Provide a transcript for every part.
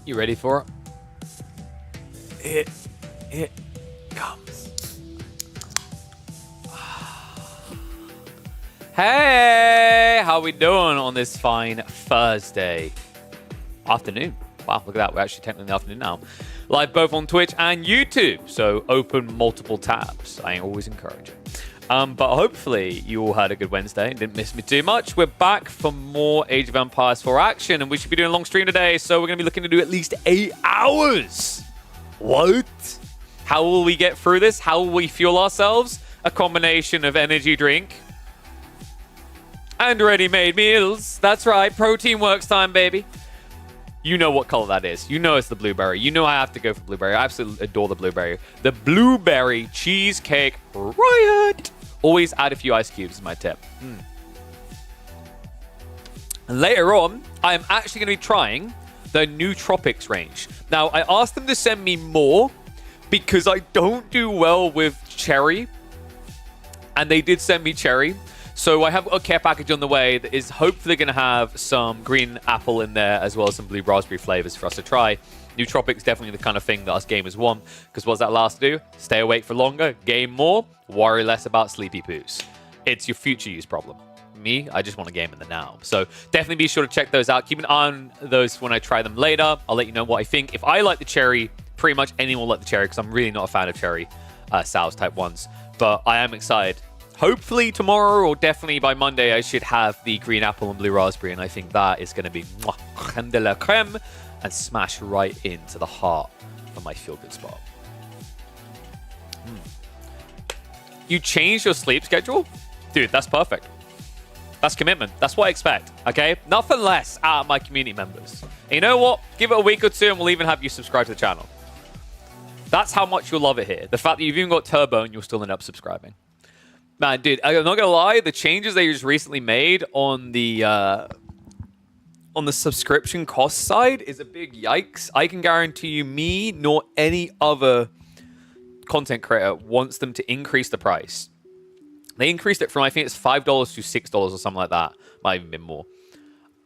You ready for it? It comes. Hey, how we doing on this fine Thursday afternoon? Wow, look at that. We're actually technically in the afternoon now. Live both on Twitch and YouTube, so open multiple tabs. I always encourage it. But hopefully you all had a good Wednesday and didn't miss me too much. We're back for more Age of Empires 4 action, and we should be doing a long stream today, so we're going to be looking to do at least 8 hours. What? How will we get through this? How will we fuel ourselves? A combination of energy drink and ready-made meals. That's right, protein works time, baby. You know what color that is. You know it's the blueberry. You know I have to go for blueberry. I absolutely adore the blueberry. The blueberry cheesecake riot. Always add a few ice cubes is my tip. And later on, I am actually going to be trying the new Tropics range. Now, I asked them to send me more because I don't do well with cherry. And they did send me cherry. So I have a care package on the way that is hopefully going to have some green apple in there as well as some blue raspberry flavors for us to try. New Tropics definitely the kind of thing that us gamers want, because what's that last to do? Stay awake for longer, game more, worry less about sleepy poos. It's your future use problem. Me, I just want to game in the now. So definitely be sure to check those out. Keep an eye on those when I try them later. I'll let you know what I think. If I like the cherry, pretty much anyone will like the cherry, because I'm really not a fan of cherry sours type ones. But I am excited. Hopefully tomorrow or definitely by Monday, I should have the green apple and blue raspberry, and I think that is going to be creme de la creme and smash right into the heart of my feel-good spot. You changed your sleep schedule? Dude, that's perfect. That's commitment. That's what I expect, okay? Nothing less out of my community members. And you know what? Give it a week or two and we'll even have you subscribe to the channel. That's how much you'll love it here. The fact that you've even got turbo and you'll still end up subscribing. Man, dude, I'm not gonna lie. The changes they just recently made on the subscription cost side is a big yikes. I can guarantee you, me nor any other content creator wants them to increase the price. They increased it from, I think it's $5 to $6 or something like that. Might even been more.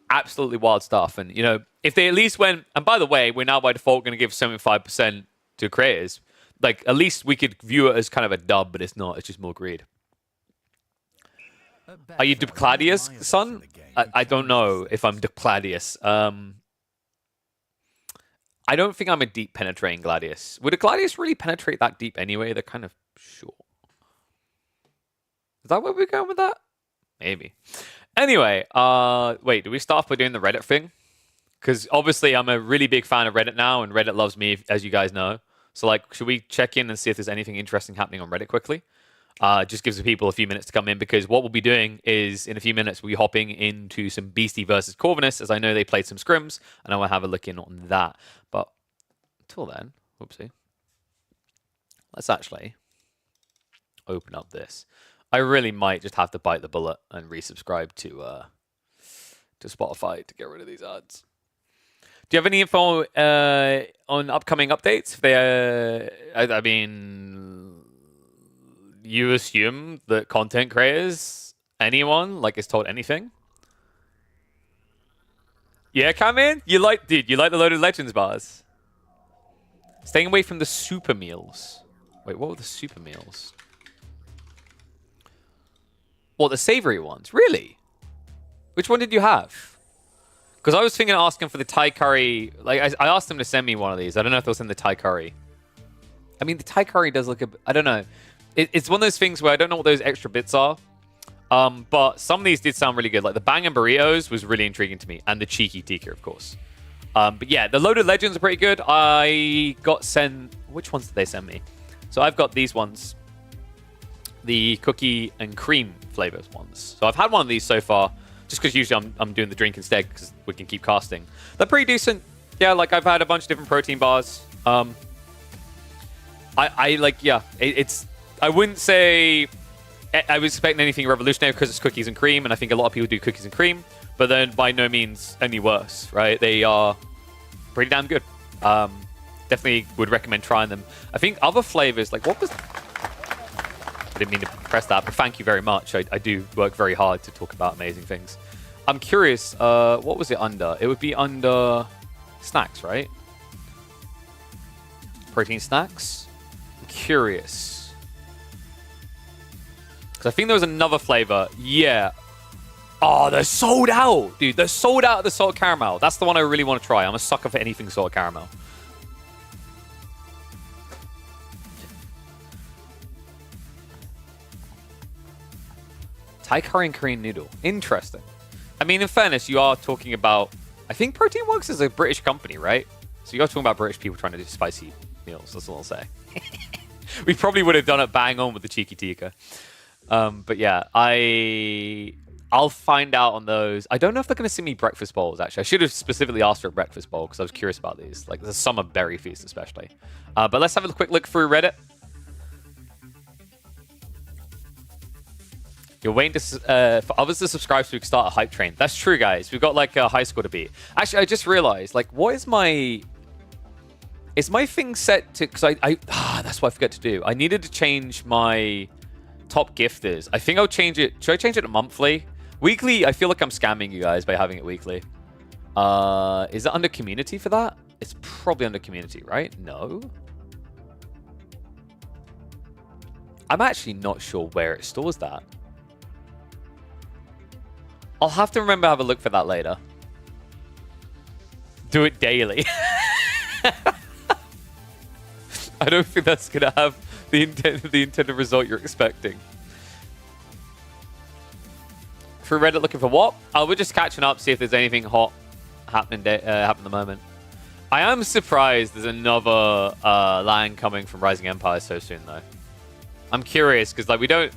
Absolutely wild stuff. And you know, if they at least went, and by the way, we're now by default going to give 75% to creators. Like at least we could view it as kind of a dub, but it's not. It's just more greed. Are you Dipcladius, son? I don't know if I'm Dipcladius. I don't think I'm a deep penetrating Gladius. Would a Gladius really penetrate that deep anyway? They're kind of short. Is that where we're going with that? Maybe. Anyway, wait, do we start by doing the Reddit thing? Because obviously I'm a really big fan of Reddit now, and Reddit loves me, as you guys know. So like, should we check in and see if there's anything interesting happening on Reddit quickly? Just gives the people a few minutes to come in, because what we'll be doing is in a few minutes we'll be hopping into some Beastie versus Corvinus, as I know they played some scrims, and I will have a look in on that. But until then, whoopsie, let's actually open up this. I really might just have to bite the bullet and resubscribe to Spotify to get rid of these ads. Do you have any info on upcoming updates? If they, I mean, you assume that content creators, anyone, like, is told anything? Yeah, come in. You like the Loaded Legends bars? Staying away from the super meals. Wait, what were the super meals? What, the savory ones? Really? Which one did you have? Because I was thinking of asking for the Thai curry. Like, I asked them to send me one of these. I don't know if they'll send the Thai curry. I mean, the Thai curry does look a bit, I don't know. It's one of those things where I don't know what those extra bits are. But some of these did sound really good. Like the Bang and Burritos was really intriguing to me. And the Cheeky Tikka, of course. But yeah, the Loaded Legends are pretty good. I got sent... Which ones did they send me? So I've got these ones. The cookie and cream flavors ones. So I've had one of these so far. Just because usually I'm doing the drink instead, because we can keep casting. They're pretty decent. Yeah, like I've had a bunch of different protein bars. I like, yeah, it's... I wouldn't say I was expecting anything revolutionary because it's cookies and cream, and I think a lot of people do cookies and cream, but then by no means any worse, right? They are pretty damn good. Definitely would recommend trying them. I think other flavors, like what was... I didn't mean to press that, but thank you very much. I do work very hard to talk about amazing things. I'm curious, what was it under? It would be under snacks, right? Protein snacks. I'm curious. Because I think there was another flavor. Yeah. Oh, they're sold out, dude. They're sold out of the salted caramel. That's the one I really want to try. I'm a sucker for anything salted caramel. Thai curry and Korean noodle. Interesting. I mean, in fairness, you are talking about... I think Protein Works is a British company, right? So you are talking about British people trying to do spicy meals. That's all I'll say. We probably would have done it bang on with the cheeky tikka. But yeah, I'll find out on those. I don't know if they're going to send me breakfast bowls, actually. I should have specifically asked for a breakfast bowl because I was curious about these. Like the summer berry feast especially. But let's have a quick look through Reddit. You're waiting to, for others to subscribe so we can start a hype train. That's true, guys. We've got like a high score to beat. Actually, I just realized, like, what is my... Is my thing set to... Because that's what I forgot to do. I needed to change my top gifters. I think I'll change it... Should I change it to monthly? Weekly, I feel like I'm scamming you guys by having it weekly. Is it under community for that? It's probably under community, right? No. I'm actually not sure where it stores that. I'll have to remember to have a look for that later. Do it daily. I don't think that's going to have the intended result you're expecting. Through Reddit looking for what? Oh, we're just catching up, see if there's anything hot happening at the moment. I am surprised there's another line coming from Rising Empire so soon, though. I'm curious, because like we don't...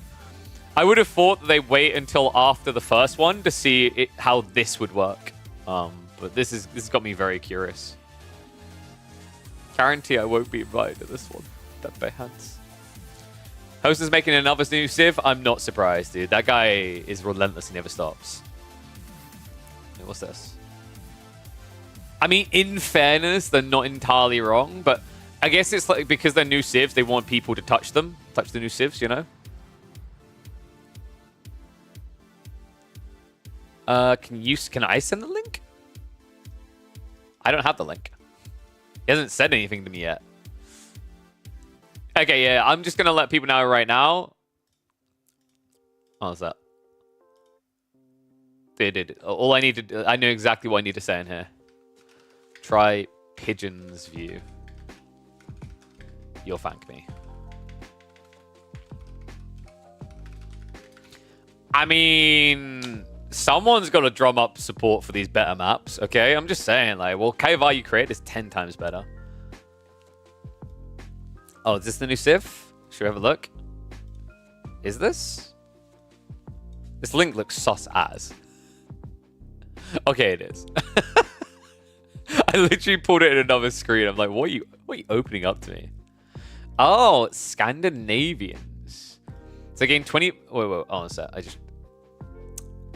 I would have thought that they wait until after the first one to see how this would work. But this has got me very curious. Guarantee I won't be invited to this one. That by hands. Host is making another new Civ. I'm not surprised, dude. That guy is relentless. He never stops. Wait, what's this? I mean, in fairness, they're not entirely wrong, but I guess it's like because they're new Civs, they want people to touch them. Touch the new Civs, you know? Can I send the link? I don't have the link. He hasn't said anything to me yet. Okay, yeah, I'm just gonna let people know right now. Oh, what's that? They did. All I need to do, I know exactly what I need to say in here. Try Pigeon's View. You'll thank me. I mean... Someone's got to drum up support for these better maps, okay? I'm just saying, like, well, KVR you create is 10 times better. Oh, is this the new Civ? Should we have a look? Is this? This link looks sus as. Okay, it is. I literally pulled it in another screen. I'm like, what are you opening up to me? Oh, Scandinavians. So again, 20... Wait, hold on a sec.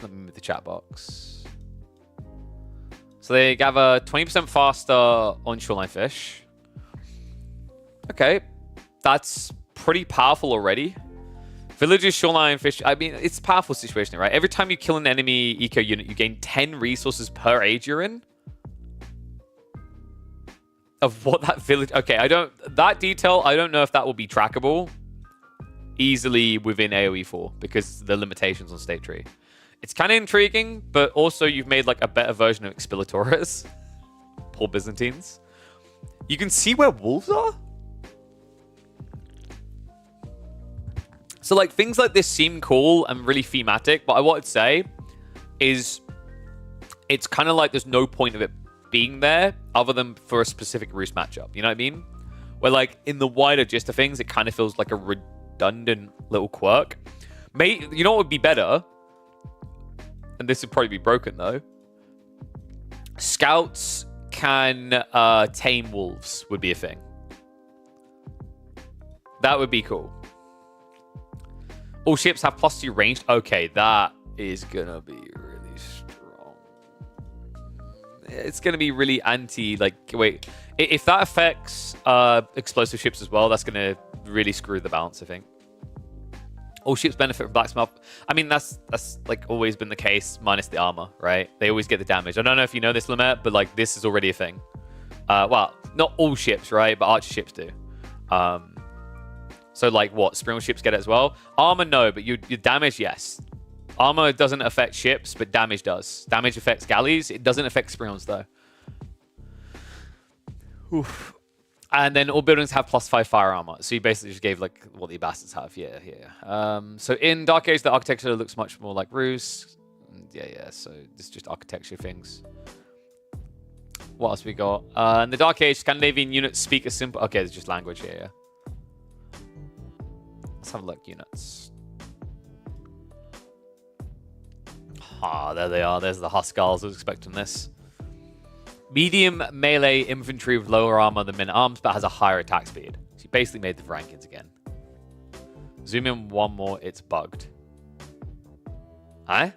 Let me move the chat box. So they gather 20% faster on shoreline fish. Okay. That's pretty powerful already. Villages, shoreline fish. I mean, it's a powerful situation, right? Every time you kill an enemy eco unit, you gain 10 resources per age you're in. Of what that village... Okay, that detail, I don't know if that will be trackable easily within AoE 4 because the limitations on State Tree. It's kind of intriguing, but also you've made like a better version of Expillatores. Poor Byzantines. You can see where wolves are? So like things like this seem cool and really thematic, but what I'd say is it's kind of like there's no point of it being there other than for a specific Roost matchup. You know what I mean? Where like in the wider gist of things, it kind of feels like a redundant little quirk. You know what would be better? And this would probably be broken, though. Scouts can tame wolves would be a thing. That would be cool. All ships have +2 ranged. Okay, that is going to be really strong. It's going to be really anti... Like, wait. If that affects explosive ships as well, that's going to really screw the balance, I think. All ships benefit from blacksmith. I mean, that's like always been the case, minus the armor, right? They always get the damage. I don't know if you know this, Lamette, but like this is already a thing. Well, Not all ships, right? But archer ships do. So like what? Springle ships get it as well? Armor, no, but your damage, yes. Armor doesn't affect ships, but damage does. Damage affects galleys. It doesn't affect Springles, though. Oof. And then all buildings have +5 fire armor. So you basically just gave like what the bastards have. Yeah. So in Dark Age, the architecture looks much more like Ruse. Yeah. So this is just architecture things. What else we got? In the Dark Age, Scandinavian units speak a simple... Okay, it's just language here, yeah. Let's have a look, units. Ah, there they are. There's the Huskars. I was expecting this. Medium melee infantry with lower armor than men-at-arms, but has a higher attack speed. So you basically made the rankings again. Zoom in one more. It's bugged. Huh?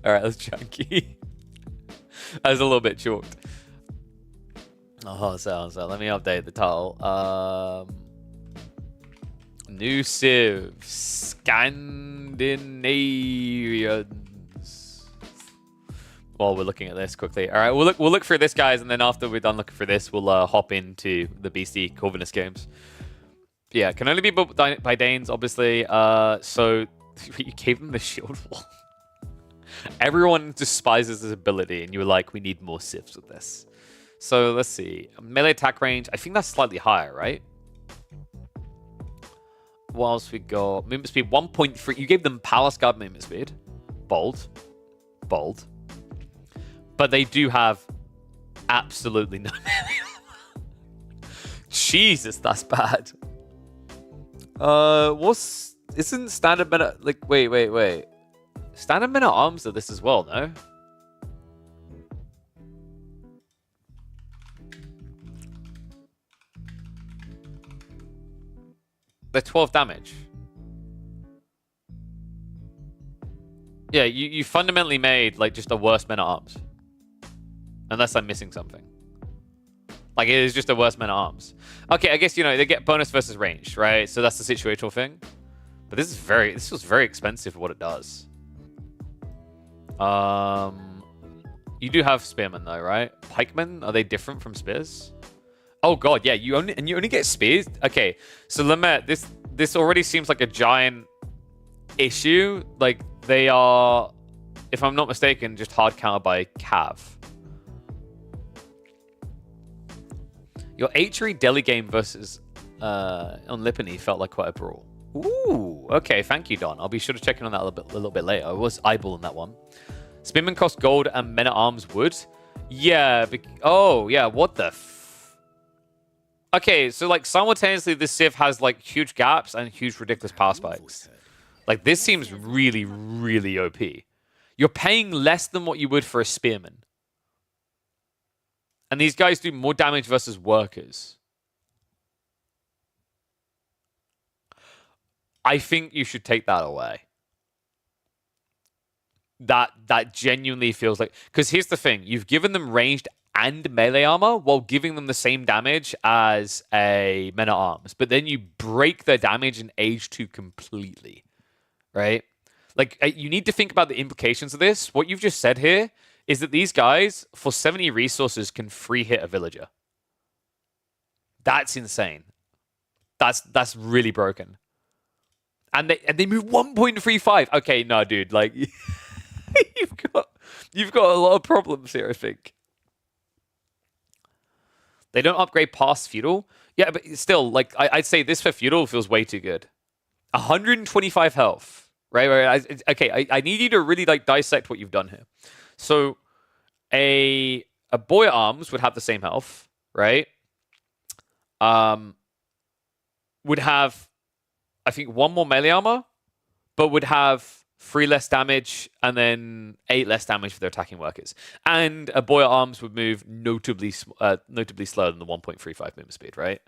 All right, that's chunky. That was a little bit chalked. Oh, so let me update the title. New Civ, Scandinavians. While we're looking at this quickly, all right, we'll look for this, guys, and then after we're done looking for this, we'll hop into the beastie Corvinus games. Yeah, can only be built by Danes, obviously. So you gave them the shield wall. Everyone despises this ability, and you were like, we need more civs with this. So let's see. Melee attack range, I think that's slightly higher, right? What else we got? Movement speed 1.3. You gave them Palace Guard movement speed. Bold. But they do have absolutely no melee. Jesus, that's bad. Isn't standard meta... Like, wait. Standard men at arms are this as well, no? They're 12 damage. Yeah, you fundamentally made like just a worse men at arms. Unless I'm missing something. Like it is just a worse men at arms. Okay, I guess they get bonus versus range, right? So that's the situational thing. But this feels very expensive for what it does. You do have spearmen though, right? Pikemen, are they different from spears? Oh god, yeah, you only get spears. Okay, so Lamet, this already seems like a giant issue. Like they are, if I'm not mistaken, just hard countered by Cav. Your H3 Delhi game versus on Lipany felt like quite a brawl. Ooh, okay, thank you, Don. I'll be sure to check in on that a little bit later. I was eyeballing that one. Spearmen cost gold and men-at-arms wood. Yeah, oh, yeah, what the Okay, so like simultaneously this Civ has like huge gaps and huge ridiculous power spikes. Like this seems really, really OP. You're paying less than what you would for a spearman. And these guys do more damage versus workers. I think you should take that away. That genuinely feels like... Because here's the thing. You've given them ranged and melee armor while giving them the same damage as a men-at-arms. But then you break their damage in Age 2 completely. Right? Like, you need to think about the implications of this. What you've just said here is that these guys, for 70 resources, can free hit a villager. That's insane. That's really broken. And they move 1.35. Okay, no, dude. Like, you've got a lot of problems here, I think. They don't upgrade past feudal. Yeah, but still, like, I'd say this for feudal feels way too good. 125 health, right? Okay, I need you to really like dissect what you've done here. So, a boy at arms would have the same health, right? Would have, I think, 1 more melee armor, but would have 3 less damage and then 8 less damage for their attacking workers. And a boy at arms would move notably slower than the 1.35 movement speed, right?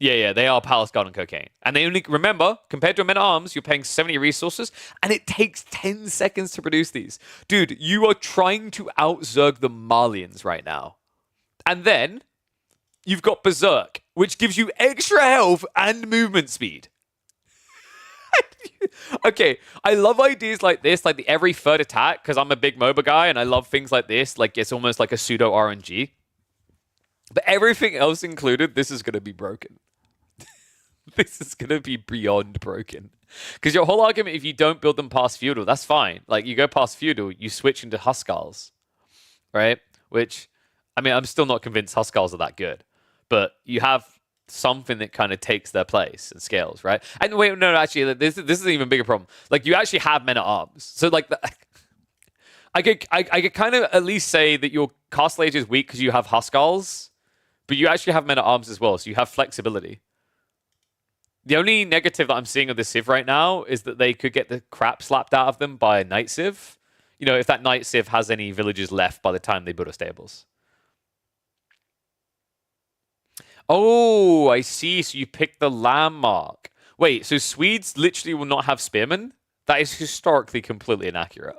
Yeah, they are Palace Guard and Cocaine. And they only, remember, compared to a men at arms, you're paying 70 resources, and it takes 10 seconds to produce these. Dude, you are trying to out-Zerg the Malians right now. And then you've got Berserk, which gives you extra health and movement speed. Okay, I love ideas like this, like the every third attack, because I'm a big MOBA guy and I love things like this. Like it's almost like a pseudo RNG. But everything else included, this is going to be broken. This is going to be beyond broken. Because your whole argument, if you don't build them past feudal, that's fine. Like you go past feudal, you switch into Huskars, right? Which, I mean, I'm still not convinced Huskars are that good. But you have something that kind of takes their place and scales, right? And wait, no, actually, this is an even bigger problem. Like you actually have men at arms. So like, I could kind of at least say that your castle age is weak because you have Huskars, but you actually have men at arms as well. So you have flexibility. The only negative that I'm seeing of the Civ right now is that they could get the crap slapped out of them by a Night Civ. You know, if that Night Civ has any villages left by the time they build a stables. Oh, I see. So you pick the landmark. Wait, so Swedes literally will not have spearmen? That is historically completely inaccurate.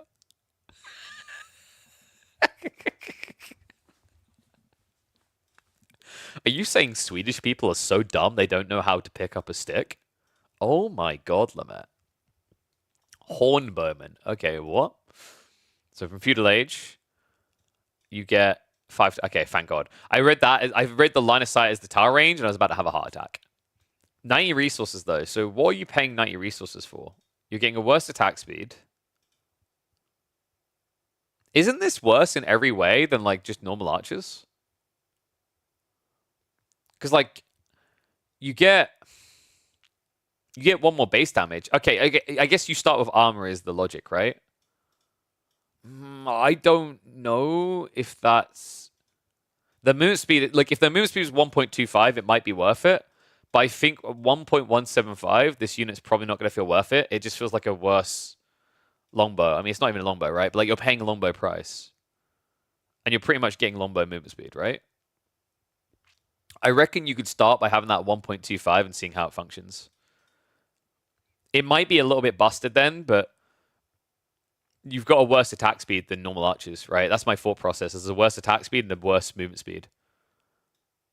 Are you saying Swedish people are so dumb they don't know how to pick up a stick? Oh my god, Lamette. Hornbowman. Okay, what? So from feudal age, you get 5. Okay, thank God. I read that. I read the line of sight as the tower range, and I was about to have a heart attack. 90 resources though. So what are you paying 90 resources for? You're getting a worse attack speed. Isn't this worse in every way than like just normal archers? Because like you get one more base damage. Okay, I guess you start with armor is the logic, right? I don't know if that's the movement speed. Like if the movement speed is 1.25, it might be worth it. But I think 1.175, this unit's probably not going to feel worth it. It just feels like a worse longbow. I mean, it's not even a longbow, right? But like you're paying a longbow price, and you're pretty much getting longbow movement speed, right? I reckon you could start by having that 1.25 and seeing how it functions. It might be a little bit busted then, but you've got a worse attack speed than normal archers, right? That's my thought process. There's a worse attack speed and a worse movement speed.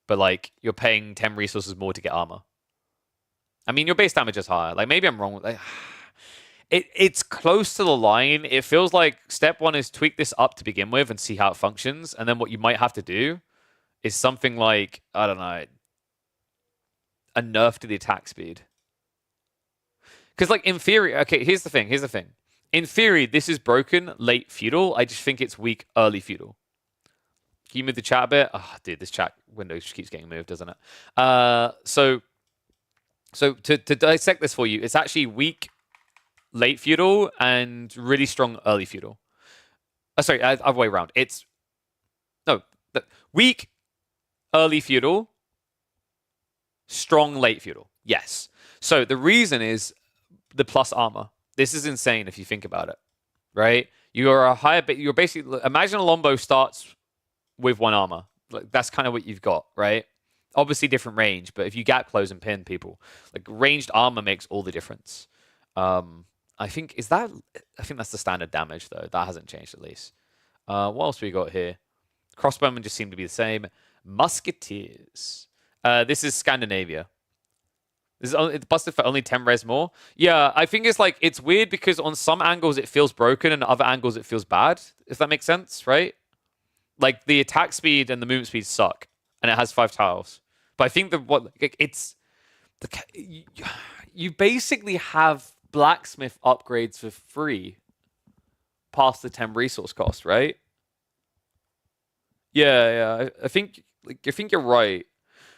But like you're paying 10 resources more to get armor. I mean, your base damage is higher. Like maybe I'm wrong with it's close to the line. It feels like step one is tweak this up to begin with and see how it functions. And then what you might have to do is something like, I don't know, a nerf to the attack speed. Because like in theory, okay, here's the thing. In theory, this is broken late feudal. I just think it's weak early feudal. Can you move the chat a bit? Oh, dude, this chat window just keeps getting moved, doesn't it? So to dissect this for you, it's actually weak late feudal and really strong early feudal. Sorry, other way around. It's weak early feudal, strong late feudal. Yes. So the reason is the plus armor. This is insane if you think about it, right? You're a higher, but you're basically imagine a longbow starts with 1 armor. Like that's kind of what you've got, right? Obviously different range, but if you gap close and pin people, like ranged armor makes all the difference. I think that's the standard damage though. That hasn't changed at least. What else we got here? Crossbowmen just seem to be the same. Musketeers. This is Scandinavia. It's busted for only 10 res more. Yeah, I think it's weird because on some angles it feels broken and other angles it feels bad, if that makes sense, right? Like the attack speed and the movement speed suck, and it has 5 tiles. But I think you basically have blacksmith upgrades for free past the 10 resource cost, right? Yeah. I think you're right.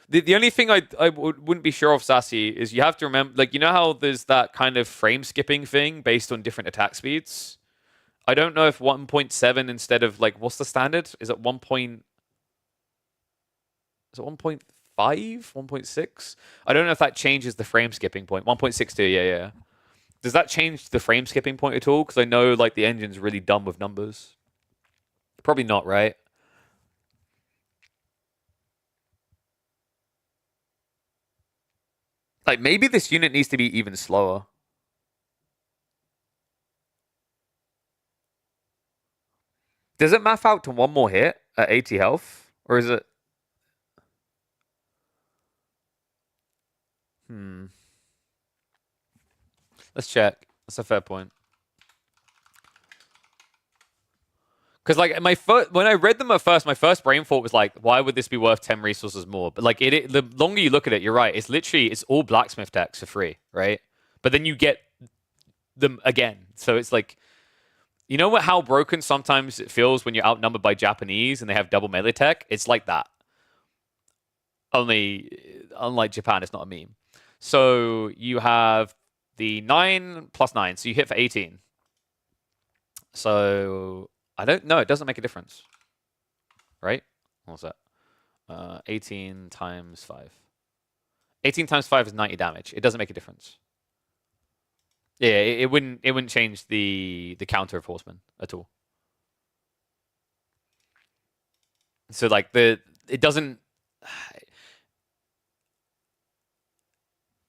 The only thing I wouldn't be sure of, Sassy, is you have to remember, like, you know how there's that kind of frame skipping thing based on different attack speeds? I don't know if 1.7 instead of, like, what's the standard? Is it 1.5? 1.6? I don't know if that changes the frame skipping point. 1.62, yeah. Does that change the frame skipping point at all? Because I know, like, the engine's really dumb with numbers. Probably not, right? Like, maybe this unit needs to be even slower. Does it math out to 1 more hit at 80 health? Or is it... Let's check. That's a fair point. Because like when I read them at first, my first brain thought was like, why would this be worth 10 resources more? But like the longer you look at it, you're right. It's all blacksmith decks for free, right? But then you get them again. So it's like, you know how broken sometimes it feels when you're outnumbered by Japanese and they have double melee tech? It's like that. Only, unlike Japan, it's not a meme. So you have the 9 plus 9, so you hit for 18. So I don't know. It doesn't make a difference, right? What's that? 18 times 5. 18 times 5 is 90 damage. It doesn't make a difference. Yeah, it wouldn't change the counter of horsemen at all. So like it doesn't.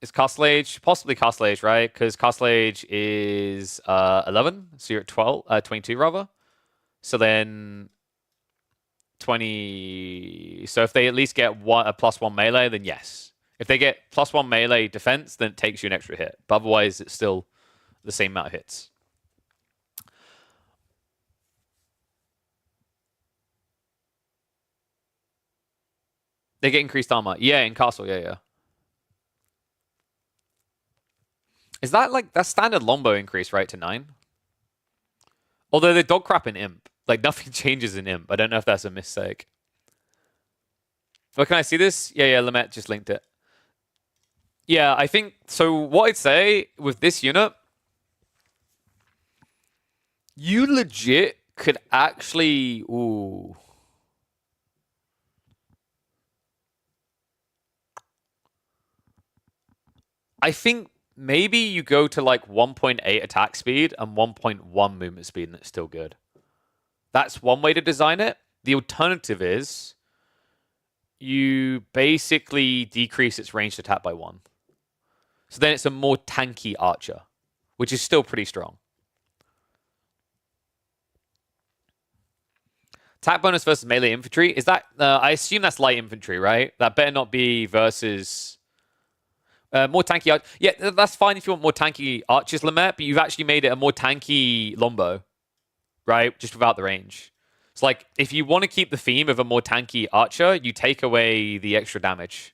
Is Castle Age possibly Castle Age, right? Because Castle Age is 11, so you're at 22 rather. So then 20. So if they at least get a +1 melee, then yes. If they get +1 melee defense, then it takes you an extra hit. But otherwise, it's still the same amount of hits. They get increased armor. Yeah, in Castle. Yeah. Is that like that standard longbow increase, right, to 9? Although they dog crap in Imp. Like nothing changes in Imp. I don't know if that's a mistake. But can I see this? Yeah, Lamette just linked it. Yeah, I think so. What I'd say with this unit, you legit could actually I think maybe you go to like 1.8 attack speed and 1.1 movement speed and it's still good. That's one way to design it. The alternative is you basically decrease its ranged attack by 1. So then it's a more tanky archer, which is still pretty strong. Attack bonus versus melee infantry. Is that... I assume that's light infantry, right? That better not be versus... more tanky archers. Yeah, that's fine if you want more tanky archers, Lamette, but you've actually made it a more tanky longbow, right? Just without the range. It's like, if you want to keep the theme of a more tanky archer, you take away the extra damage.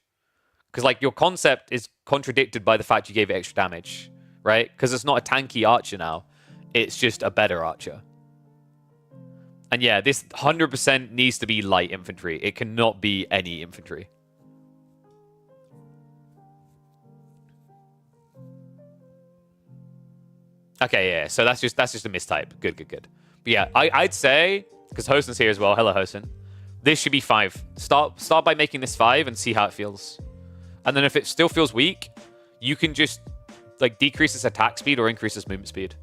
Because, like, your concept is contradicted by the fact you gave it extra damage, right? Because it's not a tanky archer now. It's just a better archer. And yeah, this 100% needs to be light infantry. It cannot be any infantry. Okay, yeah. So that's just a mistype. Good. But yeah, I'd say, because Hosen's here as well. Hello, Hosen. This should be 5. Start by making this 5 and see how it feels. And then if it still feels weak, you can just like decrease its attack speed or increase its movement speed.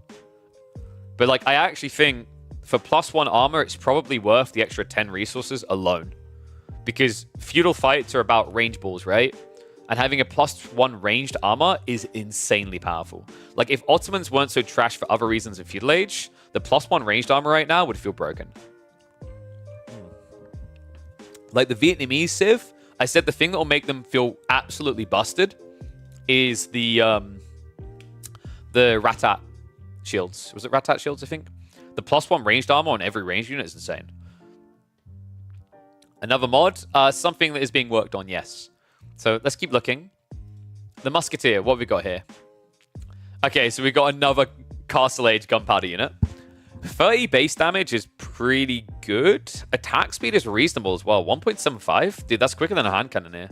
But like, I actually think for +1 armor, it's probably worth the extra 10 resources alone. Because feudal fights are about range balls, right? And having a +1 ranged armor is insanely powerful. Like, if Ottomans weren't so trash for other reasons in Feudal Age, the +1 ranged armor right now would feel broken. Like, the Vietnamese Civ, I said the thing that will make them feel absolutely busted is the Ratat shields. Was it Ratat shields, I think? The +1 ranged armor on every ranged unit is insane. Another mod, something that is being worked on, yes. So let's keep looking. The Musketeer, what have we got here? Okay, so we got another Castle Age Gunpowder unit. 30 base damage is pretty good. Attack speed is reasonable as well. 1.75? Dude, that's quicker than a hand cannoneer.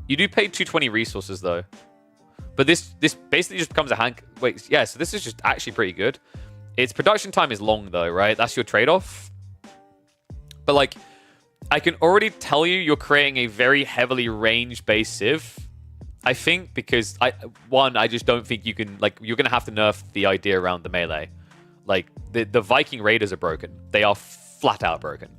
You do pay 220 resources, though. But this basically just becomes a hand... Wait, yeah, so this is just actually pretty good. Its production time is long, though, right? That's your trade-off. But, like... I can already tell you're creating a very heavily range-based Civ, I think, because I just don't think you can, like, you're going to have to nerf the idea around the melee. Like, the Viking Raiders are broken. They are flat out broken,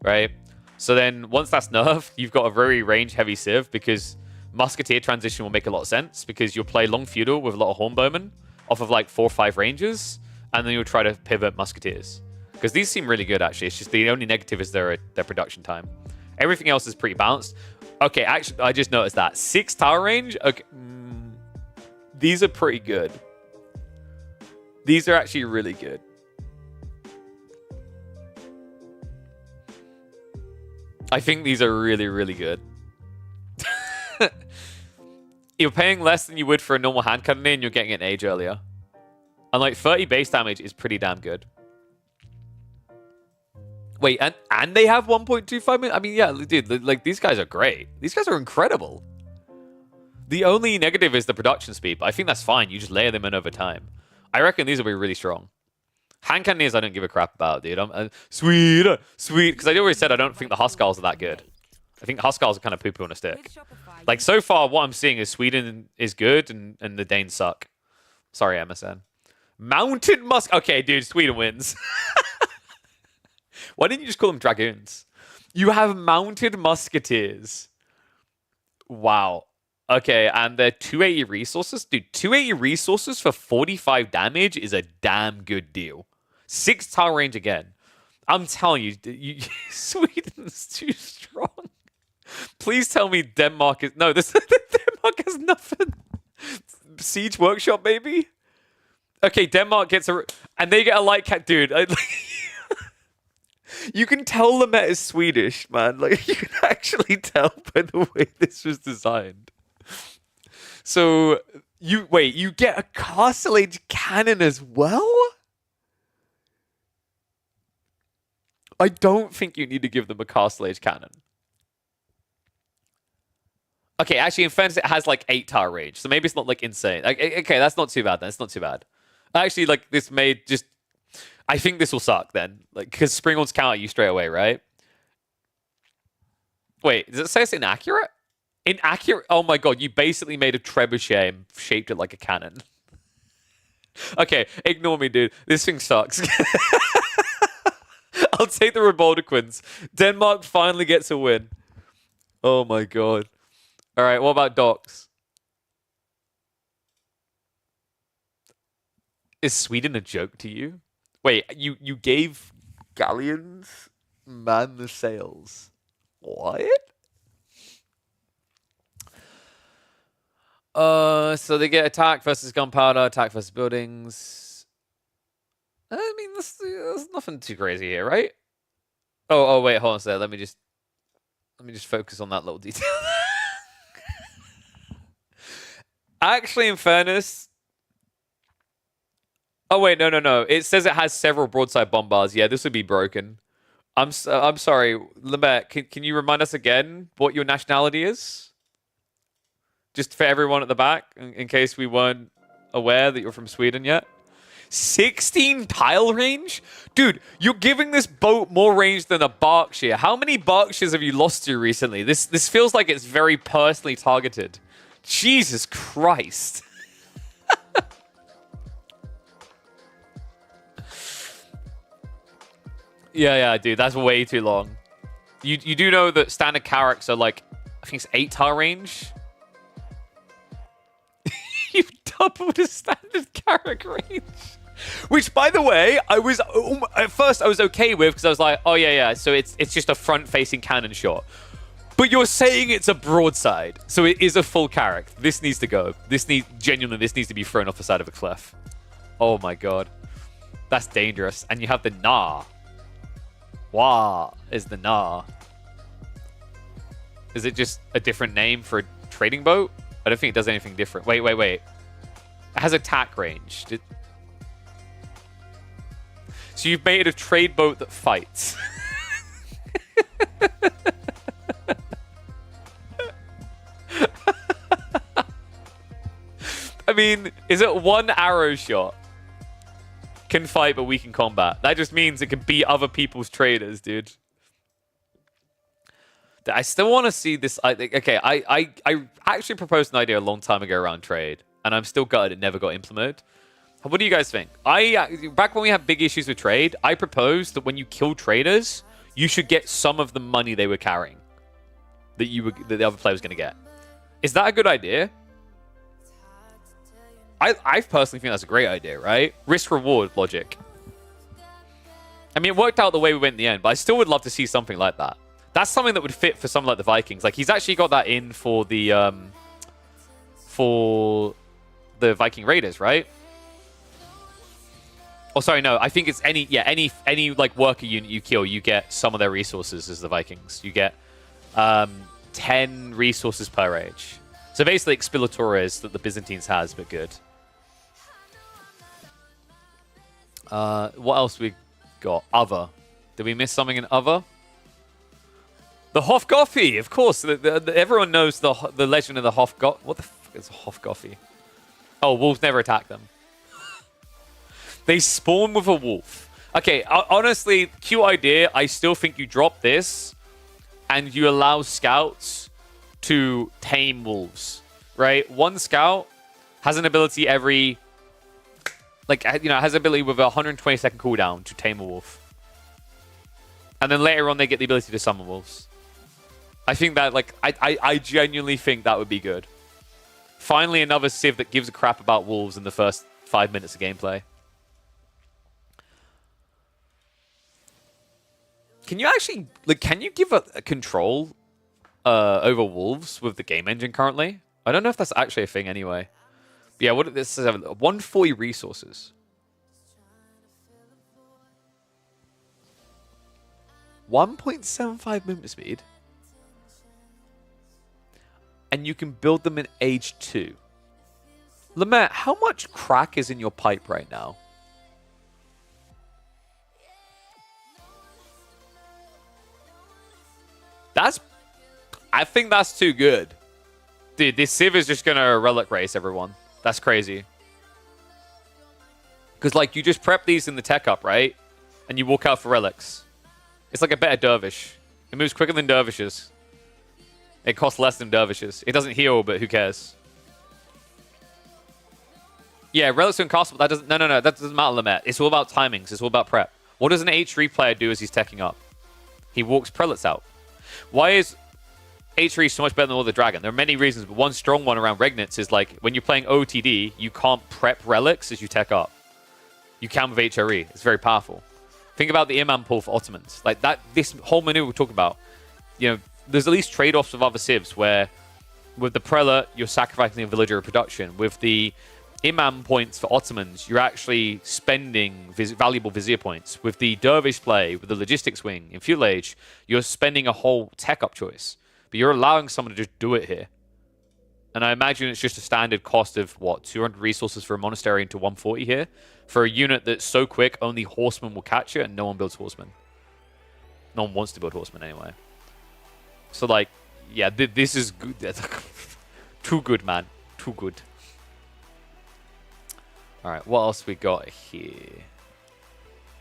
right? So then, once that's nerfed, you've got a very range-heavy Civ, because Musketeer transition will make a lot of sense, because you'll play long feudal with a lot of Hornbowmen off of, like, 4 or 5 ranges, and then you'll try to pivot Musketeers. Because these seem really good, actually. It's just the only negative is their production time. Everything else is pretty balanced. Okay, actually, I just noticed that. 6 tower range? Okay. These are pretty good. These are actually really good. I think these are really, really good. You're paying less than you would for a normal hand cannoneer and you're getting an age earlier. And like 30 base damage is pretty damn good. Wait, and they have 1.25 million? I mean, yeah, dude, like these guys are great. These guys are incredible. The only negative is the production speed, but I think that's fine. You just layer them in over time. I reckon these will be really strong. Hand cannoneers, I don't give a crap about, dude. Sweet, because I already said I don't think the Huskarls are that good. I think the Huskarls are kind of poo-poo on a stick. Like, so far, what I'm seeing is Sweden is good and the Danes suck. Sorry, MSN. Mounted Musk. Okay, dude, Sweden wins. Why didn't you just call them Dragoons? You have Mounted Musketeers. Wow. Okay, and they're 280 resources. Dude, 280 resources for 45 damage is a damn good deal. 6 tile range again. I'm telling you, Sweden's too strong. Please tell me Denmark is... No, Denmark has nothing. Siege Workshop, baby? Okay, Denmark gets a... And they get a light cat. Dude, you can tell the meta is Swedish, man. Like, you can actually tell by the way this was designed. So, you get a Castle Age cannon as well? I don't think you need to give them a Castle Age cannon. Okay, actually, in fairness, it has like 8 tower range, so maybe it's not like insane. Okay, that's not too bad then. It's not too bad. Actually, like, this may just... I think this will suck then. Like, because Springhorns count you straight away, right? Wait, does it say it's inaccurate? Inaccurate? Oh my god, you basically made a trebuchet and shaped it like a cannon. Okay, ignore me, dude. This thing sucks. I'll take the Reboldequins. Denmark finally gets a win. Oh my god. Alright, what about docks? Is Sweden a joke to you? Wait, you gave galleons man the sails. What? So they get attack versus gunpowder, attack versus buildings. I mean, there's nothing too crazy here, right? Oh, wait, hold on a second. Let me just focus on that little detail. Actually, in fairness... Oh, wait, no. It says it has several broadside bombards. Yeah, this would be broken. I'm sorry, Lamette, can you remind us again what your nationality is? Just for everyone at the back, in case we weren't aware that you're from Sweden yet. 16 tile range? Dude, you're giving this boat more range than a Berkshire. How many Berkshires have you lost to recently? This feels like it's very personally targeted. Jesus Christ. Yeah, dude, that's way too long. You do know that standard carracks are like, I think it's 8 tile range? You've doubled the standard carrack range. Which, by the way, at first I was okay with, because I was like, oh yeah, so it's just a front-facing cannon shot. But you're saying it's a broadside, so it is a full carrack. This needs to go. Genuinely, this needs to be thrown off the side of a cliff. Oh my god. That's dangerous. And you have the Nah. Wah is the Nah. Is it just a different name for a trading boat? I don't think it does anything different. Wait. It has attack range. So you've made a trade boat that fights. I mean, is it one arrow shot? Can fight but weak in combat. That just means it can beat other people's traders, dude. I still want to see this. I actually proposed an idea a long time ago around trade, and I'm still gutted it never got implemented. What do you guys think? Back when we had big issues with trade, I proposed that when you kill traders, you should get some of the money they were carrying that the other player was going to get. Is that a good idea? I personally think that's a great idea, right? Risk-reward logic. I mean, it worked out the way we went in the end, but I still would love to see something like that. That's something that would fit for someone like the Vikings. Like, he's actually got that in for the the Viking Raiders, right? Oh, sorry, no. I think it's any like worker unit you kill, you get some of their resources as the Vikings. You get 10 resources per age. So basically, Expilatores that the Byzantines has, but good. What else we got? Other. Did we miss something in other? The Hofgothy, of course. Everyone knows the legend of the Hofgoth. What the fuck is a Hofgothy? Oh, wolves never attack them. They spawn with a wolf. Okay, honestly, cute idea. I still think you drop this and you allow scouts to tame wolves, right? One scout has an ability every, like, you know, has an ability with a 120-second cooldown to tame a wolf. And then later on, they get the ability to summon wolves. I think that, like, I genuinely think that would be good. Finally, another Civ that gives a crap about wolves in the first 5 minutes of gameplay. Can you actually, like, can you give a control over wolves with the game engine currently? I don't know if that's actually a thing anyway. But yeah, what this is 140 resources. 1.75 movement speed. And you can build them in age 2. Lemaire, how much crack is in your pipe right now? I think that's too good. Dude, this Civ is just gonna relic race everyone. That's crazy. Because, like, you just prep these in the tech up, right? And you walk out for relics. It's like a better dervish. It moves quicker than dervishes. It costs less than dervishes. It doesn't heal, but who cares? Yeah, relics don't cost, but that doesn't... No, that doesn't matter, Lamette. It's all about timings. It's all about prep. What does an H3 player do as he's teching up? He walks prelates out. Why is H3 so much better than all the dragon? There are many reasons, but one strong one around Regnitz is, like, when you're playing OTD, you can't prep relics as you tech up. You can with HRE. It's very powerful. Think about the Imam pull for Ottomans. Like, that, this whole maneuver we're talking about, you know, there's at least trade-offs with other civs where with the prelate, you're sacrificing a villager of production. With the Imam points for Ottomans, you're actually spending valuable vizier points. With the dervish play, with the logistics wing in feudal age, you're spending a whole tech-up choice. But you're allowing someone to just do it here. And I imagine it's just a standard cost of, what, 200 resources for a monastery into 140 here? For a unit that's so quick, only horsemen will catch it, and no one builds horsemen. No one wants to build horsemen anyway. So, like, yeah, this is good. Too good, man. Too good. Alright, what else we got here?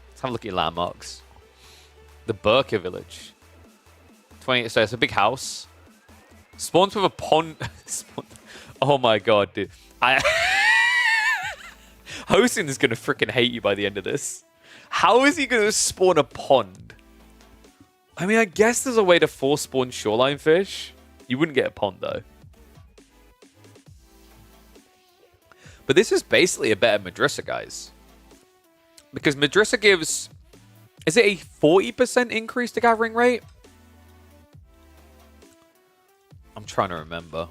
Let's have a look at your landmarks. The Burka village. So it's a big house. Spawns with a pond. Oh my god, dude. Hosin is going to freaking hate you by the end of this. How is he going to spawn a pond? I mean, I guess there's a way to force spawn shoreline fish. You wouldn't get a pond, though. But this is basically a better Madrasa, guys. Because Madrasa gives... Is it a 40% increase to gathering rate? I'm trying to remember.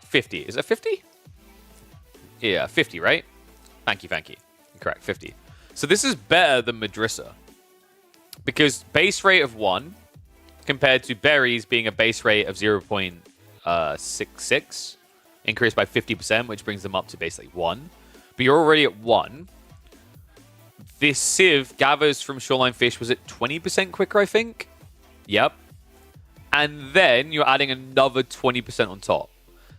50. Is it 50? Yeah, 50, right? Thank you. Correct, 50. So this is better than Madrasa. Because base rate of 1 compared to berries being a base rate of 0.66 increased by 50%, which brings them up to basically 1. But you're already at 1. This Civ gathers from shoreline fish, was it 20% quicker, I think? Yep. And then you're adding another 20% on top.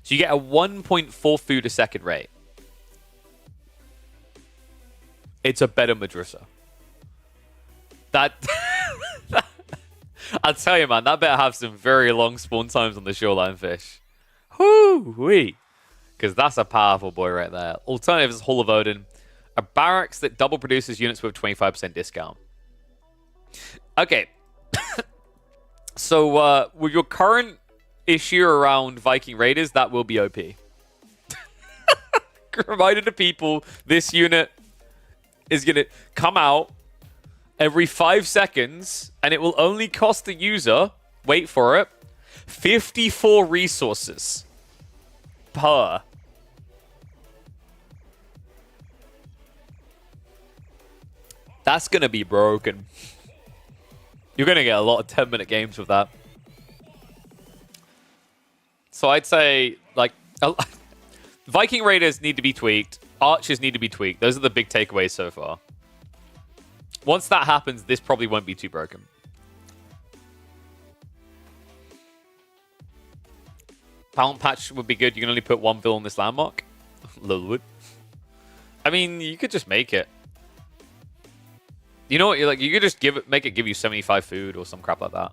So you get a 1.4 food a second rate. It's a better Madrasa. That... I'll tell you, man, that better have some very long spawn times on the shoreline fish. Whoo-wee. Because that's a powerful boy right there. Alternative is Hall of Odin. A barracks that double produces units with 25% discount. Okay. So, with your current issue around Viking Raiders, that will be OP. Reminder to people, this unit is going to come out every 5 seconds, and it will only cost the user, wait for it, 54 resources per. That's going to be broken. You're going to get a lot of 10-minute games with that. So I'd say, like, Viking Raiders need to be tweaked. Archers need to be tweaked. Those are the big takeaways so far. Once that happens, this probably won't be too broken. Talent patch would be good. You can only put one villain on this landmark. Lilwood. I mean, you could just make it. You know what? You're like, you could just make it give you 75 food or some crap like that.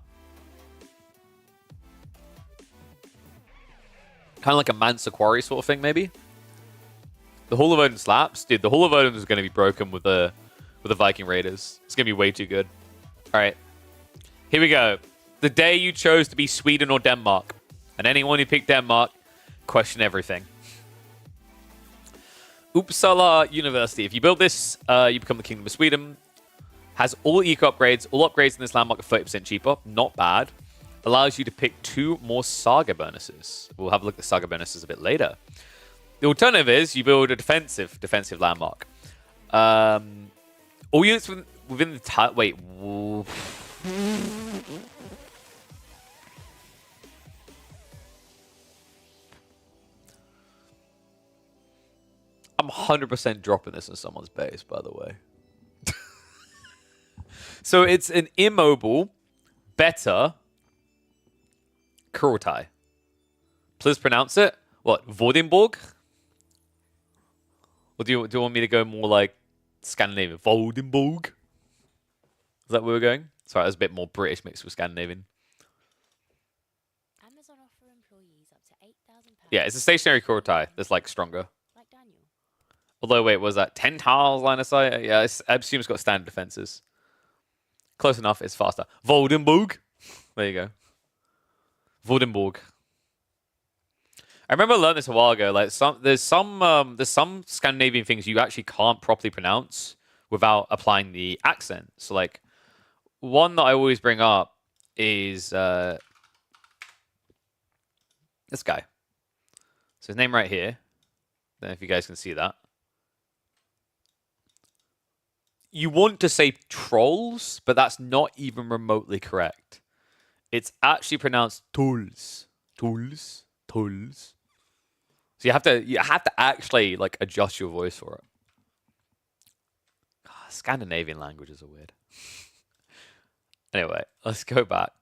Kind of like a Mansa Quarry sort of thing, maybe. The Hall of Odin slaps, dude. The Hall of Odin is going to be broken with the Viking Raiders. It's going to be way too good. All right, here we go. The day you chose to be Sweden or Denmark, and anyone who picked Denmark, question everything. Uppsala University. If you build this, you become the Kingdom of Sweden. Has all eco upgrades. All upgrades in this landmark are 30% cheaper. Not bad. Allows you to pick 2 more Saga bonuses. We'll have a look at the Saga bonuses a bit later. The alternative is you build a defensive landmark. All units within the wait. I'm 100% dropping this in someone's base, by the way. So it's an immobile, better Kurultai. Please pronounce it. What? Vordenborg? Or do you want me to go more like Scandinavian? Vordenborg? Is that where we're going? Sorry, that's a bit more British mixed with Scandinavian. Amazon offer employees up to £8,000. Yeah, it's a stationary Kurultai that's like stronger. Like Daniel. Although, wait, was that 10 tiles line of sight? Yeah, I assume it's got standard defenses. Close enough, it's faster. Vordenborg. There you go. Vordenborg. I remember I learned this a while ago. Like there's some Scandinavian things you actually can't properly pronounce without applying the accent. So like one that I always bring up is this guy. So his name right here. Don't know if you guys can see that. You want to say trolls, but that's not even remotely correct. It's actually pronounced tools. Tools. Tools. So you have to actually like adjust your voice for it. Scandinavian languages are weird. Anyway, let's go back.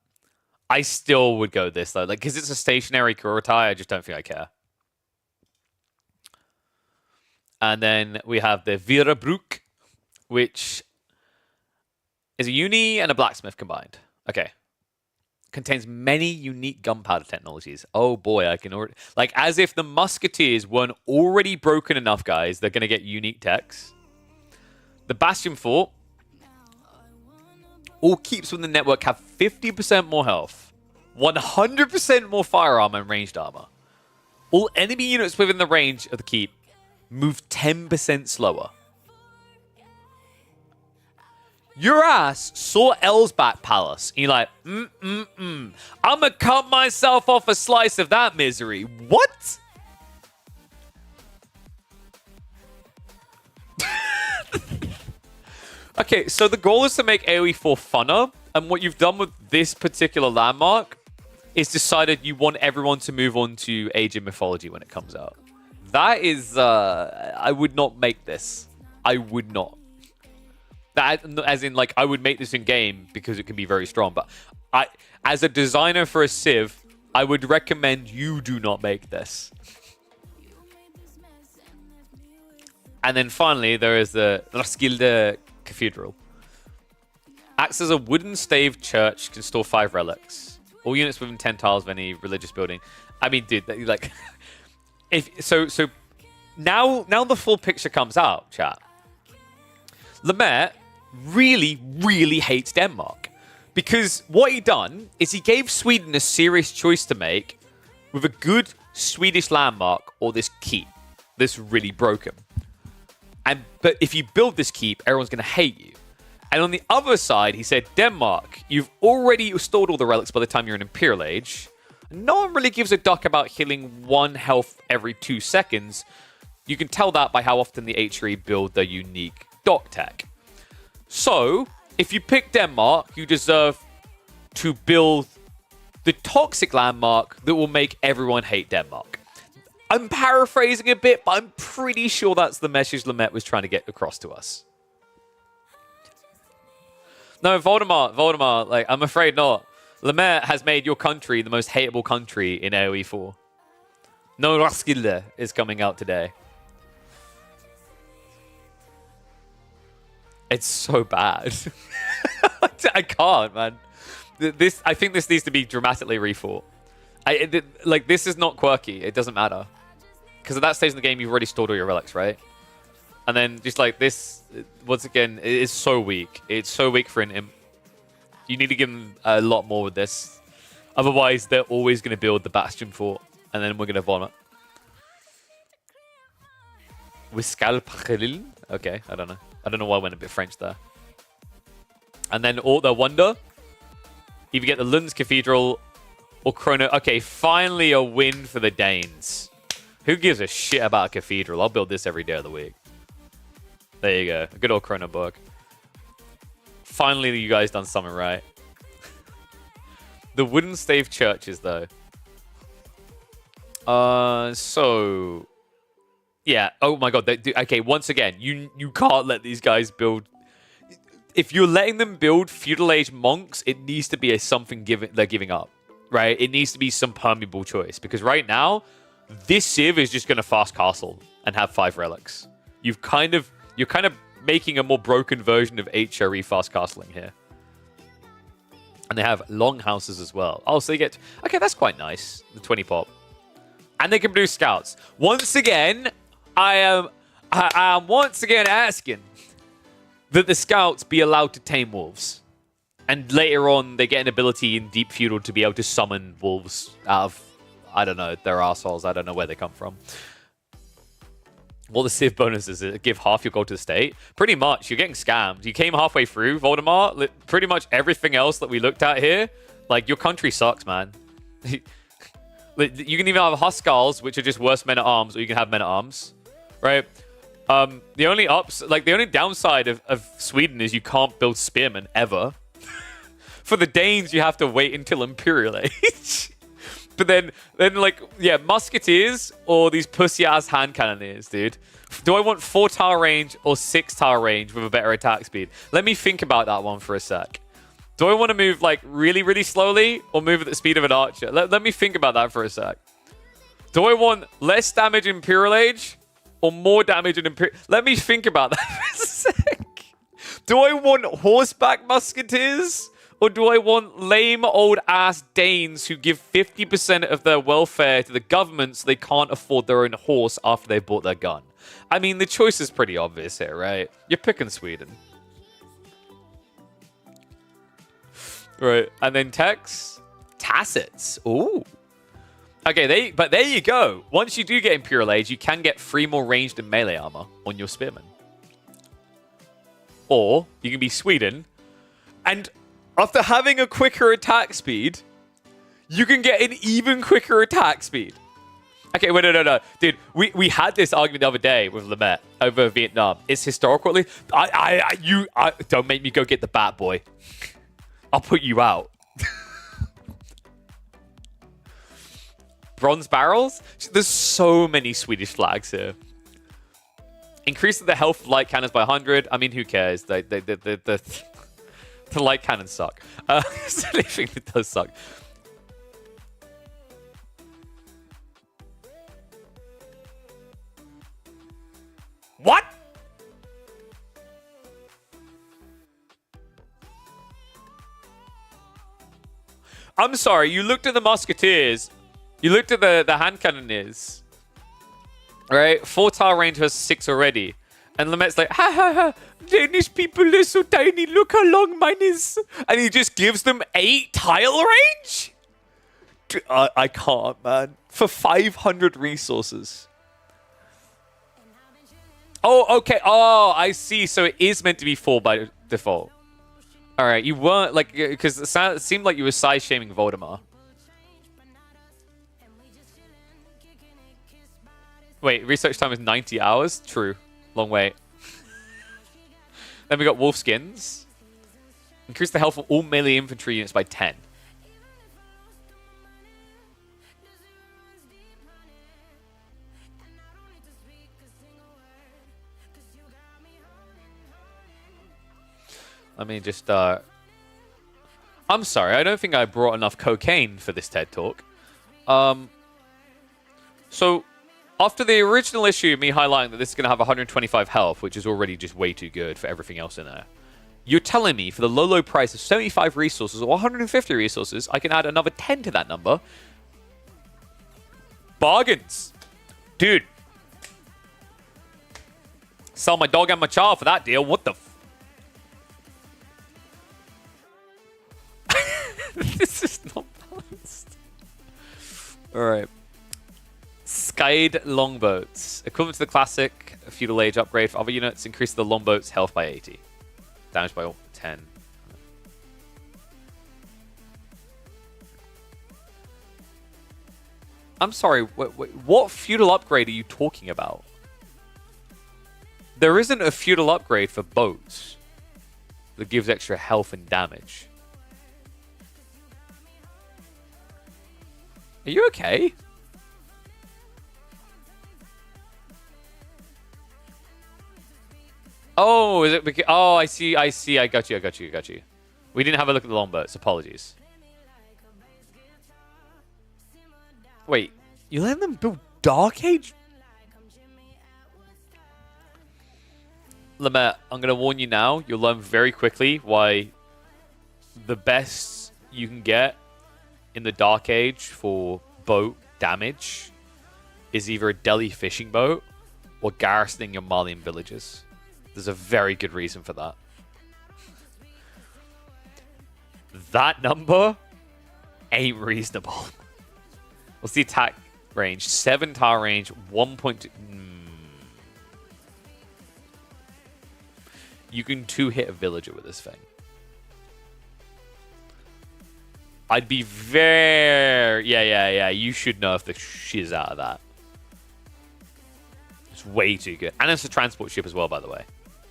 I still would go this though, like because it's a stationary Kurultai. I just don't think I care. And then we have the Virabruch, which is a uni and a blacksmith combined. Okay. Contains many unique gunpowder technologies. Oh boy, I can already... Like, as if the musketeers weren't already broken enough, guys. They're going to get unique techs. The Bastion Fort. All keeps within the network have 50% more health. 100% more firearm and ranged armor. All enemy units within the range of the keep move 10% slower. Your ass saw Elsbach Palace. And you're like, I'm gonna cut myself off a slice of that misery. What? Okay, so the goal is to make AoE4 funner. And what you've done with this particular landmark is decided you want everyone to move on to Age of Mythology when it comes out. That is, I would not make this. I would not. That, as in, like, I would make this in game because it can be very strong. But as a designer for a Civ, I would recommend you do not make this. And then finally, there is the Roskilde Cathedral. Acts as a wooden staved church, can store 5 relics. All units within 10 tiles of any religious building. I mean, dude, like, so now the full picture comes out, chat. Lemaire really, really hates Denmark. Because what he done is he gave Sweden a serious choice to make with a good Swedish landmark or this keep. This really broken. But if you build this keep, everyone's going to hate you. And on the other side, he said, Denmark, you've already stored all the relics by the time you're in Imperial Age. No one really gives a duck about healing 1 health every 2 seconds. You can tell that by how often the HRE build their unique dock tech. So, if you pick Denmark, you deserve to build the toxic landmark that will make everyone hate Denmark. I'm paraphrasing a bit, but I'm pretty sure that's the message Lamette was trying to get across to us. No, Voldemort, like, I'm afraid not. Lamette has made your country the most hateable country in AoE 4. No Roskilde is coming out today. It's so bad. I can't, man. I think this needs to be dramatically rethought. Like, this is not quirky. It doesn't matter. Because at that stage in the game, you've already stored all your relics, right? And then just like this, once again, it is so weak. It's so weak for an imp. You need to give them a lot more with this. Otherwise, they're always going to build the Bastion Fort. And then we're going to vomit. Wiscalpachil? Okay, I don't know. I don't know why I went a bit French there. And then all the wonder. If you get the Lund's Cathedral or Chrono. Okay, finally a win for the Danes. Who gives a shit about a cathedral? I'll build this every day of the week. There you go. A good old Chronoburg. Finally, you guys done something right. The wooden stave churches, though. So... Yeah. Oh my god. Okay, once again, you can't let these guys build... If you're letting them build feudal age monks, it needs to be something they're giving up. Right? It needs to be some permeable choice. Because right now, this Civ is just going to fast castle and have 5 relics. You're kind of making a more broken version of HRE fast castling here. And they have long houses as well. Oh, so they get... Okay, that's quite nice. The 20 pop. And they can produce scouts. Once again, I am once again asking that the scouts be allowed to tame wolves. And later on, they get an ability in Deep Feudal to be able to summon wolves out of, I don't know, their assholes. I don't know where they come from. What the Civ bonus is it? Give half your gold to the state? Pretty much. You're getting scammed. You came halfway through, Voldemort. Pretty much everything else that we looked at here, like, your country sucks, man. You can even have Huskars, which are just worse men-at-arms, or you can have men-at-arms, right? The only downside of Sweden is you can't build spearmen ever. For the Danes, you have to wait until Imperial Age. But then, like, yeah, musketeers or these pussy-ass hand cannoneers, dude. Do I want 4-tower range or 6-tower range with a better attack speed? Let me think about that one for a sec. Do I want to move, like, really, really slowly or move at the speed of an archer? Let me think about that for a sec. Do I want less damage in Imperial Age or more damage in Imperial... Let me think about that for a sec. Do I want horseback musketeers? Or do I want lame old-ass Danes who give 50% of their welfare to the government so they can't afford their own horse after they've bought their gun? I mean, the choice is pretty obvious here, right? You're picking Sweden. Right, and then Tex? Tassets. Ooh. Okay, but there you go. Once you do get Imperial Age, you can get 3 more ranged and melee armor on your spearmen. Or you can be Sweden, and after having a quicker attack speed, you can get an even quicker attack speed. Okay, wait, no. Dude, we had this argument the other day with Lamette over Vietnam. It's historically... You don't make me go get the bat, boy. I'll put you out. Bronze barrels? There's so many Swedish flags here. Increasing the health of light cannons by 100. I mean, who cares? The light cannons suck. It's the only thing that does suck. What? I'm sorry, you looked at the musketeers. You looked at the hand cannoneers. Right? 4-tower range has 6 already. And Lamette's like, ha ha ha, Danish people are so tiny, look how long mine is. And he just gives them 8 tile range? I can't, man. For 500 resources. Oh, okay. Oh, I see. So it is meant to be 4 by default. All right, you weren't, like, because it seemed like you were size-shaming Voldemort. Wait, research time is 90 hours? True. Long wait. Then we got wolf skins. Increase the health of all melee infantry units by 10. Let me just... I'm sorry, I don't think I brought enough cocaine for this TED Talk. So, after the original issue of me highlighting that this is going to have 125 health, which is already just way too good for everything else in there, you're telling me for the low price of 75 resources or 150 resources, I can add another 10 to that number? Bargains. Dude. Sell my dog and my child for that deal. What the This is not balanced. Alright. Skied longboats. Equivalent to the classic feudal age upgrade for other units. Increase the longboat's health by 80. Damage by 10. I'm sorry, what feudal upgrade are you talking about? There isn't a feudal upgrade for boats that gives extra health and damage. Are you okay? Oh, is it because... Oh, I see. I got you. We didn't have a look at the longboats. Apologies. Wait, you letting them build Dark Age? Lamette, I'm going to warn you now. You'll learn very quickly why the best you can get in the Dark Age for boat damage is either a Delhi fishing boat or garrisoning your Malian villages. There's a very good reason for that. That number ain't reasonable. What's the attack range? 7 tower range, 1.2. You can 2-hit a villager with this thing. I'd be very... Yeah. You should nerf the shiz out of that. It's way too good. And it's a transport ship as well, by the way.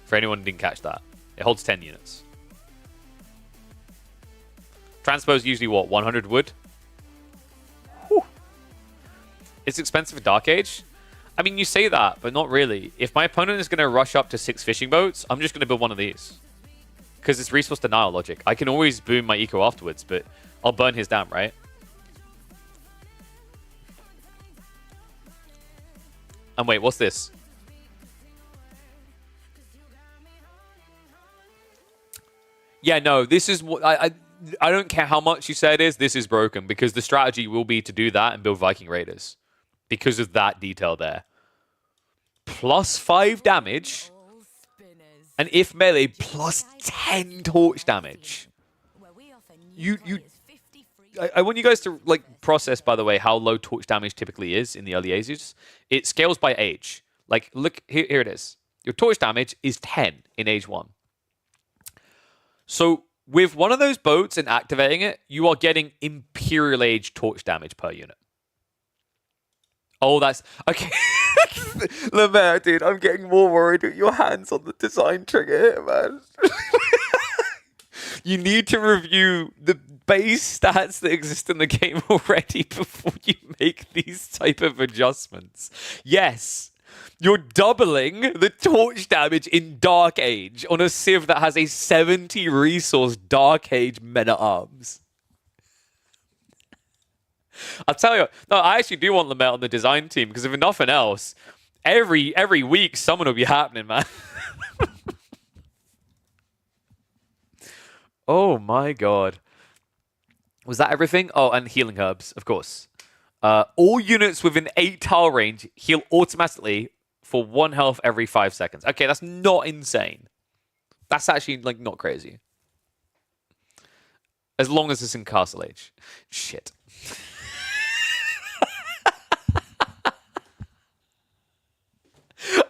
For anyone who didn't catch that. It holds 10 units. Transport's usually what? 100 wood? Whew. It's expensive for Dark Age. I mean, you say that, but not really. If my opponent is going to rush up to 6 fishing boats, I'm just going to build one of these. Because it's resource denial logic. I can always boom my eco afterwards, but I'll burn his down, right? And wait, what's this? Yeah, no, this is what I don't care how much you say it is. This is broken because the strategy will be to do that and build Viking Raiders because of that detail there. Plus 5 damage, and if melee, plus 10 torch damage. I want you guys to like process, by the way, how low torch damage typically is in the early ages. It scales by age. Like, look here it is. Your torch damage is 10 in age 1. So with one of those boats and activating it, you are getting Imperial Age torch damage per unit. Oh, that's... Okay. Lemaire, dude, I'm getting more worried with your hands on the design trigger here, man. You need to review the base stats that exist in the game already before you make these type of adjustments. Yes. You're doubling the torch damage in Dark Age on a civ that has a 70 resource Dark Age men-at-arms. I'll tell you, no, I actually do want Lamette on the design team because if nothing else, every week someone will be happening, man. Oh my god. Was that everything? Oh, and healing herbs, of course. All units within 8 tile range heal automatically for 1 health every 5 seconds. Okay, that's not insane. That's actually, like, not crazy. As long as it's in Castle Age. Shit.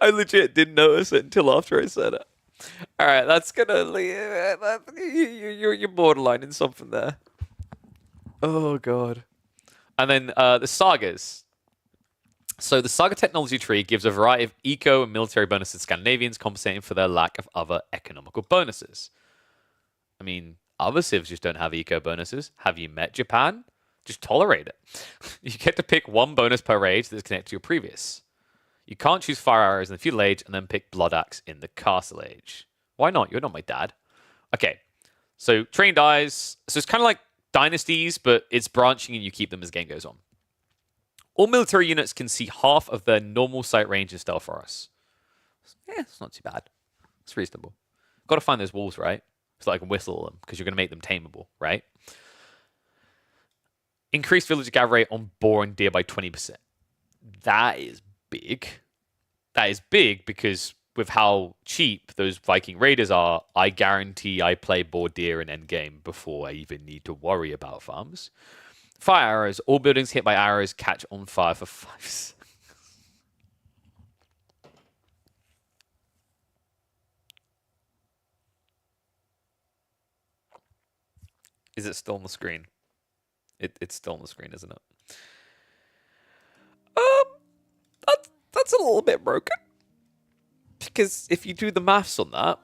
I legit didn't notice it until after I said it. Alright, that's gonna... You're borderline in something there. Oh, God. And then the Sagas. So the Saga technology tree gives a variety of eco and military bonuses to Scandinavians, compensating for their lack of other economical bonuses. I mean, other civs just don't have eco bonuses. Have you met Japan? Just tolerate it. You get to pick one bonus per age that's connected to your previous. You can't choose fire arrows in the feudal age and then pick blood axe in the castle age. Why not? You're not my dad. Okay, so train dies. So it's kind of like dynasties, but it's branching and you keep them as the game goes on. All military units can see half of their normal sight range in stealth for us. Yeah, it's not too bad. It's reasonable. Got to find those walls, right? So I can whistle them, because you're going to make them tameable, right? Increase village gather rate on boar and deer by 20%. That is big. That is big because with how cheap those Viking raiders are, I guarantee I play boar deer in endgame before I even need to worry about farms. Fire arrows. All buildings hit by arrows catch on fire for 5 seconds. Is it still on the screen? It's still on the screen, isn't it? That's a little bit broken. Because if you do the maths on that,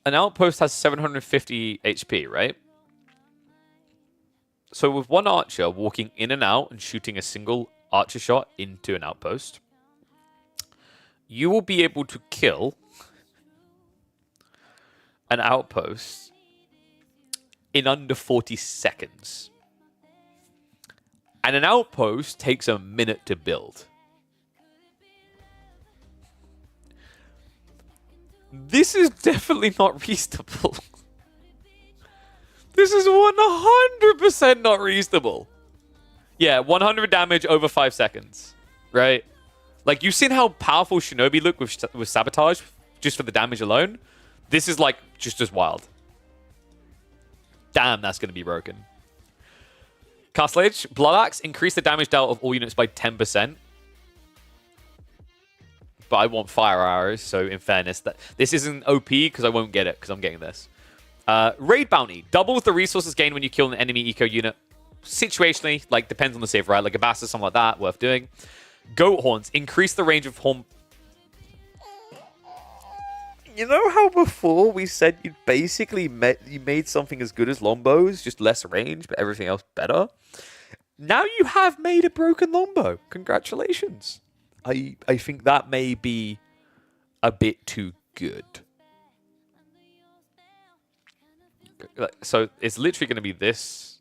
an outpost has 750 HP, right? So with one archer walking in and out and shooting a single archer shot into an outpost, you will be able to kill an outpost in under 40 seconds. And an outpost takes a minute to build. This is definitely not reasonable. This is 100% not reasonable. Yeah, 100 damage over 5 seconds, right? Like, you've seen how powerful Shinobi look with Sabotage, just for the damage alone? This is, like, just as wild. Damn, that's going to be broken. Castle Age, Blood Axe, increase the damage dealt of all units by 10%. But I want fire arrows, so in fairness, this isn't OP because I won't get it because I'm getting this. Raid Bounty, doubles the resources gained when you kill an enemy eco unit. Situationally, like, depends on the save, right? Like a bastard, something like that, worth doing. Goat Horns, increase the range of horn. You know how before we said you basically made something as good as longbows, just less range, but everything else better? Now you have made a broken longbow. Congratulations. I think that may be a bit too good. So it's literally going to be this,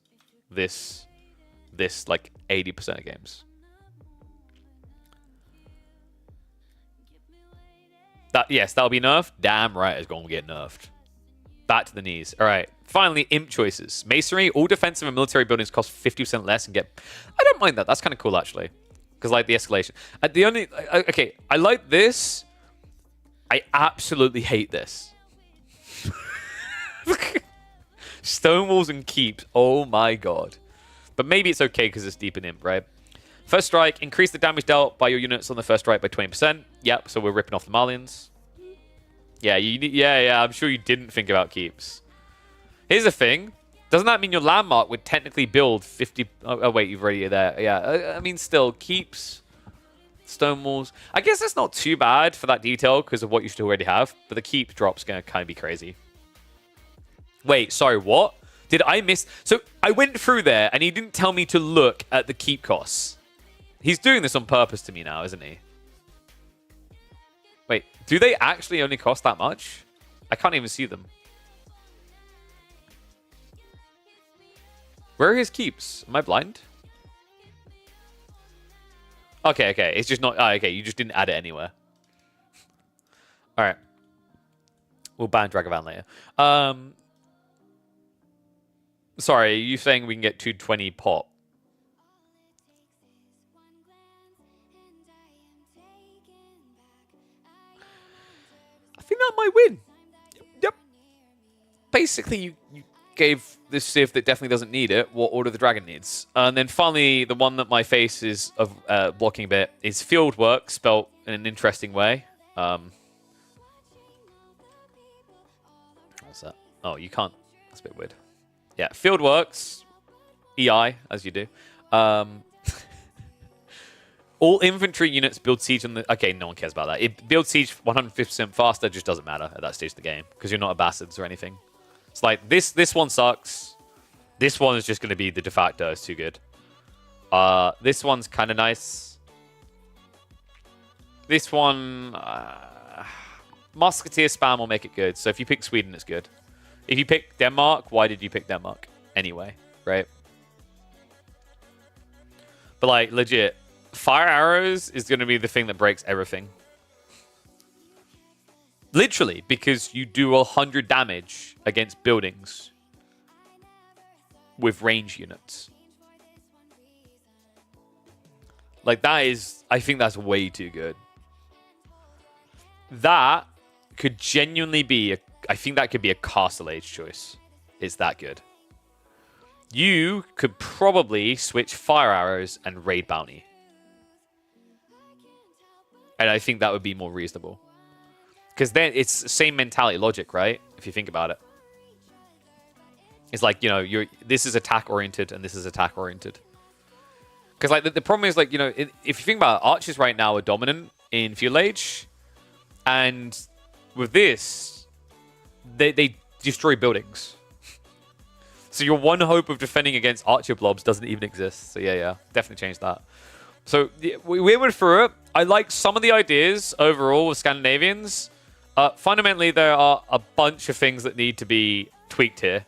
like 80% of games. Yes, that'll be nerfed. Damn right it's going to get nerfed. Back to the knees. All right. Finally, imp choices. Masonry, all defensive and military buildings cost 50% less and get... I don't mind that. That's kind of cool, actually. Because, like, the escalation. Okay, I like this. I absolutely hate this. Stone walls and keeps. Oh, my God. But maybe it's okay because it's deep in imp, right? First strike, increase the damage dealt by your units on the first strike by 20%. Yep, so we're ripping off the Malians. Yeah, I'm sure you didn't think about keeps. Here's the thing. Doesn't that mean your landmark would technically build 50... Oh, wait, you've already there. Yeah, I mean, still, keeps, stone walls. I guess that's not too bad for that detail because of what you should already have. But the keep drop's going to kind of be crazy. Wait, sorry, what? Did I miss... So I went through there and he didn't tell me to look at the keep costs. He's doing this on purpose to me now, isn't he? Wait, do they actually only cost that much? I can't even see them. Where are his keeps? Am I blind? Okay. It's just not... Oh, okay, you just didn't add it anywhere. Alright. We'll ban Dragavan later. Sorry, are you saying we can get 220 pop? I think that might win. Yep. Basically, you gave this civ that definitely doesn't need it what Order of the Dragon needs. And then finally, the one that my face is blocking a bit is field work, spelt in an interesting way. What's that? Oh, you can't. That's a bit weird. Yeah, field works, EI, as you do. All infantry units build siege on the... Okay, no one cares about that. It builds siege 150% faster, just doesn't matter at that stage of the game. Because you're not a bastards or anything. It's like, this one sucks. This one is just going to be the de facto. It's too good. This one's kind of nice. This one... Musketeer spam will make it good. So if you pick Sweden, it's good. If you pick Denmark, why did you pick Denmark? Anyway, right? But like, legit... Fire arrows is going to be the thing that breaks everything. Literally, because you do 100 damage against buildings with range units. Like, that is... I think that's way too good. That could genuinely be... I think that could be a Castle Age choice. It's that good. You could probably switch fire arrows and raid bounty. And I think that would be more reasonable. Because then it's the same mentality logic, right? If you think about it. It's like, you know, this is attack-oriented and this is attack-oriented. Because like the problem is, like, you know, if you think about it, archers right now are dominant in Feudal Age. And with this, they destroy buildings. So your one hope of defending against archer blobs doesn't even exist. So yeah, definitely change that. So we went through it. I like some of the ideas overall with Scandinavians. Fundamentally, there are a bunch of things that need to be tweaked here.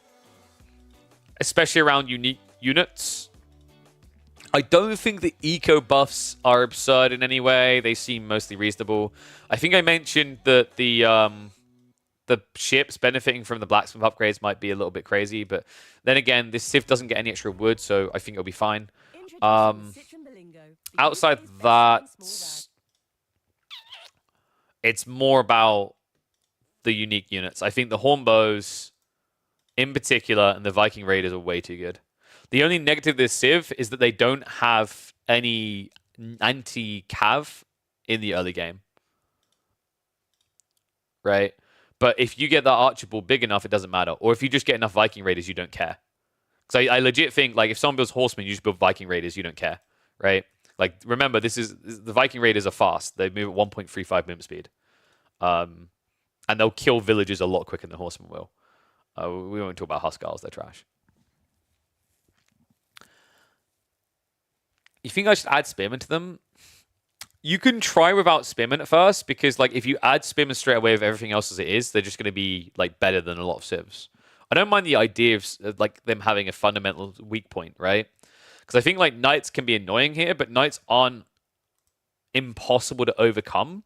Especially around unique units. I don't think the eco buffs are absurd in any way. They seem mostly reasonable. I think I mentioned that the ships benefiting from the blacksmith upgrades might be a little bit crazy. But then again, this Civ doesn't get any extra wood, so I think it'll be fine. Outside that, it's more about the unique units. I think the Hornbows, in particular, and the Viking Raiders are way too good. The only negative of this Civ is that they don't have any anti-cav in the early game. Right? But if you get that Archibald big enough, it doesn't matter. Or if you just get enough Viking Raiders, you don't care. So I legit think, like, if someone builds Horsemen, you just build Viking Raiders, you don't care. Right? Like, remember, the Viking Raiders are fast. They move at 1.35 movement speed. And they'll kill villagers a lot quicker than Horsemen will. We won't talk about Huskarls. They're trash. You think I should add Spearmen to them? You can try without Spearmen at first, because, like, if you add Spearmen straight away with everything else as it is, they're just going to be, like, better than a lot of Civs. I don't mind the idea of, like, them having a fundamental weak point, right? Because I think, like, Knights can be annoying here, but Knights aren't impossible to overcome.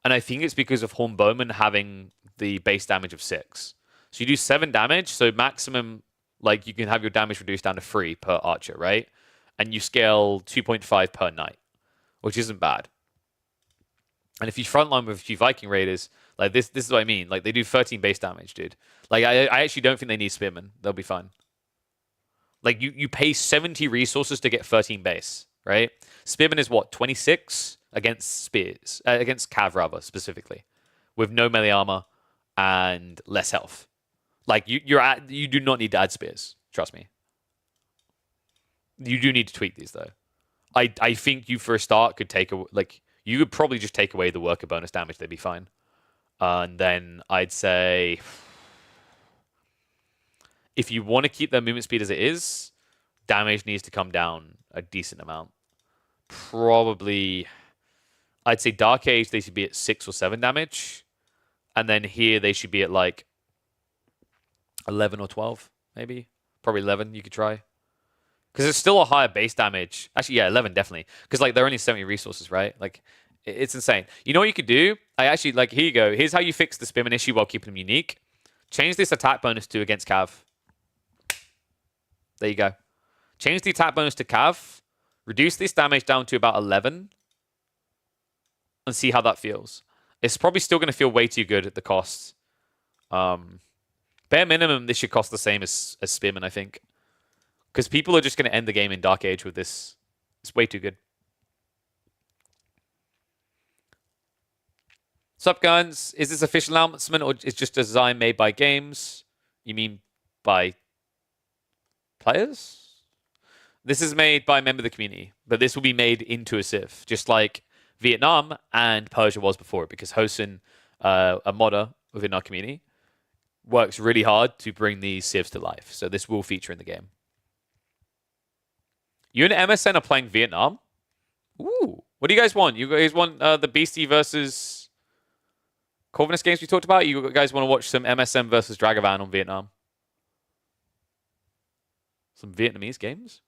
And I think it's because of Hornbowmen having the base damage of 6. So you do 7 damage, so maximum, like, you can have your damage reduced down to 3 per archer, right? And you scale 2.5 per knight, which isn't bad. And if you frontline with a few Viking Raiders, like, this is what I mean. Like, they do 13 base damage, dude. Like, I actually don't think they need Spearmen. They'll be fine. Like, you pay 70 resources to get 13 base, right? Spearman is what, 26 against spears, against cav rather specifically, with no melee armor and less health. Like, you do not need to add spears. Trust me. You do need to tweak these though. I think you for a start could you could probably just take away the worker bonus damage. They'd be fine. And then I'd say, if you want to keep their movement speed as it is, damage needs to come down a decent amount. Probably, I'd say Dark Age, they should be at 6 or 7 damage. And then here, they should be at like 11 or 12, maybe. Probably 11, you could try. Because it's still a higher base damage. Actually, yeah, 11, definitely. Because like they're only 70 resources, right? Like, it's insane. You know what you could do? I actually, like, here you go. Here's how you fix the Spearman issue while keeping them unique. Change this attack bonus to against Cav. There you go. Change the attack bonus to Cav. Reduce this damage down to about 11. And see how that feels. It's probably still going to feel way too good at the cost. Bare minimum, this should cost the same as Spearman, I think. Because people are just going to end the game in Dark Age with this. It's way too good. Sup, guns? Is this official announcement or is just a design made by games? You mean by players? This is made by a member of the community, but this will be made into a civ, just like Vietnam and Persia was before, because Hosen, a modder within our community, works really hard to bring these civs to life. So this will feature in the game. You and MSN are playing Vietnam? Ooh. What do you guys want? You guys want the Beastie versus Corvinus games we talked about? You guys want to watch some MSN versus Dragavan on Vietnam? Some Vietnamese games?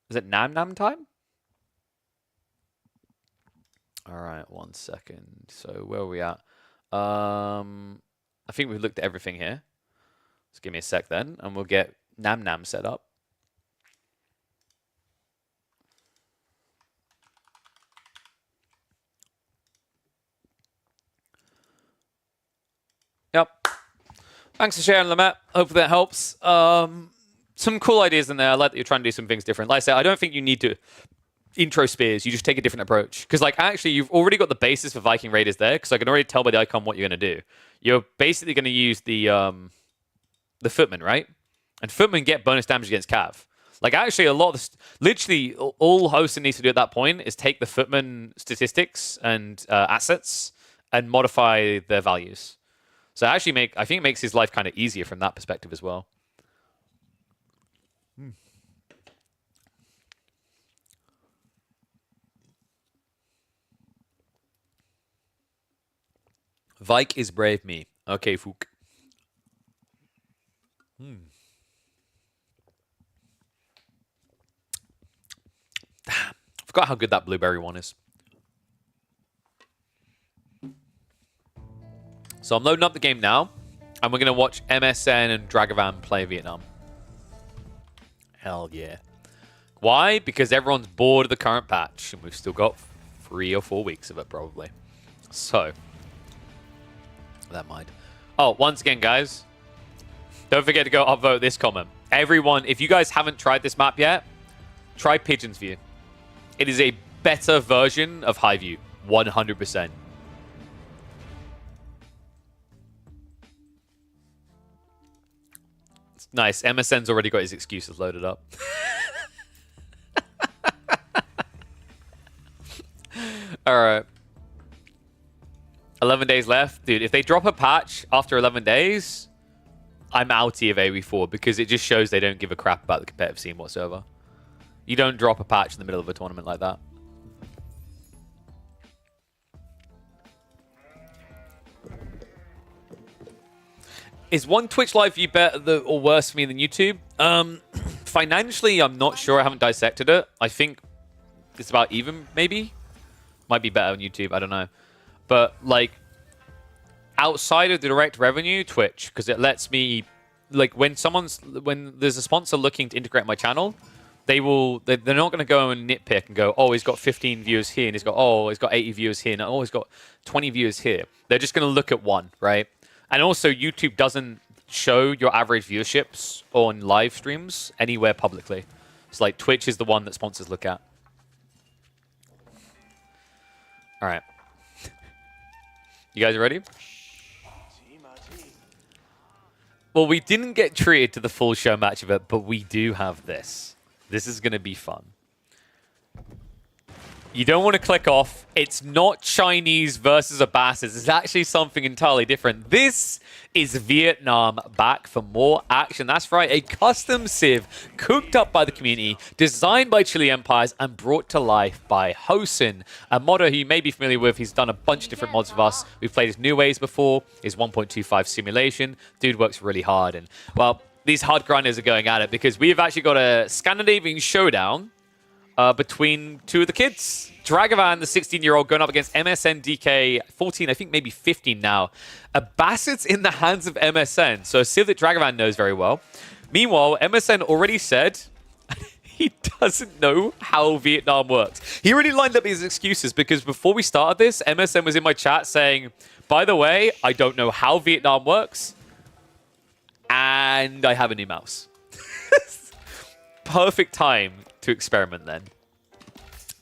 Is it Nam Nam time? All right, 1 second. So where are we at? I think we've looked at everything here. Just give me a sec then, and we'll get Nam Nam set up. Yep. Thanks for sharing, Lamette. Hopefully that helps. Some cool ideas in there. I like that you're trying to do some things different. Like I said, I don't think you need to intro spears. You just take a different approach. Because, like, actually, you've already got the basis for Viking Raiders there. Because I can already tell by the icon what you're going to do. You're basically going to use the footmen, right? And footmen get bonus damage against Cav. Like, actually, a lot of the literally all Hosen needs to do at that point is take the footman statistics and assets and modify their values. So actually, I think it makes his life kind of easier from that perspective as well. Vike is brave me. Okay, Fook. Damn. Forgot how good that blueberry one is. So I'm loading up the game now, and we're going to watch MSN and Dragavan play Vietnam. Hell yeah. Why? Because everyone's bored of the current patch, and we've still got 3 or 4 weeks of it, probably. So, that mind. Oh, once again, guys, don't forget to go upvote this comment. Everyone, if you guys haven't tried this map yet, try Pigeon's View. It is a better version of High View, 100%. It's nice. MSN's already got his excuses loaded up. All right. 11 days left. Dude, if they drop a patch after 11 days, I'm outie of AV4 because it just shows they don't give a crap about the competitive scene whatsoever. You don't drop a patch in the middle of a tournament like that. Is one Twitch live view better or worse for me than YouTube? Financially, I'm not sure. I haven't dissected it. I think it's about even, maybe. Might be better on YouTube. I don't know. But, like, outside of the direct revenue, Twitch, because it lets me, like, when there's a sponsor looking to integrate my channel, they're not going to go and nitpick and go, oh, he's got 15 viewers here, and he's got 80 viewers here, and oh, he's got 20 viewers here. They're just going to look at one, right? And also, YouTube doesn't show your average viewerships on live streams anywhere publicly. It's like Twitch is the one that sponsors look at. All right. You guys ready? Well, we didn't get treated to the full show match of it, but we do have this. This is going to be fun. You don't want to click off. It's not Chinese versus Abbasis. It's actually something entirely different. This is Vietnam back for more action. That's right, a custom civ cooked up by the community, designed by Chile Empires, and brought to life by Hosen, a modder who you may be familiar with. He's done a bunch of different mods with us. We've played his New Ways before, his 1.25 simulation. Dude works really hard. And, well, these hard grinders are going at it because we have actually got a Scandinavian showdown between two of the kids. Dragavan, the 16-year-old, going up against MSN DK, 14, I think maybe 15 now. Abbasid's in the hands of MSN, so a civ that Dragavan knows very well. Meanwhile, MSN already said he doesn't know how Vietnam works. He already lined up his excuses because before we started this, MSN was in my chat saying, by the way, I don't know how Vietnam works, and I have a new mouse. Perfect time to experiment then.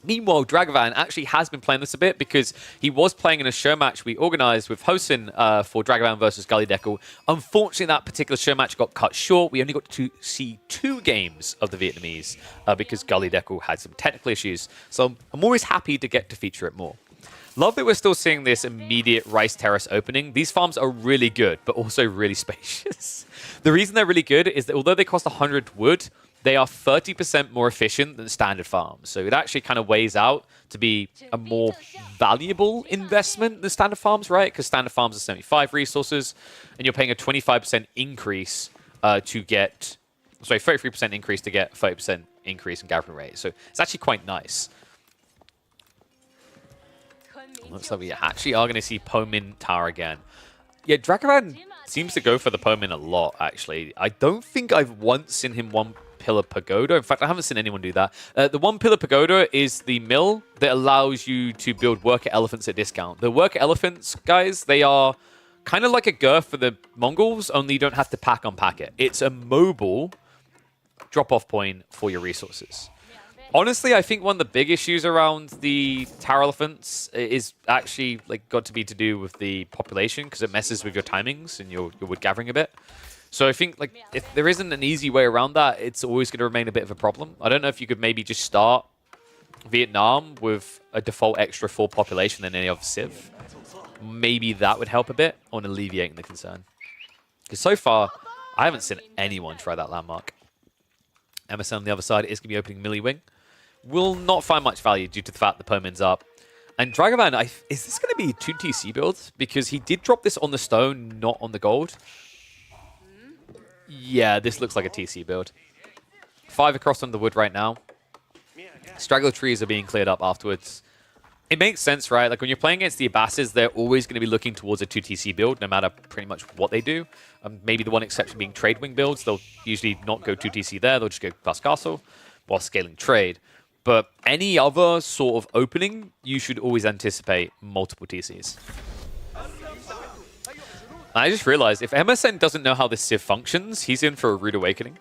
Meanwhile, Dragavan actually has been playing this a bit because he was playing in a show match we organized with Hosin for Dragavan versus Gully Deckle. Unfortunately, that particular show match got cut short. We only got to see 2 games of the Vietnamese because Gully Deckle had some technical issues. So I'm always happy to get to feature it more. Love that we're still seeing this immediate Rice Terrace opening. These farms are really good, but also really spacious. The reason they're really good is that although they cost 100 wood, they are 30% more efficient than standard farms. So it actually kind of weighs out to be a more valuable investment than standard farms, right? Because standard farms are 75 resources, and you're paying a 25% increase to get... Sorry, 33% increase to get 30% increase in gathering rate. So it's actually quite nice. Looks like we actually are going to see Pomin Tower again. Yeah, Dragavan seems to go for the Pomin a lot, actually. I don't think I've once seen him one pillar pagoda. In fact, I haven't seen anyone do that. The one pillar pagoda is the mill that allows you to build worker elephants at discount. The worker elephants, guys, they are kind of like a Gurf for the Mongols, only you don't have to unpack it. It's a mobile drop-off point for your resources. Honestly, I think one of the big issues around the tower elephants is actually got to do with the population because it messes with your timings and your wood gathering a bit. So I think if there isn't an easy way around that, it's always going to remain a bit of a problem. I don't know if you could maybe just start Vietnam with a default extra 4 population than any other civ. Maybe that would help a bit on alleviating the concern. Because so far, I haven't seen anyone try that landmark. Emerson on the other side is going to be opening Millie Wing. Will not find much value due to the fact the Pomin's up. And Dragavan, is this going to be 2 TC builds? Because he did drop this on the stone, not on the gold. Yeah, this looks like a TC build. 5 across on the wood right now. Straggler trees are being cleared up afterwards. It makes sense, right? Like when you're playing against the Abbasses, they're always going to be looking towards a 2 TC build, no matter pretty much what they do. Maybe the one exception being trade wing builds. They'll usually not go 2 TC there. They'll just go plus castle while scaling trade. But any other sort of opening, you should always anticipate multiple TCs. I just realized if MSN doesn't know how this civ functions, he's in for a rude awakening.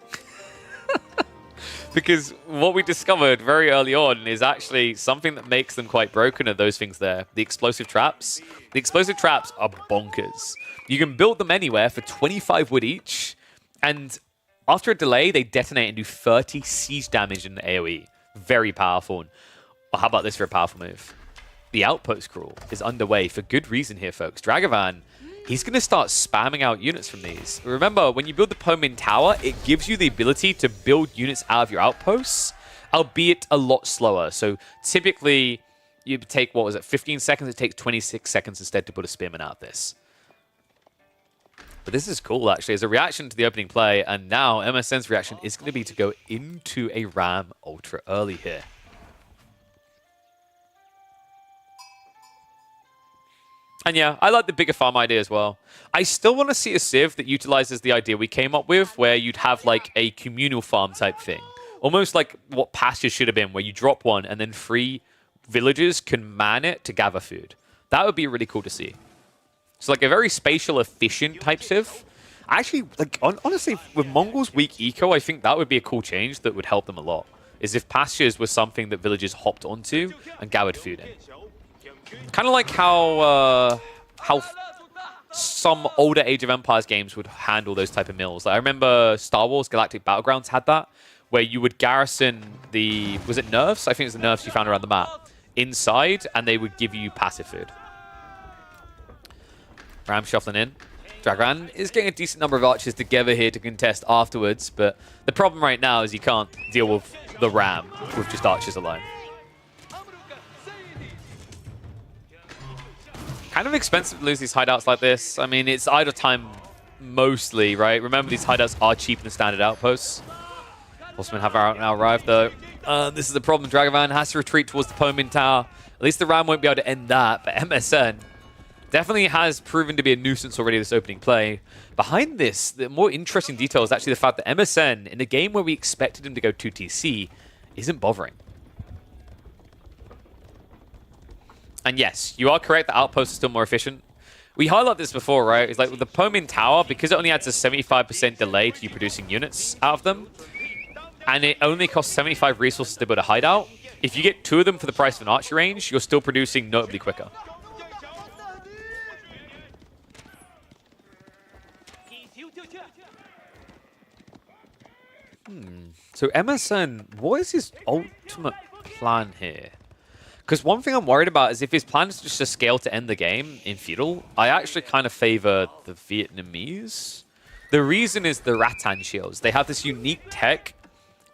Because what we discovered very early on is actually something that makes them quite broken are those things there. The explosive traps. The explosive traps are bonkers. You can build them anywhere for 25 wood each, and after a delay, they detonate and do 30 siege damage in the AoE. Very powerful. Well, how about this for a powerful move? The outpost crawl is underway for good reason here, folks. Dragavan, he's going to start spamming out units from these. Remember, when you build the Pomin Tower, it gives you the ability to build units out of your outposts, albeit a lot slower. So typically, you take, 15 seconds? It takes 26 seconds instead to put a spearman out of this. But this is cool, actually, as a reaction to the opening play, and now MSN's reaction is going to be to go into a Ram ultra early here. And yeah, I like the bigger farm idea as well. I still want to see a civ that utilizes the idea we came up with, where you'd have like a communal farm type thing. Almost like what Pastures should have been, where you drop one and then 3 villagers can man it to gather food. That would be really cool to see. So like a very spatial, efficient type civ. Actually, like honestly, with Mongols' weak eco, I think that would be a cool change that would help them a lot. Is if Pastures was something that villagers hopped onto and gathered food in. Kind of like how some older Age of Empires games would handle those type of mills. Like I remember Star Wars Galactic Battlegrounds had that, where you would garrison the, was it nerfs? I think it was the nerfs you found around the map, inside, and they would give you passive food. Ram shuffling in. Dragavan is getting a decent number of archers together here to contest afterwards, but the problem right now is you can't deal with the Ram with just archers alone. Kind of expensive to lose these hideouts like this. I mean, it's idle time mostly, right? Remember, these hideouts are cheaper than standard outposts. Horsemen have now arrived, though. This is the problem. Dragavan has to retreat towards the Pomin Tower. At least the Ram won't be able to end that, but MSN definitely has proven to be a nuisance already this opening play. Behind this, the more interesting detail is actually the fact that MSN, in a game where we expected him to go 2TC, isn't bothering. And yes, you are correct, the outpost is still more efficient. We highlighted this before, right? It's like with the Pomin Tower, because it only adds a 75% delay to you producing units out of them, and it only costs 75 resources to build a hideout, if you get 2 of them for the price of an archer range, you're still producing notably quicker. So MSN, what is his ultimate plan here? Because one thing I'm worried about is if his plan is just to scale to end the game in Feudal, I actually kind of favor the Vietnamese. The reason is the Rattan shields. They have this unique tech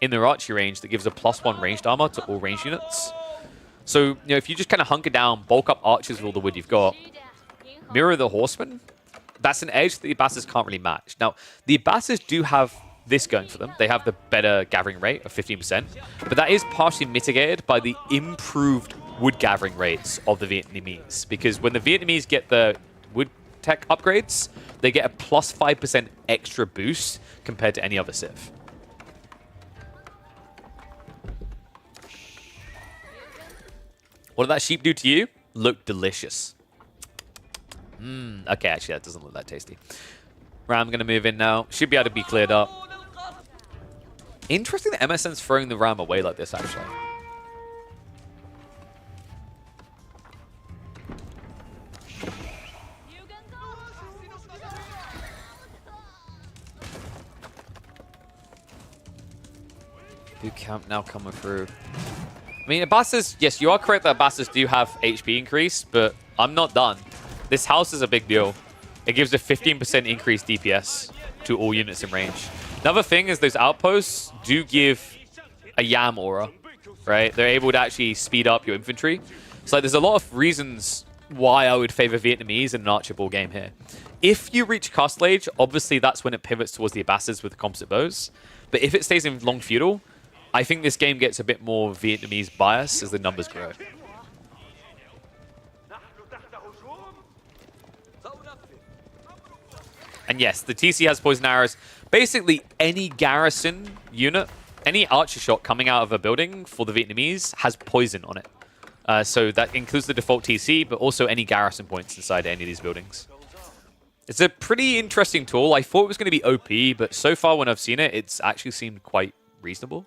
in their archery range that gives a +1 ranged armor to all ranged units. So, you know, if you just kind of hunker down, bulk up archers with all the wood you've got, mirror the horsemen, that's an edge that the Abbasas can't really match. Now, the Abbasas do have this going for them. They have the better gathering rate of 15%, but that is partially mitigated by the improved wood gathering rates of the Vietnamese, because when the Vietnamese get the wood tech upgrades, they get a +5% extra boost compared to any other civ. What did that sheep do to you? Look delicious. Okay, actually that doesn't look that tasty. Ram going to move in now. Should be able to be cleared up. Interesting that MSN's throwing the Ram away like this, actually. Boot camp now coming through. I mean, Abbasas, yes, you are correct that Abbasas do have HP increase, but I'm not done. This house is a big deal. It gives a 15% increased DPS to all units in range. Another thing is those outposts do give a Yam aura, right? They're able to actually speed up your infantry. So there's a lot of reasons why I would favor Vietnamese in an Archer ball game here. If you reach Castle Age, obviously that's when it pivots towards the Abbasas with the composite bows. But if it stays in long feudal, I think this game gets a bit more Vietnamese bias as the numbers grow. And yes, the TC has poison arrows. Basically, any garrison unit, any archer shot coming out of a building for the Vietnamese has poison on it. So that includes the default TC, but also any garrison points inside any of these buildings. It's a pretty interesting tool. I thought it was going to be OP, but so far when I've seen it, it's actually seemed quite reasonable.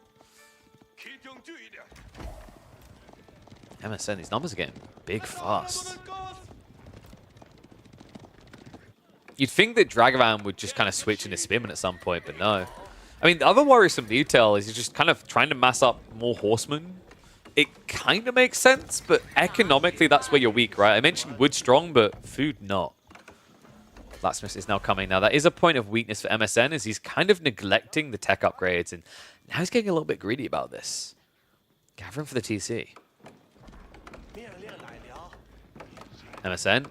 MSN, these numbers are getting big fast. You'd think that Dragavan would just kind of switch into Spearman at some point, but no. I mean, the other worrisome detail is you're just kind of trying to mass up more horsemen. It kind of makes sense, but economically, that's where you're weak, right? I mentioned wood strong, but food not. Blacksmith is now coming. Now, that is a point of weakness for MSN, is he's kind of neglecting the tech upgrades, and now he's getting a little bit greedy about this. Gathering for the TC. MSN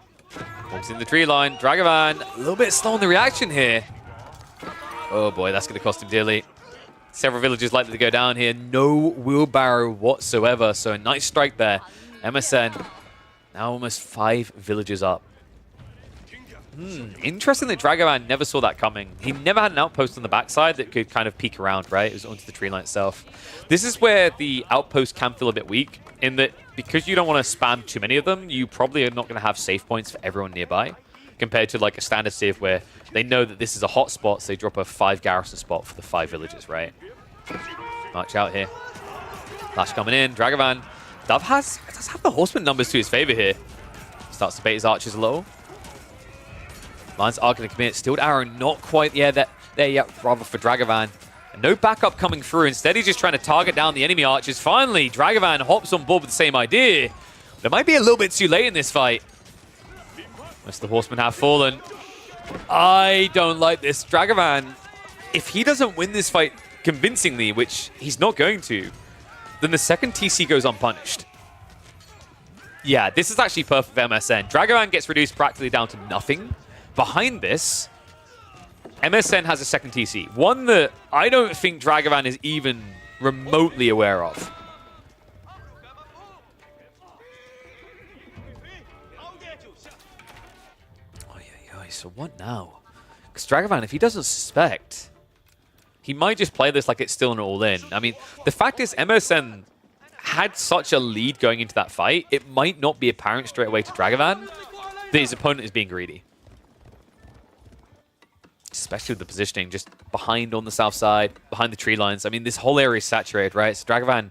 walks in the tree line. Dragavan, a little bit slow on the reaction here. Oh boy, that's going to cost him dearly. Several villagers likely to go down here. No wheelbarrow whatsoever. So a nice strike there. MSN now almost 5 villagers up. Interesting that Dragavan never saw that coming. He never had an outpost on the backside that could kind of peek around, right? It was onto the tree line itself. This is where the outpost can feel a bit weak, in that because you don't want to spam too many of them, you probably are not going to have safe points for everyone nearby, compared to like a standard civ where they know that this is a hot spot, so they drop a 5 garrison spot for the 5 villages, right? March out here. Flash coming in. Dragavan. Dove does have the horseman numbers to his favor here. Starts to bait his archers a little. Lions are going to commit. Steeled arrow not quite there yet, rather for Dragavan. And no backup coming through. Instead, he's just trying to target down the enemy archers. Finally, Dragavan hops on board with the same idea. But it might be a little bit too late in this fight. Most of the horsemen have fallen. I don't like this. Dragavan, if he doesn't win this fight convincingly, which he's not going to, then the second TC goes unpunished. Yeah, this is actually perfect for MSN. Dragavan gets reduced practically down to nothing. Behind this, MSN has a second TC. One that I don't think Dragavan is even remotely aware of. So what now? Because Dragavan, if he doesn't suspect, he might just play this like it's still an all-in. I mean, the fact is MSN had such a lead going into that fight, it might not be apparent straight away to Dragavan that his opponent is being greedy. Especially with the positioning just behind on the south side, behind the tree lines. I mean, this whole area is saturated, right? So Dragavan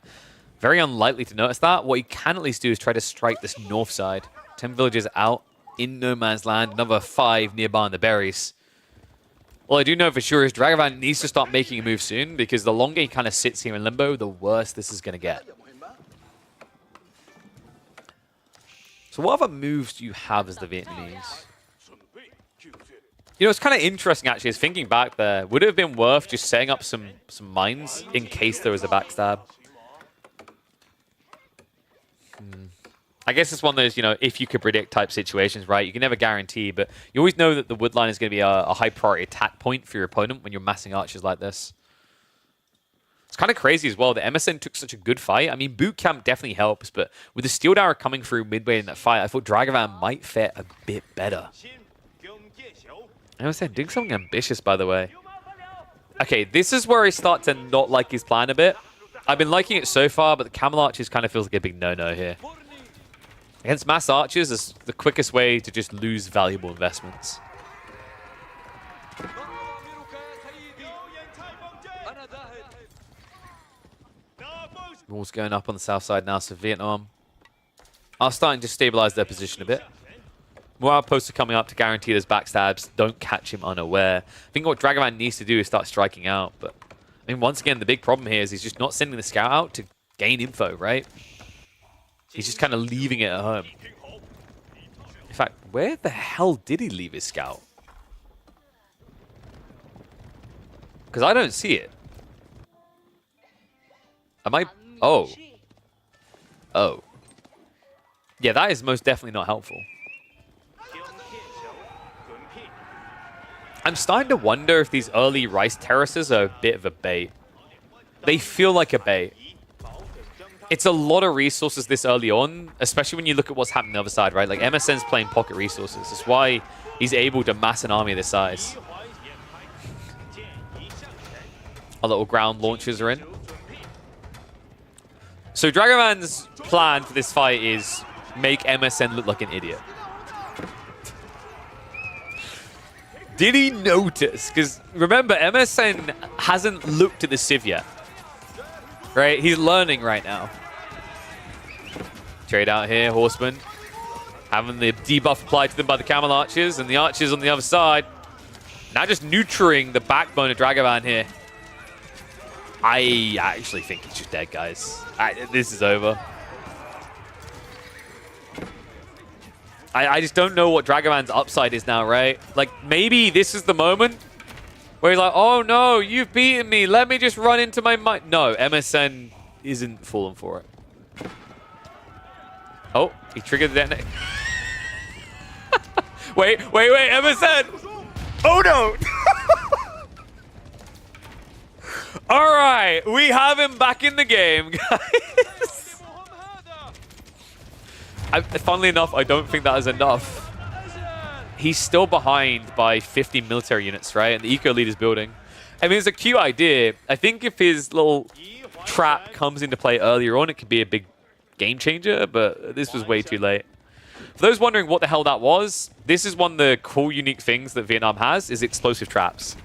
Very unlikely to notice that. What he can at least do is try to strike this north side. 10 villages out in no man's land. Another 5 nearby in the berries. All I do know for sure is Dragavan needs to start making a move soon, because the longer he kind of sits here in limbo, the worse this is going to get. So what other moves do you have as the Vietnamese? You know, it's kind of interesting, actually, is thinking back there. Would it have been worth just setting up some mines in case there was a backstab? I guess it's one of those, you know, if you could predict type situations, right? You can never guarantee, but you always know that the wood line is going to be a high priority attack point for your opponent when you're massing archers like this. It's kind of crazy as well that MSN took such a good fight. I mean, boot camp definitely helps, but with the steel arrow coming through midway in that fight, I thought Dragavan might fare a bit better. MSN doing something ambitious, by the way. Okay, this is where I start to not like his plan a bit. I've been liking it so far, but the camel archers kind of feels like a big no-no here. Against mass archers is the quickest way to just lose valuable investments. Walls going up on the south side now, so Vietnam are starting to stabilize their position a bit. More outposts are coming up to guarantee those backstabs don't catch him unaware. I think what Dragavan needs to do is start striking out, but I mean, once again, the big problem here is he's just not sending the scout out to gain info, right? He's just kind of leaving it at home. In fact, where the hell did he leave his scout? Because I don't see it. Am I... Oh. Oh. Yeah, that is most definitely not helpful. I'm starting to wonder if these early rice terraces are a bit of a bait. They feel like a bait. It's a lot of resources this early on, especially when you look at what's happening on the other side, right? Like, MSN's playing pocket resources. That's why he's able to mass an army this size. Our little ground launchers are in. So Dragavan's plan for this fight is make MSN look like an idiot. Did he notice? Because remember, MSN hasn't looked at the Civ yet. Right? He's learning right now. Trade out here, Horsemen. Having the debuff applied to them by the Camel Archers, and the Archers on the other side. Now just neutering the backbone of Dragavan here. I actually think he's just dead, guys. This is over. I just don't know what Dragavan's upside is now, right? Like, maybe this is the moment where he's like, oh no, you've beaten me. Let me just run into my mind. No, MSN isn't falling for it. Oh, he triggered the detonator. wait, MSN. Oh no. All right, we have him back in the game, guys. Funnily enough, I don't think that is enough. He's still behind by 50 military units, right? And the eco leader's building. I mean, it's a cute idea. I think if his little trap comes into play earlier on, it could be a big game changer, but this was way too late. For those wondering what the hell that was, this is one of the cool, unique things that Vietnam has, is explosive traps.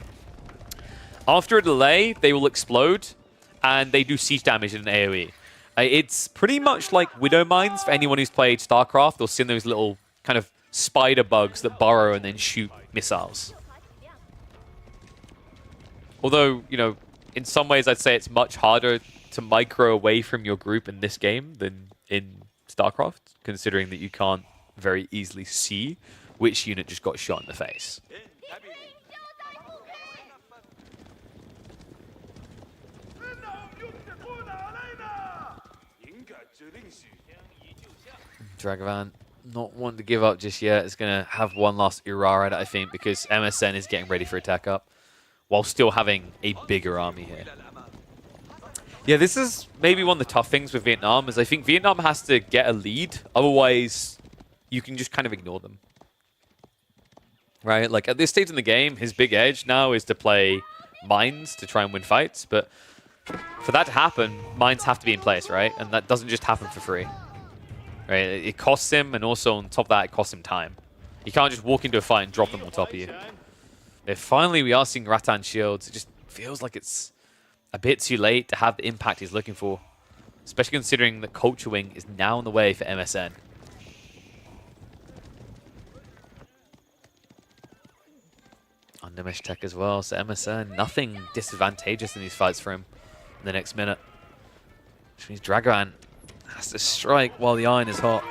After a delay, they will explode, and they do siege damage in an AoE. It's pretty much like Widow Mines for anyone who's played StarCraft. They'll send those little kind of spider bugs that burrow and then shoot missiles. Although, you know, in some ways I'd say it's much harder to micro away from your group in this game than in StarCraft, considering that you can't very easily see which unit just got shot in the face. Dragavan not wanting to give up just yet. It's going to have one last Urara at it, I think, because MSN is getting ready for attack up while still having a bigger army here. Yeah, this is maybe one of the tough things with Vietnam, is I think Vietnam has to get a lead. Otherwise, you can just kind of ignore them. Right? Like, at this stage in the game, his big edge now is to play mines to try and win fights. But for that to happen, mines have to be in place, right? And that doesn't just happen for free. Right? It costs him, and also on top of that, it costs him time. You can't just walk into a fight and drop them on top of you. But finally, we are seeing Rattan shields. It just feels like it's a bit too late to have the impact he's looking for. especially considering that Culture Wing is now on the way for MSN. Undermesh tech as well, so MSN, nothing disadvantageous in these fights for him in the next minute. Which means Dragovan has to strike while the iron is hot.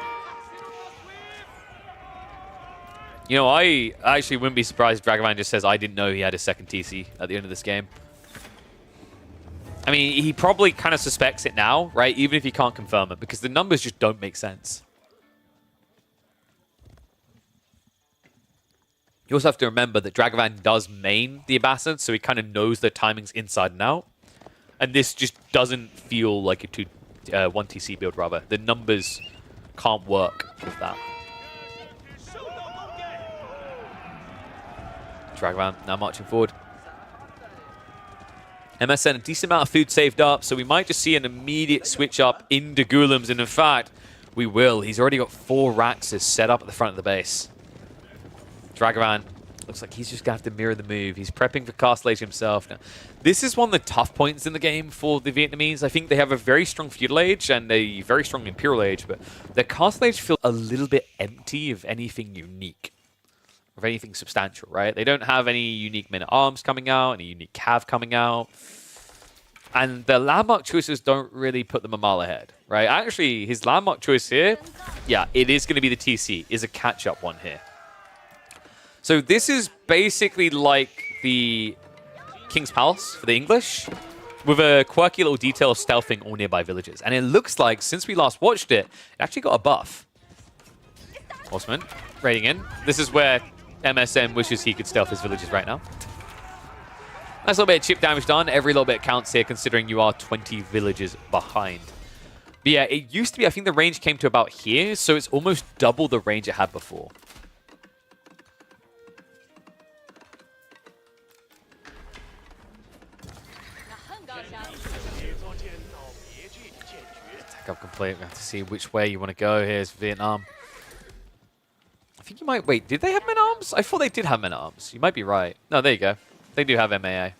You know, I actually wouldn't be surprised if Dragovan just says, I didn't know he had a second TC at the end of this game. I mean, he probably kind of suspects it now, right? Even if he can't confirm it, because the numbers just don't make sense. You also have to remember that Dragovan does main the Abbasid, so he kind of knows their timings inside and out. And this just doesn't feel like a 1 TC build, rather. The numbers can't work with that. Dragovan now marching forward. MSN, a decent amount of food saved up, so we might just see an immediate switch up into Ghoulam's, and in fact, we will. He's already got 4 Raxes set up at the front of the base. Dragovan looks like he's just going to have to mirror the move. He's prepping for Castle Age himself. Now, this is one of the tough points in the game for the Vietnamese. I think they have a very strong Feudal Age and a very strong Imperial Age, but their Castle Age feels a little bit empty of anything unique, of anything substantial, right? They don't have any unique men-at-arms coming out, any unique cav coming out. And the landmark choices don't really put them a mile ahead, right? Actually, his landmark choice here, yeah, it is going to be the TC, is a catch-up one here. So this is basically like the King's Palace for the English, with a quirky little detail of stealthing all nearby villages. And it looks like, since we last watched it, it actually got a buff. Horseman, raiding in. This is where MSN wishes he could stealth his villages right now. Nice little bit of chip damage done. Every little bit counts here, considering you are 20 villages behind. But yeah, it used to be, I think the range came to about here, so it's almost double the range it had before. Up complete. We have to see which way you want to go. Here's Vietnam. I think you might... Wait, did they have men-at-arms? I thought they did have men-at-arms. You might be right. No, there you go. They do have MAA.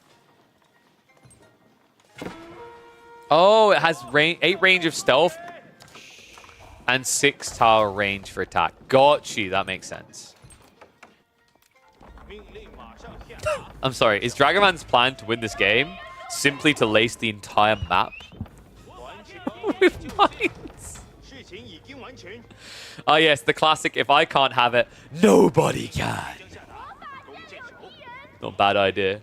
Oh, it has 8 range of stealth and 6 tower range for attack. Got you. That makes sense. I'm sorry. Is Dragovan's plan to win this game simply to lace the entire map with mines? Oh yes, the classic, if I can't have it, nobody can. Not a bad idea.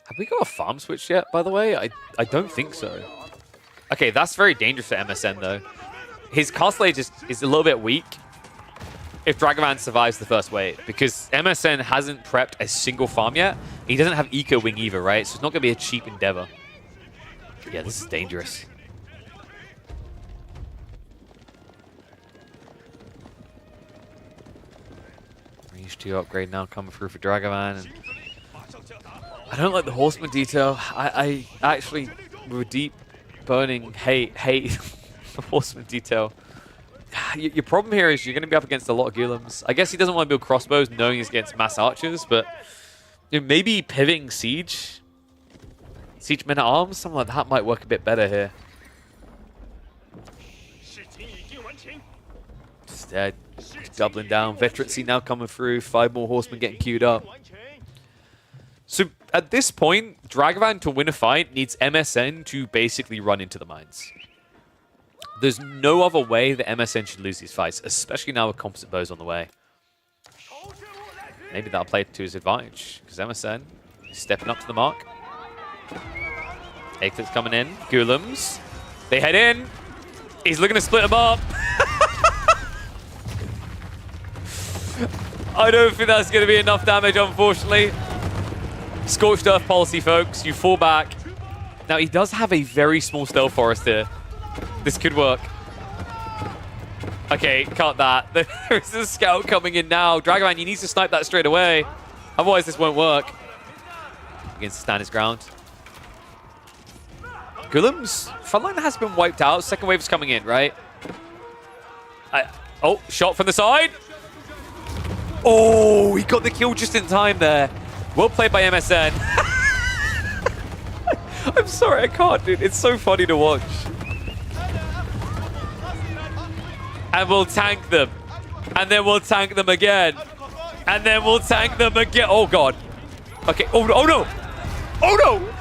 Have we got a farm switch yet, by the way? I don't think so. Okay, that's very dangerous for MSN, though. His Castle Age is a little bit weak if Dragovan survives the first wave, because MSN hasn't prepped a single farm yet. He doesn't have Eco Wing either, right? So it's not going to be a cheap endeavor. Yeah, this is dangerous. Range 2 upgrade now coming through for Dragovan. And I don't like the Horseman detail. I actually, with a deep, burning hate the Horseman detail. Your problem here is you're going to be up against a lot of Ghulams. I guess he doesn't want to build crossbows knowing he's against mass archers, but you know, maybe pivoting Siege men-at-arms, something like that might work a bit better here. Instead, doubling down. Veterancy now coming through. 5 more horsemen getting queued up. So at this point, Dragovan to win a fight needs MSN to basically run into the mines. There's no other way that MSN should lose these fights, especially now with composite bows on the way. Maybe that'll play to his advantage, because MSN is stepping up to the mark. Akelit's coming in. Ghulams. They head in. He's looking to split them up. I don't think that's going to be enough damage, unfortunately. Scorched Earth policy, folks. You fall back. Now, he does have a very small stealth forest here. This could work. Okay, cut that. There's a scout coming in now. Dragovan, you need to snipe that straight away. Otherwise, this won't work. Begins to stand his ground. Ghulams, frontline has been wiped out. Second wave is coming in, right? Oh, shot from the side. Oh, he got the kill just in time there. Well played by MSN. I'm sorry, I can't, dude. It's so funny to watch. And we'll tank them. And then we'll tank them again. And then we'll tank them again. Oh, God. Okay. Oh, no. Oh, no. Oh, no.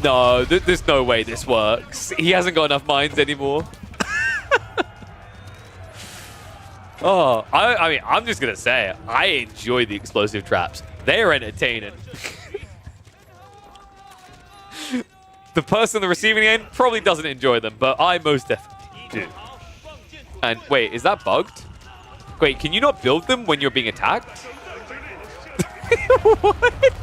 No, there's no way this works. He hasn't got enough mines anymore. Oh, I mean, I'm just going to say it. I enjoy the explosive traps. They're entertaining. The person on the receiving end probably doesn't enjoy them, but I most definitely do. And wait, is that bugged? Wait, can you not build them when you're being attacked? What?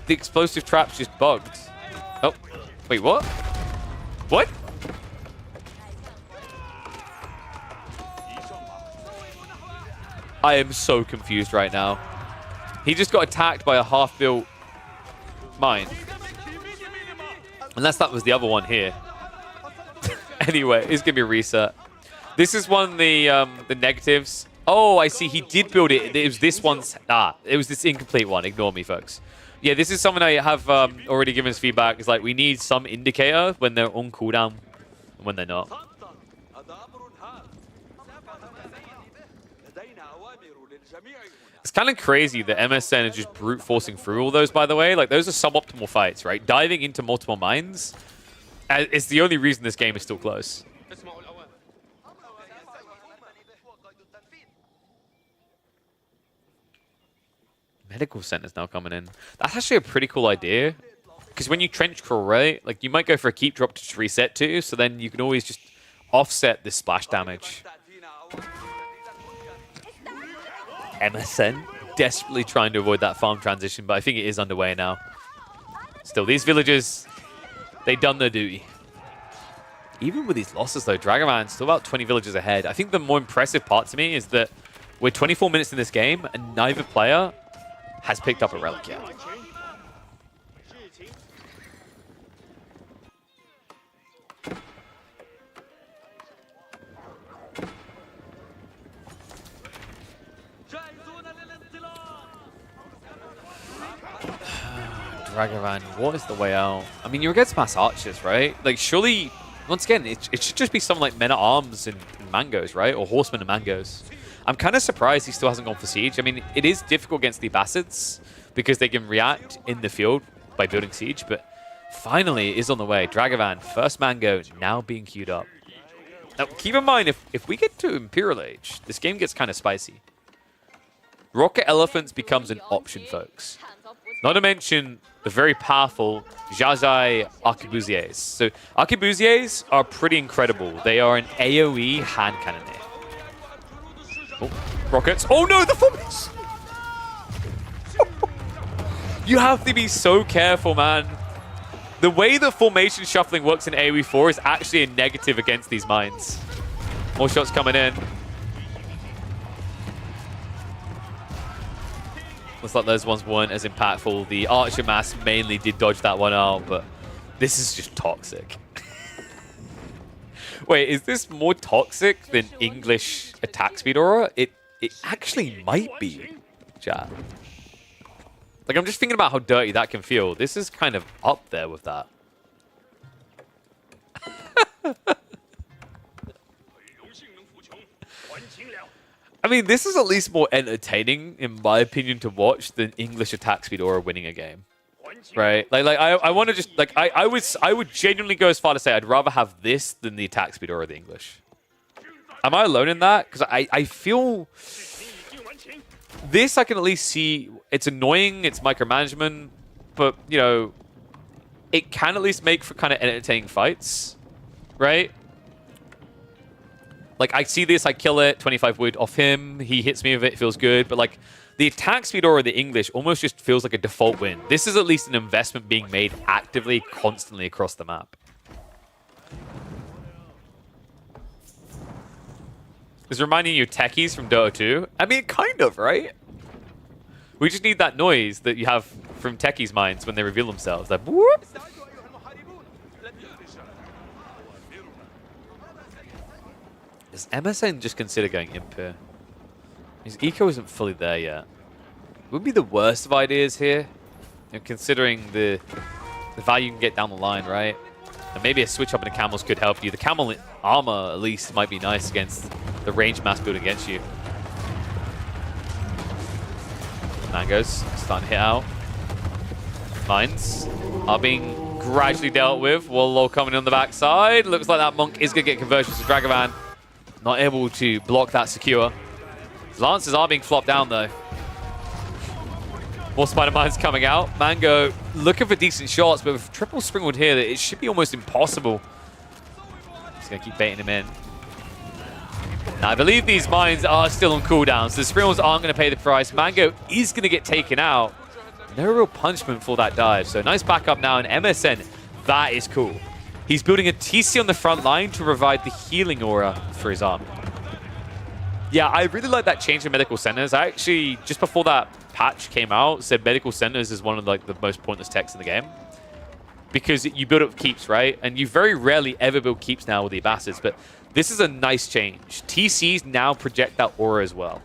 The explosive trap's just bugged. Oh, wait, what? What? I am so confused right now. He just got attacked by a half-built mine. Unless that was the other one here. Anyway, it's gonna be a reset. This is one of the negatives. Oh, I see. He did build it. It was this one's. It was this incomplete one. Ignore me, folks. Yeah, this is something I have already given us feedback. It's like we need some indicator when they're on cooldown and when they're not. It's kind of crazy that MSN is just brute forcing through all those, by the way. Like, those are suboptimal fights, right? Diving into multiple mines is the only reason this game is still close. Medical center's now coming in. That's actually a pretty cool idea. Because when you trench crawl, right, like, you might go for a keep drop to just reset to, so then you can always just offset this splash damage. MSN desperately trying to avoid that farm transition, but I think it is underway now. Still, these villagers, they done their duty. Even with these losses, though, Dragonman's still about 20 villagers ahead. I think the more impressive part to me is that we're 24 minutes in this game, and neither player has picked up a relic yet. Dragovan, what is the way out? I mean, you're against mass archers, right? Like, surely, once again, it should just be someone like men-at-arms and mangoes, right? Or horsemen and mangoes. I'm kind of surprised he still hasn't gone for siege. I mean, it is difficult against the Abbasids because they can react in the field by building siege, but finally it is on the way. Dragovan, first mango, now being queued up. Now, keep in mind, if we get to Imperial Age, this game gets kind of spicy. Rocket Elephants becomes an option, folks. Not to mention the very powerful Jajai Arquebusiers. So Arquebusiers are pretty incredible. They are an AoE hand cannoneer. Oh, rockets. Oh no, the formation! You have to be so careful, man. The way the formation shuffling works in AoE 4 is actually a negative against these mines. More shots coming in. Looks like those ones weren't as impactful. The Archer Mass mainly did dodge that one out, but this is just toxic. Wait, is this more toxic than English attack speed aura? It actually might be, chat. Like, I'm just thinking about how dirty that can feel. This is kind of up there with that. I mean, this is at least more entertaining, in my opinion, to watch than English attack speed aura winning a game, right? Like I want to just like I would genuinely go as far to say I'd rather have this than the attack speed aura of the English. Am I alone in that? Because I feel this I can at least see. It's annoying, it's micromanagement, but you know, it can at least make for kind of entertaining fights, right? Like, I see this, I kill it, 25 wood off him, he hits me with it, feels good. But, like, the attack speed aura of the English almost just feels like a default win. This is at least an investment being made actively, constantly across the map. It's reminding you of techies from Dota 2. I mean, kind of, right? We just need that noise that you have from techies' minds when they reveal themselves. Like, whoop! Does MSN just consider going imp here? His eco isn't fully there yet. Would be the worst of ideas here, considering the value you can get down the line, right? And maybe a switch up in the camels could help you. The camel armor, at least, might be nice against the range mass build against you. Mangoes starting to hit out. Mines are being gradually dealt with. Warlord coming on the backside. Looks like that monk is going to get conversions to Dragovan. Not able to block that secure. Lancers are being flopped down, though. More Spider Mines coming out. Mango looking for decent shots, but with triple Springwood here, it should be almost impossible. He's going to keep baiting him in. Now, I believe these mines are still on cooldown, so the Springwoods aren't going to pay the price. Mango is going to get taken out. No real punishment for that dive. So nice backup now in MSN. That is cool. He's building a TC on the front line to provide the healing aura for his army. Yeah, I really like that change in medical centers. I actually, just before that patch came out, said medical centers is one of like the most pointless techs in the game. Because you build up keeps, right? And you very rarely ever build keeps now with the Abbasids, but this is a nice change. TCs now project that aura as well.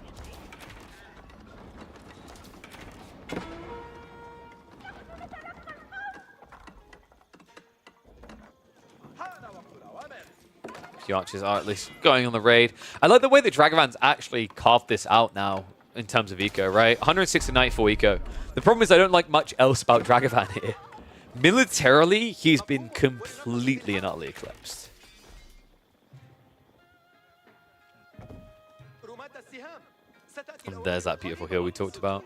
The archers are at least going on the raid. I like the way the Dragovan's actually carved this out now in terms of eco, right? 194 eco. The problem is I don't like much else about Dragovan here. Militarily, he's been completely and utterly eclipsed. And there's that beautiful hill we talked about.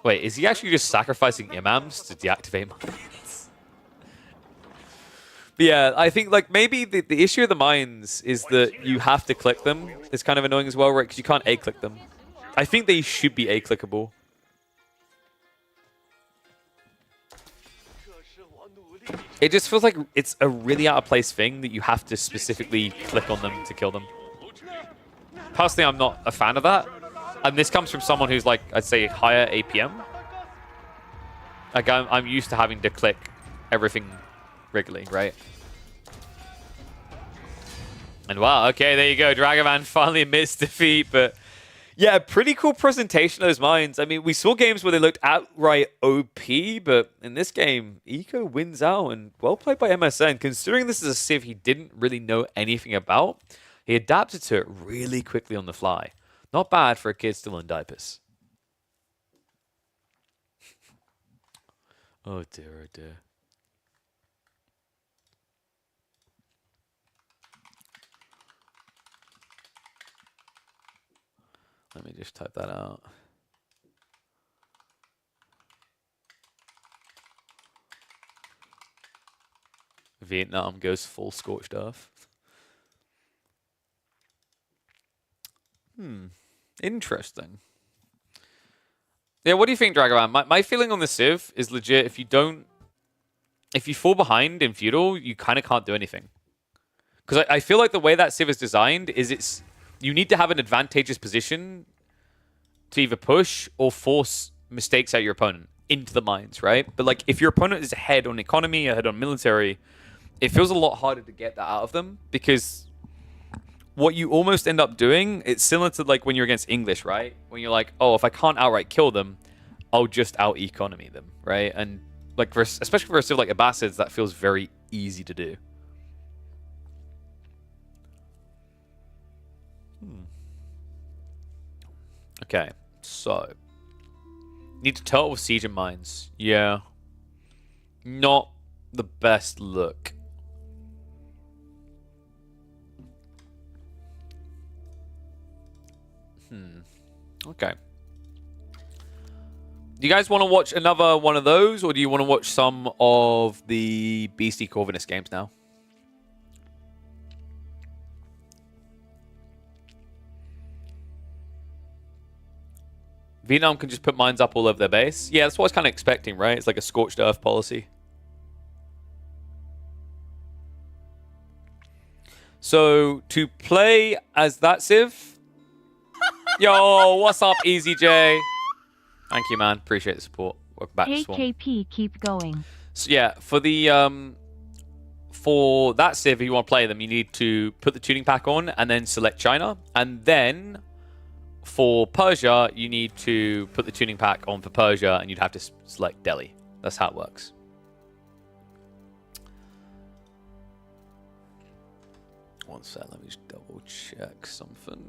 Wait, is he actually just sacrificing imams to deactivate mines? But yeah, I think like maybe the issue of the mines is that you have to click them. It's kind of annoying as well, right? Because you can't A-click them. I think they should be A-clickable. It just feels like it's a really out-of-place thing that you have to specifically click on them to kill them. Personally, I'm not a fan of that. And this comes from someone who's like, I'd say, higher APM. Like, I'm used to having to click everything regularly, right? And wow, okay, there you go. Dragovan finally admits defeat, but yeah, pretty cool presentation of those mines. I mean, we saw games where they looked outright OP, but in this game, Eco wins out, and well played by MSN. Considering this is a civ he didn't really know anything about, he adapted to it really quickly on the fly. Not bad for a kid still in diapers. Oh dear, oh dear. Let me just type that out. Vietnam goes full scorched earth. Interesting. Yeah, what do you think, Dragovan? My feeling on the Civ is legit. If you fall behind in Feudal, you kind of can't do anything. Because I feel like the way that Civ is designed is you need to have an advantageous position to either push or force mistakes at your opponent into the mines, right? But like if your opponent is ahead on economy, ahead on military, it feels a lot harder to get that out of them because what you almost end up doing, it's similar to like when you're against English, right? When you're like, oh, if I can't outright kill them, I'll just out-economy them, right? And like especially for a civ like Abbasids, that feels very easy to do. Okay, so need to turtle with siege and mines. Yeah, not the best look. Okay. Do you guys want to watch another one of those, or do you want to watch some of the Beastie Corvinus games now? Vietnam can just put mines up all over their base. Yeah, that's what I was kind of expecting, right? It's like a scorched earth policy. So, to play as that Civ... Yo, what's up, Easy J? Thank you, man. Appreciate the support. Welcome back to Swarm. AKP, keep going. So, yeah, for that Civ, if you want to play them, you need to put the tuning pack on and then select China. And then for Persia, you need to put the tuning pack on for Persia, and you'd have to select Delhi. That's how it works. One sec, let me just double check something.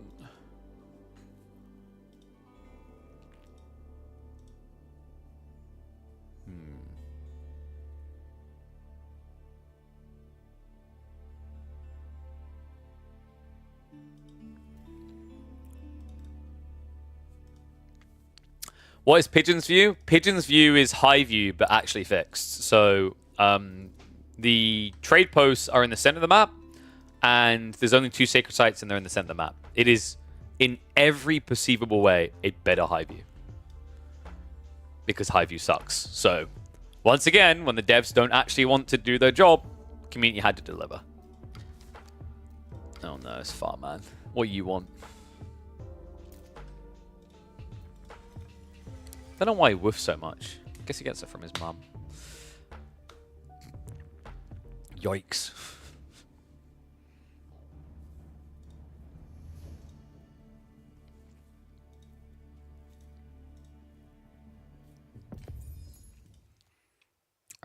What is Pigeon's View? Pigeon's View is High View, but actually fixed. So the trade posts are in the center of the map, and there's only 2 sacred sites, and they're in the center of the map. It is, in every perceivable way, a better High View. Because High View sucks. So, once again, when the devs don't actually want to do their job, community had to deliver. Oh no, it's far, man. What you want? I don't know why he woofs so much. I guess he gets it from his mum. Yikes.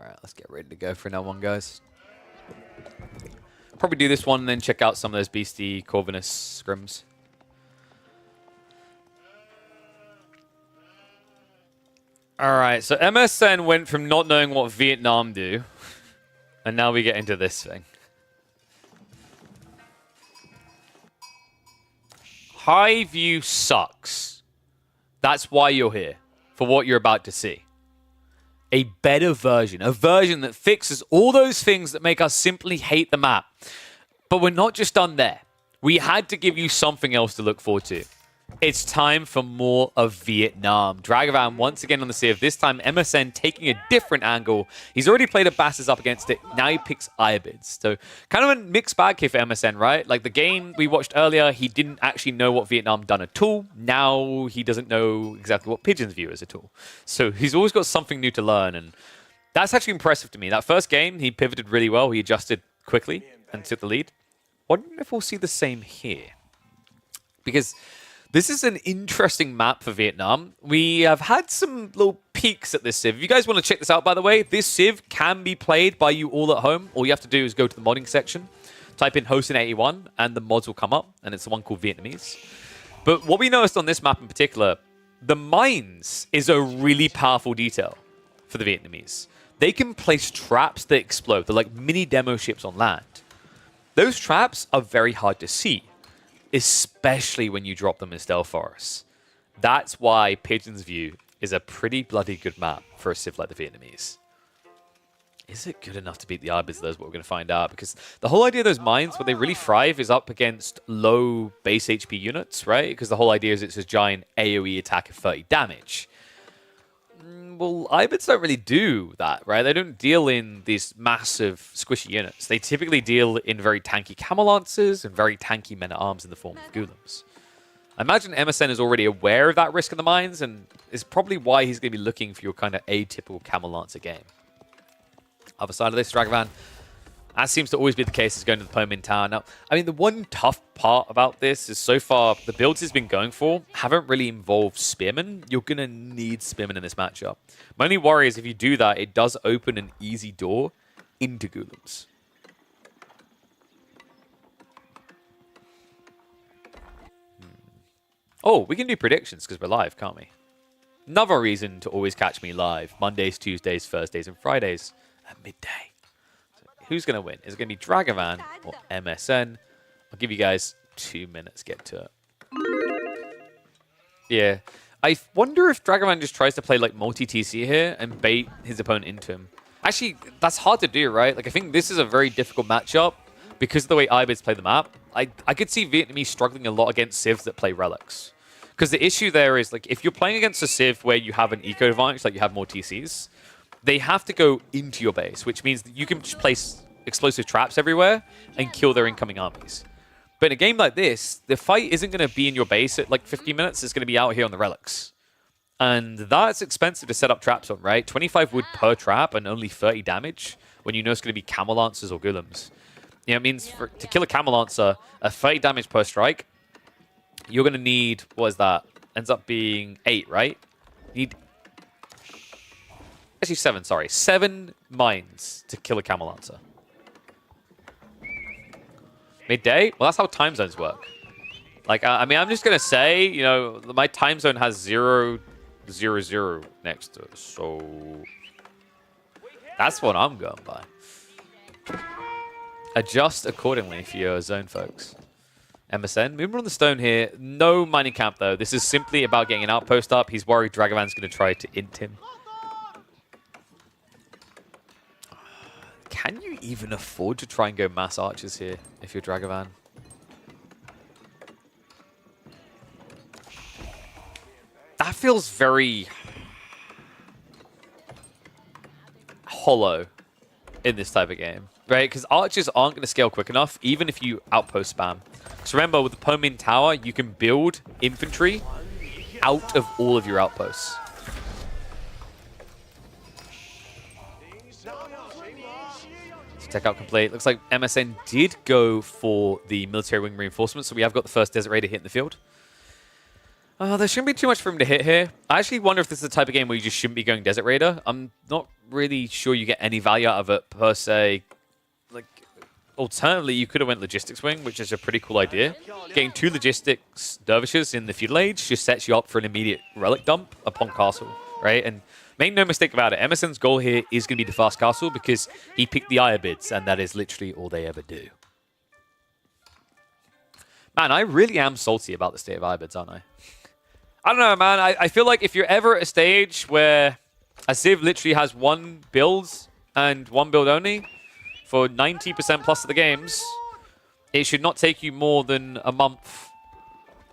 Alright, let's get ready to go for another one, guys. Probably do this one and then check out some of those beastie Corvinus scrims. Alright, so MSN went from not knowing what Vietnam do, and now we get into this thing. High View sucks. That's why you're here, for what you're about to see. A better version, a version that fixes all those things that make us simply hate the map. But we're not just done there. We had to give you something else to look forward to. It's time for more of Vietnam. Dragavan once again on the Civ. This time MSN taking a different angle. He's already played a Basses up against it. Now he picks Iabids. So kind of a mixed bag here for MSN, right? Like the game we watched earlier, he didn't actually know what Vietnam done at all. Now he doesn't know exactly what Pigeon's View is at all. So he's always got something new to learn. And that's actually impressive to me. That first game, he pivoted really well. He adjusted quickly and took the lead. Wonder if we'll see the same here. Because this is an interesting map for Vietnam. We have had some little peeks at this Civ. If you guys want to check this out, by the way, this Civ can be played by you all at home. All you have to do is go to the modding section, type in Hostin81, and the mods will come up, and it's the one called Vietnamese. But what we noticed on this map in particular, the mines is a really powerful detail for the Vietnamese. They can place traps that explode. They're like mini demo ships on land. Those traps are very hard to see, especially when you drop them in stealth forests. That's why Pigeon's View is a pretty bloody good map for a Civ like the Vietnamese. Is it good enough to beat the Ibids? That's what we're going to find out. Because the whole idea of those mines, where they really thrive, is up against low base HP units, right? Because the whole idea is it's a giant AoE attack of 30 damage. Well, Ibids don't really do that, right? They don't deal in these massive squishy units. They typically deal in very tanky camel lancers and very tanky men-at-arms in the form of Ghoulims. I imagine MSN is already aware of that risk in the mines, and is probably why he's going to be looking for your kind of atypical camel lancer game. Other side of this, Dragavan, as seems to always be the case, is going to the Pomin Tower. Now, I mean, the one tough part about this is so far, the builds he's been going for haven't really involved Spearmen. You're going to need Spearmen in this matchup. My only worry is if you do that, it does open an easy door into Ghoulims. Oh, we can do predictions because we're live, can't we? Another reason to always catch me live. Mondays, Tuesdays, Thursdays, and Fridays at midday. Who's going to win? Is it going to be Dragavan or MSN? I'll give you guys 2 minutes to get to it. Yeah. I wonder if Dragavan just tries to play like multi-TC here and bait his opponent into him. Actually, that's hard to do, right? Like, I think this is a very difficult matchup because of the way Ibids play the map. I could see Vietnamese struggling a lot against Civs that play Relics. Because the issue there is, like, if you're playing against a Civ where you have an eco advantage, like you have more TCs, they have to go into your base, which means that you can just place explosive traps everywhere and kill their incoming armies. But in a game like this, the fight isn't going to be in your base at like 15 minutes. It's going to be out here on the relics. And that's expensive to set up traps on, right? 25 wood per trap and only 30 damage when you know it's going to be camel lancers or ghoulims. You know, it means to kill a camel lancer, a 30 damage per strike you're going to need, what is that? Ends up being 8, right? You need, actually 7, sorry. 7 mines to kill a Camel Lancer. Midday? Well, that's how time zones work. Like, I mean, I'm just going to say, you know, my time zone has 0, 0, 0 next to it. So that's what I'm going by. Adjust accordingly for your zone, folks. MSN, movement on the stone here. No mining camp, though. This is simply about getting an outpost up. He's worried Dragavan's going to try to int him. Can you even afford to try and go mass archers here if you're Dragavan? That feels very hollow in this type of game, right? Because archers aren't going to scale quick enough, even if you outpost spam. So remember, with the Pomin Tower, you can build infantry out of all of your outposts. Tech out complete. Looks like MSN did go for the military wing reinforcements, so we have got the first Desert Raider hit in the field. There shouldn't be too much for him to hit here. I actually wonder if this is the type of game where you just shouldn't be going Desert Raider. I'm not really sure you get any value out of it per se. Like, alternatively, you could have went Logistics Wing, which is a pretty cool idea. Getting 2 Logistics Dervishes in the feudal age just sets you up for an immediate relic dump upon castle, right? And make no mistake about it, Emerson's goal here is going to be the fast castle because he picked the Iabids, and that is literally all they ever do. Man, I really am salty about the state of Iabids, aren't I? I don't know, man. I feel like if you're ever at a stage where a Civ literally has 1 build and 1 build only for 90% plus of the games, it should not take you more than a month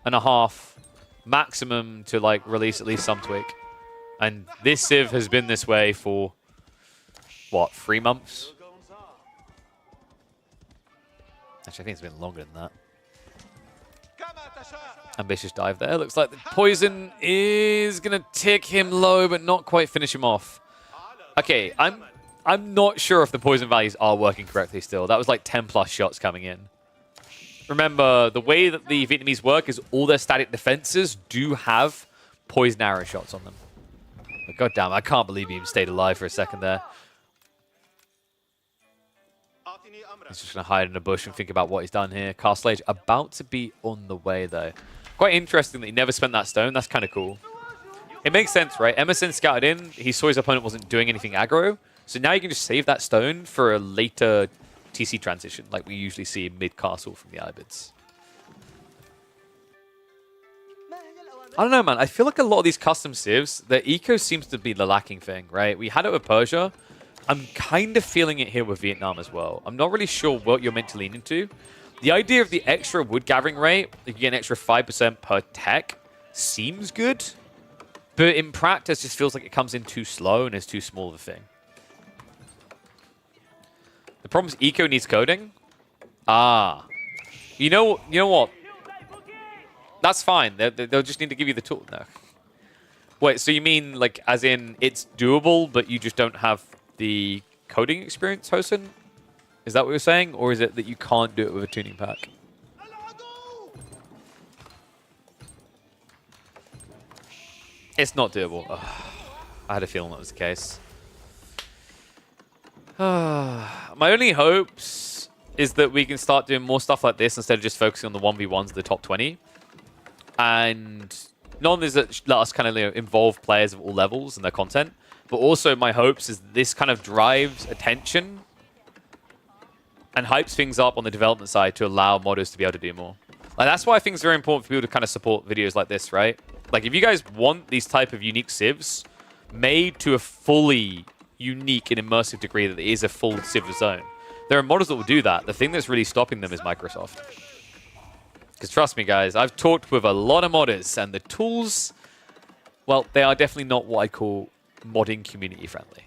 and a half maximum to like release at least some tweak. And this Civ has been this way for, what, 3 months? Actually, I think it's been longer than that. Ambitious dive there. Looks like the poison is going to tick him low, but not quite finish him off. Okay, I'm not sure if the poison values are working correctly still. That was like 10 plus shots coming in. Remember, the way that the Vietnamese work is all their static defenses do have poison arrow shots on them. But goddamn, I can't believe he even stayed alive for a second there. He's just going to hide in a bush and think about what he's done here. Castle Age about to be on the way, though. Quite interesting that he never spent that stone. That's kind of cool. It makes sense, right? Emerson scouted in. He saw his opponent wasn't doing anything aggro. So now you can just save that stone for a later TC transition, like we usually see mid-castle from the Ibids. I don't know, man. I feel like a lot of these custom civs, the eco seems to be the lacking thing, right? We had it with Persia. I'm kind of feeling it here with Vietnam as well. I'm not really sure what you're meant to lean into. The idea of the extra wood gathering rate, you get an extra 5% per tech, seems good. But in practice, just feels like it comes in too slow and is too small of a thing. The problem is eco needs coding. Ah. You know what? That's fine. They'll just need to give you the tool. No. Wait, so you mean, like, as in, it's doable, but you just don't have the coding experience, Hosen? Is that what you're saying? Or is it that you can't do it with a tuning pack? It's not doable. Ugh. I had a feeling that was the case. My only hopes is that we can start doing more stuff like this instead of just focusing on the 1v1s of the top 20. And not only does it let us kind of involve players of all levels and their content, but also my hopes is this kind of drives attention and hypes things up on the development side to allow modders to be able to do more. Like, that's why I think it's very important for people to kind of support videos like this, right? Like, if you guys want these type of unique civs made to a fully unique and immersive degree that it is a full civ zone, there are modders that will do that. The thing that's really stopping them is Microsoft. Because trust me, guys, I've talked with a lot of modders, and the tools, well, they are definitely not what I call modding community friendly.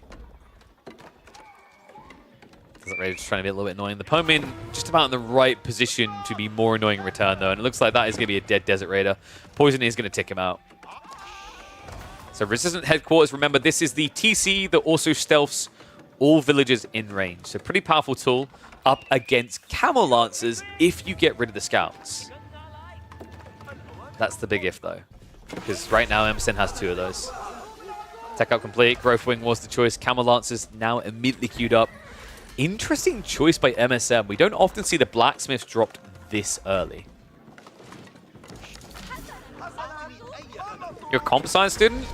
Just trying to be a little bit annoying. The Pomin just about in the right position to be more annoying in return, though, and it looks like that is going to be a dead Desert Raider. Poison is going to tick him out. So Resistant Headquarters, remember, this is the TC that also stealths all villagers in range. So pretty powerful tool up against Camel Lancers if you get rid of the scouts. That's the big if, though. Because right now, MSN has 2 of those. Tech up complete. Growth Wing was the choice. Camel Lancers now immediately queued up. Interesting choice by MSN. We don't often see the Blacksmiths dropped this early. You're a comp science student?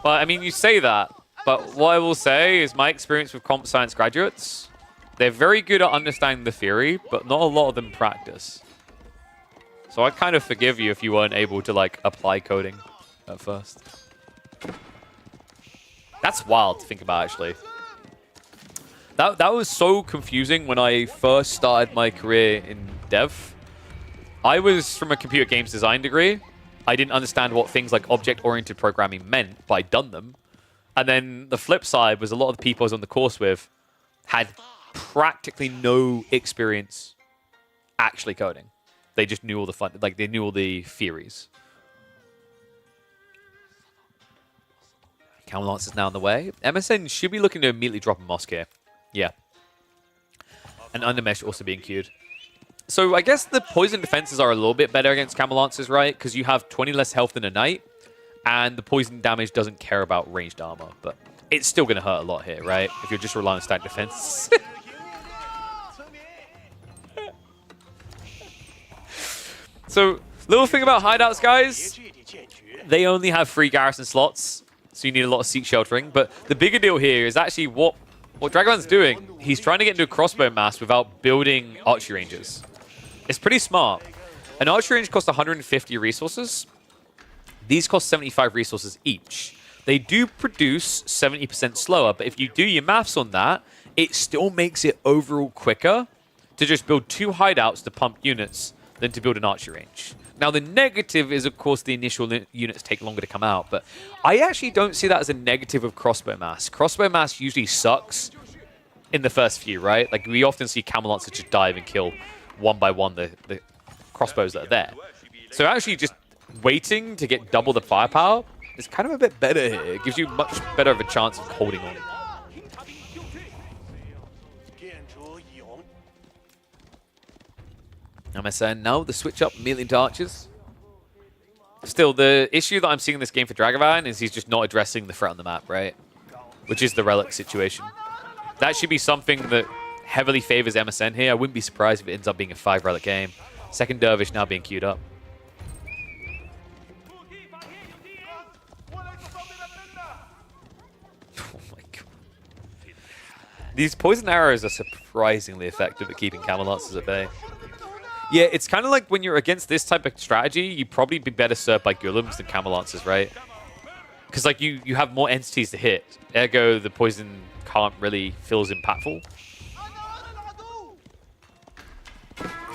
Well, I mean, you say that. But what I will say is my experience with comp science graduates, they're very good at understanding the theory, but not a lot of them practice. So I kind of forgive you if you weren't able to, like, apply coding at first. That's wild to think about, actually. That was so confusing when I first started my career in dev. I was from a computer games design degree. I didn't understand what things like object-oriented programming meant, but I'd done them. And then the flip side was a lot of the people I was on the course with had practically no experience actually coding. They just knew all the fun, like they knew all the theories. Camel Lance is now on the way. MSN should be looking to immediately drop a mosque here. Yeah. And Undermesh also being queued. So I guess the poison defenses are a little bit better against Camel Lancers, right? Because you have 20 less health than a knight. And the poison damage doesn't care about ranged armor. But it's still going to hurt a lot here, right? If you're just relying on static defense. So, little thing about hideouts, guys. They only have 3 garrison slots. So you need a lot of seek sheltering. But the bigger deal here is actually what Dragon's doing. He's trying to get into a crossbow mass without building archery ranges. It's pretty smart. An archery range costs 150 resources. These cost 75 resources each. They do produce 70% slower, but if you do your maths on that, it still makes it overall quicker to just build 2 hideouts to pump units than to build an archery range. Now, the negative is, of course, the initial units take longer to come out, but I actually don't see that as a negative of crossbow mass. Crossbow mass usually sucks in the first few, right? Like, we often see Camel Lancers just dive and kill one by one the crossbows that are there. So actually just waiting to get double the firepower is kind of a bit better here. It gives you much better of a chance of holding on. MSN now the switch up immediately into archers. Still, the issue that I'm seeing in this game for Dragavan is he's just not addressing the threat on the map, right? Which is the relic situation. That should be something that heavily favors MSN here. I wouldn't be surprised if it ends up being a 5 relic game. Second Dervish now being queued up. Oh my god. These poison arrows are surprisingly effective at keeping Camel Lancers at bay. Yeah, it's kind of like when you're against this type of strategy, you'd probably be better served by Gulums than Camel Lancers, right? Because like you have more entities to hit. Ergo, the poison can't really feel as impactful.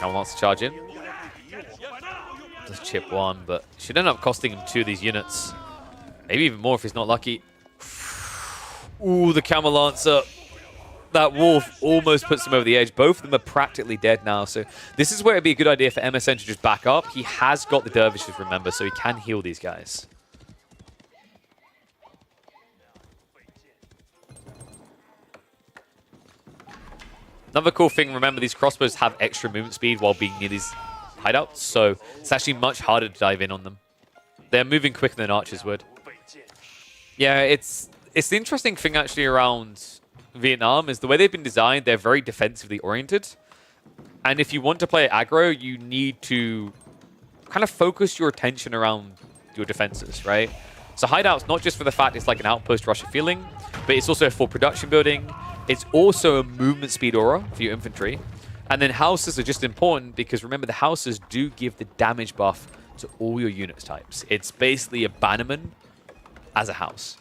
Camel Lancer charge in. Does chip 1, but should end up costing him 2 of these units. Maybe even more if he's not lucky. Ooh, the Camel Lancer. That wolf almost puts him over the edge. Both of them are practically dead now. So this is where it'd be a good idea for MSN to just back up. He has got the dervishes, remember, so he can heal these guys. Another cool thing, remember, these crossbows have extra movement speed while being near these hideouts. So it's actually much harder to dive in on them. They're moving quicker than archers would. Yeah, it's the interesting thing actually around Vietnam is the way they've been designed, they're very defensively oriented. And if you want to play aggro, you need to kind of focus your attention around your defenses, right? So hideouts, not just for the fact it's like an outpost rusher feeling, but it's also for production building. It's also a movement speed aura for your infantry. And then houses are just important because remember the houses do give the damage buff to all your unit types. It's basically a bannerman as a house.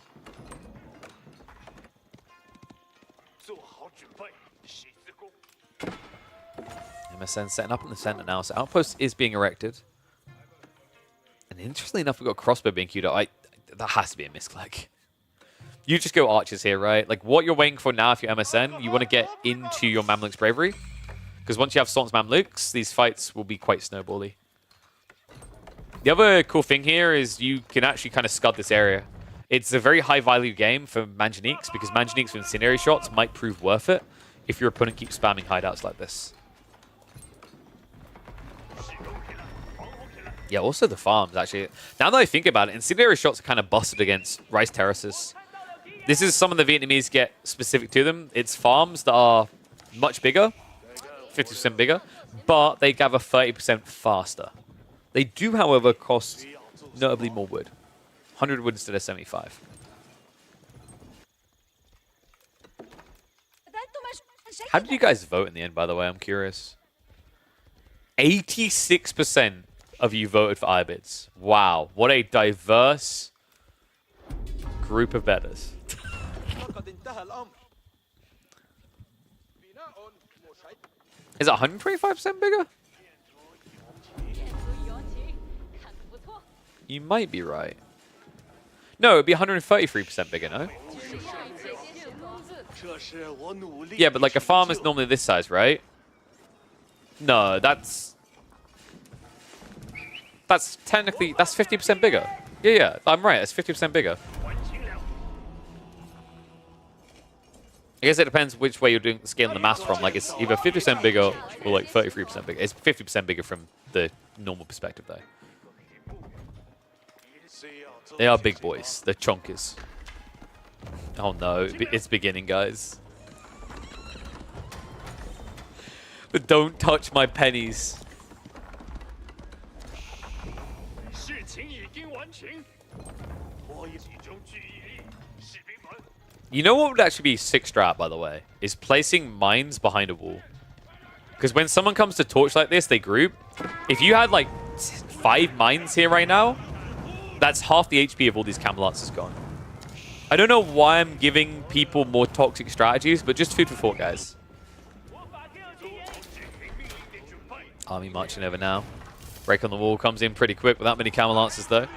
MSN setting up in the center now, so outpost is being erected. And interestingly enough, we've got crossbow being queued up. That has to be a misclick. You just go archers here, right? Like what you're waiting for now if you're MSN, you want to get into your Mamluk's bravery. Because once you have Sultan's Mamluks, these fights will be quite snowbally. The other cool thing here is you can actually kind of scud this area. It's a very high value game for Manjaniques because Manjaniques with incendiary shots might prove worth it if your opponent keeps spamming hideouts like this. Yeah, also the farms, actually. Now that I think about it, incendiary shots are kind of busted against rice terraces. This is some of the Vietnamese get specific to them. It's farms that are much bigger, 50% bigger, but they gather 30% faster. They do, however, cost notably more wood. 100 wood instead of 75. How did you guys vote in the end, by the way? I'm curious. 86% of you voted for Ibids. Wow, what a diverse group of bettors. Is it 125% bigger? You might be right. No, it'd be 133% bigger, no? Yeah, but like a farm is normally this size, right? No, that's technically, that's 50% bigger. Yeah, I'm right, it's 50% bigger. I guess it depends which way you're doing scaling the mass from. Like, it's either 50% bigger or like 33% bigger. It's 50% bigger from the normal perspective, though. They are big boys. They're chonkers. Oh no, it's beginning, guys. But don't touch my pennies. You know what would actually be sick strat, by the way? Is placing mines behind a wall. Because when someone comes to torch like this, they group. If you had like 5 mines here right now, that's half the HP of all these Camelots is gone. I don't know why I'm giving people more toxic strategies, but just food for thought, guys. Army marching over now. Break on the wall comes in pretty quick without many Camelots though.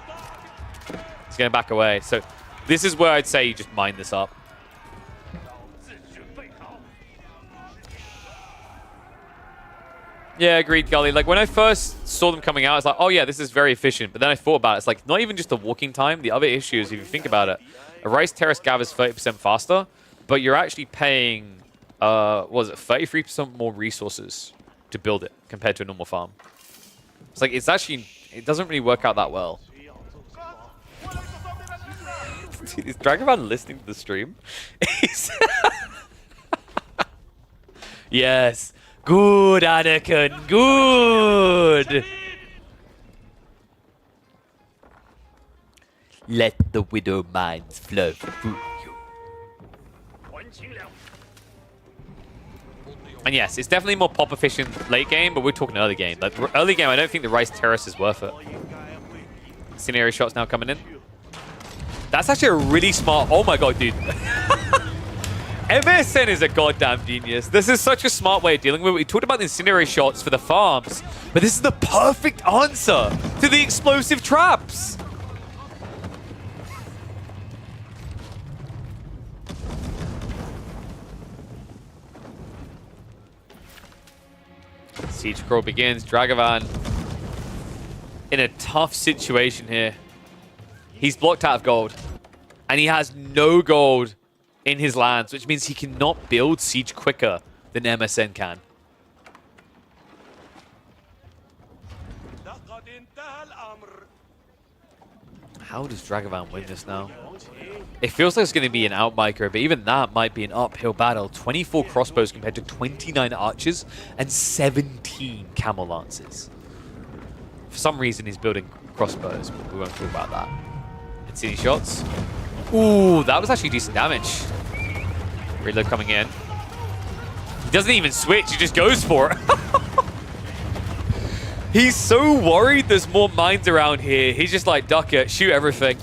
He's going to back away. So this is where I'd say you just mine this up. Yeah, agreed, Gully. Like, when I first saw them coming out, I was like, oh yeah, this is very efficient. But then I thought about it. It's like, not even just the walking time. The other issue is, if you think about it, a rice terrace gathers 30% faster, but you're actually paying, what was it, 33% more resources to build it compared to a normal farm. It's like, it's actually, it doesn't really work out that well. Dude, is Dragonman listening to the stream? Yes. Good, Anakin. Good. Let the widow mines flow through you. And yes, it's definitely more pop efficient late game, but we're talking early game. Like, early game, I don't think the rice terrace is worth it. Scenario shots now coming in. That's actually a really smart... Oh my god, dude. MSN is a goddamn genius. This is such a smart way of dealing with it. We talked about the incendiary shots for the farms, but this is the perfect answer to the explosive traps. Siege crawl begins. Dragavan in a tough situation here. He's blocked out of gold, and he has no gold in his lands, which means he cannot build siege quicker than MSN can. How does Dragavan win this now? It feels like it's going to be an out micro, but even that might be an uphill battle. 24 crossbows compared to 29 archers and 17 camel lances. For some reason, he's building crossbows, but we won't talk about that. City shots. Ooh, that was actually decent damage. Reload coming in. He doesn't even switch, he just goes for it. He's so worried there's more mines around here. He's just like, duck it, shoot everything.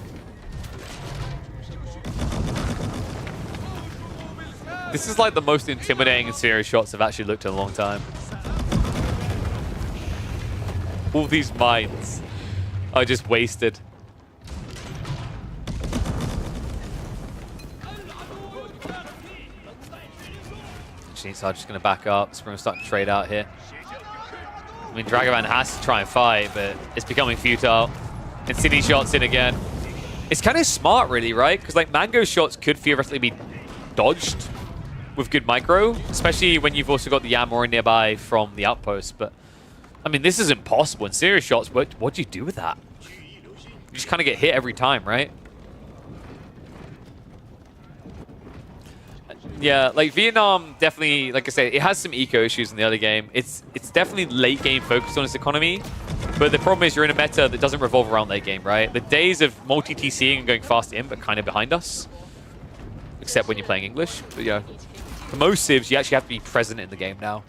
This is like the most intimidating series shots I've actually looked in a long time. All these mines are just wasted. So I'm just going to back up. Spring starting to trade out here. I mean, Dragavan has to try and fight, but it's becoming futile. And City shots in again. It's kind of smart, really, right? Because like Mango shots could theoretically be dodged with good micro, especially when you've also got the Yamor nearby from the outpost. But I mean, this is impossible. In serious shots, what do you do with that? You just kind of get hit every time, right? Yeah, like Vietnam definitely, like I said, it has some eco issues in the early game. It's definitely late game focused on its economy, but the problem is you're in a meta that doesn't revolve around late game, right? The days of multi-TCing and going fast in are kind of behind us, except when you're playing English. But yeah, for most civs, you actually have to be present in the game now.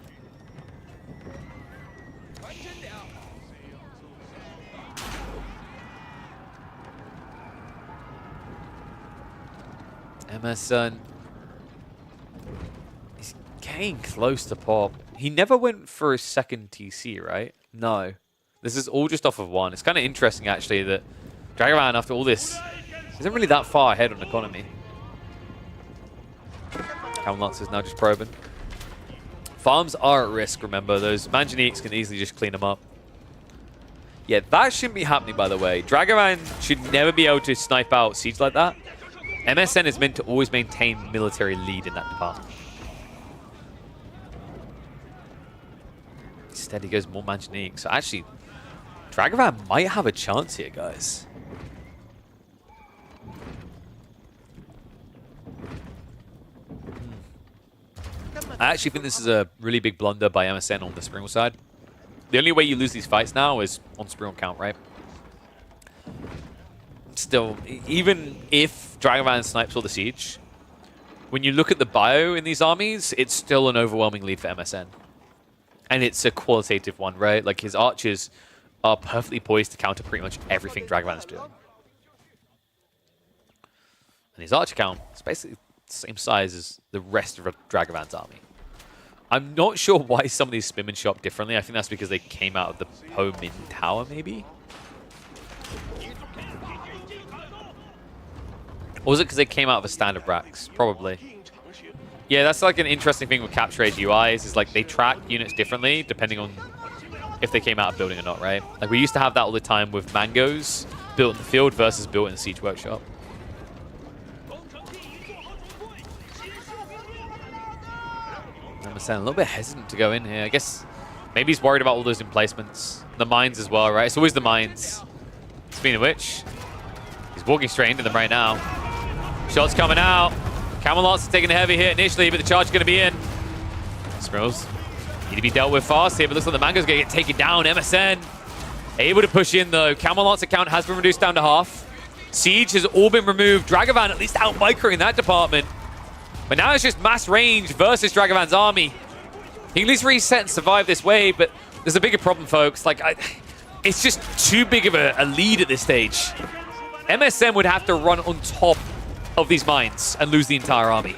MSN. He's getting close to pop. He never went for a second TC, right? No. This is all just off of one. It's kind of interesting, actually, that Dragavan, after all this, isn't really that far ahead on economy. Camelot's is now just probing. Farms are at risk, remember. Those Manganiques can easily just clean them up. Yeah, that shouldn't be happening, by the way. Dragavan should never be able to snipe out Siege like that. MSN is meant to always maintain military lead in that department. Instead, he goes more Manganique. So actually, Dragavan might have a chance here, guys. I actually think this is a really big blunder by MSN on the Springall side. The only way you lose these fights now is on Springall count, right? Still, even if Dragavan snipes all the siege, when you look at the bio in these armies, it's still an overwhelming lead for MSN. And it's a qualitative one, right? Like, his archers are perfectly poised to counter pretty much everything Dragavan's doing. And his archer count is basically the same size as the rest of Dragavan's army. I'm not sure why some of these spin shot differently. I think that's because they came out of the Po Min Tower, maybe? Or was it because they came out of a standard racks? Probably. Yeah, that's like an interesting thing with Capture Age UIs, is like they track units differently depending on if they came out of building or not, right? Like we used to have that all the time with Mangoes built in the field versus built in the Siege Workshop. I'm a little bit hesitant to go in here. I guess maybe he's worried about all those emplacements. The mines as well, right? It's always the mines. Speaking of which, he's walking straight into them right now. Shots coming out. Camelot's taking a heavy hit initially, but the charge is going to be in. Spirals need to be dealt with fast here, but looks like the Mango's going to get taken down. MSN able to push in, though. Camelot's account has been reduced down to half. Siege has all been removed. Dragavan at least out-microing that department. But now it's just mass range versus Dragavan's army. He can at least reset and survive this wave, but there's a bigger problem, folks. Like, it's just too big of a lead at this stage. MSN would have to run on top of these mines and lose the entire army.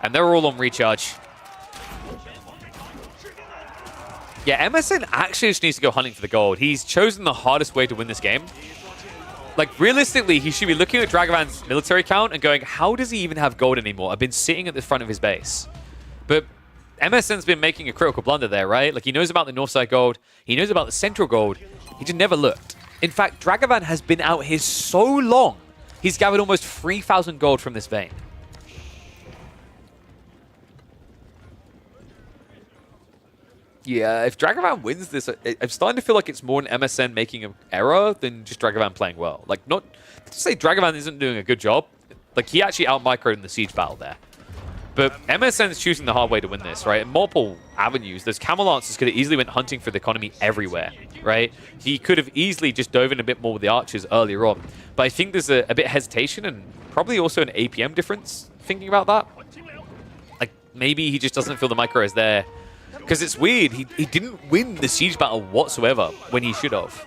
And they're all on recharge. Yeah, MSN actually just needs to go hunting for the gold. He's chosen the hardest way to win this game. Like, realistically, he should be looking at Dragavan's military count and going, how does he even have gold anymore? I've been sitting at the front of his base. But MSN's been making a critical blunder there, right? Like, he knows about the north side gold. He knows about the central gold. He just never looked. In fact, Dragavan has been out here so long, he's gathered almost 3,000 gold from this vein. Yeah, if Dragavan wins this, I'm starting to feel like it's more an MSN making an error than just Dragavan playing well. Like, not to say Dragavan isn't doing a good job. Like, he actually out-microed in the siege battle there. But MSN's choosing the hard way to win this, right? In multiple avenues. Those Camelots could have easily went hunting for the economy everywhere, right? He could have easily just dove in a bit more with the archers earlier on. But I think there's a bit of hesitation and probably also an APM difference thinking about that. Like, maybe he just doesn't feel the micro is there. Because it's weird, he didn't win the siege battle whatsoever when he should have.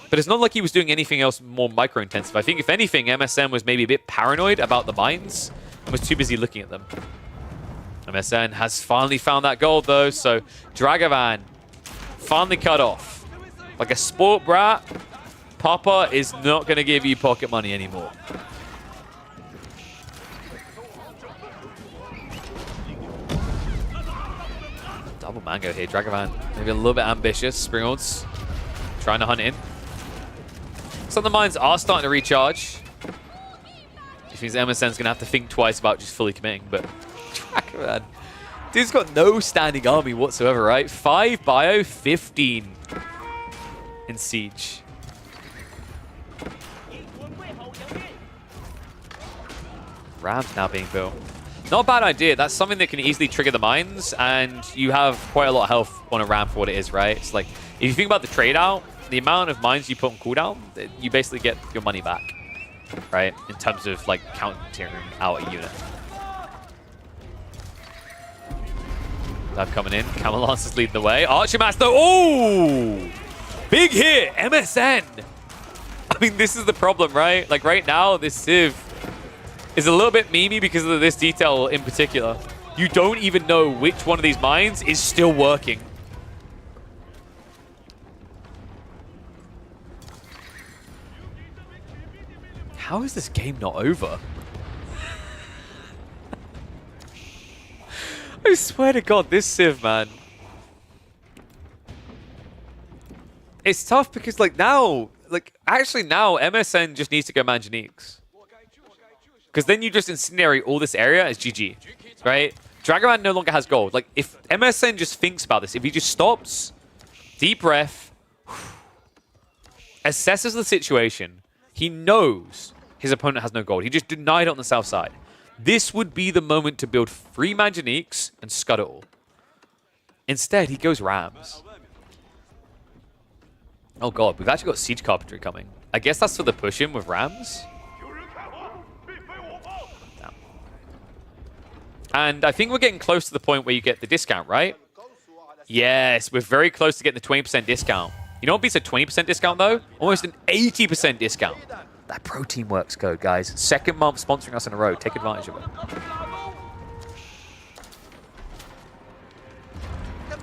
But it's not like he was doing anything else more micro-intensive. I think, if anything, MSN was maybe a bit paranoid about the mines and was too busy looking at them. MSN has finally found that gold, though, so Dragavan finally cut off. Like a sport brat, Papa is not going to give you pocket money anymore. Double Mango here, Dragavan. Maybe a little bit ambitious. Springolds trying to hunt in. Some of the mines are starting to recharge. Which means MSN's going to have to think twice about just fully committing. But Dragavan Dude's got no standing army whatsoever, right? 5 bio, 15 in siege. Rams now being built. Not a bad idea. That's something that can easily trigger the mines, and you have quite a lot of health on a ram for what it is, right? It's like, if you think about the trade out, the amount of mines you put on cooldown, you basically get your money back, right? In terms of like countering out a unit. Dive coming in. Camel Lance is leading the way. Archer Master. Oh! Big hit! MSN! I mean, this is the problem, right? Like right now, this Civ is a little bit memey because of this detail in particular. You don't even know which one of these mines is still working. How is this game not over? I swear to God, this Civ, man. It's tough because, like, now, actually now, MSN just needs to go Manjaniques. Because then you just incinerate all this area as GG, right? Dragoman no longer has gold. Like, if MSN just thinks about this, if he just stops, deep breath, assesses the situation, he knows his opponent has no gold. He just denied it on the south side. This would be the moment to build 3 Manjaniques and scud it all. Instead, he goes Rams. Oh god, we've actually got Siege Carpentry coming. I guess that's for the push-in with Rams. Damn. And I think we're getting close to the point where you get the discount, right? Yes, we're very close to getting the 20% discount. You know what beats a 20% discount, though? Almost an 80% discount. That Pro Teamworks code, guys. 2nd month sponsoring us in a row. Take advantage of it.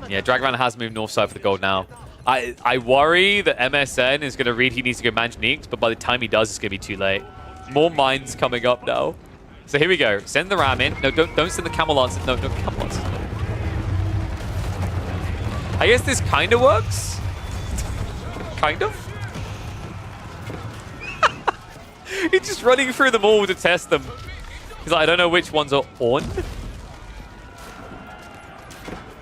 Yeah, Dragoman has moved north side for the gold now. I worry that MSN is going to read he needs to go Manjaniques, but by the time he does, it's going to be too late. More mines coming up now. So here we go. Send the ram in. No, don't send the Camel Lance. No, Camel Lance. I guess this kind of works. Kind of. He's just running through them all to test them. He's like, I don't know which ones are on.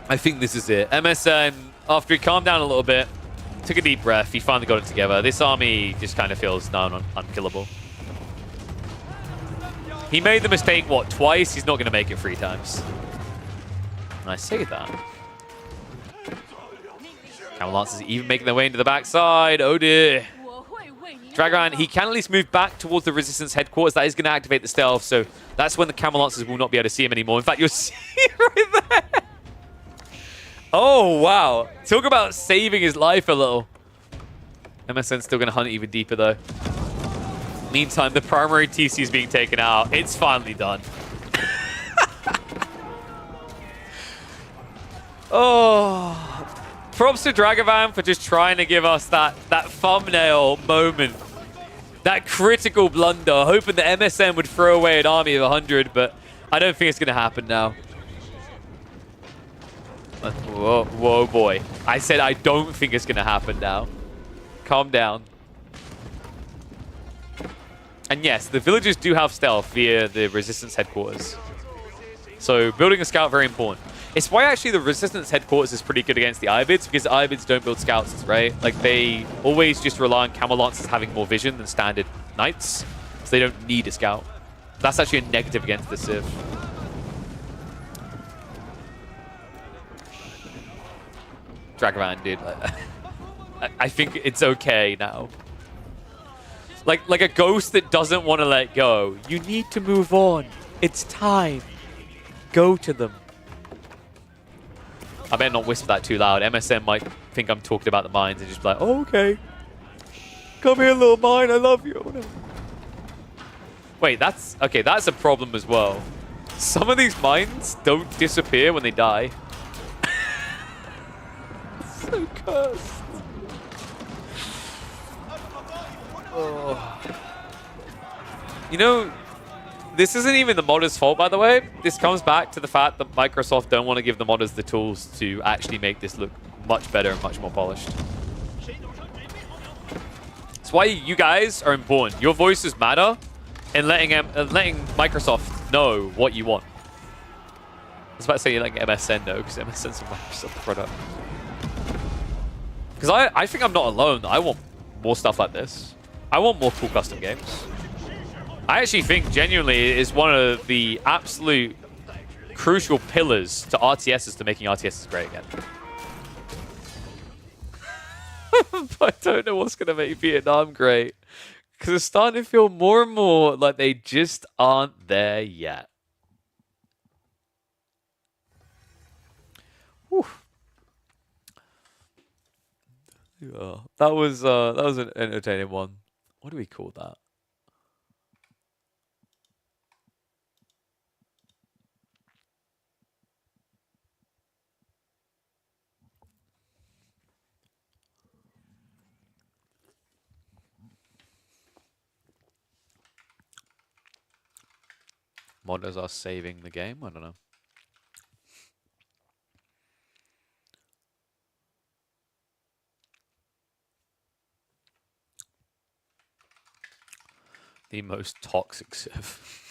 I think this is it. MSN, after he calmed down a little bit, took a deep breath, he finally got it together. This army just kind of feels now unkillable. He made the mistake, what, twice? He's not going to make it 3 times. And I say that. Camel Lance is even making their way into the backside. Oh dear. Dragon, he can at least move back towards the Resistance headquarters. That is going to activate the stealth, so that's when the Camel Lancers will not be able to see him anymore. In fact, you'll see it right there. Oh, wow. Talk about saving his life a little. MSN's still going to hunt even deeper, though. Meantime, the primary TC is being taken out. It's finally done. Oh. Props to Dragovan for just trying to give us that thumbnail moment. That critical blunder, hoping that MSN would throw away an army of 100, but I don't think it's going to happen now. Whoa, whoa, boy. I said I don't think it's going to happen now. Calm down. And yes, the villagers do have stealth via the Resistance headquarters. So building a scout, very important. It's why actually the Resistance headquarters is pretty good against the Ibids, because the Ibids don't build scouts, right? Like, they always just rely on Camel Lancers having more vision than standard knights, so they don't need a scout. That's actually a negative against the Civ. Dragovan, dude. I think it's okay now. Like a ghost that doesn't want to let go. You need to move on. It's time. Go to them. I better not whisper that too loud. MSN might think I'm talking about the mines and just be like, oh, okay. Come here, little mine. I love you. Wait, that's... Okay, that's a problem as well. Some of these mines don't disappear when they die. So cursed. Oh. You know, this isn't even the modders' fault, by the way. This comes back to the fact that Microsoft don't want to give the modders the tools to actually make this look much better and much more polished. That's why you guys are important. Your voices matter in letting Microsoft know what you want. was about to say like MSN though, because MSN's a Microsoft product. Because I think I'm not alone. I want more stuff like this. I want more cool custom games. I actually think genuinely it is one of the absolute crucial pillars to RTSs to making RTSs great again. But I don't know what's going to make Vietnam great. Because it's starting to feel more and more like they just aren't there yet. Whew. Yeah, that was an entertaining one. What do we call that? Modders are saving the game? I don't know. The most toxic Civ.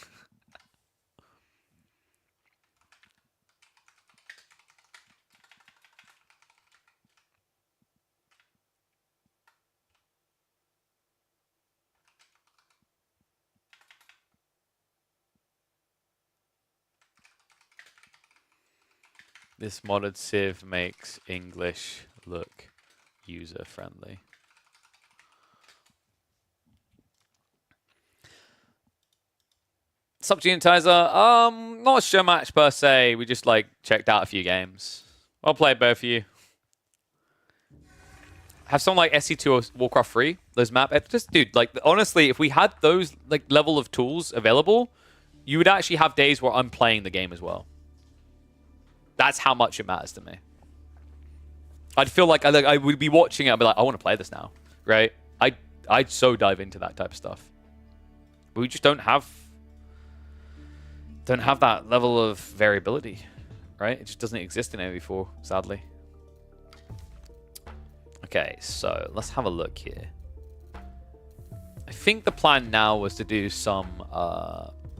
This modded Civ makes English look user-friendly. Sup, Genetizer? Not a show match per se. We just like checked out a few games. I'll play both of you. Have something like SC2 or Warcraft 3, those map editors. Dude, like honestly, if we had those like level of tools available, you would actually have days where I'm playing the game as well. That's how much it matters to me. I'd feel like I would be watching it and be like, I want to play this now, right? I'd so dive into that type of stuff. But we just don't have that level of variability, right? It just doesn't exist in AV4, sadly. Okay, so let's have a look here. I think the plan now was to do some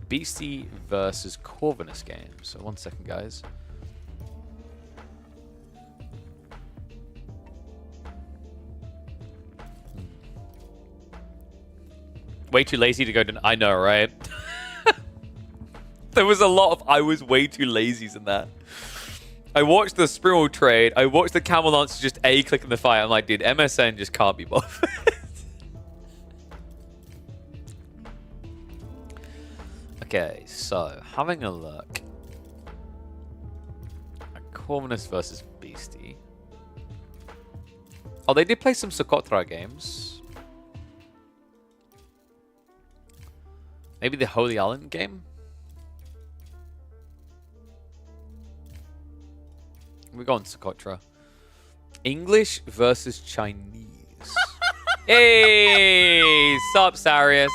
Beastie versus Corvinus games. So 1 second, guys. Way too lazy to go to... I know, right? There was a lot of I was way too lazy in that. I watched the Sprinkle trade. I watched the Camel Lance just A-click in the fight. I'm like, dude, MSN just can't be bothered. Okay, so having a look. Corvinus versus Beastie. Oh, they did play some Socotra games. Maybe the Holy Island game? We're going Socotra. English versus Chinese. Hey! Sup, Sarius?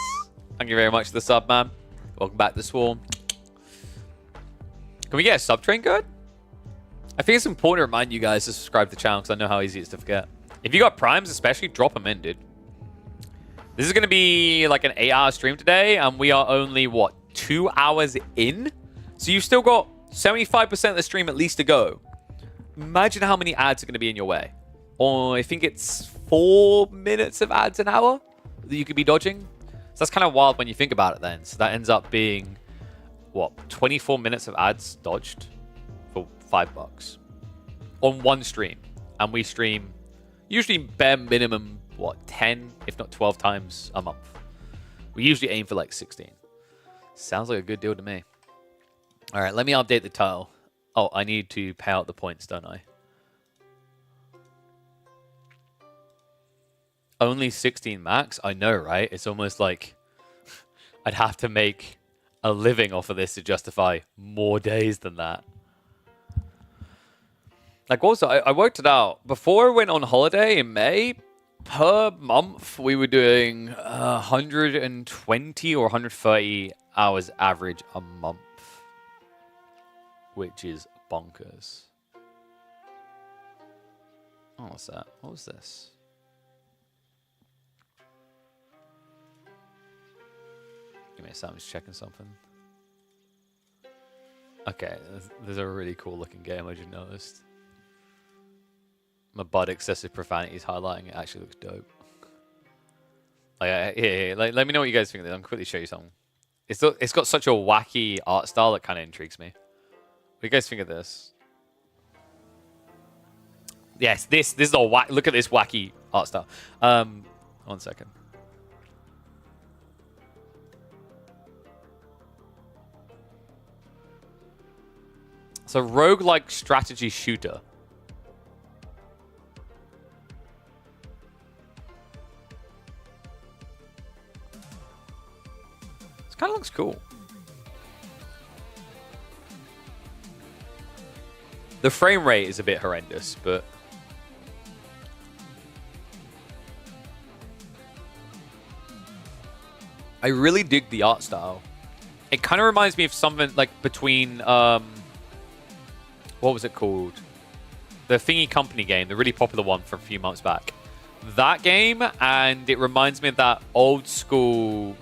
Thank you very much for the sub, man. Welcome back to Swarm. Can we get a sub train good? I think it's important to remind you guys to subscribe to the channel because I know how easy it is to forget. If you got primes especially, drop them in, dude. This is going to be like an 8-hour stream today, and we are only, what, 2 hours in? So you've still got 75% of the stream at least to go. Imagine how many ads are going to be in your way. Or I think it's 4 minutes of ads an hour that you could be dodging. So that's kind of wild when you think about it then. So that ends up being, what, 24 minutes of ads dodged for $5 on one stream. And we stream usually bare minimum, what, 10, if not 12 times a month. We usually aim for like 16. Sounds like a good deal to me. All right, let me update the title. Oh, I need to pay out the points, don't I? Only 16 max? I know, right? It's almost like I'd have to make a living off of this to justify more days than that. Like, also, I worked it out. Before I went on holiday in May, per month, we were doing 120 or 130 hours average a month, which is bonkers. Oh, what's that? What was this? Give me a second, I'm just checking something. Okay, there's a really cool looking game I just noticed. My bud excessive profanity is highlighting. It actually looks dope. Like, yeah. Like, let me know what you guys think of this. I'm quickly show you something. It's got such a wacky art style that kind of intrigues me. What do you guys think of this? Yes, this is a whack. Look at this wacky art style. 1 second. It's a roguelike strategy shooter. This kind of looks cool. The frame rate is a bit horrendous, but I really dig the art style. It kind of reminds me of something like between what was it called? The Thingy Company game, the really popular one from a few months back. That game, and it reminds me of that old school,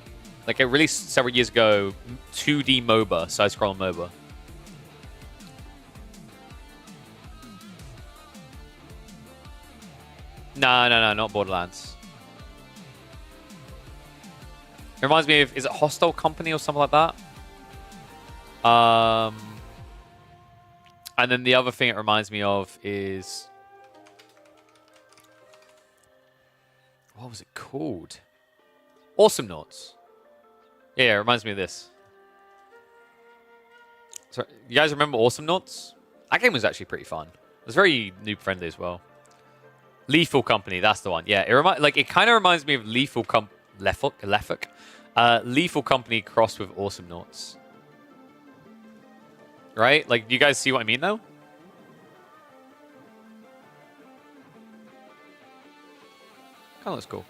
like it released several years ago, 2D MOBA, side-scrolling MOBA. No, not Borderlands. It reminds me of, is it Hostile Company or something like that? And then the other thing it reminds me of is... What was it called? Awesome Notes. Yeah, it reminds me of this. So, you guys remember Awesome Notes? That game was actually pretty fun. It was very noob-friendly as well. Lethal Company, that's the one. Yeah, it kind of reminds me of Lethal Company crossed with Awesome Notes. Right? Like, do you guys see what I mean, though? Kind of looks cool.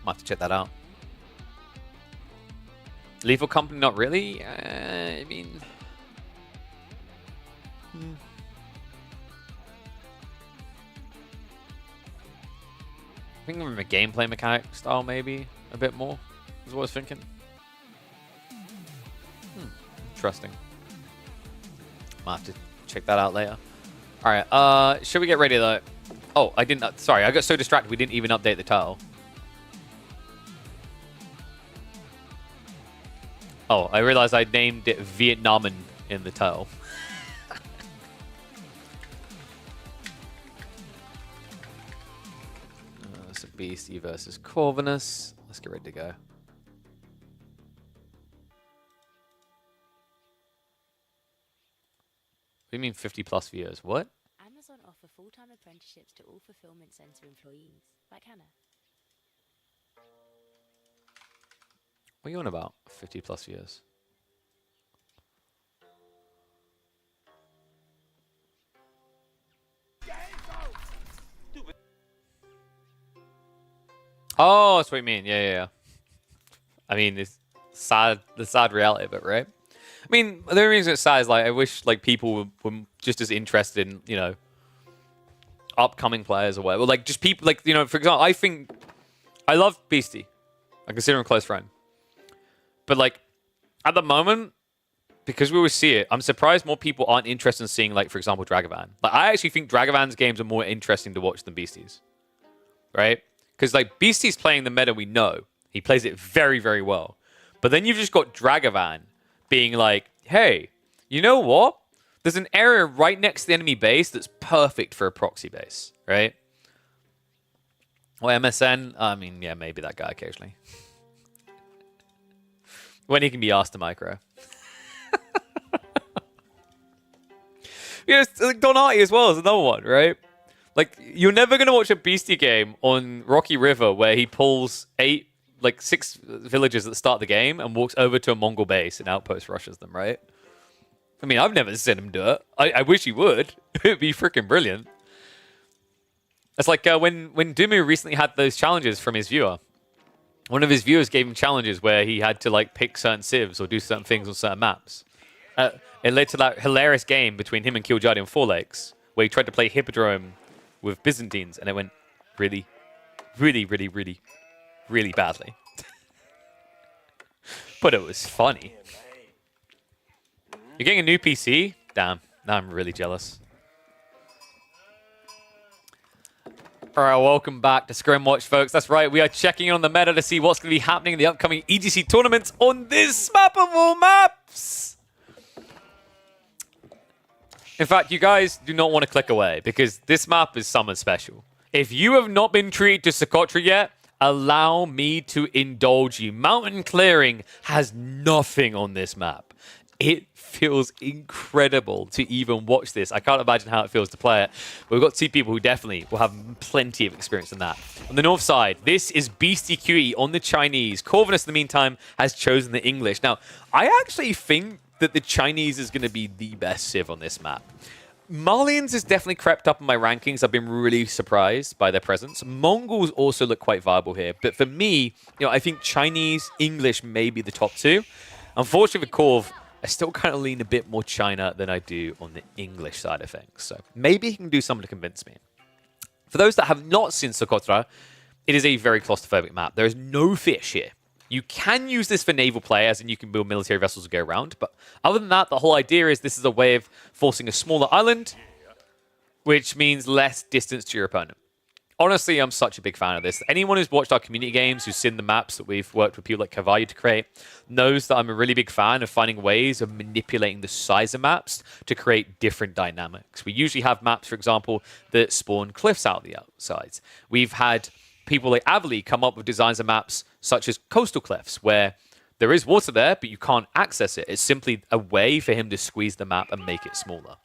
Might have to check that out. Lethal Company, not really. I mean... I think from a gameplay mechanic style, maybe a bit more, is what I was thinking. Interesting. Might have to check that out later. All right, should we get ready though? Oh, I didn't. Sorry, I got so distracted we didn't even update the title. Oh, I realized I named it Vietnaman in the title. It's a Beastie versus Corvinus. Let's get ready to go. What do you mean 50 plus viewers? What? Amazon offer full-time apprenticeships to all fulfillment center employees, like Hannah. What are you on about? 50 plus viewers. Oh, that's what you mean. Yeah. I mean, it's sad, the sad reality of it, right? I mean, the reason it's sad is like I wish like people were just as interested in, you know, upcoming players or whatever. Like just people like, you know, for example, I think I love Beastie. I consider him a close friend. But like at the moment, because we always see it, I'm surprised more people aren't interested in seeing, like, for example, Dragavan. Like I actually think Dragavan's games are more interesting to watch than Beastie's. Right? Because like Beastie's playing the meta we know. He plays it very, very well. But then you've just got Dragavan being like, hey, you know what? There's an area right next to the enemy base that's perfect for a proxy base, right? Or MSN, I mean, yeah, maybe that guy occasionally. When he can be asked to micro. Yeah, like Donati as well is another one, right? Like, you're never going to watch a Beastie game on Rocky River where he pulls 6 villagers at the start of the game and walks over to a Mongol base and outpost rushes them, right? I mean, I've never seen him do it. I wish he would. It'd be freaking brilliant. It's like when Dumu recently had those challenges from his viewer. One of his viewers gave him challenges where he had to like pick certain civs or do certain things on certain maps. It led to that hilarious game between him and Killjadi on Four Lakes, where he tried to play Hippodrome with Byzantines, and it went really, really, really, really, really badly. but it was funny. You're getting a new PC? Damn. Now I'm really jealous. All right, welcome back to Scrimwatch, folks. That's right, we are checking in on the meta to see what's going to be happening in the upcoming EGC tournaments on this map of all maps. In fact, you guys do not want to click away because this map is something special. If you have not been treated to Socotra yet, allow me to indulge you. Mountain clearing has nothing on this map. It feels incredible to even watch this. I can't imagine how it feels to play it. But we've got two people who definitely will have plenty of experience in that. On the north side, this is Beastie QE on the Chinese. Corvinus, in the meantime, has chosen the English. Now, I actually think that the Chinese is going to be the best Civ on this map. Malians has definitely crept up in my rankings. I've been really surprised by their presence. Mongols also look quite viable here. But for me, I think Chinese, English may be the top two. Unfortunately for Corv, I still kind of lean a bit more China than I do on the English side of things. So maybe he can do something to convince me. For those that have not seen Socotra, it is a very claustrophobic map. There is no fish here. You can use this for naval players and you can build military vessels to go around. But other than that, the whole idea is this is a way of forcing a smaller island, which means less distance to your opponent. Honestly, I'm such a big fan of this. Anyone who's watched our community games, who's seen the maps that we've worked with people like Cavallo to create, knows that I'm a really big fan of finding ways of manipulating the size of maps to create different dynamics. We usually have maps, for example, that spawn cliffs out the outsides. We've had people like Avali come up with designs of maps such as coastal cliffs, where there is water there, but you can't access it. It's simply a way for him to squeeze the map and make it smaller.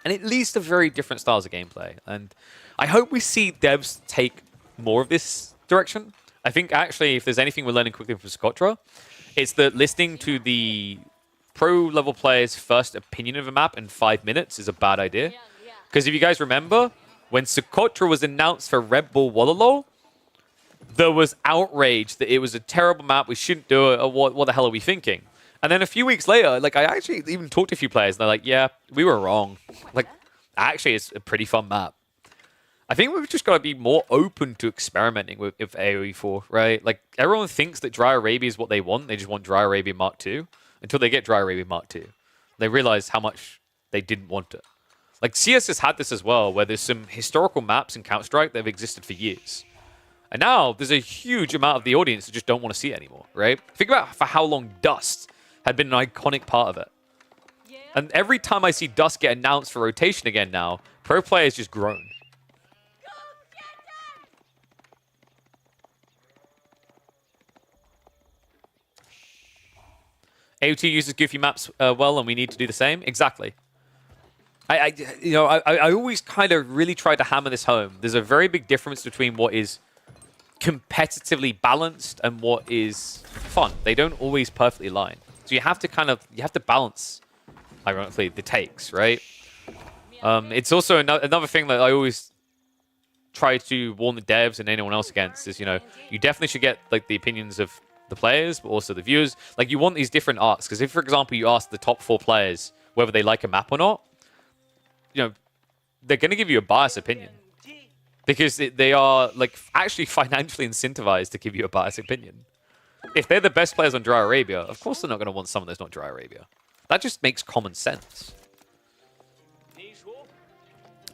And it leads to very different styles of gameplay. And I hope we see devs take more of this direction. I think actually, if there's anything we're learning quickly from Socotra, it's that listening to the pro-level player's first opinion of a map in 5 minutes is a bad idea. Because if you guys remember, when Socotra was announced for Red Bull Wallalol, there was outrage that it was a terrible map, we shouldn't do it, or what the hell are we thinking? And then a few weeks later, like, I actually even talked to a few players, and they're like, yeah, we were wrong. Like, actually, it's a pretty fun map. I think we've just got to be more open to experimenting with AoE4, right? Like, everyone thinks that Dry Arabia is what they want. They just want Dry Arabia Mark II until they get Dry Arabia Mark II. They realize how much they didn't want it. Like, CS has had this as well, where there's some historical maps in Counter-Strike that have existed for years. And now there's a huge amount of the audience that just don't want to see it anymore, right? Think about for how long Dust had been an iconic part of it. And every time I see Dust get announced for rotation again now, pro players just groan. AOT uses goofy maps well, and we need to do the same. Exactly. I always kind of really try to hammer this home. There's a very big difference between what is competitively balanced and what is fun. They don't always perfectly align. So you have to balance, ironically, the takes, right? It's also another thing that I always try to warn the devs and anyone else against is, you definitely should get like the opinions of the players, but also the viewers. Like, you want these different arcs, because if, for example, you ask the top 4 players whether they like a map or not, they're going to give you a biased opinion. Because they are, like, actually financially incentivized to give you a biased opinion. If they're the best players on Dry Arabia, of course they're not going to want someone that's not Dry Arabia. That just makes common sense.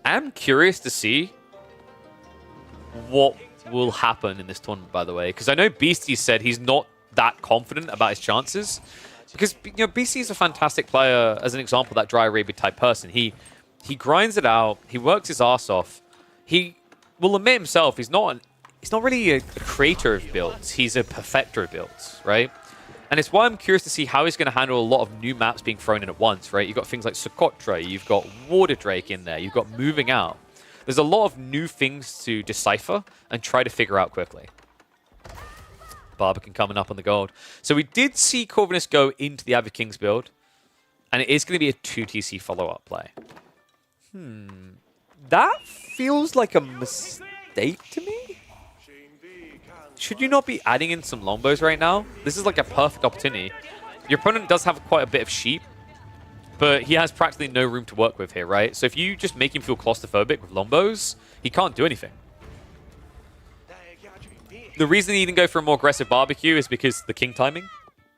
I'm curious to see what will happen in this tournament, by the way. Because I know Beastie said he's not that confident about his chances. Because, Beastie is a fantastic player, as an example, that Dry Arabia type person. He grinds it out. He works his ass off. He will admit himself, he's not really a creator of builds. He's a perfecter of builds, right? And it's why I'm curious to see how he's going to handle a lot of new maps being thrown in at once, right? You've got things like Socotra, you've got Water Drake in there, you've got Moving Out. There's a lot of new things to decipher and try to figure out quickly. Barbican coming up on the gold. So we did see Corvinus go into the Avid Kings build, and it is going to be a 2TC follow-up play. That feels like a mistake to me. Should you not be adding in some longbows right now? This is like a perfect opportunity. Your opponent does have quite a bit of sheep, but he has practically no room to work with here, right? So if you just make him feel claustrophobic with longbows, he can't do anything. The reason he didn't go for a more aggressive barbecue is because the king timing.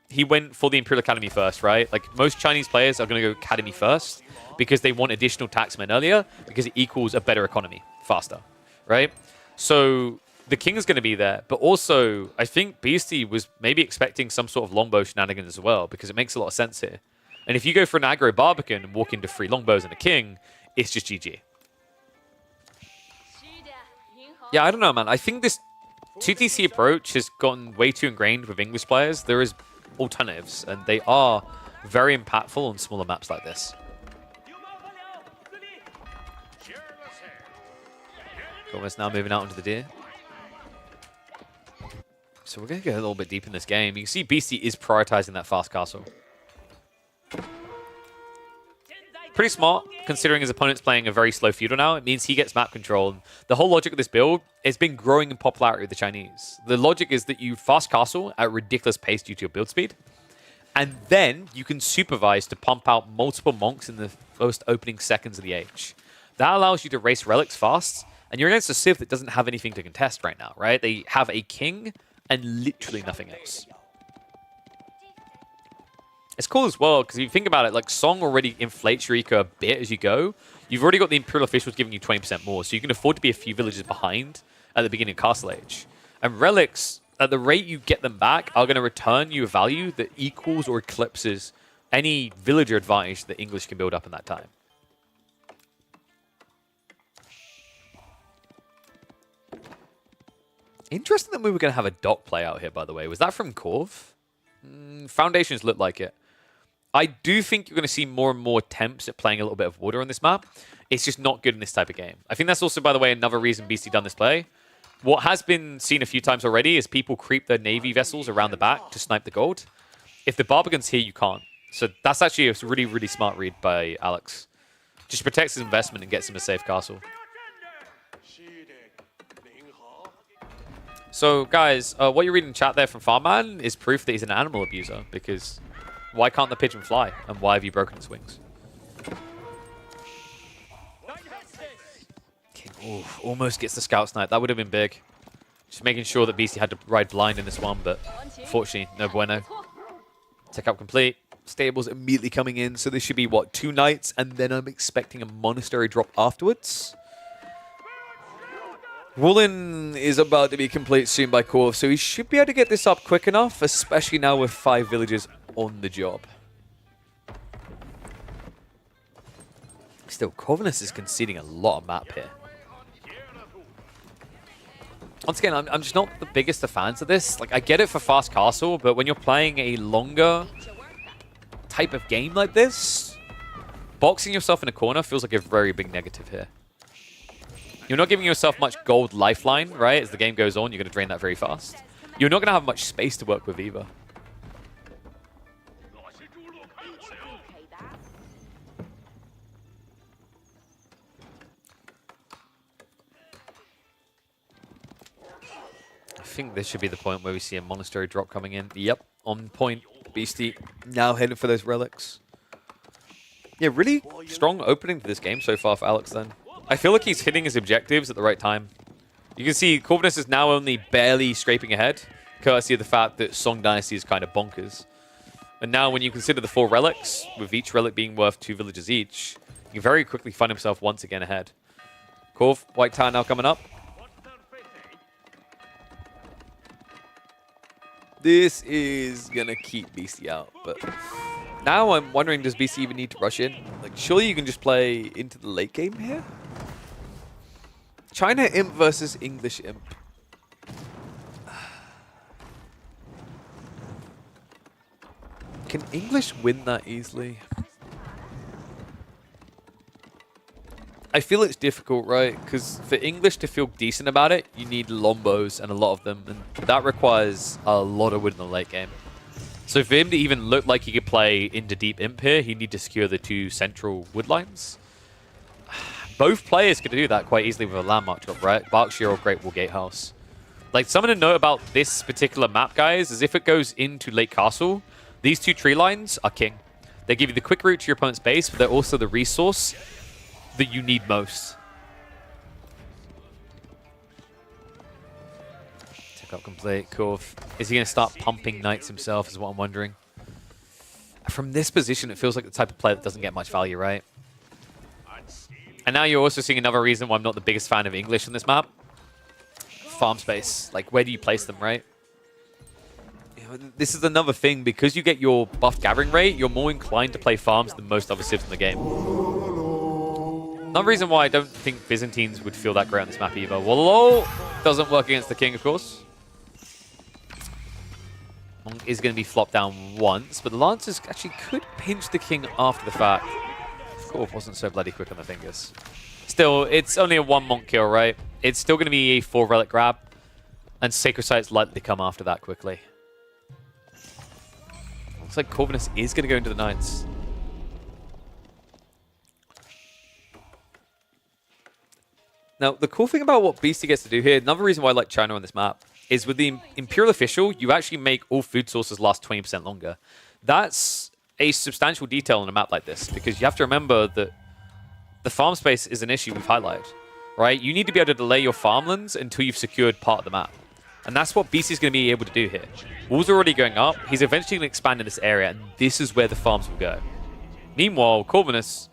he went for the Imperial Academy first, right? Like, most Chinese players are going to go Academy first because they want additional taxmen earlier because it equals a better economy faster, right? So the king is going to be there, but also I think Beastie was maybe expecting some sort of longbow shenanigans as well because it makes a lot of sense here. And if you go for an aggro Barbican and walk into 3 longbows and a king, it's just GG. Yeah, I don't know, man. I think this 2TC approach has gotten way too ingrained with English players. There is alternatives, and they are very impactful on smaller maps like this. Almost now moving out into the deer. So we're going to go a little bit deep in this game. You can see Beastie is prioritizing that fast castle. Pretty smart, considering his opponent's playing a very slow feudal now. It means he gets map control. And the whole logic of this build has been growing in popularity with the Chinese. The logic is that you fast castle at a ridiculous pace due to your build speed. And then you can supervise to pump out multiple monks in the first opening seconds of the age. That allows you to race relics fast. And you're against a Civ that doesn't have anything to contest right now, right? They have a king and literally nothing else. It's cool as well, because if you think about it, like, Song already inflates your eco a bit as you go. You've already got the Imperial Officials giving you 20% more, so you can afford to be a few villages behind at the beginning of Castle Age. And relics, at the rate you get them back, are going to return you a value that equals or eclipses any villager advantage that English can build up in that time. Interesting that we were going to have a dock play out here, by the way. Was that from Corv? Foundations look like it. I do think you're going to see more and more attempts at playing a little bit of water on this map. It's just not good in this type of game. I think that's also, by the way, another reason Beastie done this play. What has been seen a few times already is people creep their Navy vessels around the back to snipe the gold. If the Barbican's here, you can't. So that's actually a really, really smart read by Alex. Just protects his investment and gets him a safe castle. So, guys, what you're reading in chat there from Farman is proof that he's an animal abuser, because why can't the pigeon fly? And why have you broken its wings? King, ooh, almost gets the scout snipe. That would have been big. Just making sure that Beastie had to ride blind in this one, but unfortunately, no bueno. Tech up complete. Stables immediately coming in, so this should be, what, 2 knights, and then I'm expecting a monastery drop afterwards. Woolen is about to be complete soon by Corv, so he should be able to get this up quick enough, especially now with 5 villages on the job. Still, Corvinus is conceding a lot of map here. Once again, I'm just not the biggest of fans of this. Like, I get it for fast castle, but when you're playing a longer type of game like this, boxing yourself in a corner feels like a very big negative here. You're not giving yourself much gold lifeline, right? As the game goes on, you're going to drain that very fast. You're not going to have much space to work with either. I think this should be the point where we see a monastery drop coming in. Yep, on point. Beastie now heading for those relics. Yeah, really strong opening to this game so far for Alex then. I feel like he's hitting his objectives at the right time. You can see Corvinus is now only barely scraping ahead, courtesy of the fact that Song Dynasty is kind of bonkers. And now when you consider the 4 relics, with each relic being worth 2 villages each, he can very quickly find himself once again ahead. Corv, White Tower now coming up. This is going to keep Beastie out, but now I'm wondering, does Beastie even need to rush in? Like, surely you can just play into the late game here? China Imp versus English Imp. Can English win that easily? I feel it's difficult, right? Because for English to feel decent about it, you need lombos and a lot of them. And that requires a lot of wood in the late game. So for him to even look like he could play into deep imp here, he'd need to secure the 2 central wood lines. Both players could do that quite easily with a landmark drop, right? Berkshire or Great Wall Gatehouse. Like, something to note about this particular map, guys, is if it goes into Lake Castle, these 2 tree lines are king. They give you the quick route to your opponent's base, but they're also the resource that you need most. Got complete. Cool. Is he going to start pumping knights himself is what I'm wondering. From this position, it feels like the type of player that doesn't get much value, right? And now you're also seeing another reason why I'm not the biggest fan of English on this map. Farm space. Like, where do you place them, right? You know, this is another thing. Because you get your buff gathering rate, you're more inclined to play farms than most other civs in the game. Another reason why I don't think Byzantines would feel that great on this map either. Wallow doesn't work against the king, of course. Monk is going to be flopped down once, but the Lancers actually could pinch the king after the fact. Korv wasn't so bloody quick on the fingers. Still, it's only a 1 Monk kill, right? It's still going to be a 4 relic grab, and Sacred Sight's likely to come after that quickly. Looks like Corvinus is going to go into the 9s. Now, the cool thing about what Beastie gets to do here, another reason why I like China on this map, is with the Imperial Official, you actually make all food sources last 20% longer. That's a substantial detail on a map like this, because you have to remember that the farm space is an issue we've highlighted, right? You need to be able to delay your farmlands until you've secured part of the map. And that's what Beastie's going to be able to do here. Walls are already going up. He's eventually going to expand in this area, and this is where the farms will go. Meanwhile, Corvinus,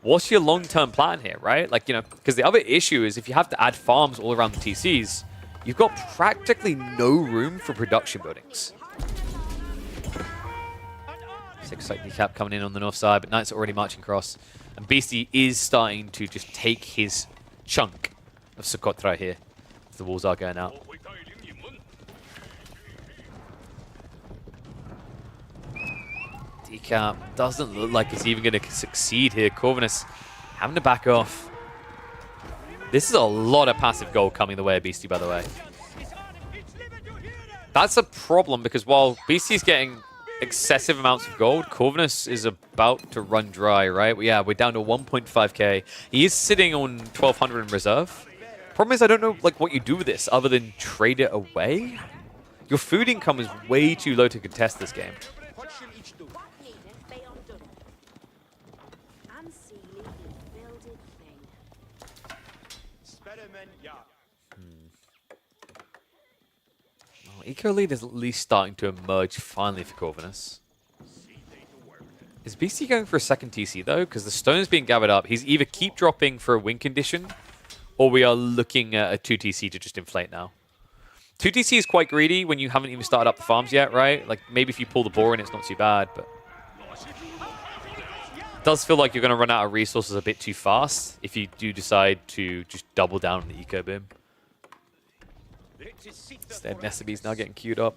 what's your long-term plan here, right? Like, you know, because the other issue is if you have to add farms all around the TCs, you've got practically no room for production buildings. Sacred Sight decap coming in on the north side, but Knights are already marching across. And Beastie is starting to just take his chunk of Socotra here as the walls are going out. Decap doesn't look like it's even going to succeed here. Corvinus having to back off. This is a lot of passive gold coming the way of Beastie, by the way. That's a problem because while Beastie's getting excessive amounts of gold, Corvinus is about to run dry, right? Yeah, we're down to 1.5k. He is sitting on 1200 in reserve. Problem is, I don't know like what you do with this other than trade it away. Your food income is way too low to contest this game. Eco lead is at least starting to emerge finally for Corvinus. Is Beastie going for a second TC though? Because the stone is being gathered up. He's either keep dropping for a win condition, or we are looking at a 2 TC to just inflate now. 2 TC is quite greedy when you haven't even started up the farms yet, right? Like maybe if you pull the boar in, it's not too bad, but it does feel like you're going to run out of resources a bit too fast if you do decide to just double down on the eco boom. Instead, Nesabee's now getting queued up.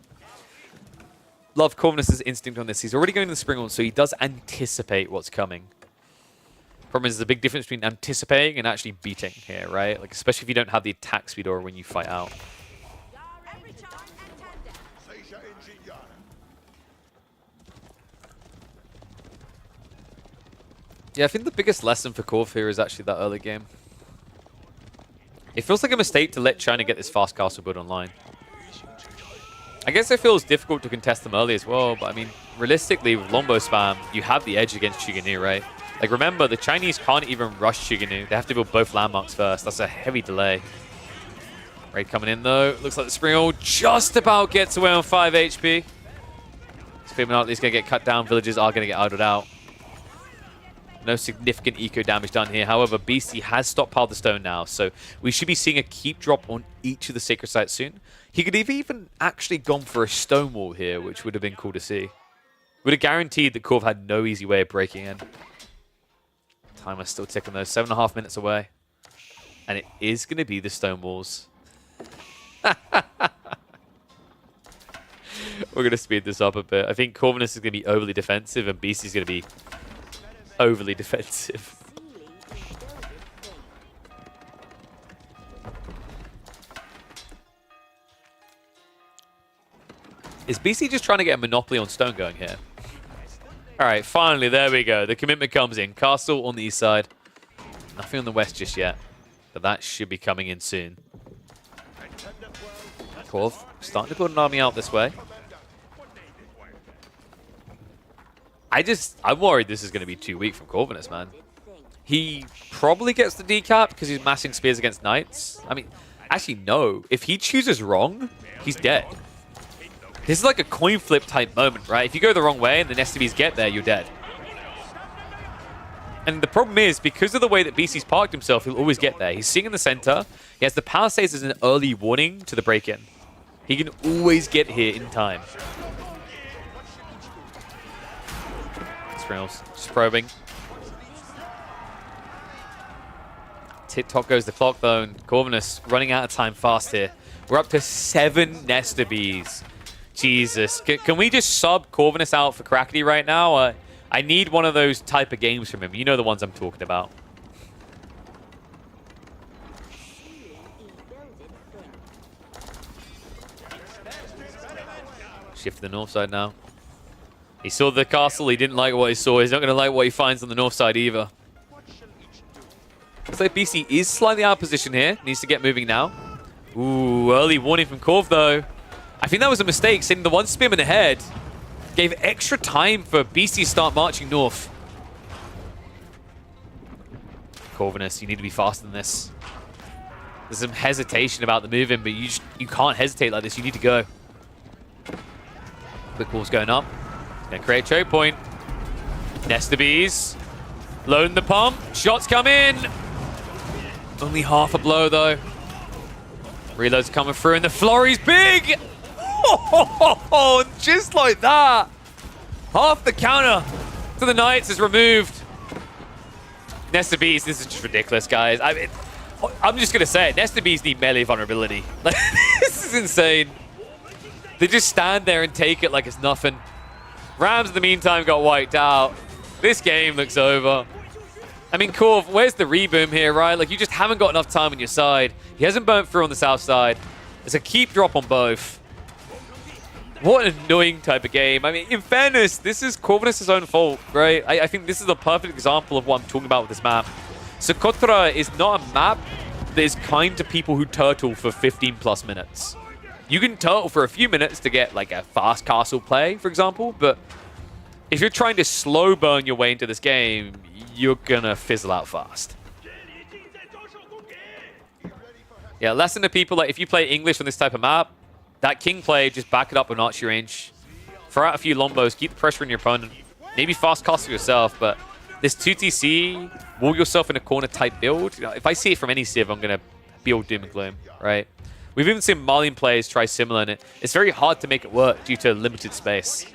Love Corvinus' instinct on this. He's already going to the Springhorn, so he does anticipate what's coming. Problem is, there's a big difference between anticipating and actually beating here, right? Like, especially if you don't have the attack speed or when you fight out. Yeah, I think the biggest lesson for Corv here is actually that early game. It feels like a mistake to let China get this fast castle build online. I guess it feels difficult to contest them early as well, but I mean, realistically, with Longbow spam, you have the edge against Chiganu, right? Like, remember, the Chinese can't even rush Chiganu. They have to build both landmarks first. That's a heavy delay. Raid coming in, though. Looks like the Springhorn just about gets away on 5 HP. Feminat is going to get cut down. Villages are going to get idled out. No significant eco damage done here. However, Beastie has stockpiled the stone now, so we should be seeing a keep drop on each of the sacred sites soon. He could have even actually gone for a stone wall here, which would have been cool to see. Would have guaranteed that Corv had no easy way of breaking in. Timer's still ticking though, 7.5 minutes away. And it is going to be the stone walls. We're going to speed this up a bit. I think Corvinus is going to be overly defensive and Beastie's going to be overly defensive. Is BC just trying to get a monopoly on stone going here? Alright, finally, there we go. The commitment comes in. Castle on the east side. Nothing on the west just yet. But that should be coming in soon. Corv starting to build an army out this way. I'm worried this is going to be too weak from Corvinus, man. He probably gets the decap because he's massing spears against knights. I mean, actually, no. If he chooses wrong, he's dead. This is like a coin flip type moment, right? If you go the wrong way and the STBs get there, you're dead. And the problem is, because of the way that BC's parked himself, he'll always get there. He's sitting in the center. He has the Palisades as an early warning to the break-in. He can always get here in time. Skrill's just probing. Tip-top goes the clock, though, and Corvinus running out of time fast here. We're up to 7 Nesta Bees. Jesus. Can we just sub Corvinus out for Crackety right now? I need one of those type of games from him. You know the ones I'm talking about. Shift to the north side now. He saw the castle. He didn't like what he saw. He's not going to like what he finds on the north side either. Looks like BC is slightly out of position here. Needs to get moving now. Ooh, early warning from Corv, though. I think that was a mistake, sending the one spearman ahead. Gave extra time for BC to start marching north. Corvinus, you need to be faster than this. There's some hesitation about the moving, but you can't hesitate like this. You need to go. Quick ball's going up. Gonna create a choke point. Nesta Bees. Loading the pump. Shots come in. Only half a blow, though. Reloads coming through, and the flurry's big! Oh, just like that. Half the counter to the Knights is removed. Nesta Bees, this is just ridiculous, guys. I'm just going to say it. Nesta Bees need melee vulnerability. Like, this is insane. They just stand there and take it like it's nothing. Rams, in the meantime, got wiped out. This game looks over. I mean, Corv, where's the reboom here, right? Like, you just haven't got enough time on your side. He hasn't burnt through on the south side. There's a keep drop on both. What an annoying type of game. I mean, in fairness, this is Corvinus' own fault, right? I think this is a perfect example of what I'm talking about with this map. Socotra is not a map that is kind to people who turtle for 15+ minutes. You can turtle for a few minutes to get like a fast castle play, for example, but if you're trying to slow burn your way into this game, you're gonna fizzle out fast. Yeah, lesson to people, like if you play English on this type of map, that king play, just back it up with archery range. Throw out a few lombos, keep the pressure on your opponent. Maybe fast castle yourself, but this 2TC, wall yourself in a corner type build. You know, if I see it from any Civ, I'm gonna build doom and gloom, right? We've even seen Malian players try similar, and it's very hard to make it work due to limited space.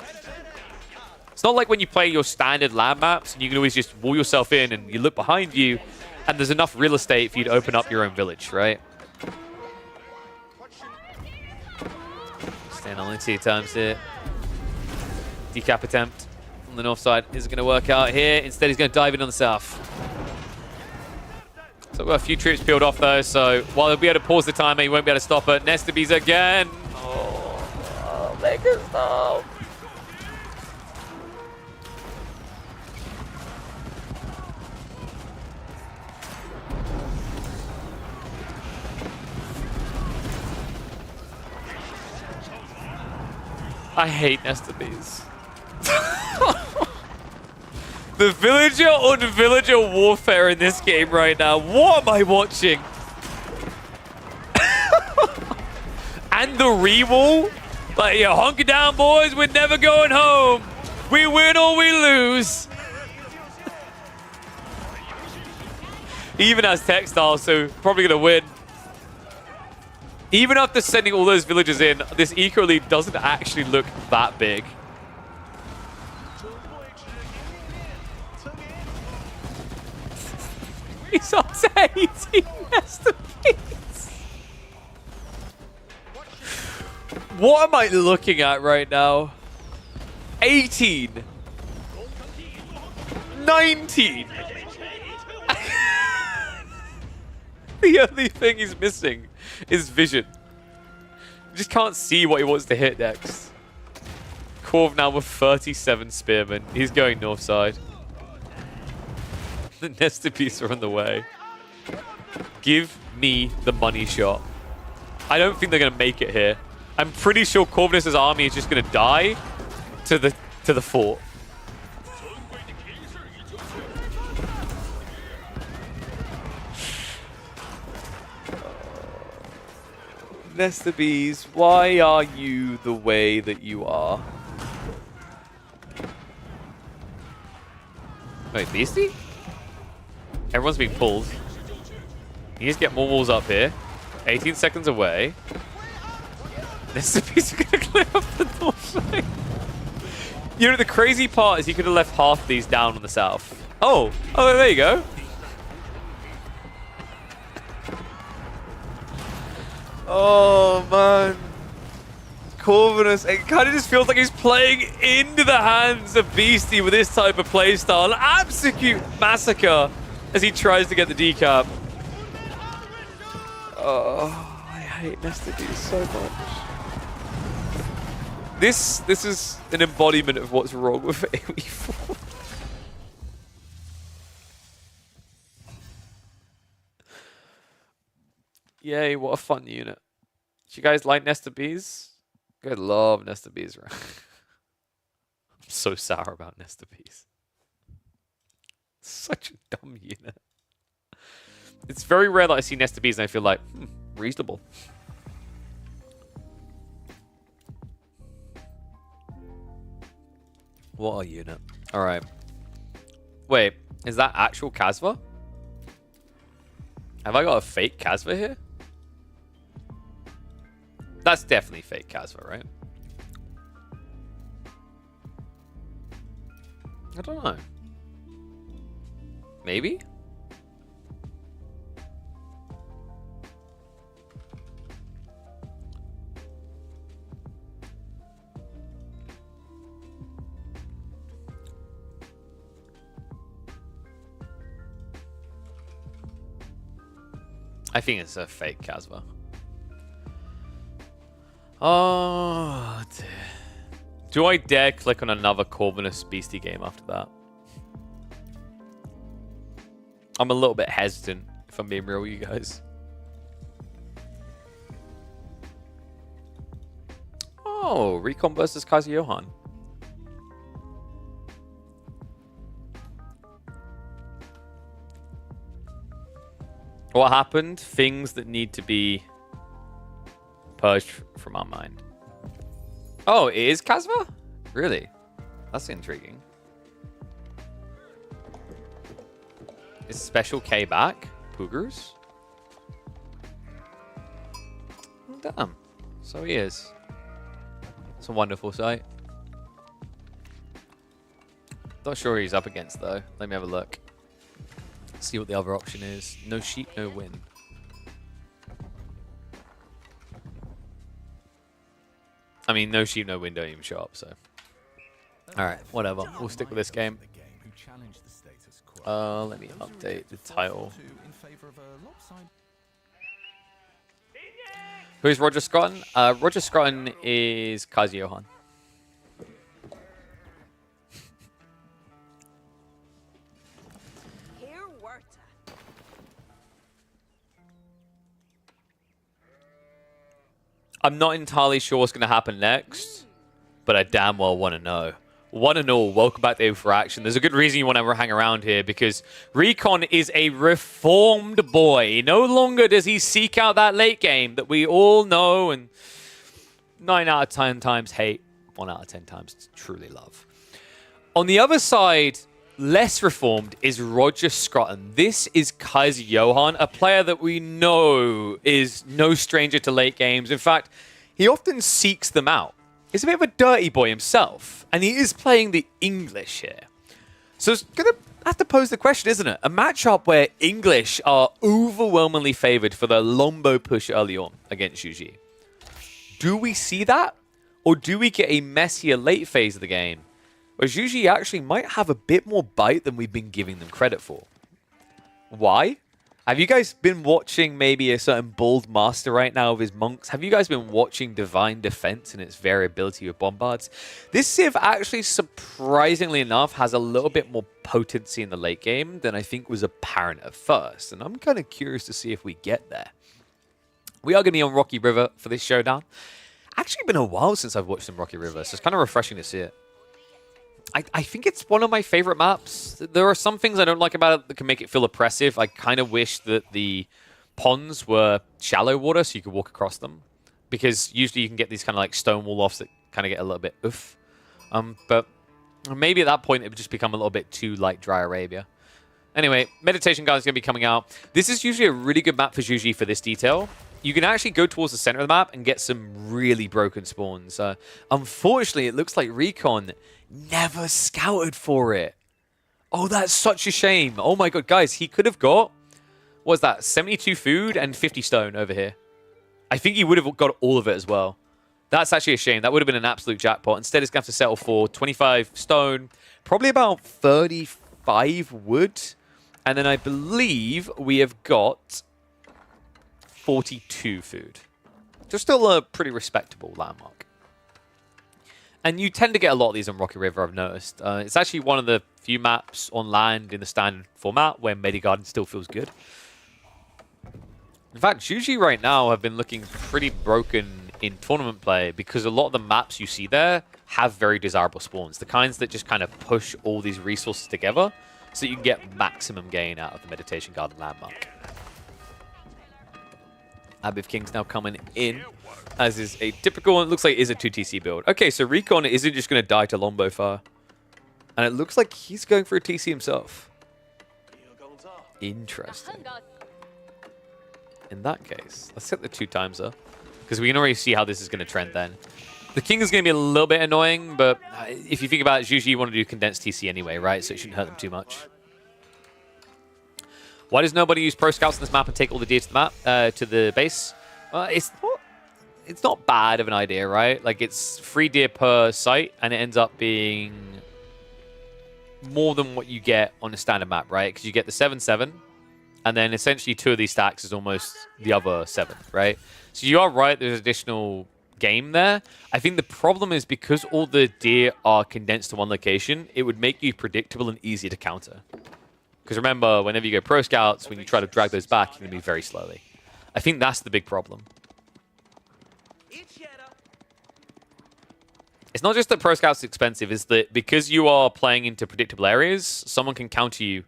It's not like when you play your standard land maps and you can always just wall yourself in and you look behind you and there's enough real estate for you to open up your own village, right? Stand on 2 times here. Decap attempt on the north side isn't going to work out here. Instead, he's going to dive in on the south. So we've got a few troops peeled off though, so while he'll be able to pause the timer, he won't be able to stop it. Nesta Bees again. Oh, make it stop. I hate Nesta Bees. The villager on villager warfare in this game right now. What am I watching? And the re-wall? Like, yeah, hunker down, boys. We're never going home. We win or we lose. Even as textile, so probably going to win. Even after sending all those villagers in, this eco lead doesn't actually look that big. He's up to 18 Nesta Bees. What am I looking at right now? 18. 19. The only thing he's missing is vision. You just can't see what he wants to hit next. Corv now with 37 spearmen. He's going north side. The Nesta Bees are on the way. Give me the money shot. I don't think they're going to make it here. I'm pretty sure Corvinus' army is just going to die to the fort. Nesta Bees, why are you the way that you are? Wait, Beastie? Everyone's being pulled. You just get more walls up here. 18 seconds away. Nesta Bees are gonna clear up the north side. You know, the crazy part is he could have left half these down on the south. Oh, there you go. Oh, man. Corvinus, it kind of just feels like he's playing into the hands of Beastie with this type of playstyle. An absolute massacre as he tries to get the decap. Oh, I hate Nesta Bees so much. This is an embodiment of what's wrong with AoE4. Yay, what a fun unit. Do you guys like Nesta Bees? I love Nesta Bees, right? I'm so sour about Nesta Bees. Such a dumb unit. It's very rare that I see Nesta Bees and I feel like, reasonable. What a unit. Alright. Wait, is that actual Kasva? Have I got a fake Kasva here? That's definitely fake Kasva, right? I don't know. Maybe? I think it's a fake Kasva. Oh, dear. Do I dare click on another Corvinus Beastie game after that? I'm a little bit hesitant, if I'm being real with you guys. Oh, Recon versus Kazi Johan. What happened? Things that need to be purged from our mind. Oh, it is Kasva? Really? That's intriguing. Is Special K back? Poogers? Damn. So he is. It's a wonderful sight. Not sure who he's up against though. Let me have a look. See what the other option is. No sheep, no win. I mean, no sheep, no win don't even show up, so. Alright, whatever. We'll stick with this game. Let me update the title. Who's Roger Scotton? Roger Scotton is Kazi Johan. I'm not entirely sure what's going to happen next, but I damn well want to know. One and all, welcome back to Infraction. There's a good reason you want to hang around here, because Recon is a reformed boy. No longer does he seek out that late game that we all know and 9 out of 10 times hate, 1 out of 10 times truly love. On the other side, less reformed, is Roger Scrotton. This is Kazi Johan, a player that we know is no stranger to late games. In fact, he often seeks them out. He's a bit of a dirty boy himself, and he is playing the English here. So it's going to have to pose the question, isn't it? A matchup where English are overwhelmingly favored for the Lombo push early on against Juji. Do we see that? Or do we get a messier late phase of the game where Juji actually might have a bit more bite than we've been giving them credit for? Why? Have you guys been watching maybe a certain Bald Master right now of his monks? Have you guys been watching Divine Defense and its variability with bombards? This Civ actually, surprisingly enough, has a little bit more potency in the late game than I think was apparent at first. And I'm kind of curious to see if we get there. We are going to be on Rocky River for this showdown. Actually been a while since I've watched some Rocky River, so it's kind of refreshing to see it. I think it's one of my favorite maps. There are some things I don't like about it that can make it feel oppressive. I kind of wish that the ponds were shallow water so you could walk across them. because usually you can get these kind of like stone wall offs that kind of get a little bit oof. But maybe at that point it would just become a little bit too like Dry Arabia. Anyway, Meditation Garden is going to be coming out. This is usually a really good map for Juji for this detail. You can actually go towards the center of the map and get some really broken spawns. Unfortunately, it looks like Recon never scouted for it. Oh, that's such a shame. Oh my god, guys, he could have got, what was that, 72 food and 50 stone over here. I think he would have got all of it as well. That's actually a shame. That would have been an absolute jackpot. Instead, it's going to have to settle for 25 stone, probably about 35 wood. And then I believe we have got 42 food. Just still a pretty respectable landmark. And you tend to get a lot of these on Rocky River, I've noticed. It's actually one of the few maps on land in the standard format where Medigarden still feels good. In fact, Juji right now have been looking pretty broken in tournament play because a lot of the maps you see there have very desirable spawns. The kinds that just kind of push all these resources together so that you can get maximum gain out of the Meditation Garden landmark. Abiv King's now coming in, as is a typical, it looks like it is a 2TC build. Okay, so Recon isn't just going to die to Longbow Fire. And it looks like he's going for a TC himself. Interesting. In that case, let's set the 2 times up, because we can already see how this is going to trend then. The King is going to be a little bit annoying, but if you think about it, usually you want to do condensed TC anyway, right? So it shouldn't hurt them too much. Why does nobody use Pro Scouts on this map and take all the deer to the map, to the base? It's not bad of an idea, right? Like, it's 3 deer per site, and it ends up being more than what you get on a standard map, right? Because you get the 7/7, and then essentially 2 of these stacks is almost the other 7, right? So you are right, there's additional game there. I think the problem is because all the deer are condensed to one location, it would make you predictable and easier to counter. Because remember, whenever you go Pro Scouts, when you try to drag those back, you're going to be very slowly. I think that's the big problem. It's not just that Pro Scouts is expensive, it's that because you are playing into predictable areas, someone can counter you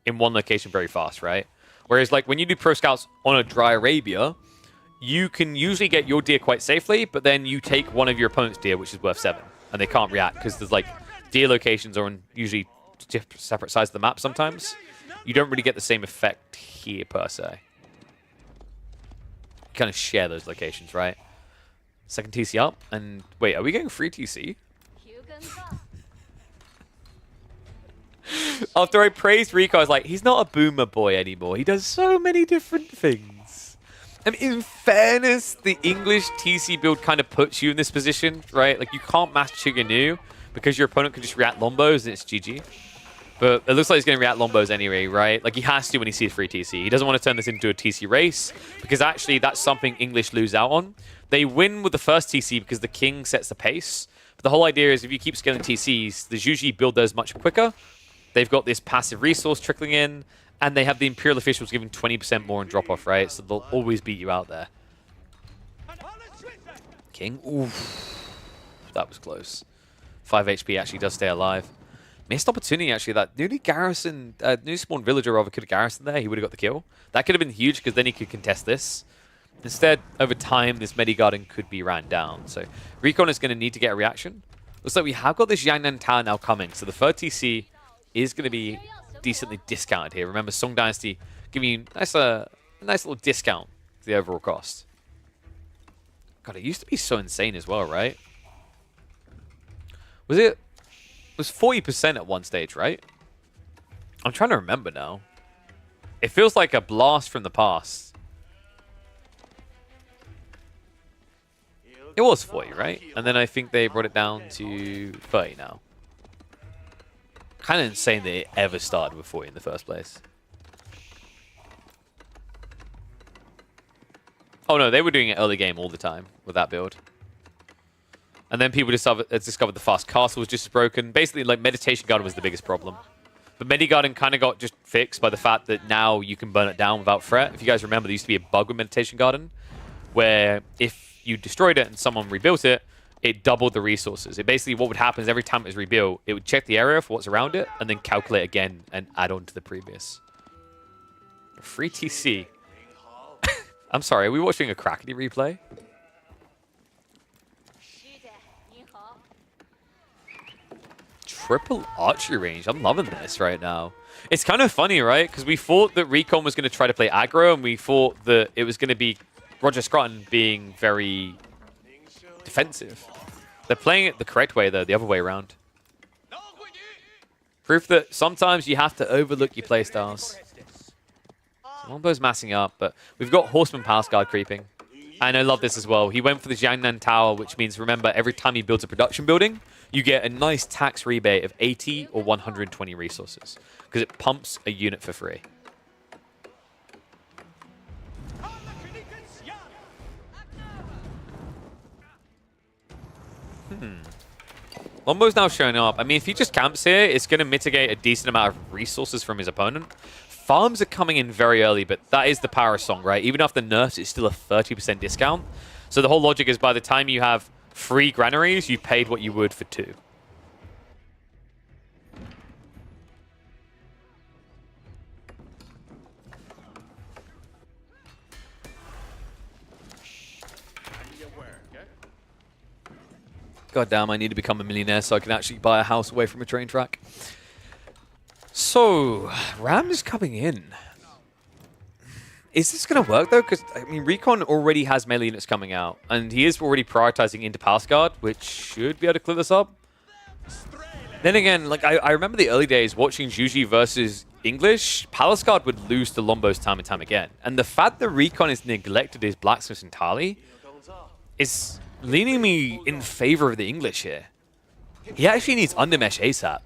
in one location very fast, right? Whereas like when you do Pro Scouts on a Dry Arabia, you can usually get your deer quite safely, but then you take one of your opponent's deer, which is worth 7, and they can't react because there's like deer locations are on usually separate sides of the map sometimes. You don't really get the same effect here per se. You kind of share those locations, right? Second TC up, and wait, are we getting free TC? After I praised Rico, I was like, he's not a boomer boy anymore. He does so many different things. And in fairness, the English TC build kind of puts you in this position, right? Like, you can't mass Chiganu because your opponent can just react Lombos and it's GG. But it looks like he's going to react Lombos anyway, right? Like, he has to when he sees free TC. He doesn't want to turn this into a TC race because actually that's something English lose out on. They win with the first TC because the King sets the pace. But the whole idea is if you keep scaling TCs, the Juji build those much quicker. They've got this passive resource trickling in, and they have the Imperial officials giving 20% more in drop-off, right? So they'll always beat you out there. King, oof. That was close. 5 HP actually does stay alive. Missed opportunity, actually. That newly spawned villager rather could have garrisoned there. He would have got the kill. That could have been huge because then he could contest this. Instead, over time, this Medigarden could be ran down. So Recon is going to need to get a reaction. Looks like we have got this Yangnan Tower now coming. So the third TC is going to be decently discounted here. Remember, Song Dynasty giving you a nice little discount to the overall cost. God, it used to be so insane as well, right? It was 40% at one stage, right? I'm trying to remember now. It feels like a blast from the past. It was 40, right? And then I think they brought it down to 30 now. Kind of insane that it ever started with 40 in the first place. Oh no, they were doing it early game all the time with that build. And then people discovered the fast castle was just as broken. Basically, like, Meditation Garden was the biggest problem. But Medigarden kind of got just fixed by the fact that now you can burn it down without threat. If you guys remember, there used to be a bug with Meditation Garden where if you destroyed it and someone rebuilt it, it doubled the resources. It basically, what would happen is every time it was rebuilt, it would check the area for what's around it and then calculate again and add on to the previous. Free TC. I'm sorry, are we watching a Crackety replay? triple archery range. I'm loving this right now. It's kind of funny, right? Because we thought that Recon was going to try to play aggro, and we thought that it was going to be Roger Scruton being very defensive. They're playing it the correct way, though, the other way around. Proof that sometimes you have to overlook your playstyles. Longbow's massing up, but we've got Horseman Palace Guard creeping. And I love this as well. He went for the Jiangnan Tower, which means, remember, every time he builds a production building, you get a nice tax rebate of 80 or 120 resources, because it pumps a unit for free. Longbow's now showing up. I mean, if he just camps here, it's going to mitigate a decent amount of resources from his opponent. Farms are coming in very early, but that is the power of Song, right? Even after nerfs, it's still a 30% discount. So the whole logic is by the time you have 3 granaries, you paid what you would for 2. God damn, I need to become a millionaire so I can actually buy a house away from a train track. So, Ram is coming in. Is this going to work, though? Because, I mean, Recon already has melee units coming out, and he is already prioritizing into Palace Guard, which should be able to clear this up. Then again, like, I remember the early days watching Juji versus English. Palace Guard would lose to Lombos time and time again. And the fact that Recon has neglected his blacksmiths entirely is leaning me in favor of the English here. He actually needs Undermesh ASAP.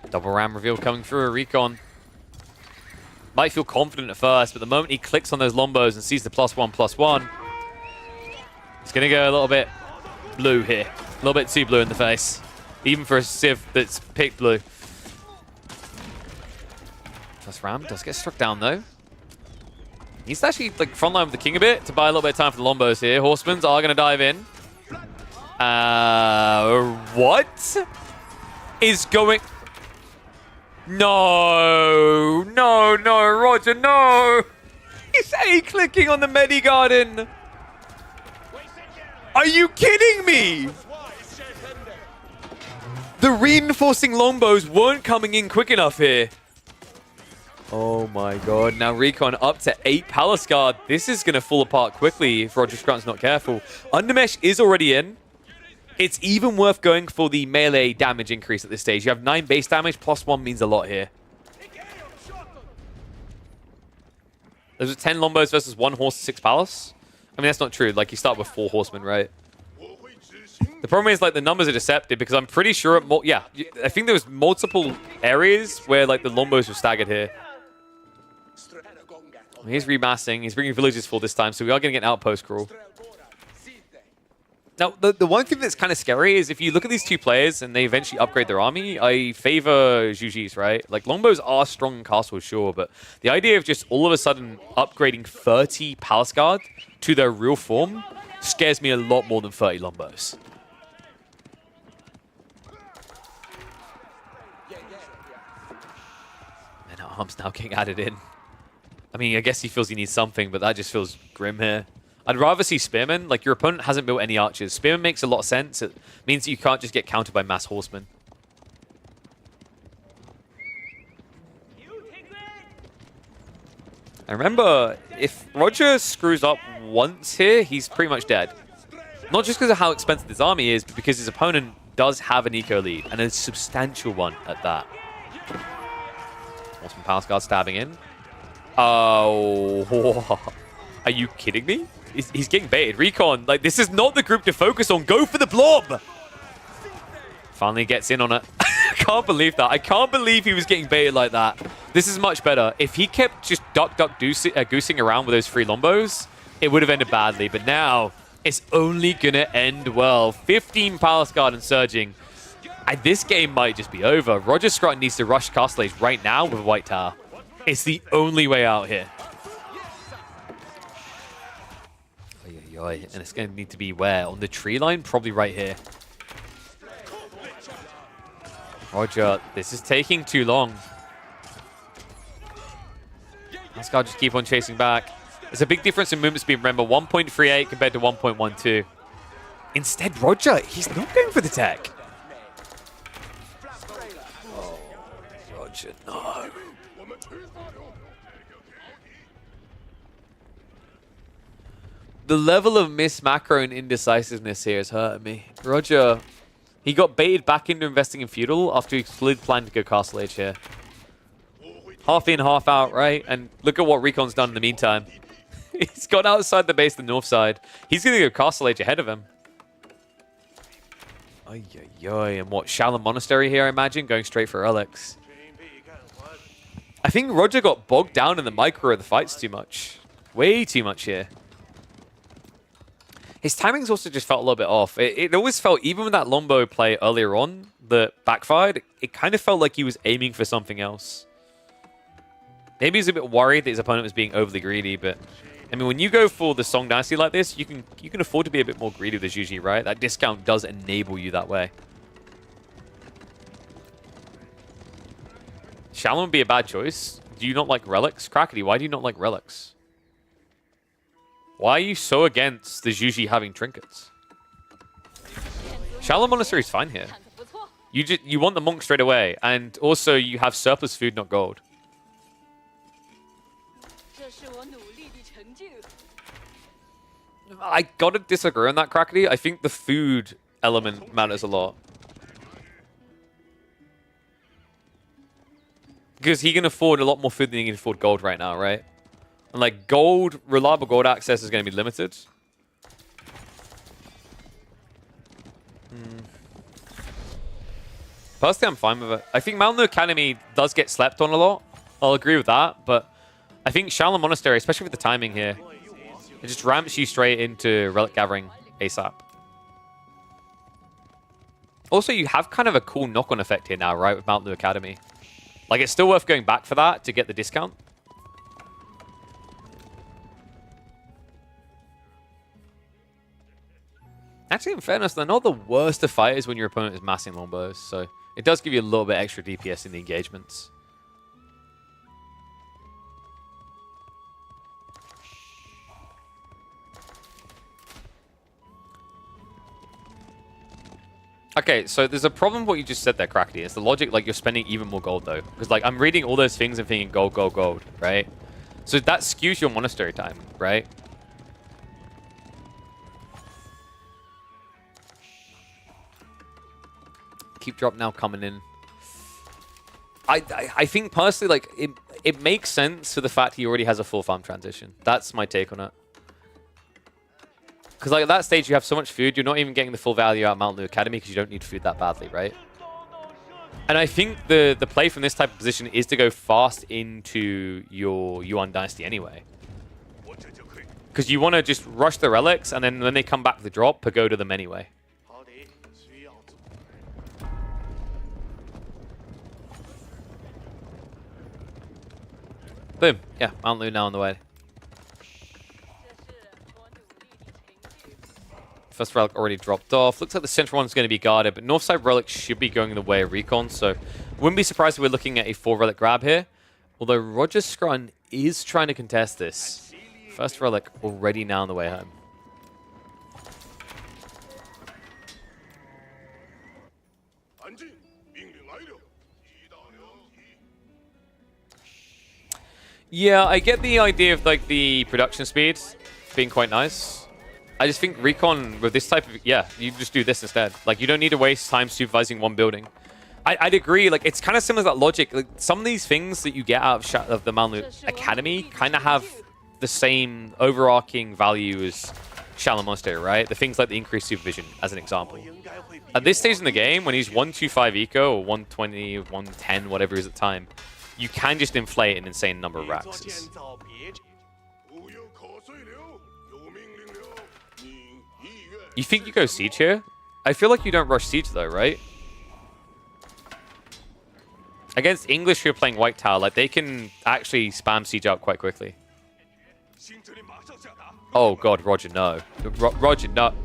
Double ram reveal coming through a Recon. Might feel confident at first, but the moment he clicks on those Lombos and sees the +1/+1, he's going to go a little bit blue here. A little bit too blue in the face. Even for a Civ that's picked blue. Plus ram does get struck down though. He's actually like frontline with the king a bit to buy a little bit of time for the Lombos here. Horsemen's are going to dive in. What is going... No, Roger, no! He's A-clicking on the Medi-Garden! Are you kidding me? The reinforcing Longbows weren't coming in quick enough here. Oh my god, now Recon up to 8 Palace Guard. This is going to fall apart quickly if Roger Scruton's not careful. Undermesh is already in. It's even worth going for the melee damage increase at this stage. You have 9 base damage, +1 means a lot here. Those are 10 Lombos versus 1 horse, 6 Palace. I mean, that's not true. Like, you start with 4 horsemen, right? The problem is, like, the numbers are deceptive because I'm pretty sure... yeah, I think there was multiple areas where, like, the Lombos were staggered here. He's remassing. He's bringing villages full this time, so we are going to get an outpost crawl. Now, the one thing that's kind of scary is if you look at these 2 players and they eventually upgrade their army, I favor Juji's, right? Like, Longbows are strong in castle, sure, but the idea of just all of a sudden upgrading 30 Palace Guard to their real form scares me a lot more than 30 Lombos. And arms now getting added in. I mean, I guess he feels he needs something, but that just feels grim here. I'd rather see Spearmen. Like, your opponent hasn't built any archers. Spearmen makes a lot of sense. It means that you can't just get countered by mass horsemen. And remember, if Roger screws up once here, he's pretty much dead. Not just because of how expensive his army is, but because his opponent does have an eco lead, and a substantial one at that. Horseman Palace Guard stabbing in. Oh, are you kidding me? He's getting baited. Recon, like, this is not the group to focus on. Go for the blob! Finally gets in on it. I can't believe that. I can't believe he was getting baited like that. This is much better. If he kept just goosing around with those 3 Lombos, it would have ended badly. But now, it's only going to end well. 15 Palace Guard and surging. And this game might just be over. Roger Scruton needs to rush Castle Age right now with White Tower. It's the only way out here. And it's going to need to be where? On the tree line? Probably right here. Roger, this is taking too long. Asgard just keep on chasing back. There's a big difference in movement speed, remember, 1.38 compared to 1.12. Instead, Roger, he's not going for the tech. Oh, Roger, no. The level of missed macro and indecisiveness here is hurting me. Roger, he got baited back into investing in feudal after he clearly planned to go castle age here. Half in, half out, right? And look at what Recon's done in the meantime. He's gone outside the base, the north side. He's going to go castle age ahead of him. Ay, ay, ay. And what, Shaolin Monastery here, I imagine, going straight for relics. I think Roger got bogged down in the micro of the fights too much. Way too much here. His timings also just felt a little bit off. It always felt, even with that longbow play earlier on that backfired, it kind of felt like he was aiming for something else. Maybe he's a bit worried that his opponent was being overly greedy, but I mean, when you go for the Song Dynasty like this, you can afford to be a bit more greedy with this usually, right? That discount does enable you that way. Shaolin would be a bad choice. Do you not like relics? Crackety, why do you not like relics? Why are you so against the Zhuji having trinkets? Shaolin Monastery is fine here. You want the monk straight away, and also you have surplus food, not gold. I gotta disagree on that, Crackety. I think the food element matters a lot. Because he can afford a lot more food than he can afford gold right now, right? And like gold, reliable gold access is going to be limited. Personally, I'm fine with it. I think Mountain Academy does get slept on a lot. I'll agree with that, but I think Shaolin Monastery, especially with the timing here, it just ramps you straight into relic gathering ASAP. Also, you have kind of a cool knock-on effect here now, right, with Mountain Academy. Like, it's still worth going back for that to get the discount. Actually, in fairness, they're not the worst of fighters when your opponent is massing longbows, so it does give you a little bit extra DPS in the engagements. Okay, so there's a problem with what you just said there, Crackety. It's the logic, like, you're spending even more gold, though. Because, like, I'm reading all those things and thinking gold, gold, gold, right? So that skews your monastery time, right? Keep drop now coming in. I think, personally, like, it makes sense for the fact he already has a full farm transition. That's my take on it. Because like at that stage, you have so much food, you're not even getting the full value out of Mountain Academy because you don't need food that badly, right? And I think the play from this type of position is to go fast into your Yuan Dynasty anyway. Because you want to just rush the relics, and then when they come back to the drop, pagoda them anyway. Boom. Yeah, Mount Lu now on the way. First relic already dropped off. Looks like the central one's going to be guarded, but north side relic should be going the way of Recon, so wouldn't be surprised if we're looking at a 4 relic grab here. Although Roger Scrun is trying to contest this. First relic already now on the way home. Yeah, I get the idea of like the production speed being quite nice. I just think Recon with this type of... Yeah, you just do this instead. Like, you don't need to waste time supervising one building. I'd agree. Like, it's kind of similar to that logic. Like, some of these things that you get out of the Mountain Academy kind of have the same overarching value as Shaolin Monastery, right? The things like the increased supervision, as an example. At this stage in the game, when he's 125 eco or 120, 110, whatever it is at the time, you can just inflate an insane number of racks. You think you go Siege here? I feel like you don't rush Siege though, right? Against English who are playing White Tower, like they can actually spam Siege out quite quickly. Oh god, Roger, no. Roger, no.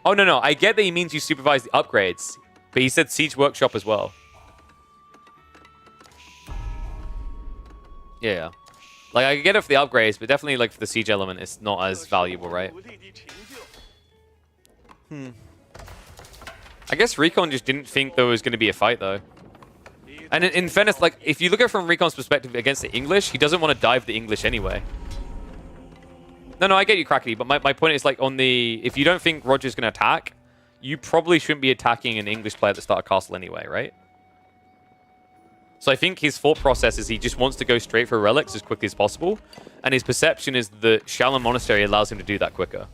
Oh, no. I get that he means you supervise the upgrades, but he said Siege Workshop as well. Yeah. Like, I get it for the upgrades, but definitely, like, for the siege element, it's not as valuable, right? I guess Recon just didn't think there was going to be a fight, though. And in fairness, like, if you look at it from Recon's perspective against the English, he doesn't want to dive the English anyway. No, I get you, Crackety, but my point is, like, on the... If you don't think Roger's going to attack, you probably shouldn't be attacking an English player at the start of castle anyway, right? So I think his thought process is he just wants to go straight for relics as quickly as possible, and his perception is that Shaolin Monastery allows him to do that quicker.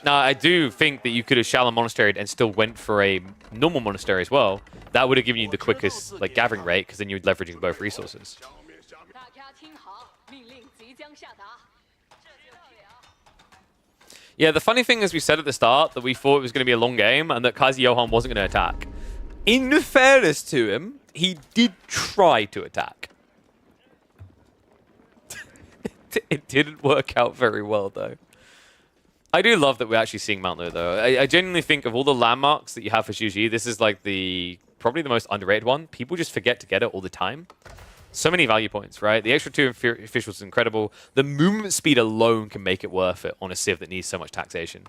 Now, I do think that you could have Shaolin Monastery and still went for a normal monastery as well. That would have given you the quickest like gathering rate, because then you're leveraging both resources. Yeah, the funny thing is we said at the start that we thought it was going to be a long game and that Kazi Johan wasn't going to attack. In fairness to him, he did try to attack. It didn't work out very well, though. I do love that we're actually seeing Mount Lu, though. I genuinely think of all the landmarks that you have for Zhuji, this is like probably the most underrated one. People just forget to get it all the time. So many value points, right? The extra 2 officials is incredible. The movement speed alone can make it worth it on a civ that needs so much taxation.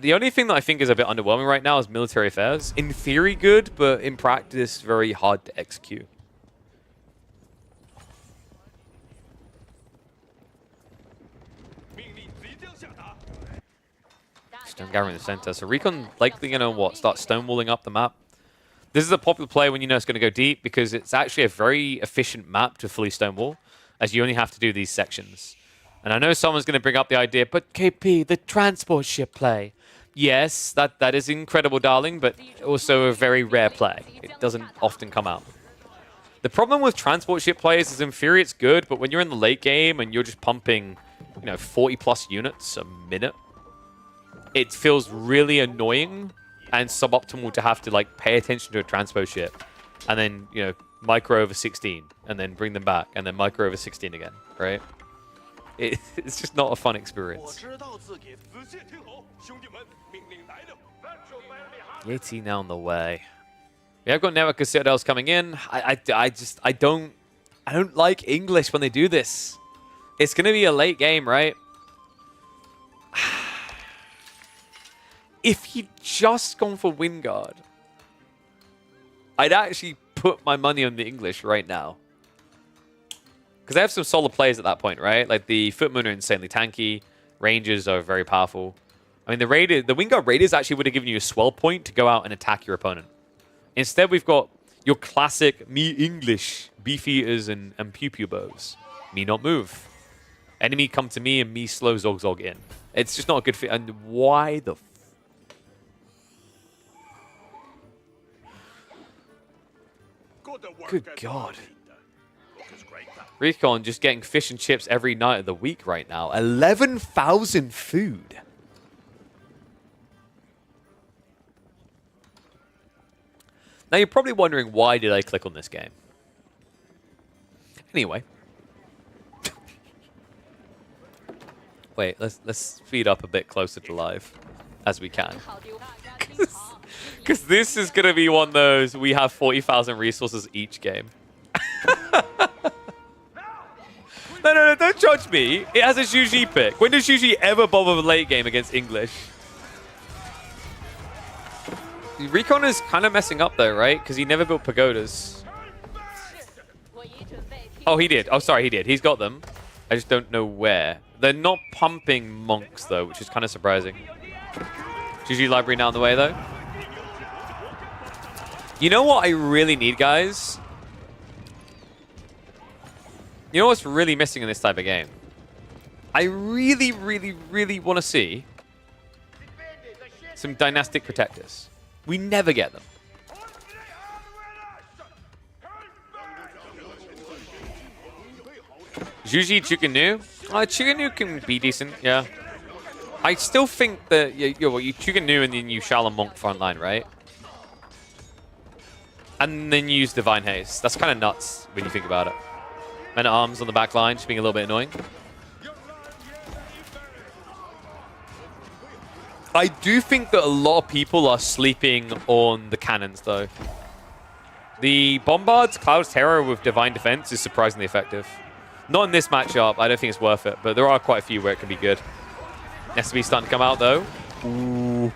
The only thing that I think is a bit underwhelming right now is military affairs. In theory, good, but in practice, very hard to execute. Stone gathering in the center. So Recon likely going to, start stonewalling up the map. This is a popular play when you know it's going to go deep because it's actually a very efficient map to fully stonewall, as you only have to do these sections. And I know someone's going to bring up the idea, but KP, the transport ship play. Yes, that is incredible, darling, but also a very rare play. It doesn't often come out. The problem with transport ship plays is in theory it's good, but when you're in the late game and you're just pumping, 40 plus units a minute, it feels really annoying and suboptimal to have to like pay attention to a transpo ship and then, micro over 16 and then bring them back and then micro over 16 again, right? It's just not a fun experience. Yeti now on the way. Yeah, I've got network of citadels coming in. I don't like English when they do this. It's gonna be a late game, right? If he'd just gone for Wingard, I'd actually put my money on the English right now. Because they have some solid players at that point, right? Like the Footmoon are insanely tanky. Rangers are very powerful. I mean, the Wingard Raiders actually would have given you a swell point to go out and attack your opponent. Instead, we've got your classic me English beef eaters and pew pew bows. Me not move. Enemy come to me and me slow zog zog in. It's just not a good fit. And why the Good God. Recon just getting fish and chips every night of the week right now. 11,000 food. Now you're probably wondering, why did I click on this game? Anyway. Wait, let's speed up a bit closer to live as we can. Because this is going to be one of those, we have 40,000 resources each game. No, don't judge me. It has a Zhuji pick. When does Zhuji ever bother with late game against English? Recon is kind of messing up though, right? Because he never built pagodas. Oh, he did. Oh, sorry, he did. He's got them. I just don't know where. They're not pumping monks though, which is kind of surprising. Zhuji library now on the way though. You know what I really need, guys? You know what's really missing in this type of game? I really, really, really want to see some dynastic protectors. We never get them. Zhuji Chuganu? Chuganu can be decent, yeah. I still think that you Chuganu and then you Shaolin Monk frontline, right? And then you use Divine Haste. That's kind of nuts when you think about it. Men at Arms on the back line, just being a little bit annoying. I do think that a lot of people are sleeping on the cannons, though. The Bombard's Cloud's Terror with Divine Defense is surprisingly effective. Not in this matchup. I don't think it's worth it, but there are quite a few where it can be good. Nestabee's starting to come out, though. Ooh.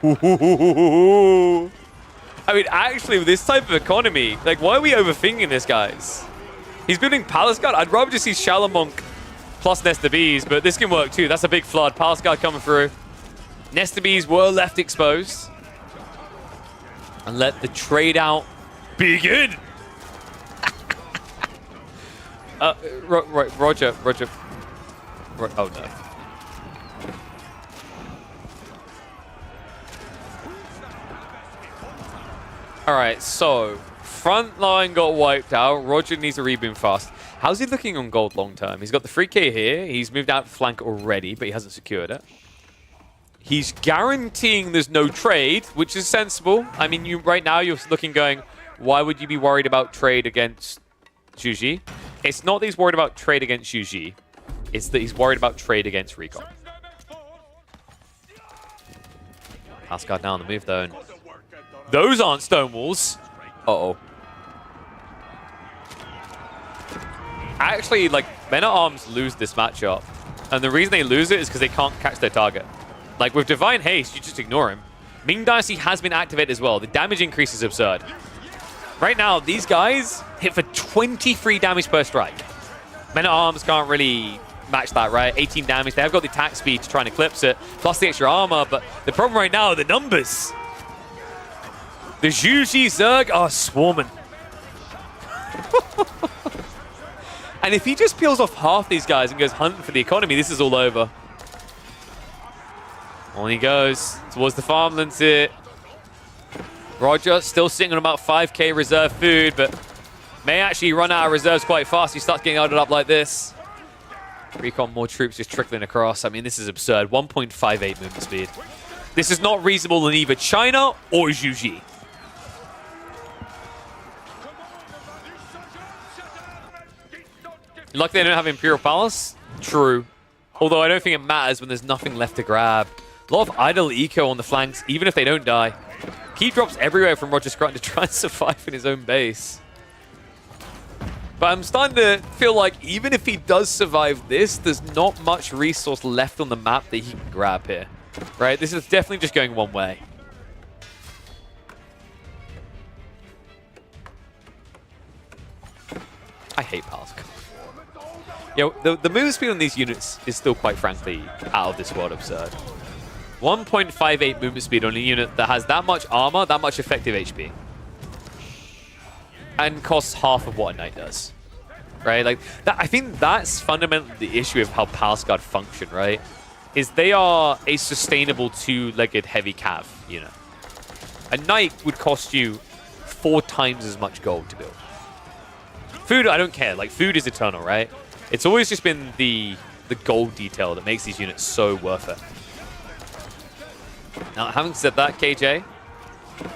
I mean, actually, with this type of economy, like, why are we overthinking this, guys? He's building Palace Guard. I'd rather just see Shalamonk plus Nestabees, but this can work, too. That's a big flood. Palace Guard coming through. Nestabees were left exposed. And let the trade out begin. Roger. Oh, no. All right, so front line got wiped out. Roger needs a reboot fast. How's he looking on gold long term? He's got the 3K here. He's moved out flank already, but he hasn't secured it. He's guaranteeing there's no trade, which is sensible. I mean, right now you're looking going, why would you be worried about trade against Zhuji? It's not that he's worried about trade against Zhuji. It's that he's worried about trade against Recon. House Guard now on the move, though. And those aren't stone walls. Uh-oh. Actually, like, Men-at-Arms lose this matchup. And the reason they lose it is because they can't catch their target. Like, with Divine Haste, you just ignore him. Ming Dynasty has been activated as well. The damage increase is absurd. Right now, these guys hit for 23 damage per strike. Men-at-Arms can't really match that, right? 18 damage. They have got the attack speed to try and eclipse it, plus the extra armor, but the problem right now are the numbers. The Zhuji Zerg are swarming. And if he just peels off half these guys and goes hunting for the economy, this is all over. On he goes towards the farmlands here. Roger still sitting on about 5k reserve food, but may actually run out of reserves quite fast. He starts getting added up like this. Recon, more troops just trickling across. I mean, this is absurd. 1.58 movement speed. This is not reasonable in either China or Zhuji. Luckily, they don't have Imperial Palace. True. Although I don't think it matters when there's nothing left to grab. A lot of idle eco on the flanks, even if they don't die. Key drops everywhere from Roger Scruton to try and survive in his own base. But I'm starting to feel like even if he does survive this, there's not much resource left on the map that he can grab here. Right? This is definitely just going one way. I hate Palace. You know, the move speed on these units is still quite frankly out of this world absurd. 1.58 movement speed on a unit that has that much armor, that much effective HP. And costs half of what a knight does. Right? Like that, I think that's fundamentally the issue of how Palace Guard function, right? Is they are a sustainable two-legged heavy cav unit. A knight would cost you 4 times as much gold to build. Food, I don't care. Like, food is eternal, right? It's always just been the gold detail that makes these units so worth it. Now, having said that, KJ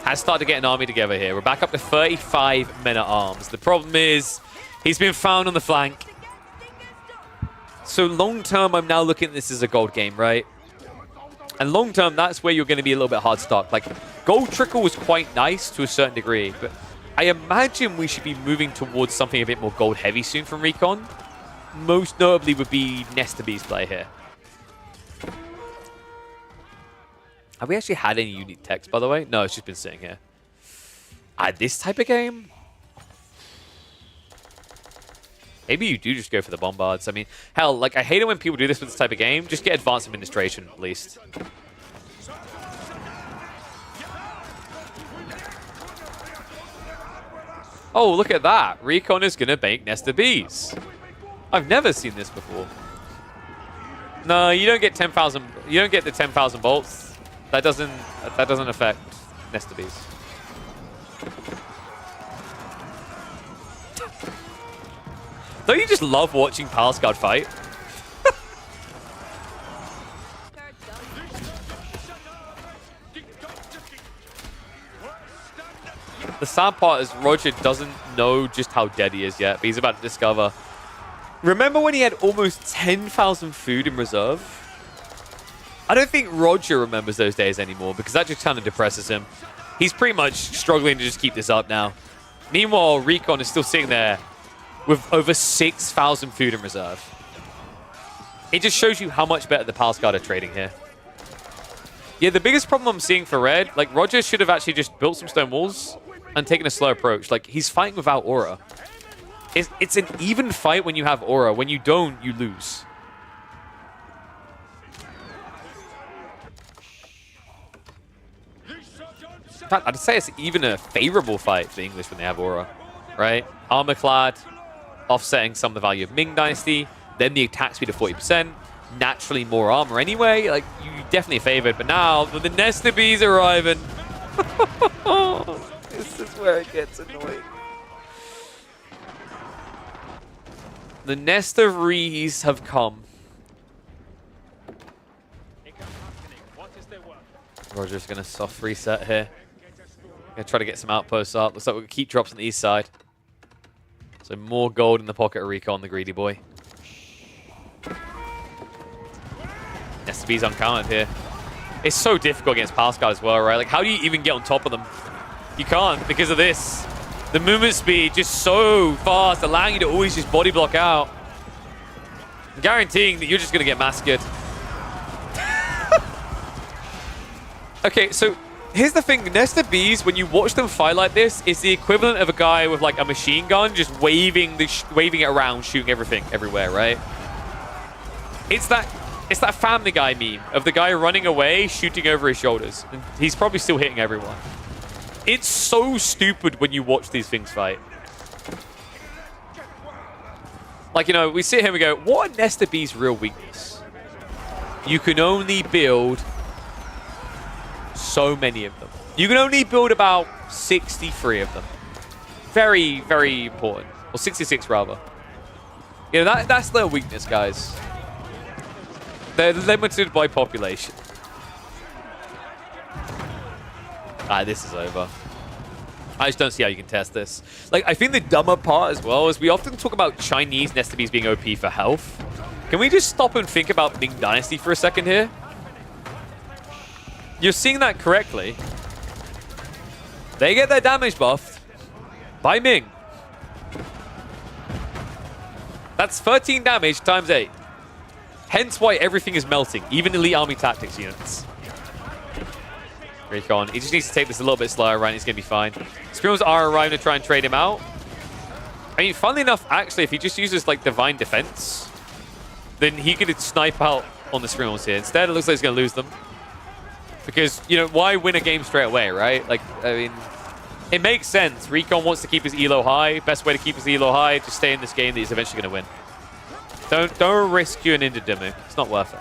has started to get an army together here. We're back up to 35 men-at-arms. The problem is he's been found on the flank. So long-term, I'm now looking at this as a gold game, right? And long-term, that's where you're going to be a little bit hard stuck. Like, gold trickle was quite nice to a certain degree, but I imagine we should be moving towards something a bit more gold-heavy soon from Recon. Most notably would be Nestabee's play here. Have we actually had any unique text, by the way? No, it's just been sitting here. This type of game? Maybe you do just go for the bombards. I mean, hell, like, I hate it when people do this with this type of game. Just get advanced administration, at least. Oh, look at that. Recon is going to bank Nestabees. I've never seen this before. No, you don't get 10,000. You don't get the 10,000 bolts. That doesn't affect Nestabees. Don't you just love watching Palace Guard fight? The sad part is Roger doesn't know just how dead he is yet, but he's about to discover. Remember when he had almost 10,000 food in reserve? I don't think Roger remembers those days anymore because that just kind of depresses him. He's pretty much struggling to just keep this up now. Meanwhile, Recon is still sitting there with over 6,000 food in reserve. It just shows you how much better the Palace Guard are trading here. Yeah, the biggest problem I'm seeing for Red, like, Rogers should have actually just built some stone walls and taken a slow approach. Like, he's fighting without aura. It's an even fight when you have aura. When you don't, you lose. In fact, I'd say it's even a favorable fight for the English when they have aura, right? Armor-clad, offsetting some of the value of Ming Dynasty, then the attack speed of 40%, naturally more armor anyway. Like, you definitely favored, but now the Nest of Bees arriving. This is where it gets annoying. The Nest of Rees have come. Roger's going to soft reset here. Going to try to get some outposts up. Looks like we'll keep drops on the east side. So more gold in the pocket of Recon, the greedy boy. Nest of Bees uncounted here. It's so difficult against Palace Guard as well, right? Like, how do you even get on top of them? You can't because of this. The movement speed just so fast, allowing you to always just body block out. Guaranteeing that you're just going to get massacred. Okay, so here's the thing. Nest of Bees, when you watch them fight like this, is the equivalent of a guy with like a machine gun just waving it around, shooting everything everywhere, right? It's that Family Guy meme of the guy running away, shooting over his shoulders. And he's probably still hitting everyone. It's so stupid when you watch these things fight. Like, you know, we sit here and we go, what are Nest of Bees' real weakness? You can only build so many of them. You can only build about 63 of them. Very, very important. Or 66, rather. You know, that's their weakness, guys. They're limited by population. This is over. I just don't see how you can test this. Like, I think the dumber part as well is we often talk about Chinese Nest of Bees being OP for health. Can we just stop and think about Ming Dynasty for a second here? You're seeing that correctly. They get their damage buffed by Ming. That's 13 damage times 8. Hence why everything is melting, even elite army tactics units. Recon. He just needs to take this a little bit slower, right? He's going to be fine. Scrimmers are arriving to try and trade him out. I mean, funnily enough, actually, if he just uses, like, Divine Defense, then he could snipe out on the Scrimmers here. Instead, it looks like he's going to lose them. Because, you know, why win a game straight away, right? Like, I mean, it makes sense. Recon wants to keep his elo high. Best way to keep his elo high, just stay in this game that he's eventually going to win. Don't risk you an into Dimmu. It's not worth it.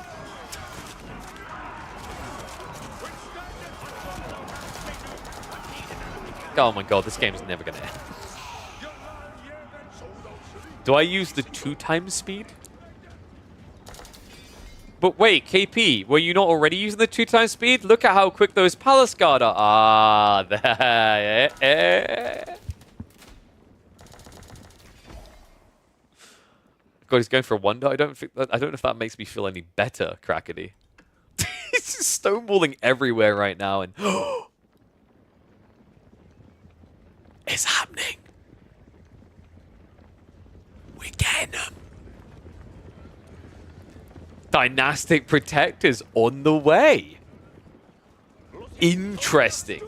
Oh my god, this game is never going to end. Do I use the 2x speed? But wait, KP, were you not already using the 2x speed? Look at how quick those Palace Guard are. Ah, there. God, he's going for a wonder. I don't know if that makes me feel any better, Crackety. He's just stonewalling everywhere right now, and it's happening. We're getting them. Dynastic Protectors on the way. Interesting.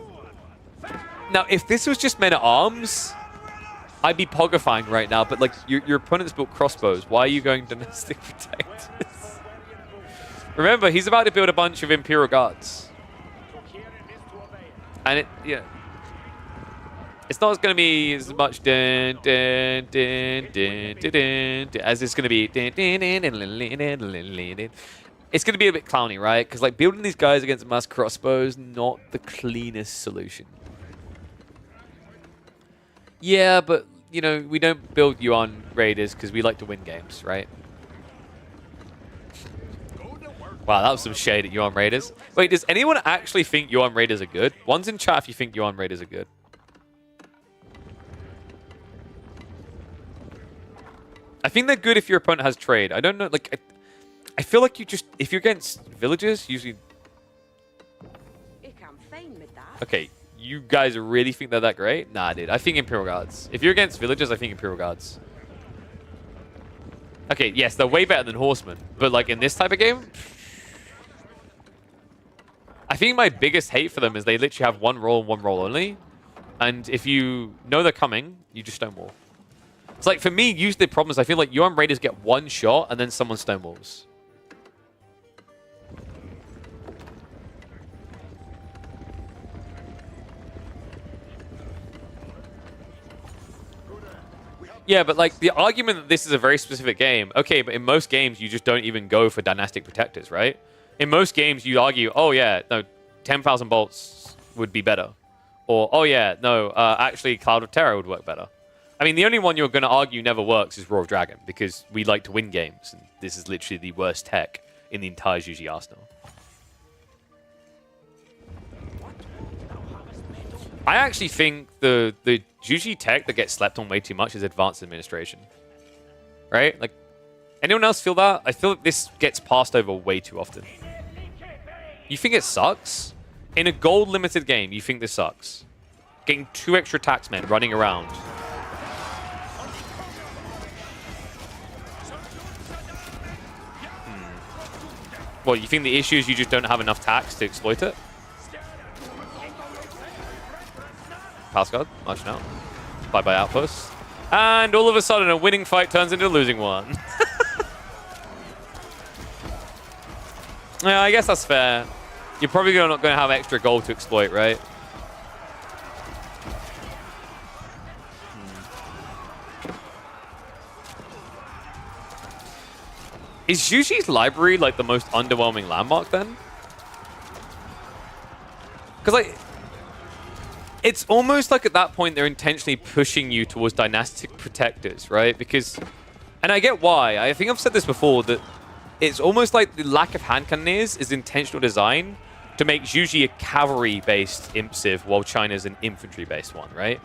Now, if this was just Men-at-Arms, I'd be pogifying right now, but like your opponent's built crossbows. Why are you going Dynastic Protectors? Remember, he's about to build a bunch of Imperial Guards. And it, yeah. It's not going to be as much as it's going to be. It's going to be a bit clowny, right? Because like building these guys against mass crossbows, not the cleanest solution. Yeah, but you know we don't build Yuan Raiders because we like to win games, right? Wow, that was some shade at Yuan Raiders. Wait, does anyone actually think Yuan Raiders are good? One's in chat if you think Yuan Raiders are good. I think they're good if your opponent has trade. I don't know, like, I feel like you just, if you're against villagers, usually... Okay, you guys really think they're that great? Nah, dude. I think Imperial Guards. If you're against villagers, I think Imperial Guards. Okay, yes, they're way better than Horsemen. But, like, in this type of game, I think my biggest hate for them is they literally have one roll and one roll only. And if you know they're coming, you just stonewall. It's like, for me, usually the problem is I feel like UM Raiders get one shot and then someone stonewalls. Yeah, but like the argument that this is a very specific game, okay, but in most games you just don't even go for dynastic protectors, right? In most games you argue, oh yeah, no, 10,000 bolts would be better. Or, oh yeah, no, actually Cloud of Terror would work better. I mean, the only one you're going to argue never works is Roar of Dragon, because we like to win games, and this is literally the worst tech in the entire GG arsenal. I actually think the GG tech that gets slept on way too much is advanced administration. Right? Like, anyone else feel that? I feel like this gets passed over way too often. You think it sucks? In a gold limited game, you think this sucks? Getting 2 extra taxmen running around. Well, you think the issue is you just don't have enough tax to exploit it? Pass guard, marching out. Bye-bye outpost. And all of a sudden, a winning fight turns into a losing one. Yeah, I guess that's fair. You're probably not going to have extra gold to exploit, right? Is Jushi's library like the most underwhelming landmark then? Because like, it's almost like at that point they're intentionally pushing you towards dynastic protectors, right? Because, and I get why. I think I've said this before, that it's almost like the lack of hand cannoneers is intentional design to make Juji a cavalry-based imp civ while China's an infantry-based one, right?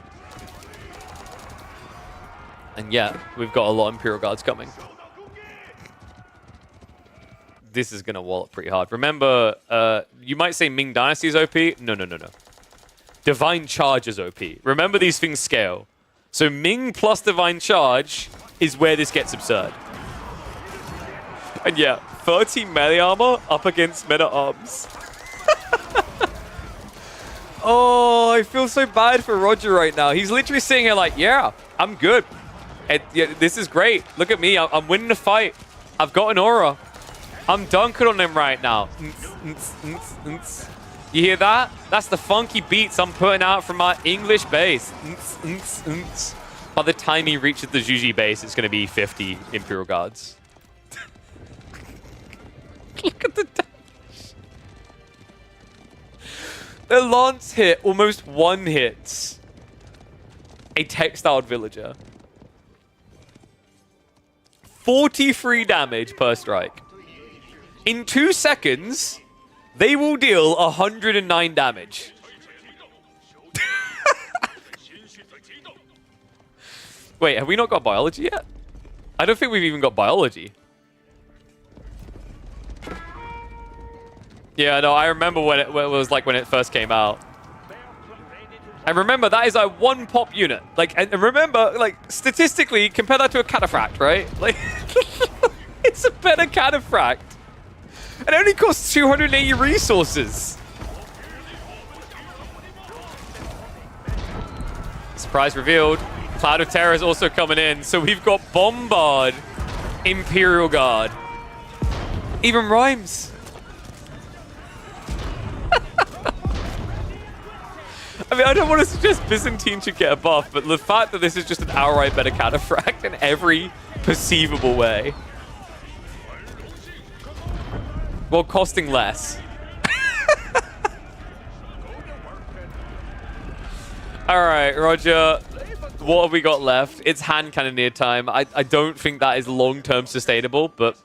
And yeah, we've got a lot of Imperial Guards coming. This is going to wallop pretty hard. Remember, you might say Ming Dynasty is OP. No, no, no, no. Divine Charge is OP. Remember, these things scale. So Ming plus Divine Charge is where this gets absurd. And yeah, 30 melee armor up against meta arms. Oh, I feel so bad for Roger right now. He's literally sitting here like, yeah, I'm good. Yeah, this is great. Look at me. I'm winning the fight. I've got an aura. I'm dunking on him right now. You hear that? That's the funky beats I'm putting out from my English base. By the time he reaches the Juji base, it's going to be 50 Imperial Guards. Look at the damage. The lance hit almost one hits a textiled villager. 43 damage per strike. In 2 seconds, they will deal 109 damage. Wait, have we not got biology yet? I don't think we've even got biology. Yeah, no, I remember when it was like when it first came out. And remember, that is a 1 pop unit. Like, and remember, like, statistically, compare that to a cataphract, right? Like, it's a better cataphract. It only costs 280 resources. Surprise revealed. Cloud of Terror is also coming in. So we've got Bombard, Imperial Guard. Even rhymes. I mean, I don't want to suggest Byzantine should get a buff, but the fact that this is just an outright better cataphract in every perceivable way. Well, costing less. All right, Roger. What have we got left? It's hand cannoneer time. I don't think that is long-term sustainable, but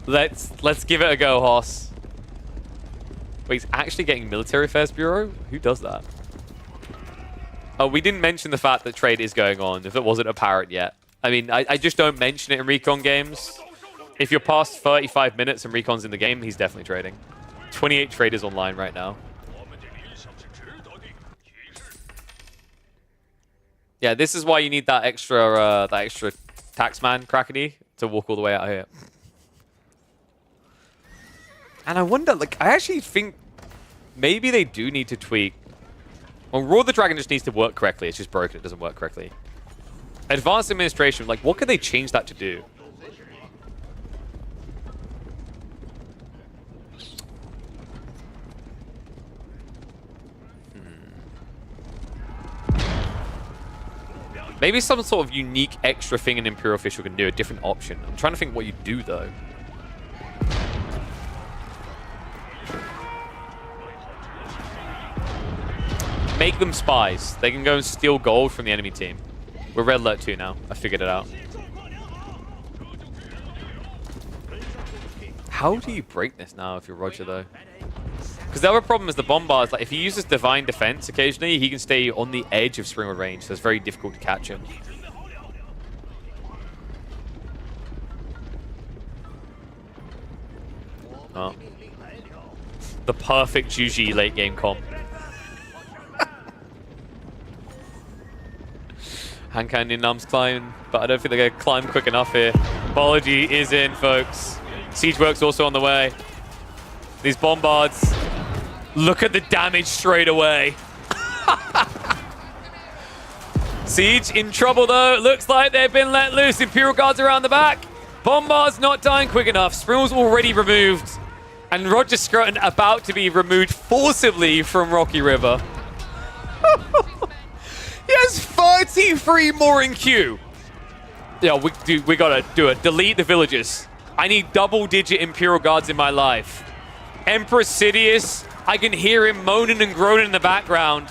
let's give it a go, Hoss. Wait, he's actually getting Military Affairs Bureau? Who does that? Oh, we didn't mention the fact that trade is going on, if it wasn't apparent yet. I mean, I just don't mention it in recon games. If you're past 35 minutes and recon's in the game, he's definitely trading. 28 traders online right now. Yeah, this is why you need that extra taxman crackety to walk all the way out here. And I wonder, like, I actually think maybe they do need to tweak. Well, Roar the Dragon just needs to work correctly. It's just broken. It doesn't work correctly. Advanced Administration, like, what could they change that to do? Maybe some sort of unique extra thing an Imperial official can do, a different option. I'm trying to think what you do, though. Make them spies. They can go and steal gold from the enemy team. We're Red Alert 2 now. I figured it out. How do you break this now if you're Roger, though? Because the other problem is the Bombards. Like, if he uses Divine Defense occasionally, he can stay on the edge of Springwood range, so it's very difficult to catch him. Oh. The perfect Juji late game comp. Hand candy Num's climb, but I don't think they're going to climb quick enough here. Apology is in, folks. Siege work's also on the way. These Bombards. Look at the damage straight away. Siege in trouble, though. Looks like they've been let loose. Imperial Guards around the back. Bombard's not dying quick enough. Springwell's already removed. And Roger Scruton about to be removed forcibly from Rocky River. He has 33 more in queue. Yeah, we gotta do it. Delete the villages. I need double-digit Imperial Guards in my life. Emperor Sidious, I can hear him moaning and groaning in the background.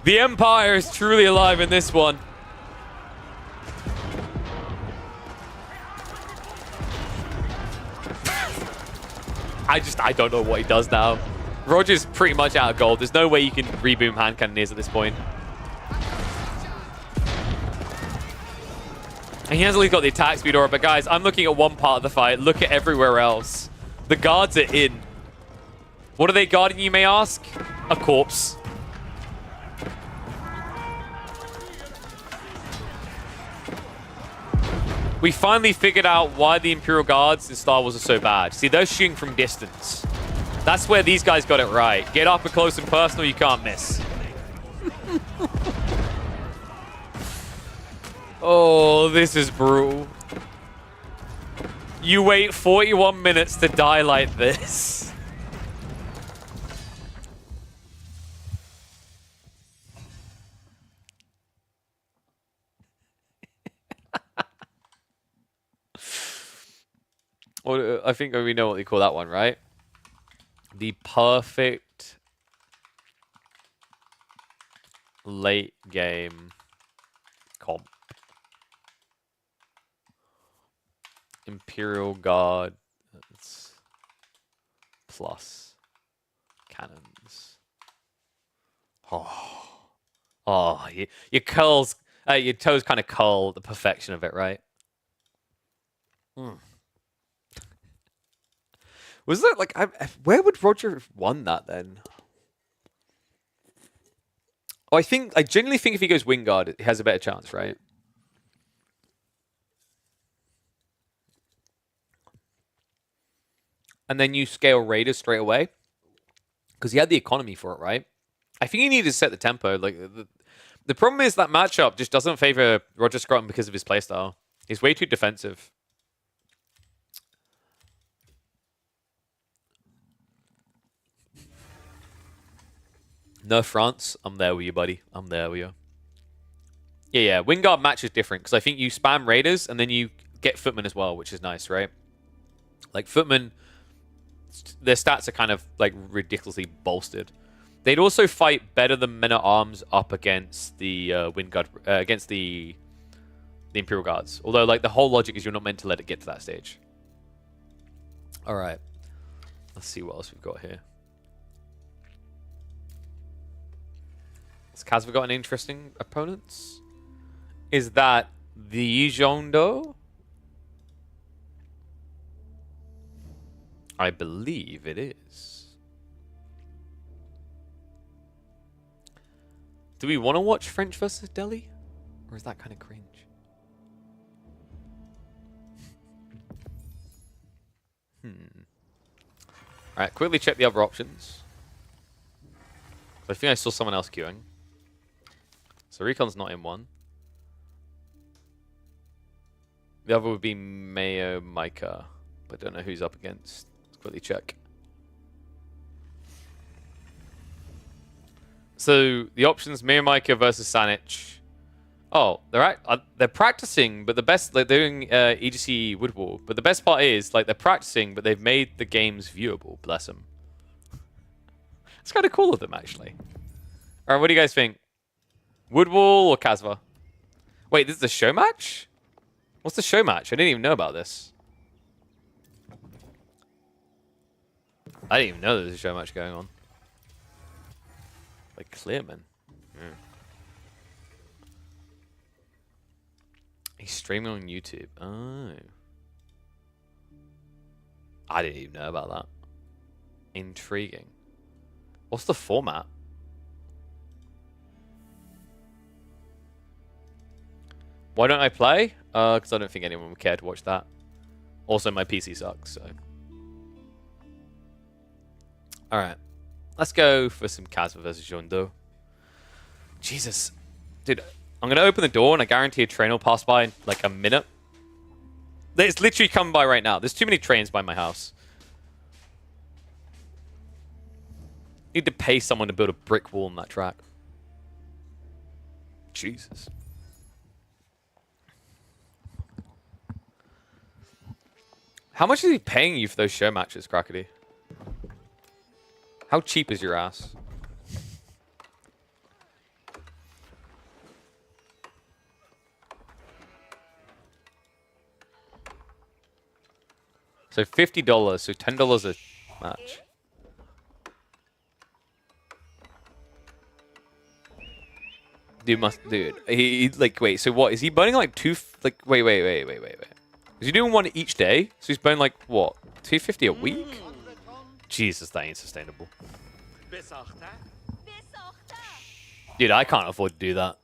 The Empire is truly alive in this one. I don't know what he does now. Roger's pretty much out of gold. There's no way you can reboom hand cannoneers at this point. And he hasn't really got the attack speed aura, but guys, I'm looking at one part of the fight. Look at everywhere else. The guards are in. What are they guarding, you may ask? A corpse. We finally figured out why the Imperial Guards in Star Wars are so bad. See, they're shooting from distance. That's where these guys got it right. Get up and close and personal, you can't miss. Oh, this is brutal. You wait 41 minutes to die like this. Well, I think we know what they call that one, right? The perfect late game comp. Imperial Guard plus cannons. Oh, your curls, your toes kind of curl the perfection of it, right? Was that like, where would Roger have won that then? Oh, I genuinely think if he goes Wingard, he has a better chance, right? And then you scale Raiders straight away because he had the economy for it, right? I think he needed to set the tempo. Like the problem is that matchup just doesn't favor Roger Scruton because of his playstyle. He's way too defensive. No, France, I'm there with you, buddy. I'm there with you. Yeah. Wingard match is different because I think you spam Raiders and then you get Footmen as well, which is nice, right? Like Footmen, their stats are kind of like ridiculously bolstered. They'd also fight better than Men at Arms up against the Wingard, against the Imperial Guards. Although, like the whole logic is you're not meant to let it get to that stage. All right, let's see what else we've got here. Has Kazva got an interesting opponents? Is that the Jondo? I believe it is. Do we want to watch French versus Delhi? Or is that kind of cringe? Alright, quickly check the other options. I think I saw someone else queuing. So Recon's not in one. The other would be Mayo Micah. But I don't know who's up against. Let's quickly check. So the options: Mayo Micah versus Sanic. Oh, they're practicing, but the best, like, they're doing EGC Woodwall. But the best part is, like, they're practicing, but they've made the games viewable. Bless them. It's kind of cool of them, actually. All right, what do you guys think? Woodwall or Casva? Wait, this is a show match? What's the show match? I didn't even know about this. I didn't even know there was a show match going on. Like, Clearman. Yeah. He's streaming on YouTube. Oh. I didn't even know about that. Intriguing. What's the format? Why don't I play? Because I don't think anyone would care to watch that. Also, my PC sucks, so. Alright. Let's go for some Casva versus Jondo. Jesus. Dude, I'm going to open the door and I guarantee a train will pass by in like a minute. It's literally coming by right now. There's too many trains by my house. Need to pay someone to build a brick wall on that track. Jesus. How much is he paying you for those show matches, Crackety? How cheap is your ass? So $50, so $10 a match. Dude, he like, wait, so what, is he burning like wait. Is he doing one each day? So he's burning like, what, $250 a week? Jesus, that ain't sustainable. Dude, I can't afford to do that.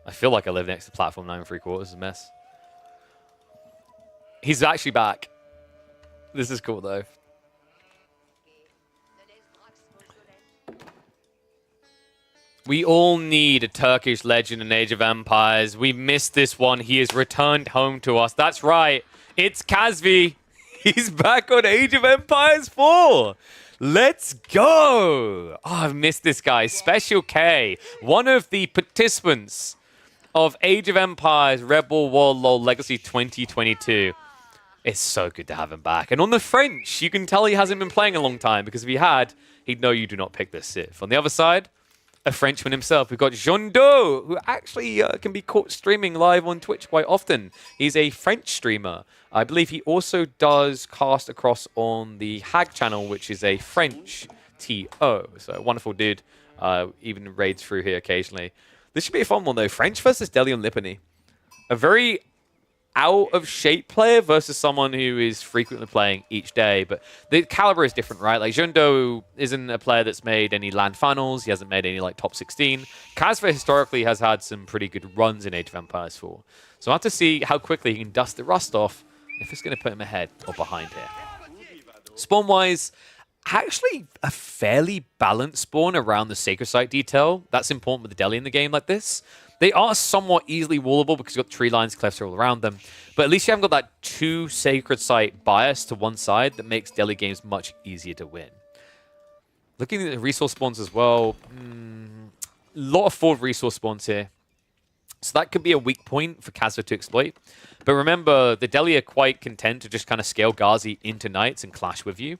I feel like I live next to platform 9 3/4. It's a mess. He's actually back. This is cool, though. We all need a Turkish legend in Age of Empires. We missed this one. He has returned home to us. That's right. It's Kazvi. He's back on Age of Empires 4. Let's go. Oh, I've missed this guy. Special K. One of the participants of Age of Empires Rebel War LoL Legacy 2022. It's so good to have him back. And on the French, you can tell he hasn't been playing a long time, because if he had, he'd know you do not pick this Sith. On the other side, a Frenchman himself. We've got Jondo, who actually can be caught streaming live on Twitch quite often. He's a French streamer. I believe he also does cast across on the Hag channel, which is a French TO. So a wonderful dude. Even raids through here occasionally. This should be a fun one, though. French versus Delion Lipany. A very out-of-shape player versus someone who is frequently playing each day. But the caliber is different, right? Like, Jundo isn't a player that's made any LAN finals. He hasn't made any, like, top 16. Casva historically has had some pretty good runs in Age of Empires 4. So I'll have to see how quickly he can dust the rust off, if it's going to put him ahead or behind here. Spawn-wise, actually a fairly balanced spawn around the Sacred Site detail. That's important with the Deli in the game like this. They are somewhat easily wallable because you've got tree lines, cliffs all around them. But at least you haven't got that too Sacred Site bias to one side that makes Deli games much easier to win. Looking at the resource spawns as well. A lot of forward resource spawns here. So that could be a weak point for Kazza to exploit. But remember, the Deli are quite content to just kind of scale Ghazi into Knights and clash with you.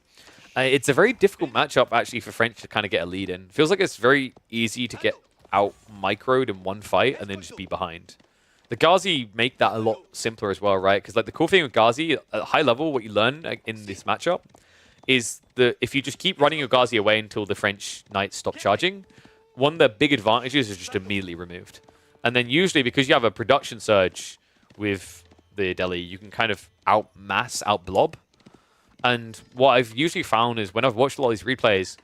It's a very difficult matchup, actually, for French to kind of get a lead in. Feels like it's very easy to get out-microed in one fight and then just be behind. The Ghazi make that a lot simpler as well, right? Because like the cool thing with Ghazi, at high level, what you learn in this matchup is that if you just keep running your Ghazi away until the French Knights stop charging, one of the big advantages is just immediately removed. And then usually, because you have a production surge with the Deli, you can kind of out-blob. And what I've usually found is when I've watched a lot of these replays,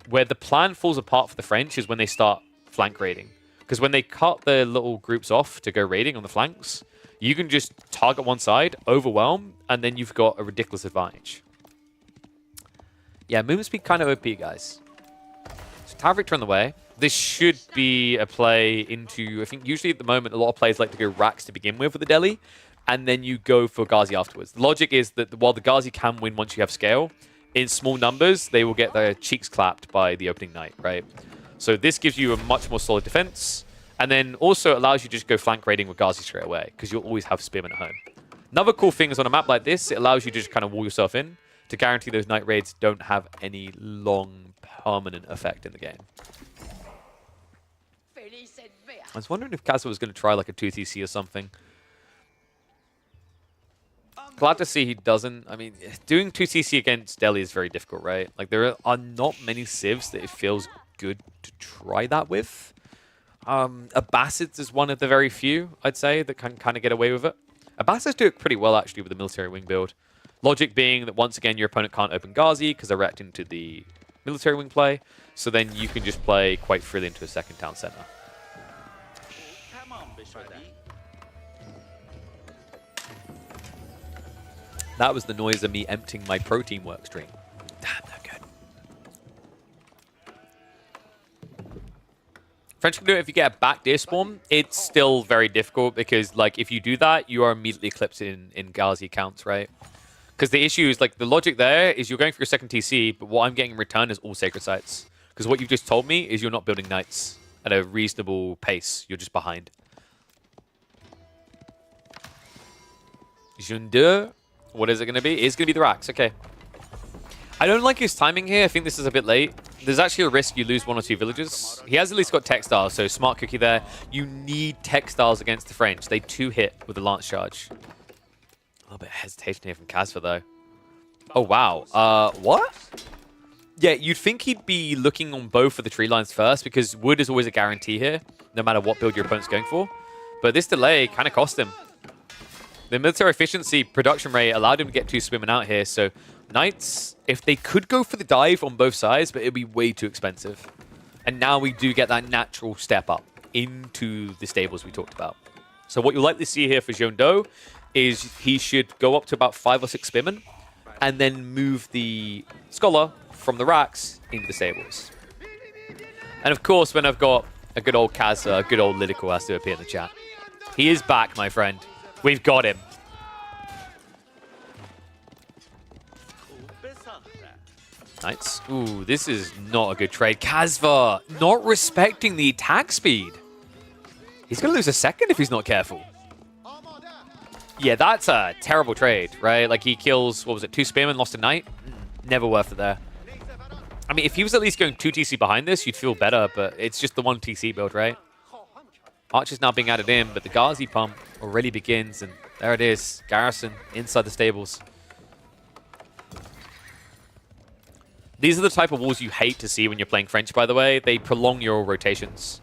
where the plan falls apart for the French is when they start flank raiding. Because when they cut the little groups off to go raiding on the flanks, you can just target one side, overwhelm, and then you've got a ridiculous advantage. Yeah, movement speed kind of OP, guys. So Tower Victor on the way. This should be a play into, I think usually at the moment, a lot of players like to go racks to begin with the Delhi, and then you go for Ghazi afterwards. The logic is that while the Ghazi can win once you have scale, in small numbers, they will get their cheeks clapped by the opening knight, right? So this gives you a much more solid defense, and then also allows you to just go flank raiding with Ghazi straight away, because you'll always have spearmen at home. Another cool thing is on a map like this, it allows you to just kind of wall yourself in to guarantee those night raids don't have any long, permanent effect in the game. I was wondering if Kazza was going to try like a 2TC or something. Glad to see he doesn't. I mean, doing 2TC against Delhi is very difficult, right? Like, there are not many civs that it feels good to try that with. Abbasids is one of the very few, I'd say, that can kind of get away with it. Abbasids do it pretty well, actually, with the military wing build. Logic being that, once again, your opponent can't open Ghazi because they're wrecked into the military wing play. So then you can just play quite freely into a second town center. That was the noise of me emptying my protein work stream. Damn, they're good. French can do it if you get a back deer spawn. It's still very difficult because, like, if you do that, you are immediately eclipsed in Ghazi counts, right? Because the issue is, like, the logic there is you're going for your second TC, but what I'm getting in return is all sacred sites. Because what you've just told me is you're not building knights at a reasonable pace. You're just behind. Jeune deux. What is it going to be? It's going to be the racks. Okay. I don't like his timing here. I think this is a bit late. There's actually a risk you lose one or two villages. He has at least got textiles, so smart cookie there. You need textiles against the French. They 2-hit with the lance charge. A little bit of hesitation here from Casper, though. Oh, wow. What? Yeah, you'd think he'd be looking on both of the tree lines first, because wood is always a guarantee here, no matter what build your opponent's going for. But this delay kind of cost him. The military efficiency production rate allowed him to get 2 swimming out here, so knights, if they could go for the dive on both sides, but it'd be way too expensive. And now we do get that natural step up into the stables we talked about. So what you'll likely see here for Jeune deux is he should go up to about 5 or 6 spearmen, and then move the scholar from the racks into the stables. And of course, when I've got a good old Kaz, a good old Lydical has to appear in the chat. He is back, my friend. We've got him. Nice. Ooh, this is not a good trade. Kazva not respecting the attack speed. He's going to lose a second if he's not careful. Yeah, that's a terrible trade, right? Like, he kills, what was it, 2 spearmen, lost a knight? Never worth it there. I mean, if he was at least going 2 TC behind this, you'd feel better, but it's just the 1 TC build, right? Archer's now being added in, but the Ghazi pump already begins, and there it is. Garrison inside the stables. These are the type of walls you hate to see when you're playing French, by the way. They prolong your rotations.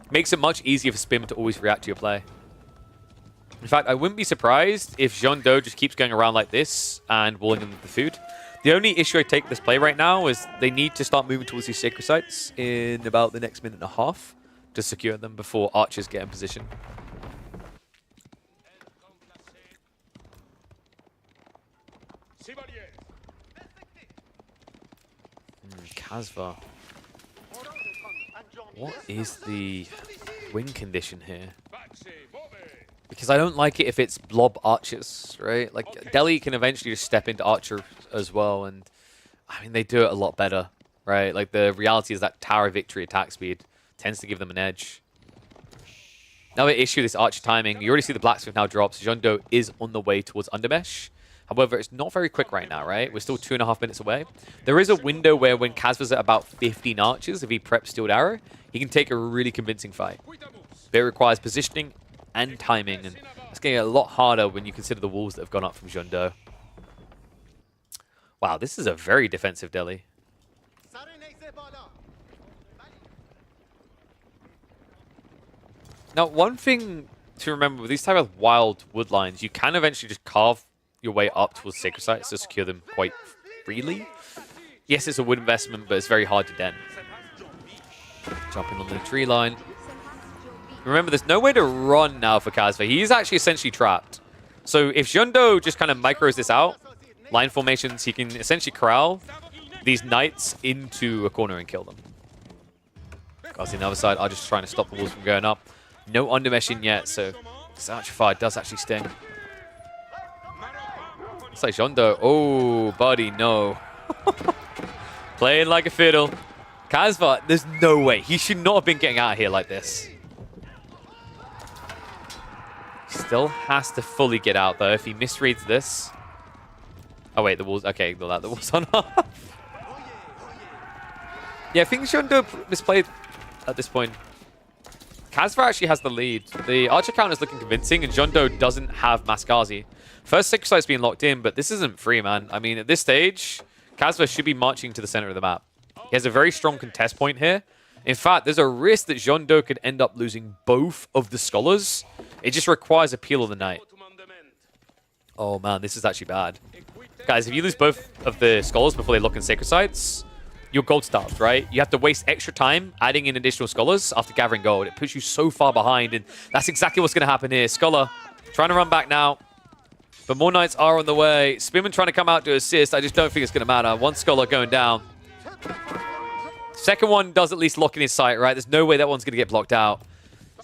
Makes it much easier for Spim to always react to your play. In fact, I wouldn't be surprised if Jeune deux just keeps going around like this and walling in the food. The only issue I take with this play right now is they need to start moving towards these sacred sites in about the next minute and a half to secure them before archers get in position. Kazva. What is the wing condition here? Because I don't like it if it's blob archers, right? Like, Delhi can eventually just step into archer as well, and I mean, they do it a lot better, right? Like, the reality is that Tower Victory attack speed tends to give them an edge. Another issue, this archer timing. You already see the blacksmith now drops. Jeune deux is on the way towards Undermesh. However, it's not very quick right now, right? We're still 2.5 minutes away. There is a window where when Kazva's at about 15 archers, if he preps Steeled Arrow, he can take a really convincing fight. But it requires positioning and timing, and it's getting a lot harder when you consider the walls that have gone up from Jeune deux. Wow, this is a very defensive Delhi. Now, one thing to remember with these type of wild wood lines, you can eventually just carve your way up towards sacred sites to secure them quite freely. Yes, it's a wood investment, but it's very hard to dent. Jumping on the tree line. Remember, there's no way to run now for Kazva. He is actually essentially trapped. So if Jundo just kind of micros this out, line formations, he can essentially corral these knights into a corner and kill them. Guys on the other side are just trying to stop the walls from going up. No undermeshing yet, so this Archify does actually sting. It's like Jundo. Oh, buddy, no. Playing like a fiddle. Kazva, there's no way. He should not have been getting out of here like this. Still has to fully get out, though, if he misreads this. Oh, wait, the walls. Okay, ignore that. The walls on off. Yeah, I think Jundo misplayed at this point. Kazva actually has the lead. The Archer count is looking convincing, and Jundo doesn't have Masgazi. First sacred site's being locked in, but this isn't free, man. I mean, at this stage, Kazva should be marching to the center of the map. He has a very strong contest point here. In fact, there's a risk that Jundo could end up losing both of the scholars. It just requires a peel of the knight. Oh man, this is actually bad. Guys, if you lose both of the scholars before they lock in sacred sites, you're gold starved, right? You have to waste extra time adding in additional scholars after gathering gold. It puts you so far behind, and that's exactly what's going to happen here. Scholar trying to run back now, but more knights are on the way. Spearman trying to come out to assist. I just don't think it's going to matter. One scholar going down. Second one does at least lock in his sight, right? There's no way that one's going to get blocked out.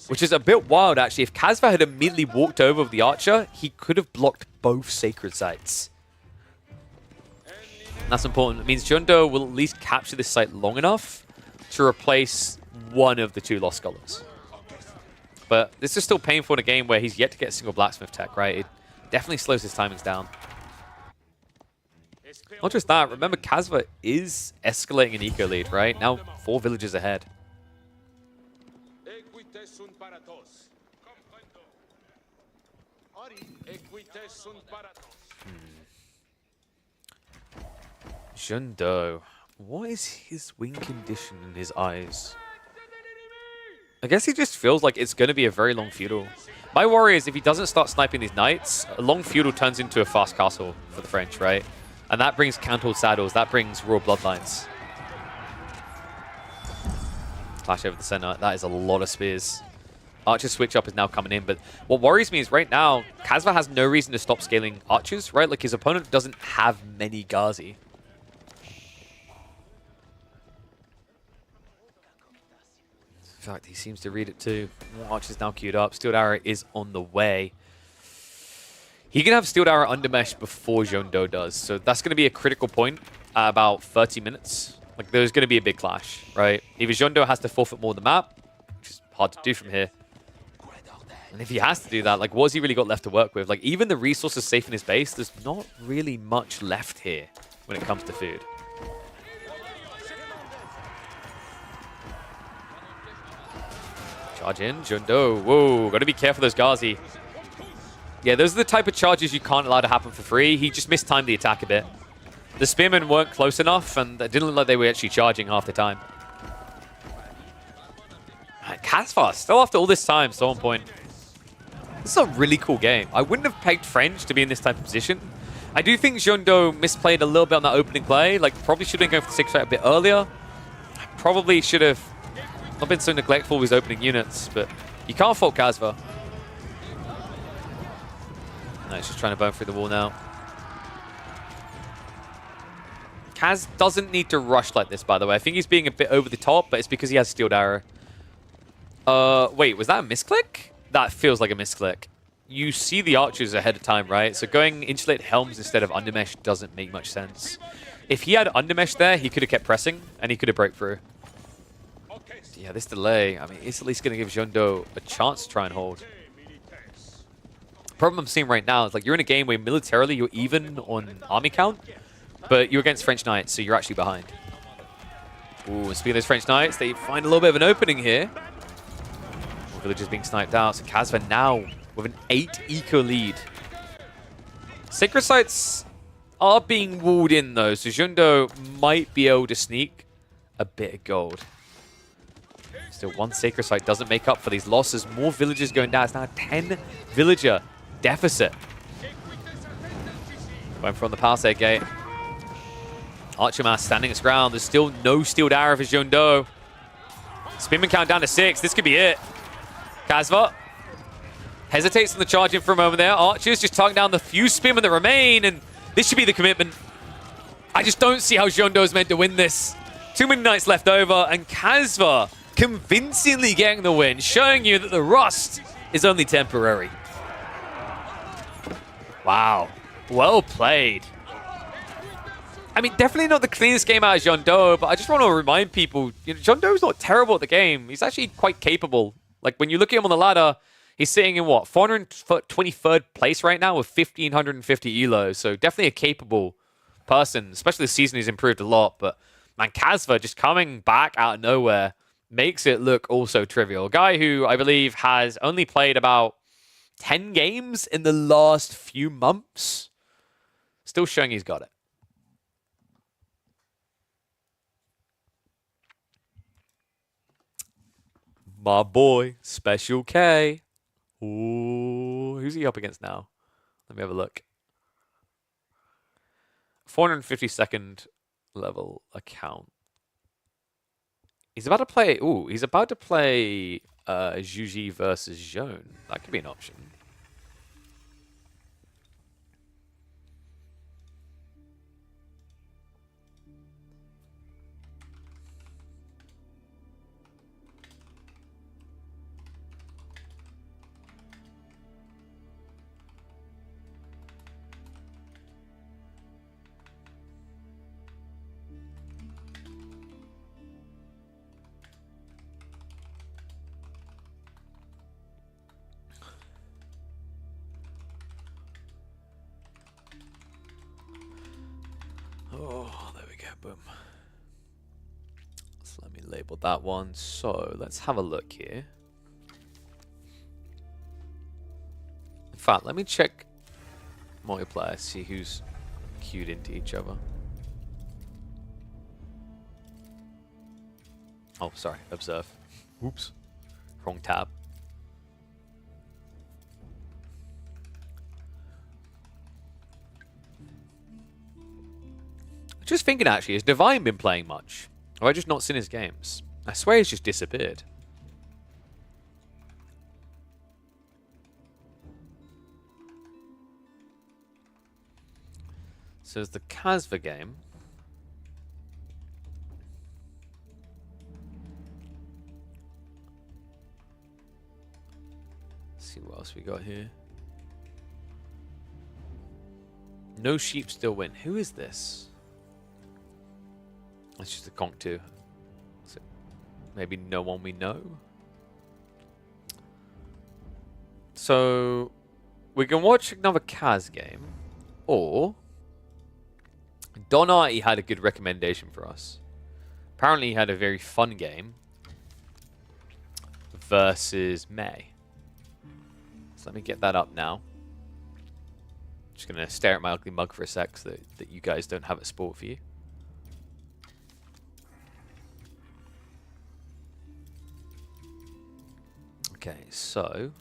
Which is a bit wild, actually. If Kazva had immediately walked over with the archer, he could have blocked both sacred sites. That's important. It means Jundo will at least capture this site long enough to replace one of the two lost scholars. But this is still painful in a game where he's yet to get a single blacksmith tech, right? It definitely slows his timings down. Not just that, remember Kazva is escalating an eco lead, right? Now 4 villages ahead. Jundo. What is his win condition in his eyes? I guess he just feels like it's going to be a very long feudal. My worry is if he doesn't start sniping these knights, a long feudal turns into a fast castle for the French, right? And that brings cantled saddles. That brings raw bloodlines. Clash over the center. That is a lot of spears. Archer switch up is now coming in. But what worries me is right now, Kazva has no reason to stop scaling archers, right? Like his opponent doesn't have many Ghazi. In fact, he seems to read it too. More archers now queued up. Steeled Arrow is on the way. He can have Steeled Arrow under mesh before Jundo does. So that's going to be a critical point at about 30 minutes. Like, there's going to be a big clash, right? Either Jundo has to forfeit more of the map, which is hard to do from here. And if he has to do that, like, what has he really got left to work with? Like, even the resources safe in his base, there's not really much left here when it comes to food. Charge in, Jundo. Whoa, got to be careful of those Ghazi. Yeah, those are the type of charges you can't allow to happen for free. He just mistimed the attack a bit. The spearmen weren't close enough, and it didn't look like they were actually charging half the time. Kazva, still after all this time, still on point. This is a really cool game. I wouldn't have pegged French to be in this type of position. I do think Jundo misplayed a little bit on that opening play. Like, probably should have been going for the 6 right a bit earlier. Probably should have not been so neglectful with his opening units, but you can't fault Kazva. No, he's just trying to burn through the wall now. Kaz doesn't need to rush like this, by the way. I think he's being a bit over the top, but it's because he has Steeled Arrow. Wait, was that a misclick? That feels like a misclick. You see the archers ahead of time, right? So going Insulate Helms instead of Undermesh doesn't make much sense. If he had Undermesh there, he could have kept pressing, and he could have broke through. Yeah, this delay, I mean, it's at least going to give Jundo a chance to try and hold. Problem I'm seeing right now is like you're in a game where militarily you're even on army count, but you're against French Knights, so you're actually behind. Ooh, and speaking of those French Knights, they find a little bit of an opening here. More villagers being sniped out, so Kazva now with an 8 eco lead. Sacred Sites are being walled in though, so Jundo might be able to sneak a bit of gold. Still, one Sacred Site doesn't make up for these losses. More villagers going down. It's now a 10 villager deficit. Going from the Palisade Gate. Archermass standing its ground. There's still no stealed arrow for Jondo. Spinman count down to 6. This could be it. Kazva hesitates on the charge in for a moment there. Archer's just tugging down the few Spinman that remain, and this should be the commitment. I just don't see how Jondo's meant to win this. Too many knights left over, and Kazva convincingly getting the win, showing you that the rust is only temporary. Wow. Well played. I mean, definitely not the cleanest game out of Jondo, but I just want to remind people, you know, Jondo's not terrible at the game. He's actually quite capable. Like, when you look at him on the ladder, he's sitting in, what, 423rd place right now with 1,550 elos. So definitely a capable person, especially this season he's improved a lot. But, man, Kazva just coming back out of nowhere makes it look also trivial. A guy who, I believe, has only played about 10 games in the last few months. Still showing he's got it. My boy, Special K. Ooh, who's he up against now? Let me have a look. 452nd level account. He's about to play. Ooh, he's about to play Juji versus Zhone. That could be an option. Oh, there we go, boom. So let me label that one. So let's have a look here. In fact, let me check multiplayer, see who's queued into each other. Oh, sorry, observe. Oops, wrong tab. Just thinking, actually, has Divine been playing much? Or have I just not seen his games? I swear he's just disappeared. So there's the Kazva game. Let's see what else we got here. No sheep still win. Who is this? It's just a conk 2. So maybe no one we know. So we can watch another Kaz game, or Donati had a good recommendation for us. Apparently he had a very fun game versus May. So let me get that up now. Just gonna stare at my ugly mug for a sec so that you guys don't have it spoiled for you. Okay, so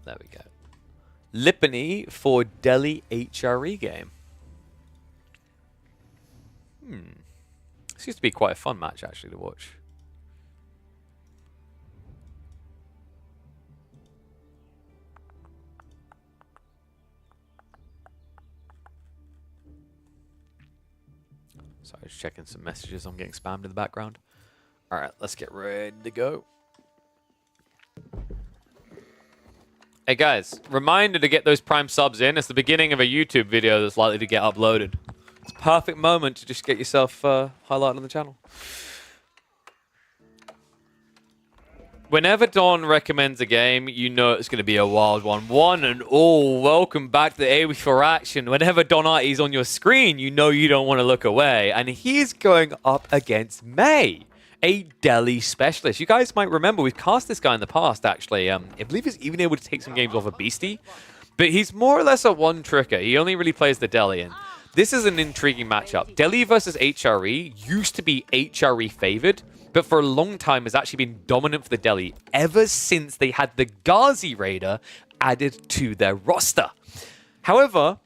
there we go. Lipany for Delhi HRE game. Seems to be quite a fun match actually to watch. Sorry, just checking some messages. I'm getting spammed in the background. All right, let's get ready to go. Hey guys, reminder to get those Prime subs in. It's the beginning of a YouTube video that's likely to get uploaded. It's a perfect moment to just get yourself highlighted on the channel. Whenever Don recommends a game, you know it's going to be a wild one. One and all, welcome back to the AW4 action. Whenever Donati's on your screen, you know you don't want to look away. And he's going up against May, a Delhi specialist. You guys might remember, we've cast this guy in the past, actually. I believe he's even able to take some games off of Beastie. But he's more or less a one-tricker. He only really plays the Delhi. And this is an intriguing matchup. Delhi versus HRE used to be HRE favored, but for a long time has actually been dominant for the Delhi ever since they had the Ghazi Raider added to their roster. However,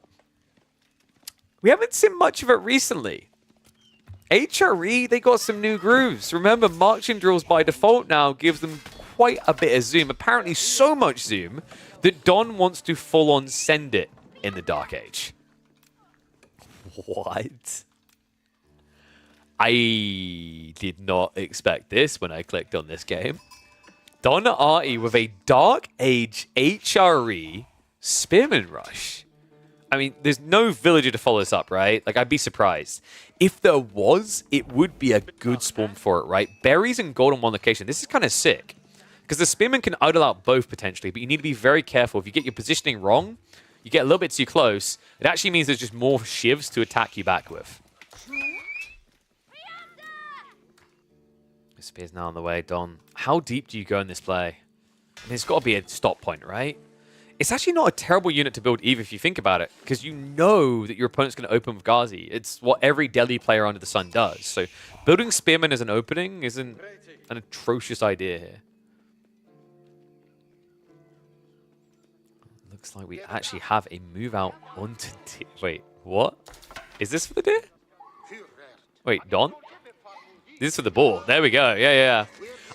We haven't seen much of it recently. HRE, they got some new grooves. Remember, marching drills by default now gives them quite a bit of zoom. Apparently so much zoom that Don wants to full-on send it in the Dark Age. What? I did not expect this when I clicked on this game. Don Artie with a Dark Age HRE Spearman Rush. I mean, there's no villager to follow this up, right? Like, I'd be surprised. If there was, it would be a good spawn for it, right? Berries and gold on one location. This is kind of sick. Because the Spearman can idle out both, potentially, but you need to be very careful. If you get your positioning wrong, you get a little bit too close, it actually means there's just more shivs to attack you back with. The spear's now on the way, Don. How deep do you go in this play? I mean, there's got to be a stop point, right? It's actually not a terrible unit to build either if you think about it, because you know that your opponent's going to open with Ghazi. It's what every Delhi player under the sun does. So building Spearman as an opening isn't an atrocious idea here. Looks like we actually have a move out onto... Wait, what? Is this for the deer? Wait, Don? This is for the ball. There we go. Yeah.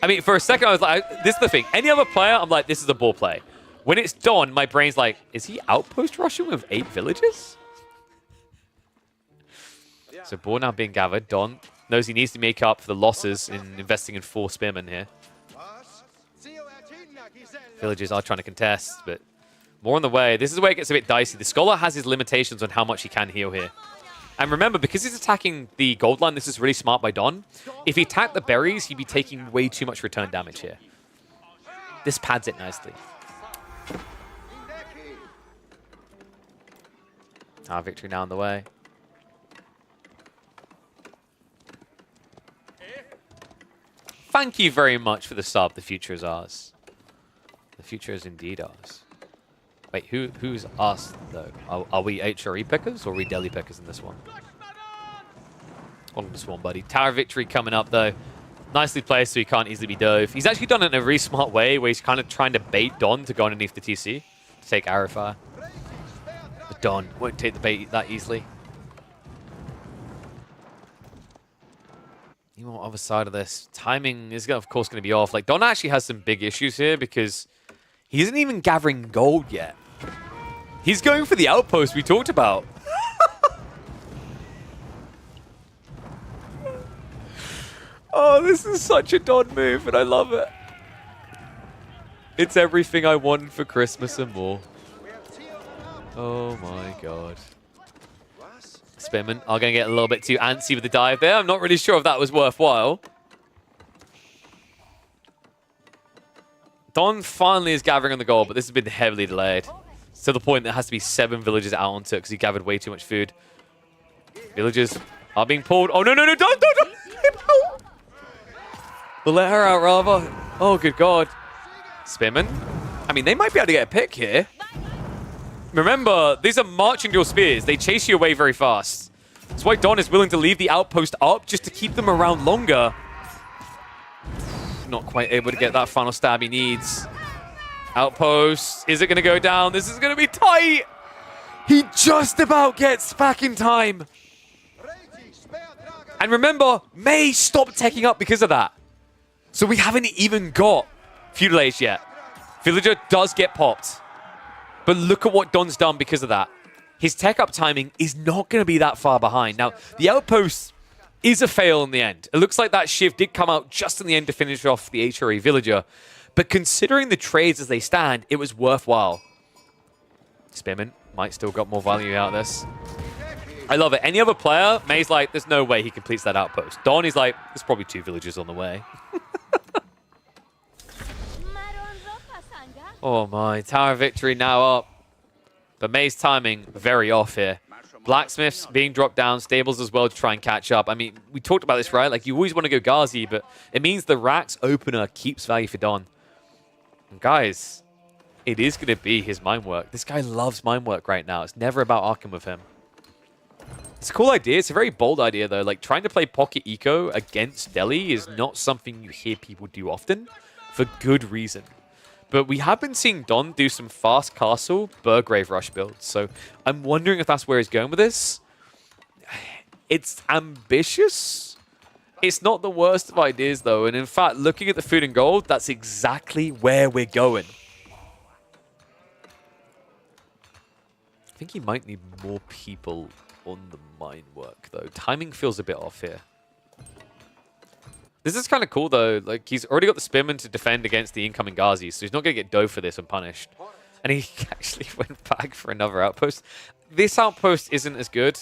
I mean, for a second, I was like, this is the thing. Any other player, I'm like, this is a ball play. When it's Don, my brain's like, is he outpost rushing with 8 villages? So ball now being gathered. Don knows he needs to make up for the losses in investing in 4 spearmen here. Villagers are trying to contest, but more on the way. This is where it gets a bit dicey. The Scholar has his limitations on how much he can heal here. And remember, because he's attacking the gold line, this is really smart by Don. If he attacked the berries, he'd be taking way too much return damage here. This pads it nicely. Our victory now on the way. Thank you very much for the sub. The future is ours. The future is indeed ours. Wait, who's us, though? Are we HRE pickers or are we Delhi pickers in this one? On this one, buddy. Tower Victory coming up, though. Nicely placed so he can't easily be dove. He's actually done it in a really smart way where he's kind of trying to bait Don to go underneath the TC to take arrow fire. But Don won't take the bait that easily. You know, other side of this, timing is, of course, going to be off. Like, Don actually has some big issues here because he isn't even gathering gold yet. He's going for the outpost we talked about. Oh, this is such a Don move, and I love it. It's everything I want for Christmas and more. Oh my god. Spearmen are going to get a little bit too antsy with the dive there. I'm not really sure if that was worthwhile. Don finally is gathering on the goal, but this has been heavily delayed. To the point that there has to be 7 villagers out onto it because he gathered way too much food. Villagers are being pulled. Oh, no, don't. We'll let her out, rather. Oh, good God. Spearmen. I mean, they might be able to get a pick here. Remember, these are marching drill spears. They chase you away very fast. That's why Don is willing to leave the outpost up just to keep them around longer. Not quite able to get that final stab he needs. Outpost. Is it going to go down? This is going to be tight. He just about gets back in time. And remember, May stopped taking up because of that. So we haven't even got Feudal Age yet. Villager does get popped. But look at what Don's done because of that. His tech up timing is not going to be that far behind. Now, the outpost is a fail in the end. It looks like that Shiv did come out just in the end to finish off the HRE Villager. But considering the trades as they stand, it was worthwhile. Spearman might still got more value out of this. I love it. Any other player, May's like, there's no way he completes that outpost. Don is like, there's probably 2 villagers on the way. Oh my, Tower Victory now up. But May's timing very off here. Blacksmiths being dropped down, stables as well to try and catch up. I mean, we talked about this, right? Like, you always want to go Ghazi, but it means the Rax opener keeps value for Don. And guys, it is going to be his mine work. This guy loves mine work right now. It's never about Arkham with him. It's a cool idea. It's a very bold idea, though. Like, trying to play Pocket Eco against Delhi is not something you hear people do often for good reason. But we have been seeing Don do some fast castle Burgrave rush builds. So I'm wondering if that's where he's going with this. It's ambitious. It's not the worst of ideas, though. And in fact, looking at the food and gold, that's exactly where we're going. I think he might need more people on the mine work, though. Timing feels a bit off here. This is kind of cool, though. Like, he's already got the Spearman to defend against the incoming Ghazis, so he's not going to get dove for this and punished. And he actually went back for another outpost. This outpost isn't as good.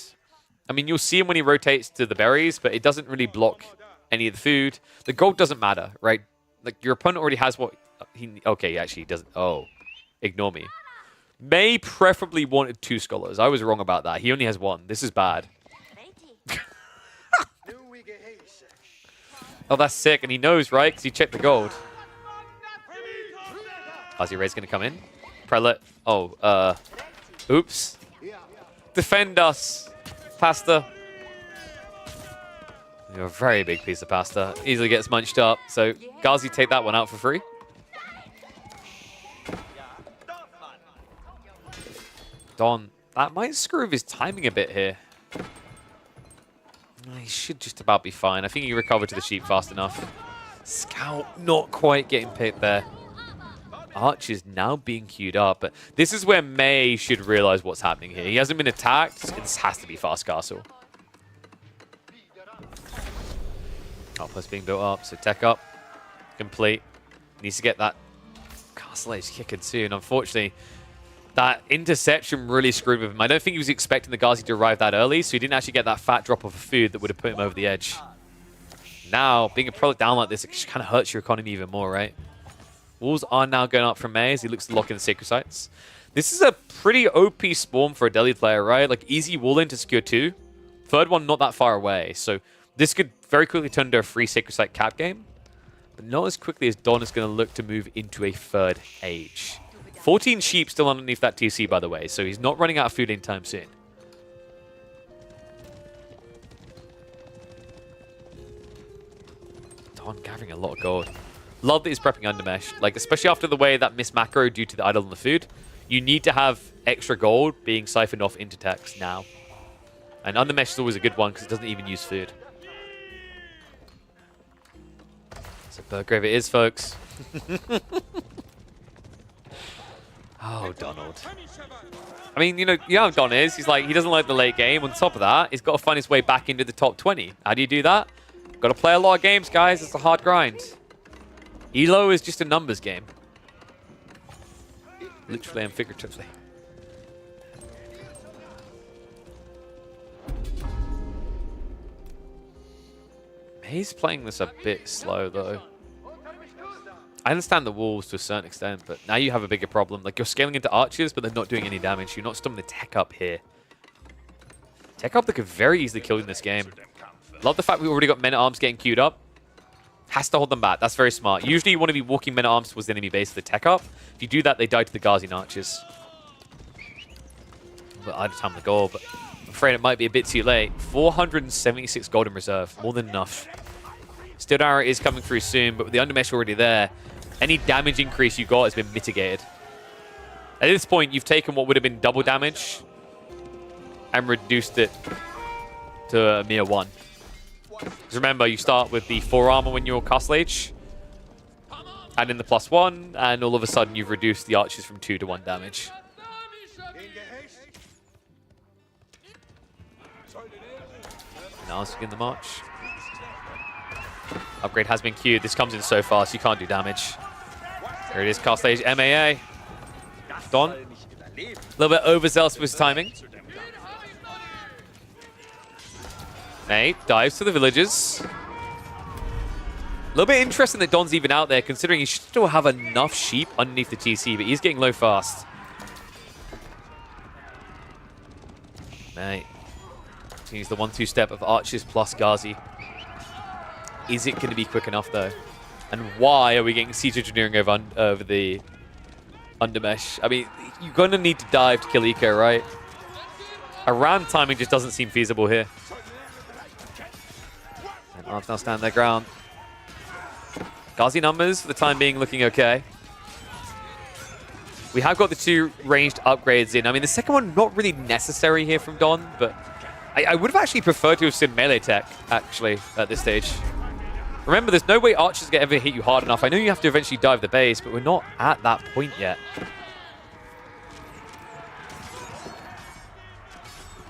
I mean, you'll see him when he rotates to the berries, but it doesn't really block any of the food. The gold doesn't matter, right? Like, your opponent already has what he... Okay, actually, he doesn't... Oh, ignore me. May preferably wanted 2 scholars. I was wrong about that. He only has 1. This is bad. Oh, that's sick. And he knows, right? Because he checked the gold. Ozzy Ray's going to come in. Prelate. Oh, oops. Defend us, pasta. You're a very big piece of pasta. Easily gets munched up. So, Ghazi, take that one out for free. Don, that might screw with his timing a bit here. He should just about be fine. I think he recovered to the sheep fast enough. Scout not quite getting picked there. Arch is now being queued up, but this is where May should realize what's happening here. He hasn't been attacked. This has to be fast castle. Outpost being built up, so tech up. Complete. Needs to get that castle age kicking soon. Unfortunately, that interception really screwed with him. I don't think he was expecting the Ghazi to arrive that early, so he didn't actually get that fat drop of food that would have put him over the edge. Now, being a product down like this, it just kind of hurts your economy even more, right? Walls are now going up from May as he looks to lock in the sacred sites. This is a pretty OP spawn for a Delhi player, right? Like, easy wall in to secure 2. Third one not that far away, so this could very quickly turn into a free sacred site cap game. But not as quickly as Don is going to look to move into a third age. 14 sheep still underneath that TC, by the way, so he's not running out of food anytime soon. Don gathering a lot of gold. Love that he's prepping Undermesh, like, especially after the way that missed macro due to the idol on the food. You need to have extra gold being siphoned off into text now. And Undermesh is always a good one because it doesn't even use food. So Burgrave it is, folks. Oh, Donald. I mean, you know how Don is. He's like, he doesn't like the late game. On top of that, he's got to find his way back into the top 20. How do you do that? Got to play a lot of games, guys. It's a hard grind. Elo is just a numbers game. Literally and figuratively. He's playing this a bit slow, though. I understand the walls to a certain extent, but now you have a bigger problem. Like, you're scaling into archers, but they're not doing any damage. You're not stopping the tech up here. Tech up that could very easily kill you in this game. Love the fact we've already got men-at-arms getting queued up. Has to hold them back. That's very smart. Usually you want to be walking men-at-arms towards the enemy base for the tech up. If you do that, they die to the Ghazi and archers. But I'd time the goal, but I'm afraid it might be a bit too late. 476 gold in reserve. More than enough. Steel Arrow is coming through soon, but with the Undermesh already there, any damage increase you got has been mitigated. At this point, you've taken what would have been double damage and reduced it to a mere 1. Because remember, you start with the 4 armor when you're Castle Age, add in the +1, and all of a sudden you've reduced the archers from 2 to 1 damage. Now let's begin the march. Upgrade has been queued. This comes in so fast, you can't do damage. There it is, Castle Age MAA. Don. A little bit overzealous with his timing. Nate dives to the villagers. A little bit interesting that Don's even out there, considering he should still have enough sheep underneath the TC, but he's getting low fast. Nate. He's the 1-2 step of archers plus Ghazi. Is it going to be quick enough, though? And why are we getting siege engineering over the Undermesh? I mean, you're going to need to dive to kill Eco, right? A ram timing just doesn't seem feasible here. And Arms now stand their ground. Ghazi numbers, for the time being, looking okay. We have got the 2 ranged upgrades in. I mean, the second one not really necessary here from Don, but I would have actually preferred to have seen melee tech, actually, at this stage. Remember, there's no way archers can ever hit you hard enough. I know you have to eventually dive the base, but we're not at that point yet.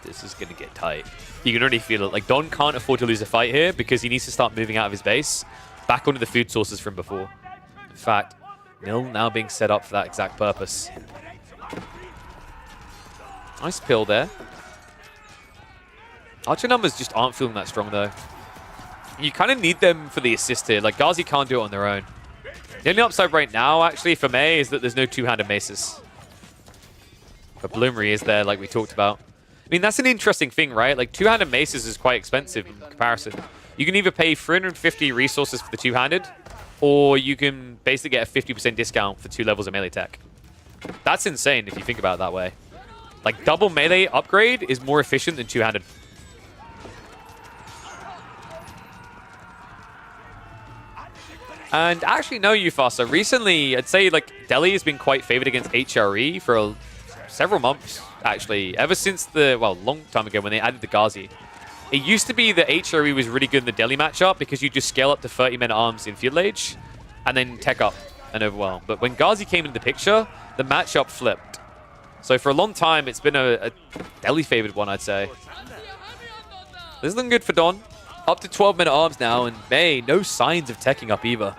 This is going to get tight. You can already feel it. Like, Don can't afford to lose a fight here because he needs to start moving out of his base back onto the food sources from before. In fact, Mill now being set up for that exact purpose. Nice pill there. Archer numbers just aren't feeling that strong, though. You kind of need them for the assist here. Like, Ghazi can't do it on their own. The only upside right now, actually, for May is that there's no two-handed maces. But Bloomery is there, like we talked about. I mean, that's an interesting thing, right? Like, two-handed maces is quite expensive in comparison. You can either pay 350 resources for the two-handed, or you can basically get a 50% discount for 2 levels of melee tech. That's insane if you think about it that way. Like, double melee upgrade is more efficient than two-handed. And actually, no, Ufasa. Recently, I'd say like Delhi has been quite favored against HRE for several months, actually. Ever since the, well, long time ago when they added the Ghazi. It used to be that HRE was really good in the Delhi matchup because you just scale up to 30 men at arms in field age and then tech up and overwhelm. But when Ghazi came into the picture, the matchup flipped. So for a long time, it's been a Delhi favored one, I'd say. This is looking good for Don. Up to 12 men at arms now, and May, no signs of teching up either.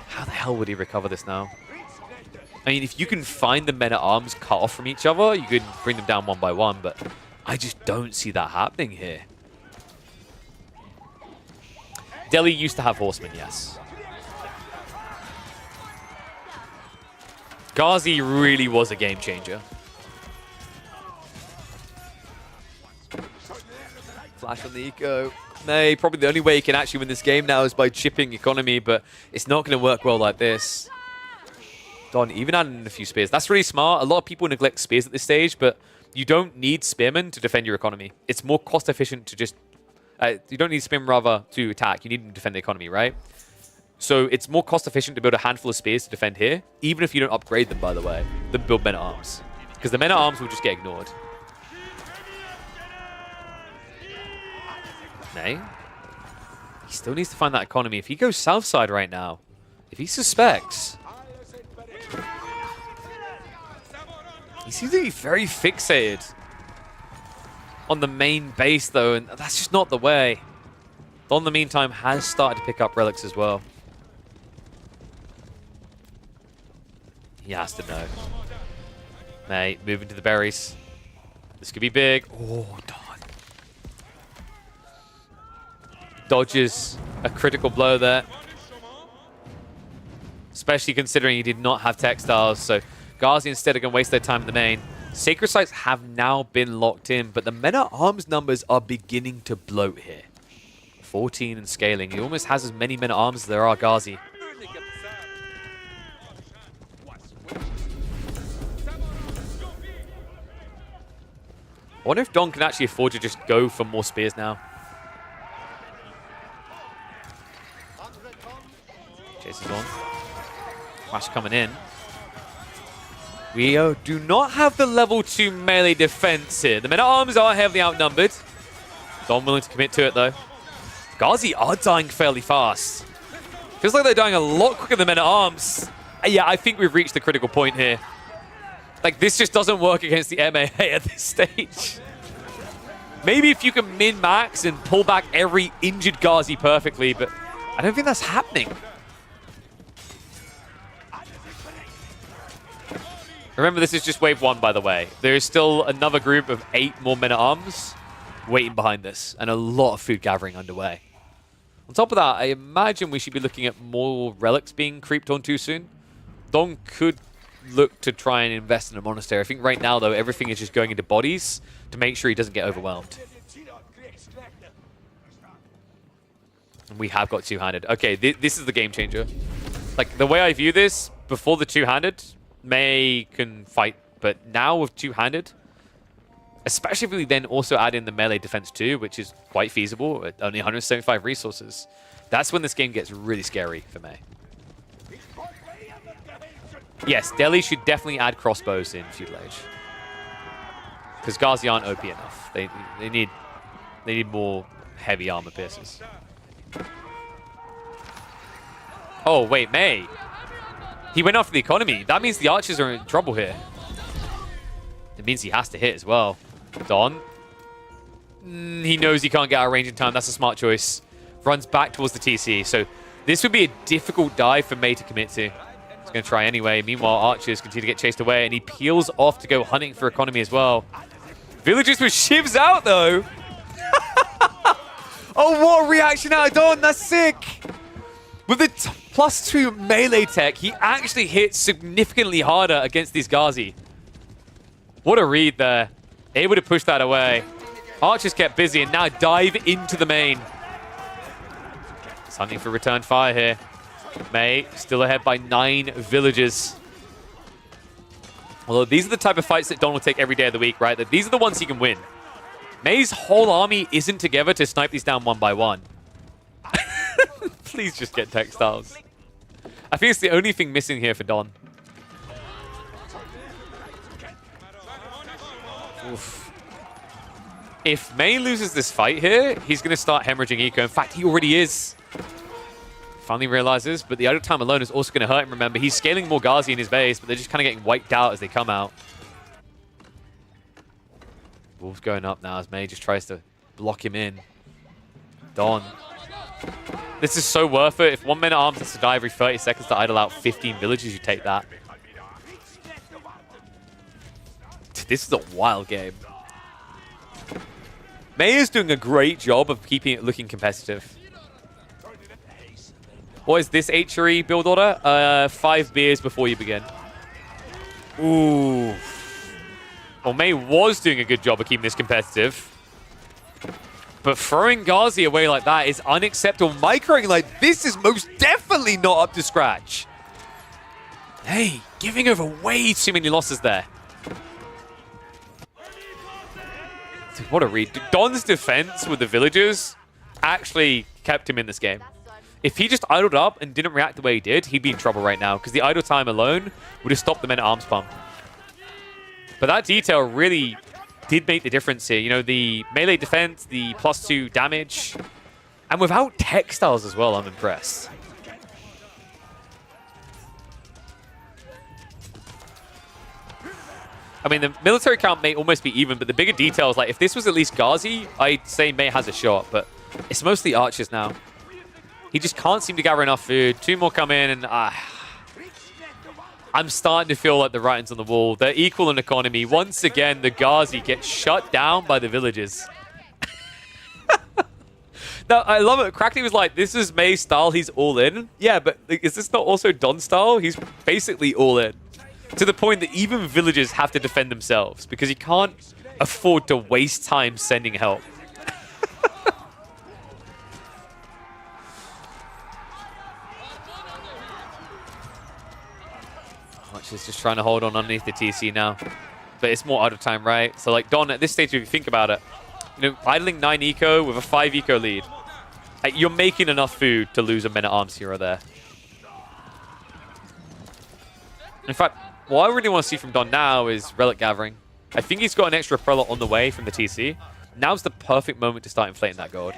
How the hell would he recover this now? I mean, if you can find the men at arms cut off from each other, you can bring them down one by one, but I just don't see that happening here. Delhi used to have horsemen, yes. Ghazi really was a game changer. Flash on the eco. May, probably the only way he can actually win this game now is by chipping economy, but it's not going to work well like this. Don even adding in a few spears. That's really smart. A lot of people neglect spears at this stage, but you don't need spearmen to defend your economy. It's more cost efficient to just... you don't need spearmen rather to attack. You need them to defend the economy, right? So it's more cost efficient to build a handful of spears to defend here, even if you don't upgrade them, by the way, than build men at arms. Because the men at arms will just get ignored. May. He still needs to find that economy. If he goes south side right now, if he suspects... He seems to be very fixated on the main base, though, and that's just not the way. Don, in the meantime, has started to pick up relics as well. He has to know. May, moving to the berries. This could be big. Oh, Don. Dodges a critical blow there. Especially considering he did not have textiles, so Ghazi instead are going to waste their time in the main. Sacred sites have now been locked in, but the men-at-arms numbers are beginning to bloat here. 14 and scaling. He almost has as many men-at-arms as there are Ghazi. I wonder if Don can actually afford to just go for more spears now. Chase is on. Flash coming in. We do not have the level 2 melee defense here. The men-at-arms are heavily outnumbered. Don willing to commit to it, though. Ghazi are dying fairly fast. Feels like they're dying a lot quicker than men-at-arms. Yeah, I think we've reached the critical point here. Like, this just doesn't work against the MAA at this stage. Maybe if you can min-max and pull back every injured Ghazi perfectly, but I don't think that's happening. Remember, this is just wave 1, by the way. There is still another group of 8 more men-at-arms waiting behind this, and a lot of food gathering underway. On top of that, I imagine we should be looking at more relics being creeped on too soon. Don could look to try and invest in a monastery. I think right now, though, everything is just going into bodies to make sure he doesn't get overwhelmed. And we have got two-handed. Okay, this is the game changer. Like, the way I view this, before the two-handed, May can fight, but now with two-handed, especially if we then also add in the melee defense too, which is quite feasible at only 175 resources, that's when this game gets really scary for May. Yes, Delhi should definitely add crossbows in feudal age. Because Ghazi aren't OP enough. They need more heavy armor piercers. Oh, wait, May. He went after the economy. That means the archers are in trouble here. It means he has to hit as well. Don. He knows he can't get out of range in time. That's a smart choice. Runs back towards the TC. So this would be a difficult dive for May to commit to. He's going to try anyway. Meanwhile, archers continue to get chased away, and he peels off to go hunting for economy as well. Villagers with shivs out, though. Oh, what a reaction out of Don. That's sick. With the +2 melee tech, he actually hits significantly harder against these Ghazi. What a read there. Able to push that away. Archers kept busy and now dive into the main. Something for return fire here. May still ahead by 9 villagers. Although these are the type of fights that Don will take every day of the week, right? That these are the ones he can win. May's whole army isn't together to snipe these down one by one. Please just get textiles. I think it's the only thing missing here for Don. Oof. If May loses this fight here, he's going to start hemorrhaging eco. In fact, he already is. Finally realizes, but the idle time alone is also going to hurt him. Remember, he's scaling more Ghazi in his base, but they're just kind of getting wiped out as they come out. Wolf's going up now as May just tries to block him in. Don. This is so worth it. If 1 man at arms has to die every 30 seconds to idle out 15 villages, you take that. This is a wild game. May is doing a great job of keeping it looking competitive. What is this HRE build order? 5 beers before you begin. Ooh. Well, May was doing a good job of keeping this competitive. But throwing Ghazi away like that is unacceptable. Microing like this is most definitely not up to scratch. Hey, giving over way too many losses there. Dude, what a read. Don's defense with the villagers actually kept him in this game. If he just idled up and didn't react the way he did, he'd be in trouble right now because the idle time alone would have stopped the men-at-arms pump. But that detail really did make the difference here. You know, the melee defense, the +2 damage, and without textiles as well, I'm impressed. I mean, the military count may almost be even, but the bigger details, like if this was at least Ghazi, I'd say May has a shot, but it's mostly archers now. He just can't seem to gather enough food. 2 more come in, and I'm starting to feel like the writing's on the wall. They're equal in economy. Once again, the Ghazi gets shut down by the villagers. Now, I love it. Crackly was like, this is May's style. He's all in. Yeah, but is this not also Don's style? He's basically all in. To the point that even villagers have to defend themselves because he can't afford to waste time sending help. Is just trying to hold on underneath the TC now. But it's more out of time, right? So, like, Don, at this stage, if you think about it, you know, idling 9 eco with a 5 eco lead, like, you're making enough food to lose a men-at-arms here or there. In fact, what I really want to see from Don now is relic gathering. I think he's got an extra prelate on the way from the TC. Now's the perfect moment to start inflating that gold.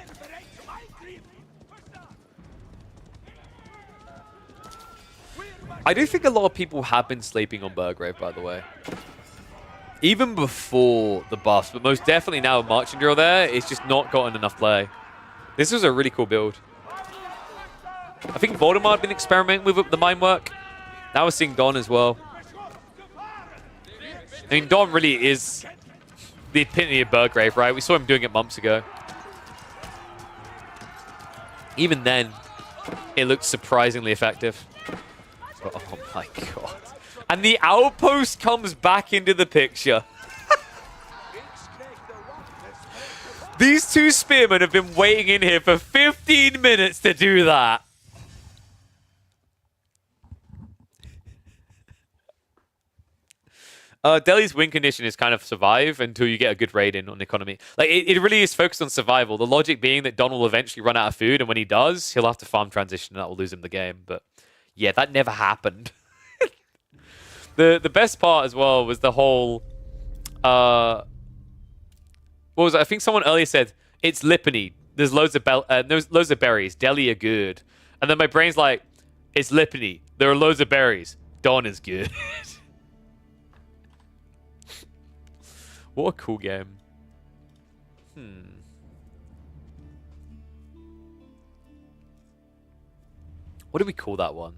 I do think a lot of people have been sleeping on Burgrave, by the way. Even before the buffs, but most definitely now with Marching Drill there, it's just not gotten enough play. This was a really cool build. I think Voldemort had been experimenting with the mine work. Now we're seeing Don as well. I mean, Don really is the epitome of Burgrave, right? We saw him doing it months ago. Even then, it looked surprisingly effective. Oh my god. And the outpost comes back into the picture. These 2 spearmen have been waiting in here for 15 minutes to do that. Delhi's win condition is kind of survive until you get a good raid in on economy. Like, it really is focused on survival. The logic being that Don will eventually run out of food, and when he does, he'll have to farm transition, and that will lose him the game. But yeah, that never happened. The best part as well was the whole What was it? I think someone earlier said it's Lippany. There's loads of berries. Deli are good. And then my brain's like, it's Lippany. There are loads of berries. Dawn is good. What a cool game. What do we call that one?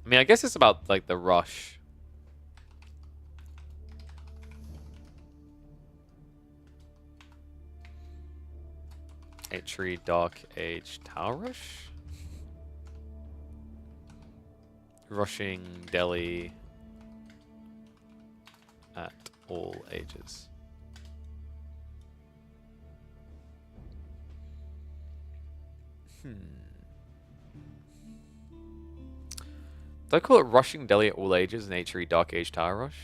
I mean, I guess it's about, like, the rush. Entry, Dark Age, Tower Rush? Rushing Delhi at all ages. Do I call it Rushing Delhi at all ages and H3 Dark Age Tower Rush?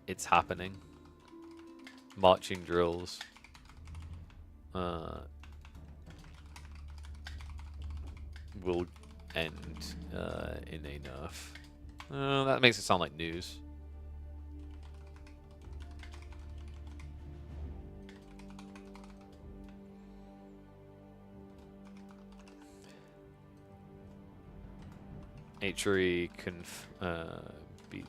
It's happening. Marching drills. Will end in a nerf. That makes it sound like news. H3 be.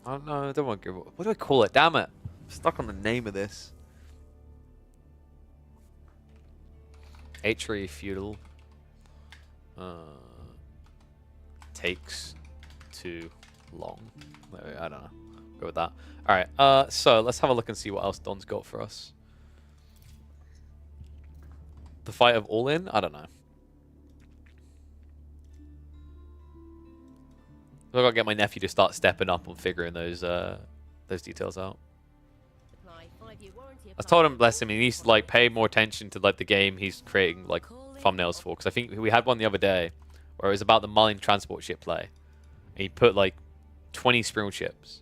Oh no, I don't want to give. What do I call it? Damn it! I'm stuck on the name of this. H3 feudal. Takes too long. I don't know. Go with that. All right. So let's have a look and see what else Don's got for us. The fight of all in. I don't know. I've got to get my nephew to start stepping up on figuring those details out. I told him, bless him, he needs to like pay more attention to like the game he's creating like thumbnails for, because I think we had one the other day where it was about the Marine transport ship play. And he put like 20 Springle ships.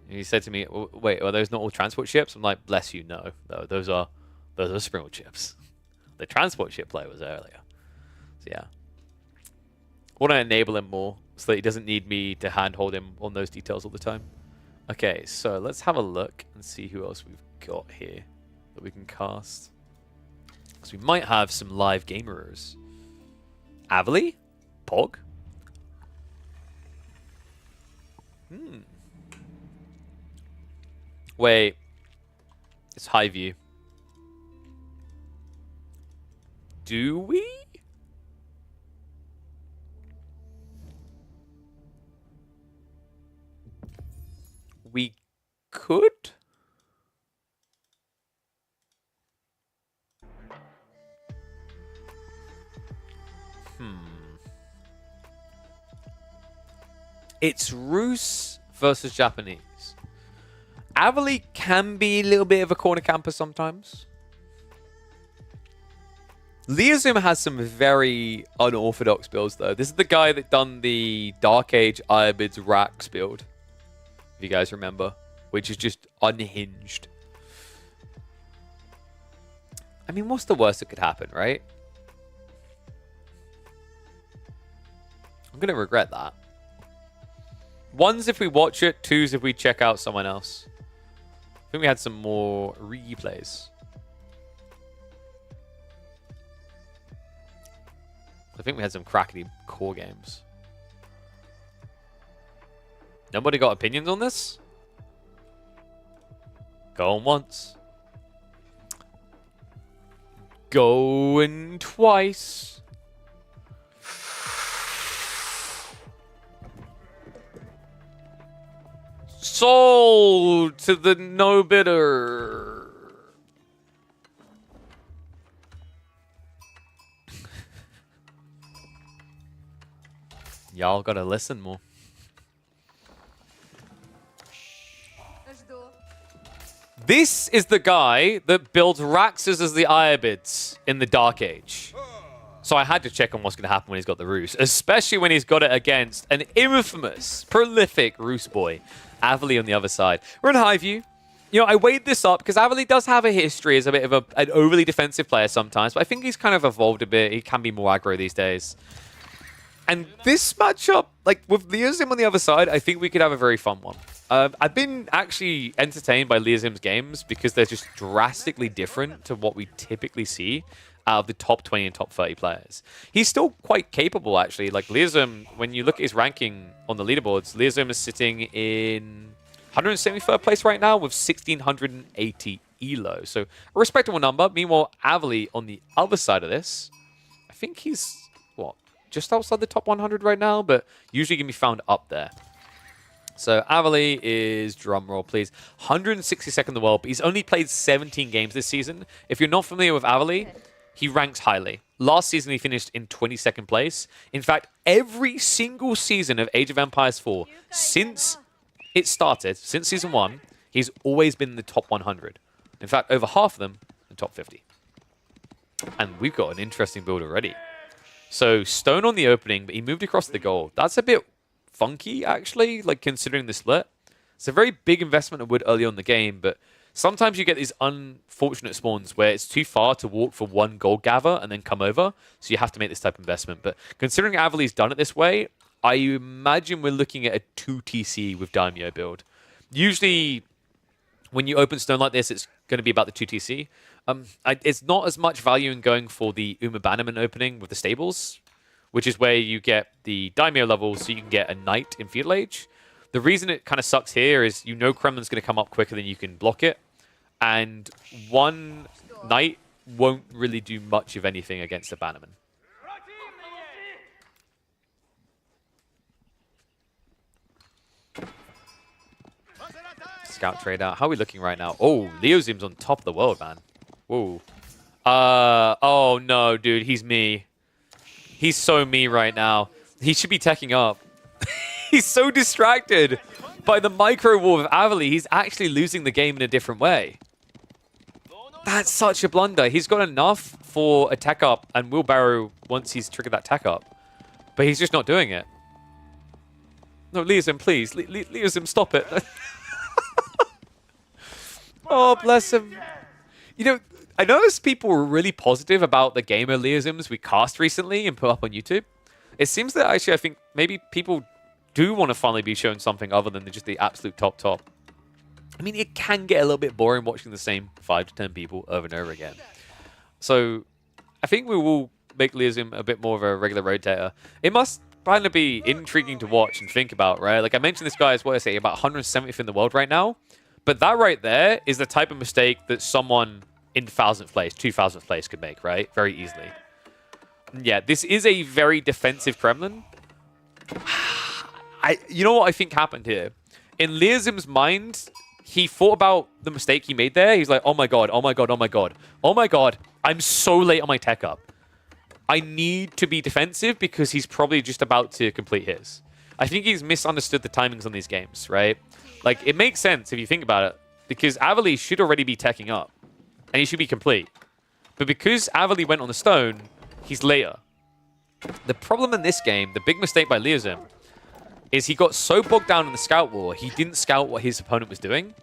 And he said to me, "Wait, are those not all transport ships?" I'm like, "Bless you, no. Those are Springle ships. The transport ship play was earlier." So yeah, I want to enable him more so that he doesn't need me to handhold him on those details all the time. Okay, so let's have a look and see who else we've got here that we can cast. Because we might have some live gamerers. Avali? Pog? Wait. It's high view. Do we? We could? It's Rus versus Japanese. Avali can be a little bit of a corner camper sometimes. Leozum has some very unorthodox builds, though. This is the guy that done the Dark Age Irobids Rax build, if you guys remember, which is just unhinged. I mean, what's the worst that could happen, right? I'm going to regret that. One's if we watch it, two's if we check out someone else. I think we had some more replays. I think we had some crackety core games. Nobody got opinions on this? Going once. Going twice. Sold to the no bidder. Y'all gotta listen more. This is the guy that builds Raxes as the Irobids in the Dark Age. So I had to check on what's going to happen when he's got the Rus, especially when he's got it against an infamous, prolific Rus boy. Avali on the other side. We're in high view. You know, I weighed this up because Avali does have a history as a bit of an overly defensive player sometimes, but I think he's kind of evolved a bit. He can be more aggro these days. And this matchup, like with Leozim on the other side, I think we could have a very fun one. I've been actually entertained by Leozim's games because they're just drastically different to what we typically see out of the top 20 and top 30 players. He's still quite capable, actually. Like Leozim, when you look at his ranking on the leaderboards, Leozim is sitting in 173rd place right now with 1,680 elo. So a respectable number. Meanwhile, Avali on the other side of this, I think he's, what, just outside the top 100 right now, but usually can be found up there. So Avali is, drumroll please, 162nd in the world, but he's only played 17 games this season. If you're not familiar with Avali, he ranks highly. Last season, he finished in 22nd place. In fact, every single season of Age of Empires 4, since it started, since Season 1, he's always been in the top 100. In fact, over half of them, in the top 50. And we've got an interesting build already. So, Stone on the opening, but he moved across the gold. That's a bit funky, actually, like considering the split. It's a very big investment of wood early on in the game, but sometimes you get these unfortunate spawns where it's too far to walk for one gold gather and then come over, so you have to make this type of investment. But considering Avali's done it this way, I imagine we're looking at a 2 TC with Daimyo build. Usually, when you open Stone like this, it's going to be about the 2 TC. It's not as much value in going for the Uma Bannerman opening with the stables, which is where you get the Daimyo level so you can get a Knight in Feudal Age. The reason it kind of sucks here is you know Kremlin's going to come up quicker than you can block it, and one Knight won't really do much of anything against a Bannerman. Scout trade out. How are we looking right now? Oh, Leozim's on top of the world, man. Whoa. Oh no, dude, he's me. He's so me right now. He should be teching up. He's so distracted by the micro wall of Avali. He's actually losing the game in a different way. That's such a blunder. He's got enough for a tech up and wheelbarrow once he's triggered that tech up. But he's just not doing it. No, Leozim, please. Leozim, stop it. Oh, bless him. You know, I noticed people were really positive about the gamer Leozims we cast recently and put up on YouTube. It seems that actually I think maybe people do want to finally be shown something other than just the absolute top. I mean, it can get a little bit boring watching the same 5 to 10 people over and over again. So I think we will make Leozim a bit more of a regular rotator. It must kind of be intriguing to watch and think about, right? Like I mentioned, this guy is, what I say, about 170th in the world right now. But that right there is the type of mistake that someone in 1000th place, 2000th place could make, right? Very easily. Yeah, this is a very defensive Kremlin. You know what I think happened here? In Leozim's mind, he thought about the mistake he made there. He's like, oh my god, oh my god, oh my god. Oh my god, I'm so late on my tech up. I need to be defensive because he's probably just about to complete his. I think he's misunderstood the timings on these games, right? Like, it makes sense if you think about it, because Avali should already be teching up, and he should be complete. But because Avali went on the stone, he's later. The problem in this game, the big mistake by Leozim, is he got so bogged down in the scout war, he didn't scout what his opponent was doing.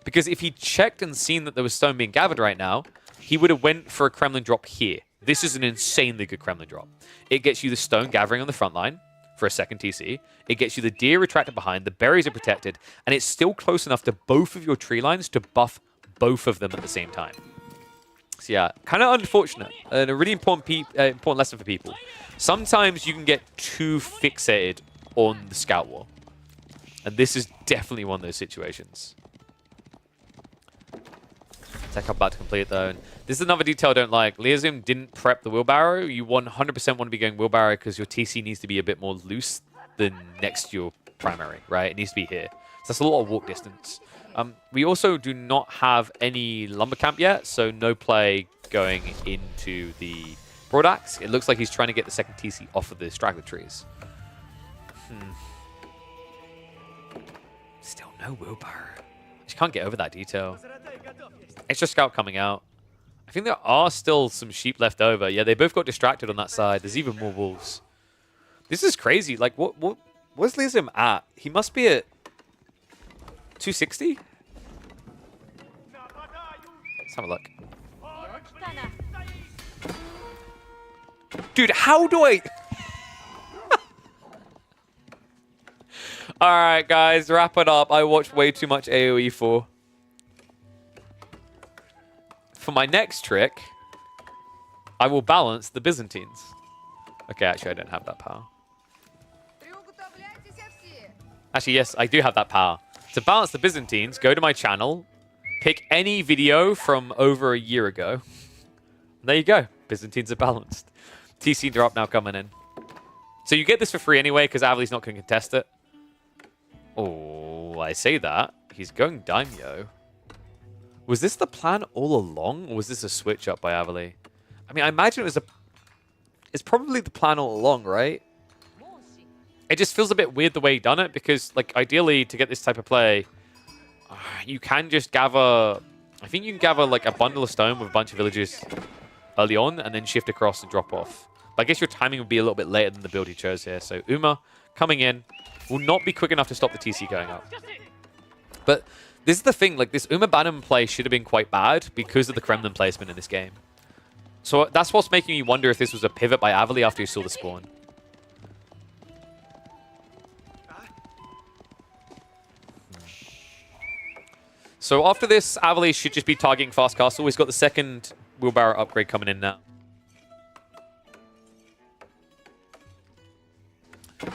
Because if he checked and seen that there was stone being gathered right now, he would have went for a Kremlin drop here. This is an insanely good Kremlin drop. It gets you the stone gathering on the front line for a second TC. It gets you the deer retracted behind, the berries are protected, and it's still close enough to both of your tree lines to buff both of them at the same time. So yeah, kind of unfortunate, and a really important lesson for people. Sometimes you can get too fixated on the scout war, and this is definitely one of those situations. Tech up about to complete though, and this is another detail I don't like. Leozim didn't prep the wheelbarrow. You 100% want to be going wheelbarrow because your TC needs to be a bit more loose than next to your primary, right? It needs to be here. So that's a lot of walk distance. We also do not have any lumber camp yet, so no play going into the broad axe. It looks like he's trying to get the second TC off of the straggler trees. Still no wheelbarrow. Just can't get over that detail. Extra scout coming out. I think there are still some sheep left over. Yeah, they both got distracted on that side. There's even more wolves. This is crazy. Like, what's Leozim at? He must be at 260? Let's have a look. Dude, how do I... Alright, guys, wrap it up. I watched way too much AoE for my next trick, I will balance the Byzantines. Okay, actually, I don't have that power. Actually, yes, I do have that power. To balance the Byzantines, go to my channel, pick any video from over a year ago. There you go. Byzantines are balanced. TC drop now coming in. So you get this for free anyway, because Avali's not going to contest it. Oh, I say that. He's going Daimyo. Was this the plan all along, or was this a switch up by Avali? I mean, I imagine it was a... It's probably the plan all along, right? It just feels a bit weird the way he done it, because, like, ideally, to get this type of play, you can just gather... I think you can gather, like, a bundle of stone with a bunch of villages early on, and then shift across and drop off. But I guess your timing would be a little bit later than the build he chose here. So Uma, coming in, will not be quick enough to stop the TC going up. But this is the thing, like, this Uma Bannerman play should have been quite bad because of the Kremlin placement in this game. So that's what's making me wonder if this was a pivot by Avali after he saw the spawn. So after this, Avali should just be targeting Fast Castle. He's got the second wheelbarrow upgrade coming in now.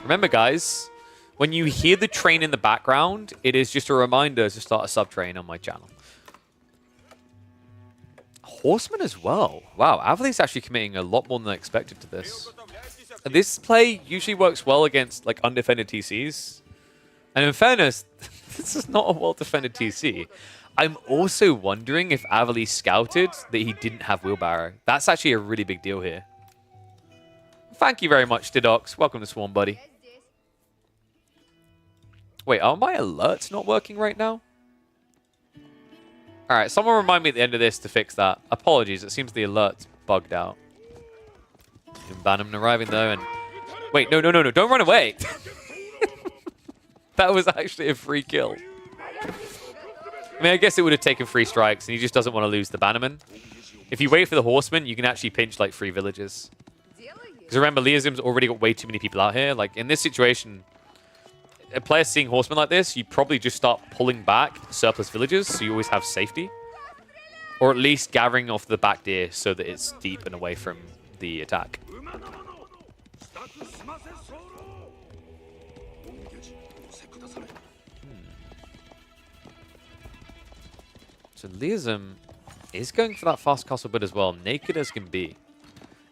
Remember, guys, when you hear the train in the background, it is just a reminder to start a sub-train on my channel. Horseman as well. Wow, Avali's actually committing a lot more than I expected to this. And this play usually works well against, like, undefended TCs. And in fairness, this is not a well-defended TC. I'm also wondering if Avali scouted that he didn't have wheelbarrow. That's actually a really big deal here. Thank you very much, Didox. Welcome to Swarm, buddy. Wait, are my alerts not working right now? Alright, someone remind me at the end of this to fix that. Apologies, it seems the alert's bugged out. Bannerman arriving though, and... Wait, no, don't run away! That was actually a free kill. I mean, I guess it would have taken 3 strikes, and he just doesn't want to lose the Bannerman. If you wait for the Horseman, you can actually pinch, like, 3 villages. Because remember, Liazim's already got way too many people out here. Like, in this situation, a player seeing Horsemen like this, you probably just start pulling back surplus villages, so you always have safety. Or at least gathering off the back deer so that it's deep and away from the attack. So Liazim is going for that fast castle bit as well, naked as can be.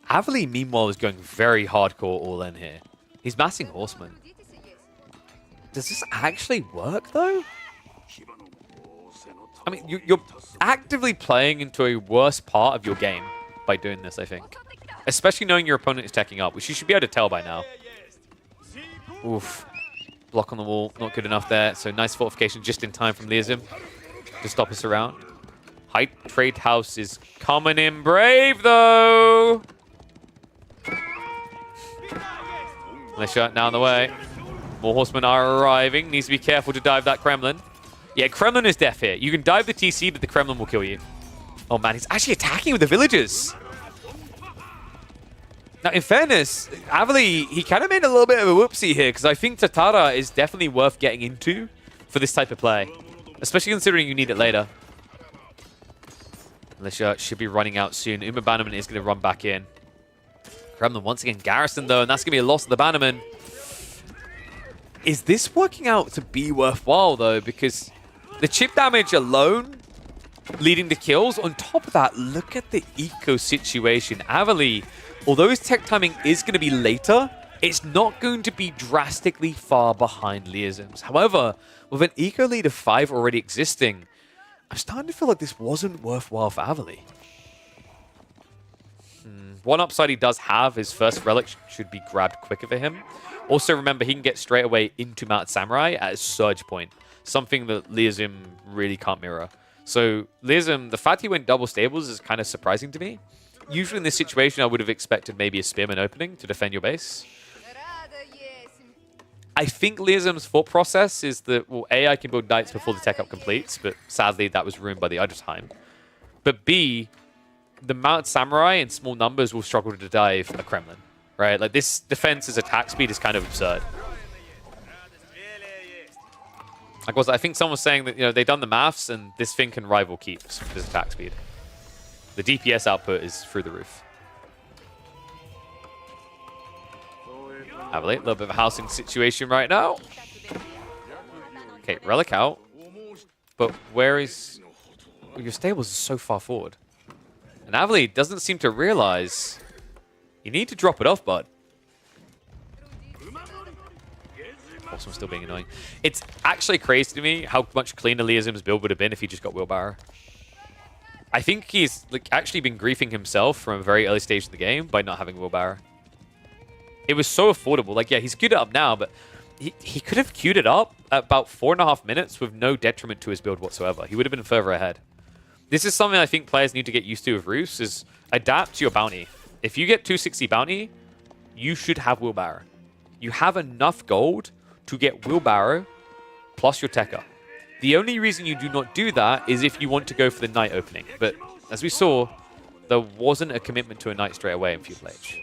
Avali, meanwhile, is going very hardcore all in here. He's massing Horsemen. Does this actually work, though? I mean, you're actively playing into a worse part of your game by doing this, I think. Especially knowing your opponent is teching up, which you should be able to tell by now. Oof. Block on the wall, not good enough there. So nice fortification just in time from Liazim to stop us around. Height Trade House is coming in brave, though. Militia now on the way. More horsemen are arriving. Needs to be careful to dive that Kremlin. Yeah, Kremlin is deaf here. You can dive the TC, but the Kremlin will kill you. Oh man, he's actually attacking with the villagers. Now, in fairness, Avali, he kind of made a little bit of a whoopsie here, because I think Tatara is definitely worth getting into for this type of play. Especially considering you need it later. Militia should be running out soon. Uma Bannerman is going to run back in. Kremlin once again garrisoned, though, and that's going to be a loss of the Bannerman. Is this working out to be worthwhile, though? Because the chip damage alone leading to kills. On top of that, look at the eco situation. Avali, although his tech timing is going to be later, it's not going to be drastically far behind Liazim's. However, with an eco lead of 5 already existing, I'm starting to feel like this wasn't worthwhile for Avali. One upside he does have, his first relic should be grabbed quicker for him. Also, remember, he can get straight away into Mount Samurai at a surge point. Something that Liazim really can't mirror. So, Liazim, the fact he went double stables is kind of surprising to me. Usually in this situation, I would have expected maybe a Spearman opening to defend your base. I think Liazim's thought process is that, well, A, I can build knights before the tech up completes, but sadly that was ruined by the idle time. But B, the mounted samurai in small numbers will struggle to dive a Kremlin, right? Like, this defense's attack speed is kind of absurd. I think someone was saying that, you know, they've done the maths and this thing can rival keeps with this attack speed. The DPS output is through the roof. Avali, a little bit of a housing situation right now. Okay, Relic out. But where is... Well, your stables are so far forward. And Avali doesn't seem to realize you need to drop it off, bud. Also, I'm still being annoying. It's actually crazy to me how much cleaner Liazim's build would have been if he just got Wheelbarrow. I think he's like actually been griefing himself from a very early stage of the game by not having Wheelbarrow. It was so affordable. Like, yeah, he's queued it up now, but he could have queued it up at about 4.5 minutes with no detriment to his build whatsoever. He would have been further ahead. This is something I think players need to get used to with Roos, is adapt to your bounty. If you get 260 bounty, you should have Wheelbarrow. You have enough gold to get Wheelbarrow plus your Tekka. The only reason you do not do that is if you want to go for the Knight opening. But as we saw, there wasn't a commitment to a Knight straight away in Feudal Age.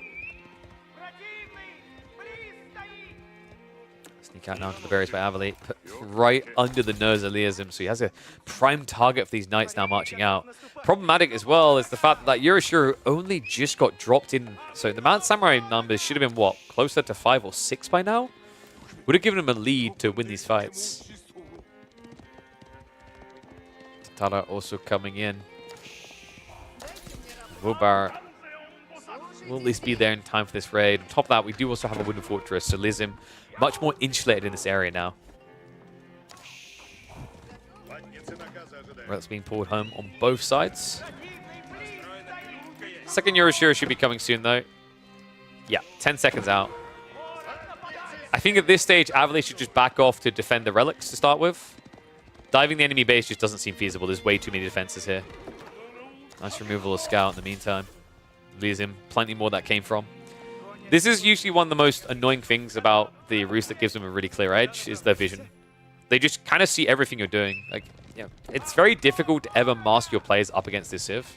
Sneak out now to the berries by Avali, put right under the nose of Liazim, so he has a prime target for these Knights now marching out. Problematic as well is the fact that Yurishiro only just got dropped in. So the Mount Samurai numbers should have been, what, closer to 5 or 6 by now? Would have given him a lead to win these fights. Tara also coming in. Wheelbarrow will at least be there in time for this raid. On top of that, we do also have a wooden fortress, so Liazim much more insulated in this area now. That's being pulled home on both sides. Second Yoroshiro should be coming soon, though. Yeah, 10 seconds out. I think at this stage, Avali should just back off to defend the relics to start with. Diving the enemy base just doesn't seem feasible. There's way too many defenses here. Nice removal of Scout in the meantime. Leaves him plenty more that came from. This is usually one of the most annoying things about the Roost that gives them a really clear edge, is their vision. They just kind of see everything you're doing. Like, you know, it's very difficult to ever mask your players up against this Civ.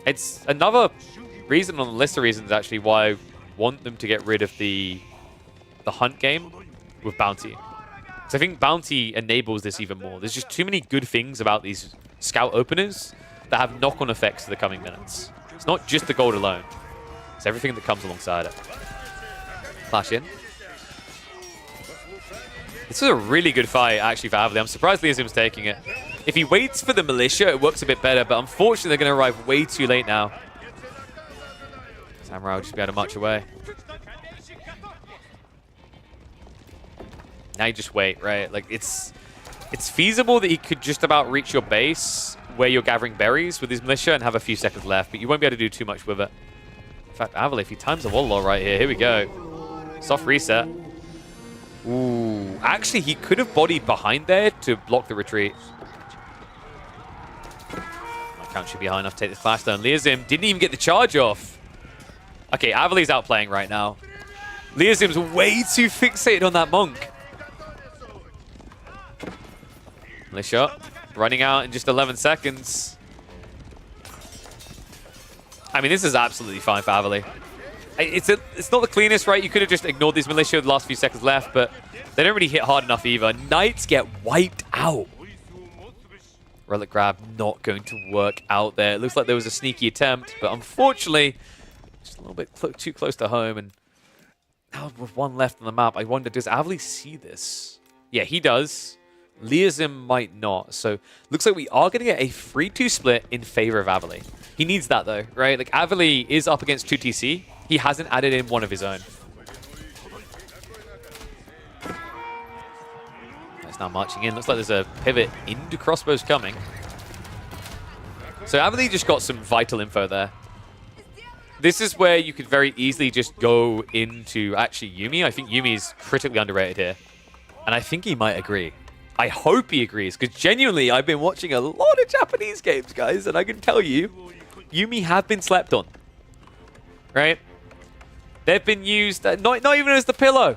It's another reason on the list of reasons, actually, why I want them to get rid of the hunt game with Bounty. Because I think Bounty enables this even more. There's just too many good things about these Scout openers that have knock-on effects to the coming minutes. It's not just the gold alone. It's everything that comes alongside it. Flash in. This is a really good fight, actually, for Avali. I'm surprised Liazim's taking it. If he waits for the militia, it works a bit better, but unfortunately, they're going to arrive way too late now. Samurai will just be able to march away. Now you just wait, right? Like, it's feasible that he could just about reach your base where you're gathering berries with his militia and have a few seconds left, but you won't be able to do too much with it. In fact, Avali, if he times the wall right here we go. Soft reset. Ooh, actually, he could have bodied behind there to block the retreat. My count should be high enough to take this flash down. Liazim didn't even get the charge off. Okay, Avali's outplaying right now. Liazim's way too fixated on that monk. Militia running out in just 11 seconds. I mean, this is absolutely fine for Avali. It's not the cleanest, right? You could have just ignored these militia with the last few seconds left, but they don't really hit hard enough either. Knights get wiped out. Relic grab not going to work out there. It looks like there was a sneaky attempt, but unfortunately, just a little bit too close to home. And now with one left on the map, I wonder, does Avali see this? Yeah, he does. Liazim might not. So looks like we are going to get a 3-2 split in favor of Avali. He needs that though, right? Like, Avali is up against 2TC. He hasn't added in one of his own. It's now marching in. Looks like there's a pivot into crossbows coming. So Avali just got some vital info there. This is where you could very easily just go into actually Yuumi. I think Yuumi is critically underrated here. And I think he might agree. I hope he agrees, because genuinely, I've been watching a lot of Japanese games, guys, and I can tell you, Yuumi have been slept on. Right? They've been used, not even as the pillow,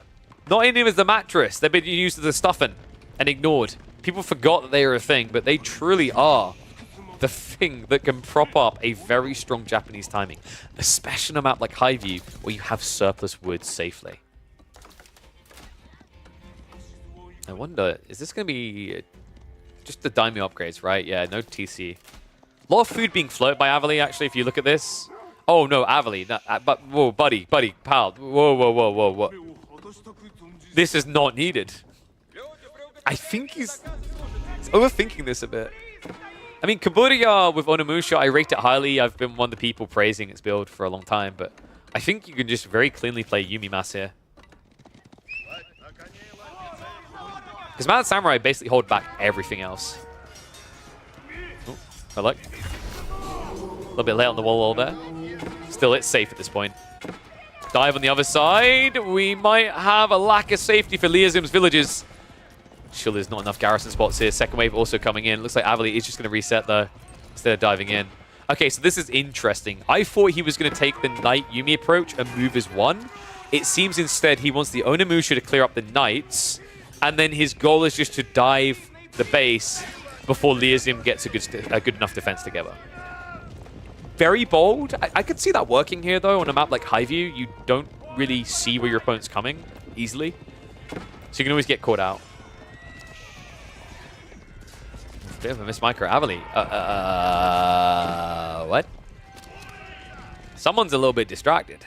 not even as the mattress. They've been used as a stuffing and ignored. People forgot that they were a thing, but they truly are the thing that can prop up a very strong Japanese timing, especially on a map like Highview, where you have surplus wood safely. I wonder, is this going to be just the daimyo upgrades, right? Yeah, no TC. A lot of food being floated by Avali, actually, if you look at this. Oh, no, Avali. But, whoa, buddy, pal. Whoa. This is not needed. I think he's overthinking this a bit. I mean, Kaburia with Onimusha, I rate it highly. I've been one of the people praising its build for a long time, but I think you can just very cleanly play Yumi Mass here. Because Mad Samurai basically hold back everything else. Oh, I like. A little bit late on the wall there. Still, it's safe at this point. Dive on the other side. We might have a lack of safety for Liazim's villages. Sure, there's not enough garrison spots here. Second wave also coming in. Looks like Avali is just going to reset, though, instead of diving in. Okay, so this is interesting. I thought he was going to take the Knight Yumi approach and move as one. It seems instead he wants the Onimusha to clear up the Knights, and then his goal is just to dive the base before Liazim gets a good enough defense together. Very bold. I could see that working here, though. On a map like Highview, you don't really see where your opponent's coming easily. So you can always get caught out. Bit of a miss micro. Avali. What? Someone's a little bit distracted.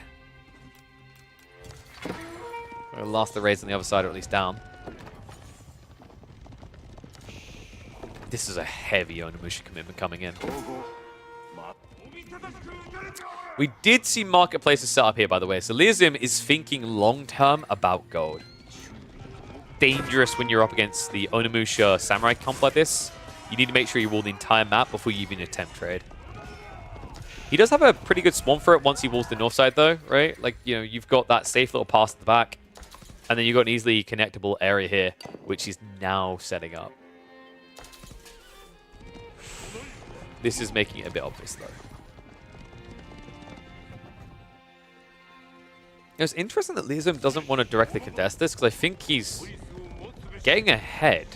We lost the raids on the other side, or at least down. This is a heavy Onimusha commitment coming in. We did see marketplaces set up here, by the way. So Liazim is thinking long-term about gold. Dangerous when you're up against the Onimusha Samurai comp like this. You need to make sure you wall the entire map before you even attempt trade. He does have a pretty good spawn for it once he walls the north side, though, right? Like, you know, you've got that safe little pass at the back. And then you've got an easily connectable area here, which he's now setting up. This is making it a bit obvious, though. It's interesting that Liazim doesn't want to directly contest this, because I think he's getting ahead.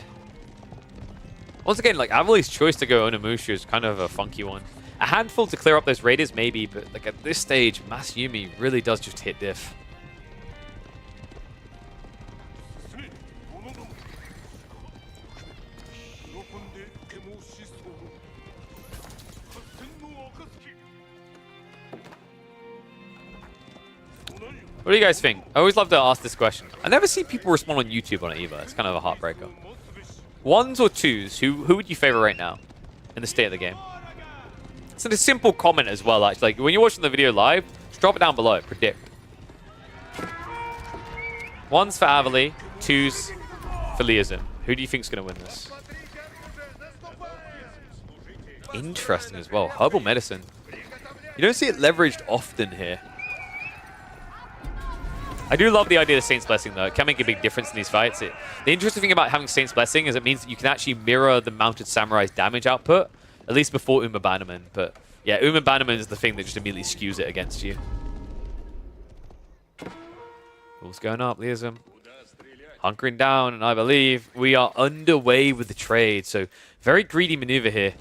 Once again, like, Avali's choice to go Onimusha is kind of a funky one. A handful to clear up those raiders, maybe, but like at this stage, Mass Yumi really does just hit diff. What do you guys think? I always love to ask this question. I never see people respond on YouTube on it either. It's kind of a heartbreaker. Ones or twos? Who would you favor right now in the state of the game? It's a simple comment as well, actually. Like, when you're watching the video live, just drop it down below. Predict. Ones for Avali, twos for Liazim. Who do you think is going to win this? Interesting as well. Herbal medicine. You don't see it leveraged often here. I do love the idea of Saint's Blessing, though. It can make a big difference in these fights. The interesting thing about having Saint's Blessing is it means that you can actually mirror the Mounted Samurai's damage output, at least before Uma Bannerman. But yeah, Uma Bannerman is the thing that just immediately skews it against you. All's going up, Liazim. Hunkering down, and I believe we are underway with the trade. So very greedy maneuver here.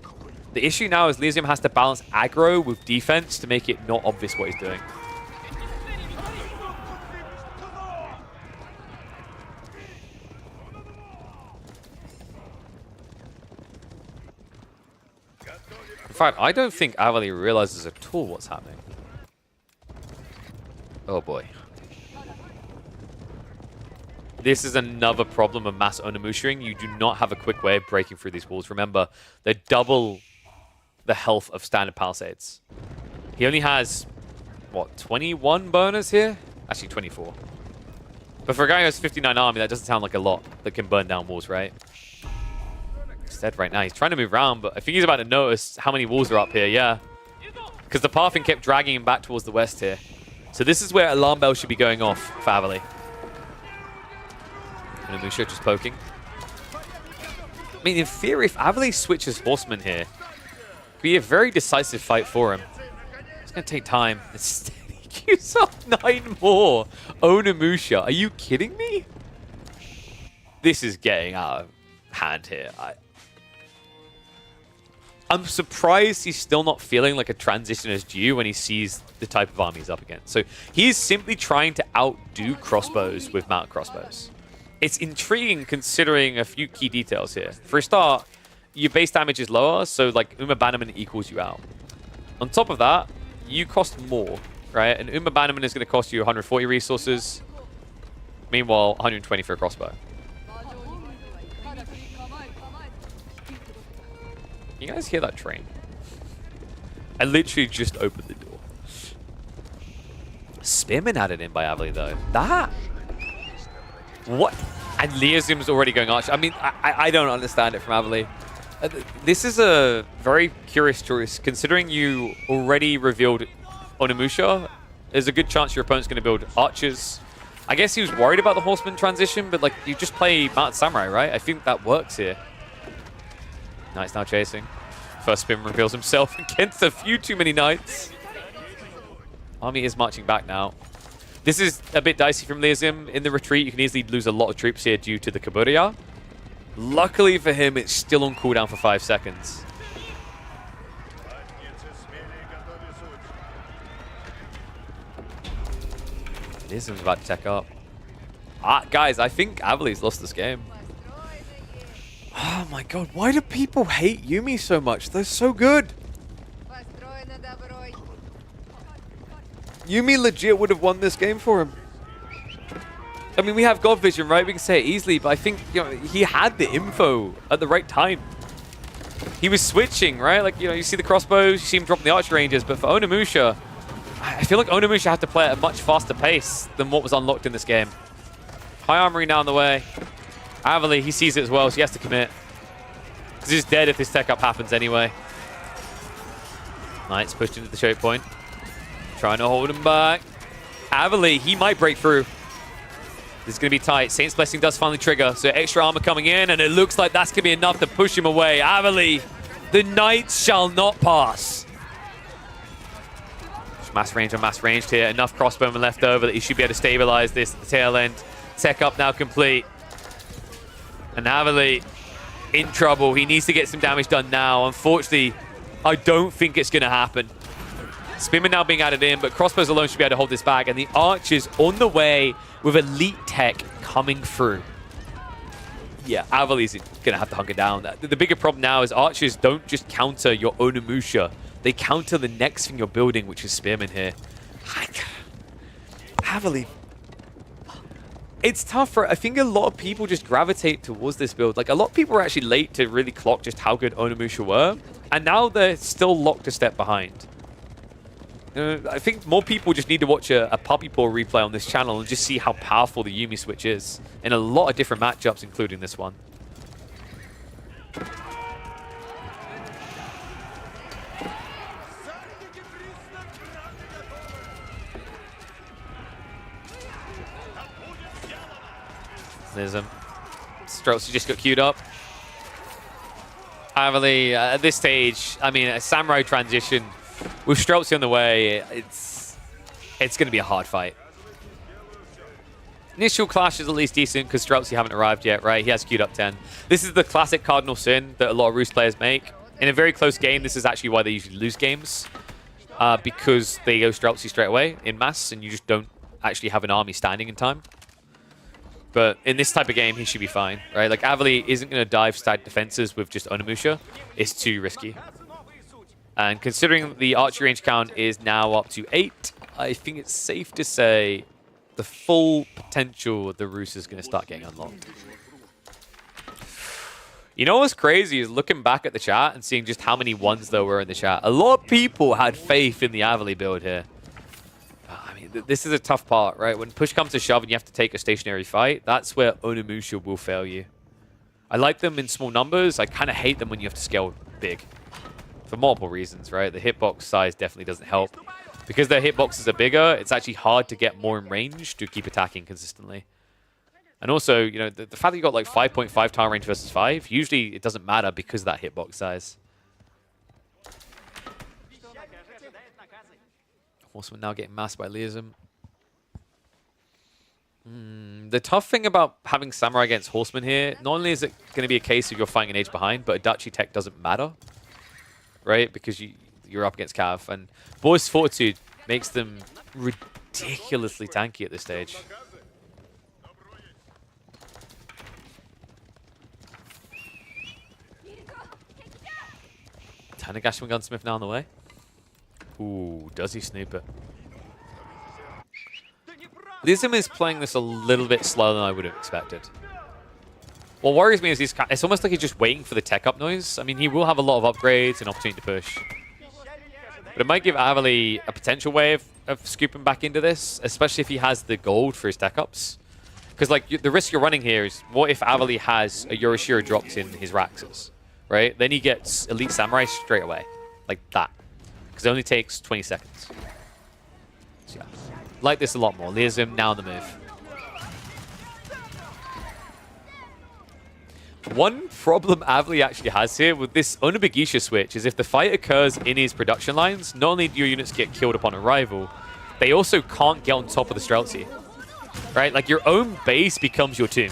The issue now is Liazim has to balance aggro with defense to make it not obvious what he's doing. In fact, I don't think Avali realizes at all what's happening. Oh boy. This is another problem of mass Onimushaing. You do not have a quick way of breaking through these walls. Remember, they're double the health of standard palisades. He only has, what, 21 burners here? Actually, 24. But for a guy who has 59 army, that doesn't sound like a lot that can burn down walls, right? Instead, right now, he's trying to move around, but I think he's about to notice how many walls are up here, yeah. Because the pathing kept dragging him back towards the west here. So this is where alarm bells should be going off for Avali. And Onimusha just poking. I mean, in theory, if Avali switches horsemen here, it could be a very decisive fight for him. It's going to take time. Instead, he queues up 9 more Onimusha. Are you kidding me? This is getting out of hand here. I'm surprised he's still not feeling like a transition is due when he sees the type of army he's up against. So he's simply trying to outdo crossbows with mounted crossbows. It's intriguing considering a few key details here. For a start, your base damage is lower, so like Uma Bannerman equals you out. On top of that, you cost more, right? And Uma Bannerman is going to cost you 140 resources. Meanwhile, 120 for a crossbow. You guys hear that train? I literally just opened the door. Spearman added in by Avali, though. That? What? And Leozim's already going archer. I mean, I don't understand it from Avali. This is a very curious choice, considering you already revealed Onimusha. There's a good chance your opponent's going to build archers. I guess he was worried about the horseman transition, but like you just play Mounted Samurai, right? I think that works here. Knight's now chasing. First spin reveals himself against a few too many knights. Army is marching back now. This is a bit dicey from Leozim. In the retreat, you can easily lose a lot of troops here due to the Kaburia. Luckily for him, it's still on cooldown for 5 seconds. Leozim's about to tech up. Guys, I think Avali's lost this game. Oh my god, why do people hate Yuumi so much? They're so good. Yuumi legit would have won this game for him. I mean, we have God Vision, right? We can say it easily, but I think, you know, he had the info at the right time. He was switching, right? Like, you know, you see the crossbows, you see him dropping the archer ranges, but for Onimusha, I feel like Onimusha had to play at a much faster pace than what was unlocked in this game. High armory now on the way. Avali, he sees it as well, so he has to commit. Because he's dead if this tech up happens anyway. Knight's pushed into the choke point. Trying to hold him back. Avali, he might break through. This is going to be tight. Saint's Blessing does finally trigger, so extra armor coming in, and it looks like that's going to be enough to push him away. Avali, the knights shall not pass. Mass range on mass range here. Enough crossbowmen left over that he should be able to stabilize this at the tail end. Tech up now complete. And Avali in trouble. He needs to get some damage done now. Unfortunately, I don't think it's going to happen. Spearman now being added in, but crossbows alone should be able to hold this back. And the archers on the way with elite tech coming through. Yeah, Avali's going to have to hunker down. The bigger problem now is archers don't just counter your Onimusha. They counter the next thing you're building, which is Spearman here. Avali. It's tough for, I think a lot of people just gravitate towards this build. Like, a lot of people were actually late to really clock just how good Onimusha were. And now they're still locked a step behind. I think more people just need to watch a Puppy Paw replay on this channel and just see how powerful the Yuumi switch is in a lot of different matchups, including this one. There's him. Streltsy just got queued up. Avali, at this stage, I mean, a samurai transition with Streltsy on the way, it's going to be a hard fight. Initial clash is at least decent because Streltsy haven't arrived yet, right? He has queued up 10. This is the classic cardinal sin that a lot of Roost players make. In a very close game, this is actually why they usually lose games. Because they go Streltsy straight away in mass and you just don't actually have an army standing in time. But in this type of game, he should be fine, right? Like, Avali isn't going to dive stack defenses with just Onimusha. It's too risky. And considering the archery range count is now up to 8, I think it's safe to say the full potential of the Roos is going to start getting unlocked. You know what's crazy is looking back at the chat and seeing just how many ones there were in the chat. A lot of people had faith in the Avali build here. I mean, this is a tough part, right? When push comes to shove and you have to take a stationary fight, that's where Onimusha will fail you. I like them in small numbers. I kind of hate them when you have to scale big. For multiple reasons, right? The hitbox size definitely doesn't help. Because their hitboxes are bigger, it's actually hard to get more in range to keep attacking consistently. And also, you know, the fact that you got like 5.5 tile range versus 5, usually it doesn't matter because of that hitbox size. Horseman now getting massed by Leozim. The tough thing about having Samurai against Horseman here, not only is it going to be a case of you're fighting an age behind, but Adachi tech doesn't matter. right? Because you're up against Cav, and Boy's Fortitude makes them ridiculously tanky at this stage. Tanagashima Gunsmith now on the way. Ooh, does he snoop it? Lizim is playing this a little bit slower than I would have expected. What worries me is it's almost like he's just waiting for the tech up noise. I mean, he will have a lot of upgrades and opportunity to push. But it might give Avali a potential way of scooping back into this, especially if he has the gold for his tech ups. Because like the risk you're running here is, what if Avali has a Yorishiro dropped in his Raxus, right? Then he gets Elite Samurai straight away, like that. Because it only takes 20 seconds. So yeah, like this a lot more. Leazim now on the move. One problem Avali actually has here with this Onabagisha switch is if the fight occurs in his production lines, not only do your units get killed upon arrival, they also can't get on top of the Streltsy. Right? Like your own base becomes your tomb.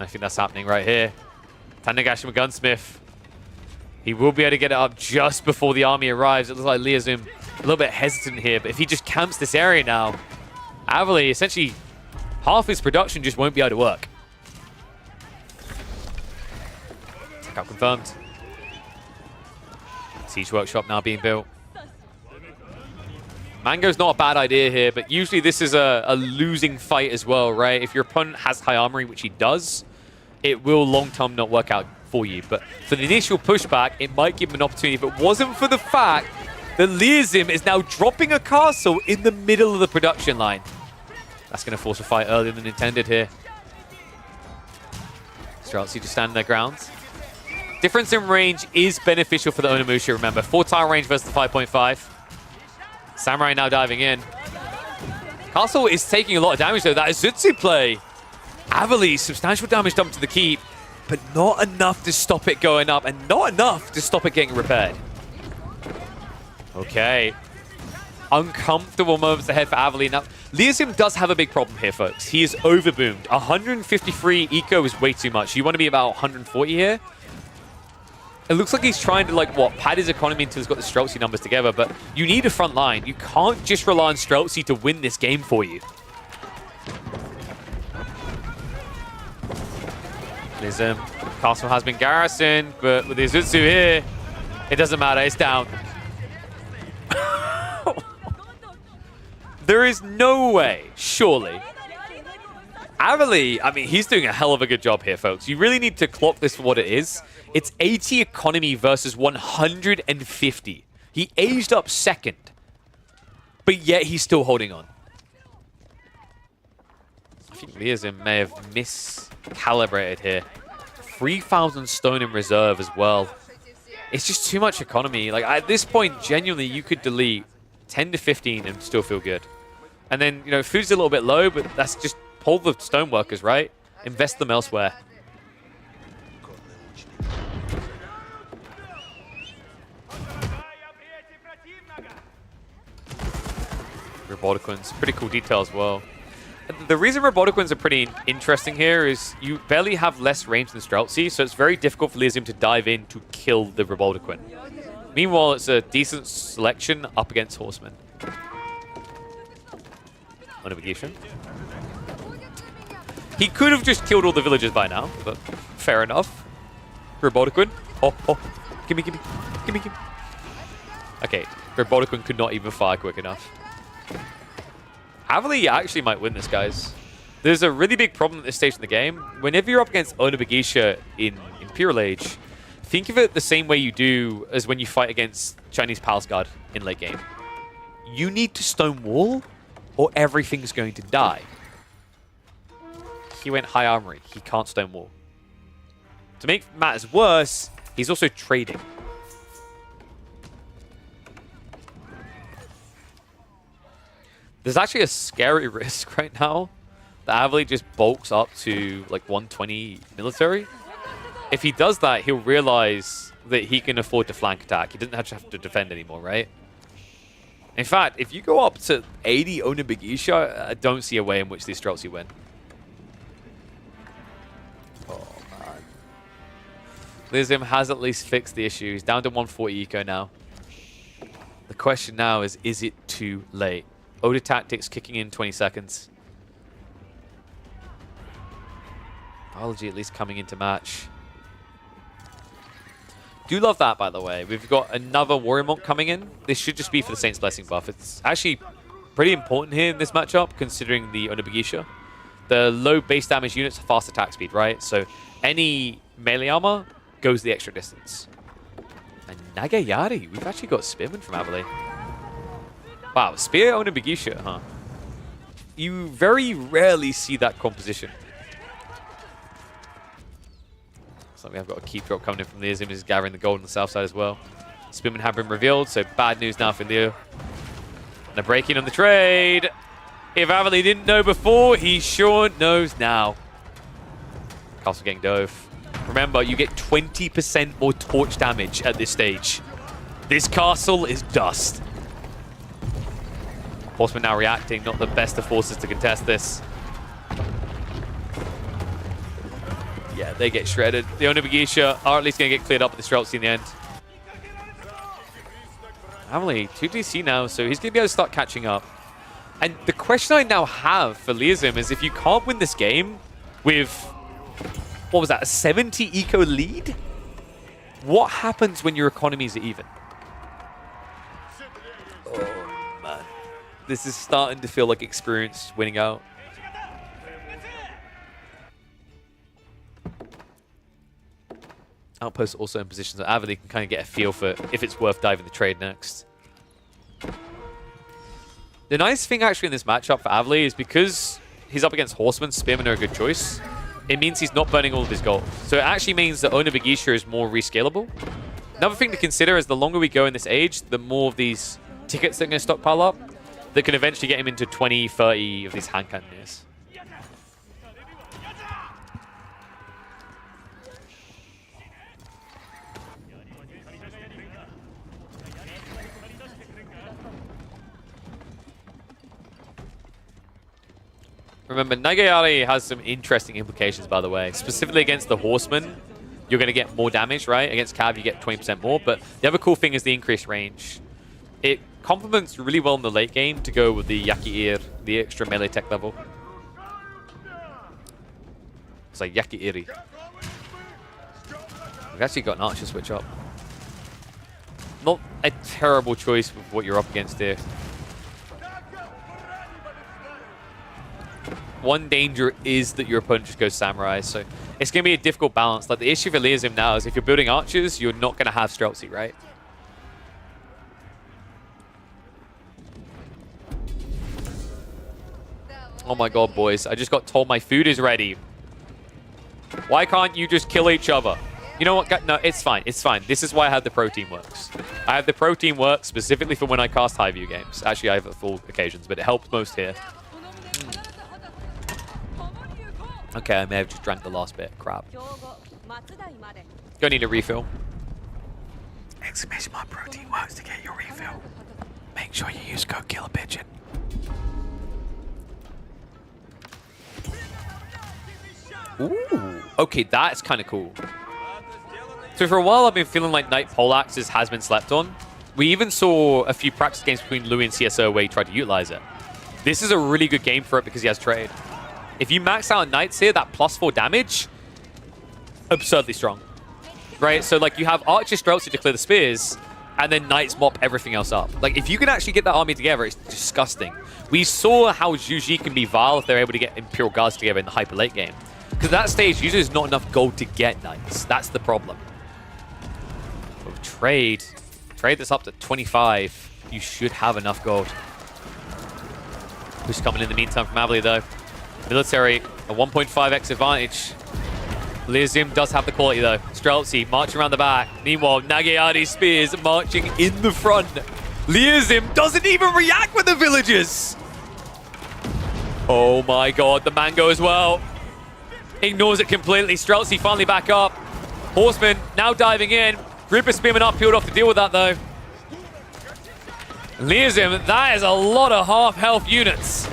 I think that's happening right here. Tanagashima Gunsmith. He will be able to get it up just before the army arrives. It looks like Leazim a little bit hesitant here, but if he just camps this area now, Avali, essentially half his production just won't be able to work. Tech confirmed. Siege Workshop now being built. Mango's not a bad idea here, but usually this is a losing fight as well, right? If your opponent has high armory, which he does, it will long-term not work out for you. But for the initial pushback, it might give him an opportunity. If it wasn't for the fact that Leazim is now dropping a castle in the middle of the production line. That's going to force a fight earlier than intended here. Streltsy just standing their ground. Difference in range is beneficial for the Onimusha, remember. 4-tile range versus the 5.5. Samurai now diving in. Castle is taking a lot of damage though. That is Zutsu play. Avali, substantial damage dumped to the keep, but not enough to stop it going up, and not enough to stop it getting repaired. Okay. Uncomfortable moments ahead for Avali. Now, Leazim does have a big problem here, folks. He is overboomed. 153 eco is way too much. You want to be about 140 here. It looks like he's trying to, like, what, pad his economy until he's got the Streltsy numbers together, but you need a front line. You can't just rely on Streltsy to win this game for you. Leazim, castle has been garrisoned, but with the Izutsu here, it doesn't matter, it's down. There is no way, surely. Avali, I mean, he's doing a hell of a good job here, folks. You really need to clock this for what it is. It's 80 economy versus 150. He aged up second, but yet he's still holding on. I think Leazim may have miscalibrated here. 3,000 stone in reserve as well. It's just too much economy. Like, at this point, genuinely, you could delete 10 to 15 and still feel good. And then, you know, food's a little bit low, but that's just pull the stoneworkers, right? Invest them elsewhere. Robotiquins, pretty cool detail as well. The reason Robotiquins are pretty interesting here is you barely have less range than Streltsy, so it's very difficult for Leazim to dive in to kill the Robotiquin. Meanwhile, it's a decent selection up against Horsemen. Onabagisha. He could have just killed all the villagers by now, but fair enough. Robotiquin. Oh, gimme. Okay, Robotiquin could not even fire quick enough. Avali actually might win this, guys. There's a really big problem at this stage in the game. Whenever you're up against Onabagisha in Imperial Age, think of it the same way you do as when you fight against Chinese Palace Guard in late game. You need to stone wall, or everything's going to die. He went high armory. He can't stone wall. To make matters worse, he's also trading. There's actually a scary risk right now that Avali just bulks up to like 120 military. If he does that, he'll realize that he can afford to flank attack. He doesn't have to defend anymore, right? In fact, if you go up to 80 Onabagisha, I don't see a way in which these Streltsy win. Oh, man. Lizim has at least fixed the issue. He's down to 140 eco now. The question now is it too late? Oda Tactics kicking in 20 seconds. Biology at least coming into match. Do love that, by the way. We've got another Warrior Monk coming in. This should just be for the Saint's Blessing buff. It's actually pretty important here in this matchup, considering the Onabagisha. The low base damage units have fast attack speed, right? So any melee armor goes the extra distance. And Nagayari, we've actually got Spearman from Avali. Wow, Spear Onabagisha, huh? You very rarely see that composition. Something I've got a keep drop coming in from Leo's image is gathering the gold on the south side as well. Spearman have been revealed, so bad news now for Leo. And a break-in on the trade. If Avali didn't know before, he sure knows now. Castle getting dove. Remember, you get 20% more torch damage at this stage. This castle is dust. Horseman now reacting, not the best of forces to contest this. Yeah, they get shredded. The Onabagisha are at least going to get cleared up with the Streltsy in the end. Avali, 2 DC now, so he's going to be able to start catching up. And the question I now have for Leozim is if you can't win this game with, what was that, a 70 eco lead? What happens when your economies are even? Oh, man. This is starting to feel like experience winning out. Outposts also in positions that Avali can kind of get a feel for if it's worth diving the trade next. The nice thing actually in this matchup for Avali is because he's up against Horsemen, Spearmen are a good choice. It means he's not burning all of his gold. So it actually means that Onabagisha is more rescalable. Another thing to consider is the longer we go in this age, the more of these tickets that are going to stockpile up that can eventually get him into 20, 30 of these hand cannoneers. Remember, Nagayari has some interesting implications, by the way. Specifically against the Horseman, you're going to get more damage, right? Against Cav, you get 20% more. But the other cool thing is the increased range. It complements really well in the late game to go with the Yaki-Ir, the extra melee tech level. It's like Yaki-Iri. We've actually got an archer switch up. Not a terrible choice with what you're up against here. One danger is that your opponent just goes Samurai, so it's going to be a difficult balance. Like, the issue for Leozim now is if you're building archers, you're not going to have Streltsy, right? Oh my god, boys. I just got told my food is ready. Why can't you just kill each other? You know what? No, it's fine. It's fine. This is why I have the protein works. I have the protein works specifically for when I cast high view games. Actually, I have it for all occasions, but it helps most here. Okay, I may have just drank the last bit. Crap. Gonna need a refill. Exclamation mark protein works to get your refill. Make sure you use code Killer Pigeon. Ooh, okay, that's kind of cool. So for a while, I've been feeling like Knight Poleaxes has been slept on. We even saw a few practice games between Louis and CSO where he tried to utilize it. This is a really good game for it because he has trade. If you max out Knights here, that +4 damage, absurdly strong. Right? So like you have Archer Streltsy to clear the spears, and then Knights mop everything else up. Like if you can actually get that army together, it's disgusting. We saw how Zhuji can be vile if they're able to get Imperial Guards together in the hyper late game. Because at that stage, usually there's not enough gold to get Knights. That's the problem. But trade this up to 25. You should have enough gold. Who's coming in the meantime from Avali though? Military, a 1.5x advantage. Leozim does have the quality though. Streltsy marching around the back. Meanwhile, Nagayari Spears marching in the front. Leozim doesn't even react with the villagers. Oh my god, the Mango as well. Ignores it completely. Streltsy finally back up. Horseman now diving in. Group of Spearmen up, peeled off to deal with that though. Leozim, that is a lot of half-health units.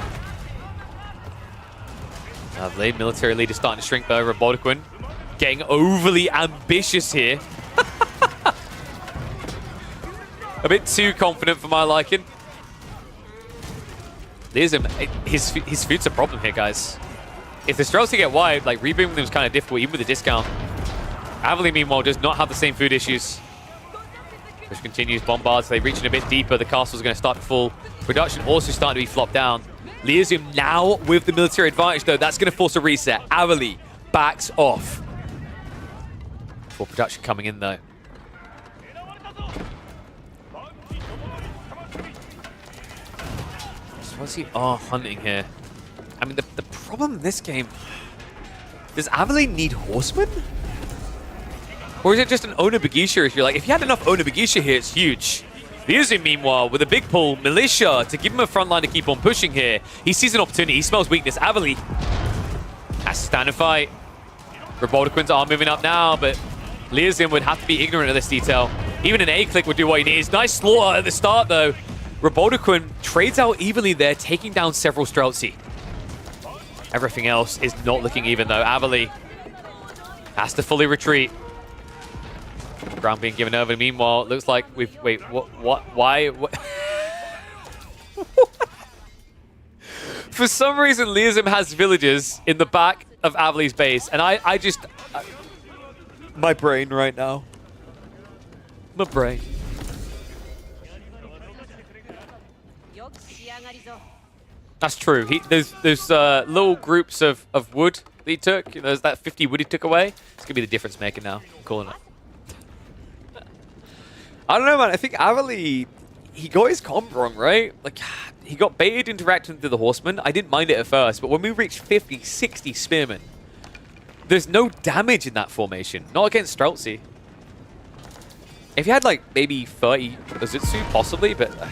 Lovely. Military leader starting to shrink over Baldaquin. getting overly ambitious here. A bit too confident for my liking. His food's a problem here, guys. If the Streltsy get wide, like, rebooming them is kind of difficult, even with a discount. Avali, meanwhile, does not have the same food issues. Which continues bombards. They reaching a bit deeper. The castle's going to start to fall. Production also starting to be flopped down. Liazim now with the military advantage, though. That's going to force a reset. Avali backs off. Full production coming in, though. Swansea are hunting here. I mean, the problem in this game... Does Avali need horsemen? Or is it just an Ona Bagisha issue? Like, if you had enough Ona Bagisha here, it's huge. Liazim, meanwhile, with a big pull, Militia, to give him a front line to keep on pushing here. He sees an opportunity. He smells weakness. Avali has to stand and fight. Robotiquins are moving up now, but Liazim would have to be ignorant of this detail. Even an A-click would do what he needs. Nice slaughter at the start, though. Robotiquin trades out evenly there, taking down several Streltsy. Everything else is not looking even, though. Avali has to fully retreat. Ground being given over. Meanwhile, it looks like we've... Wait, what? Why? What? For some reason, Liazim has villagers in the back of Avali's base, and I just... my brain right now. My brain. That's true. There's little groups of wood that he took. There's that 50 wood he took away. It's going to be the difference maker now. I'm calling it. I don't know, man. I think Avali, he got his comp wrong, right? Like, he got baited interacting with the horseman. I didn't mind it at first, but when we reached 50, 60 spearmen, there's no damage in that formation. Not against Streltsy. If you had, like, maybe 30 Ozutsu, possibly, but... a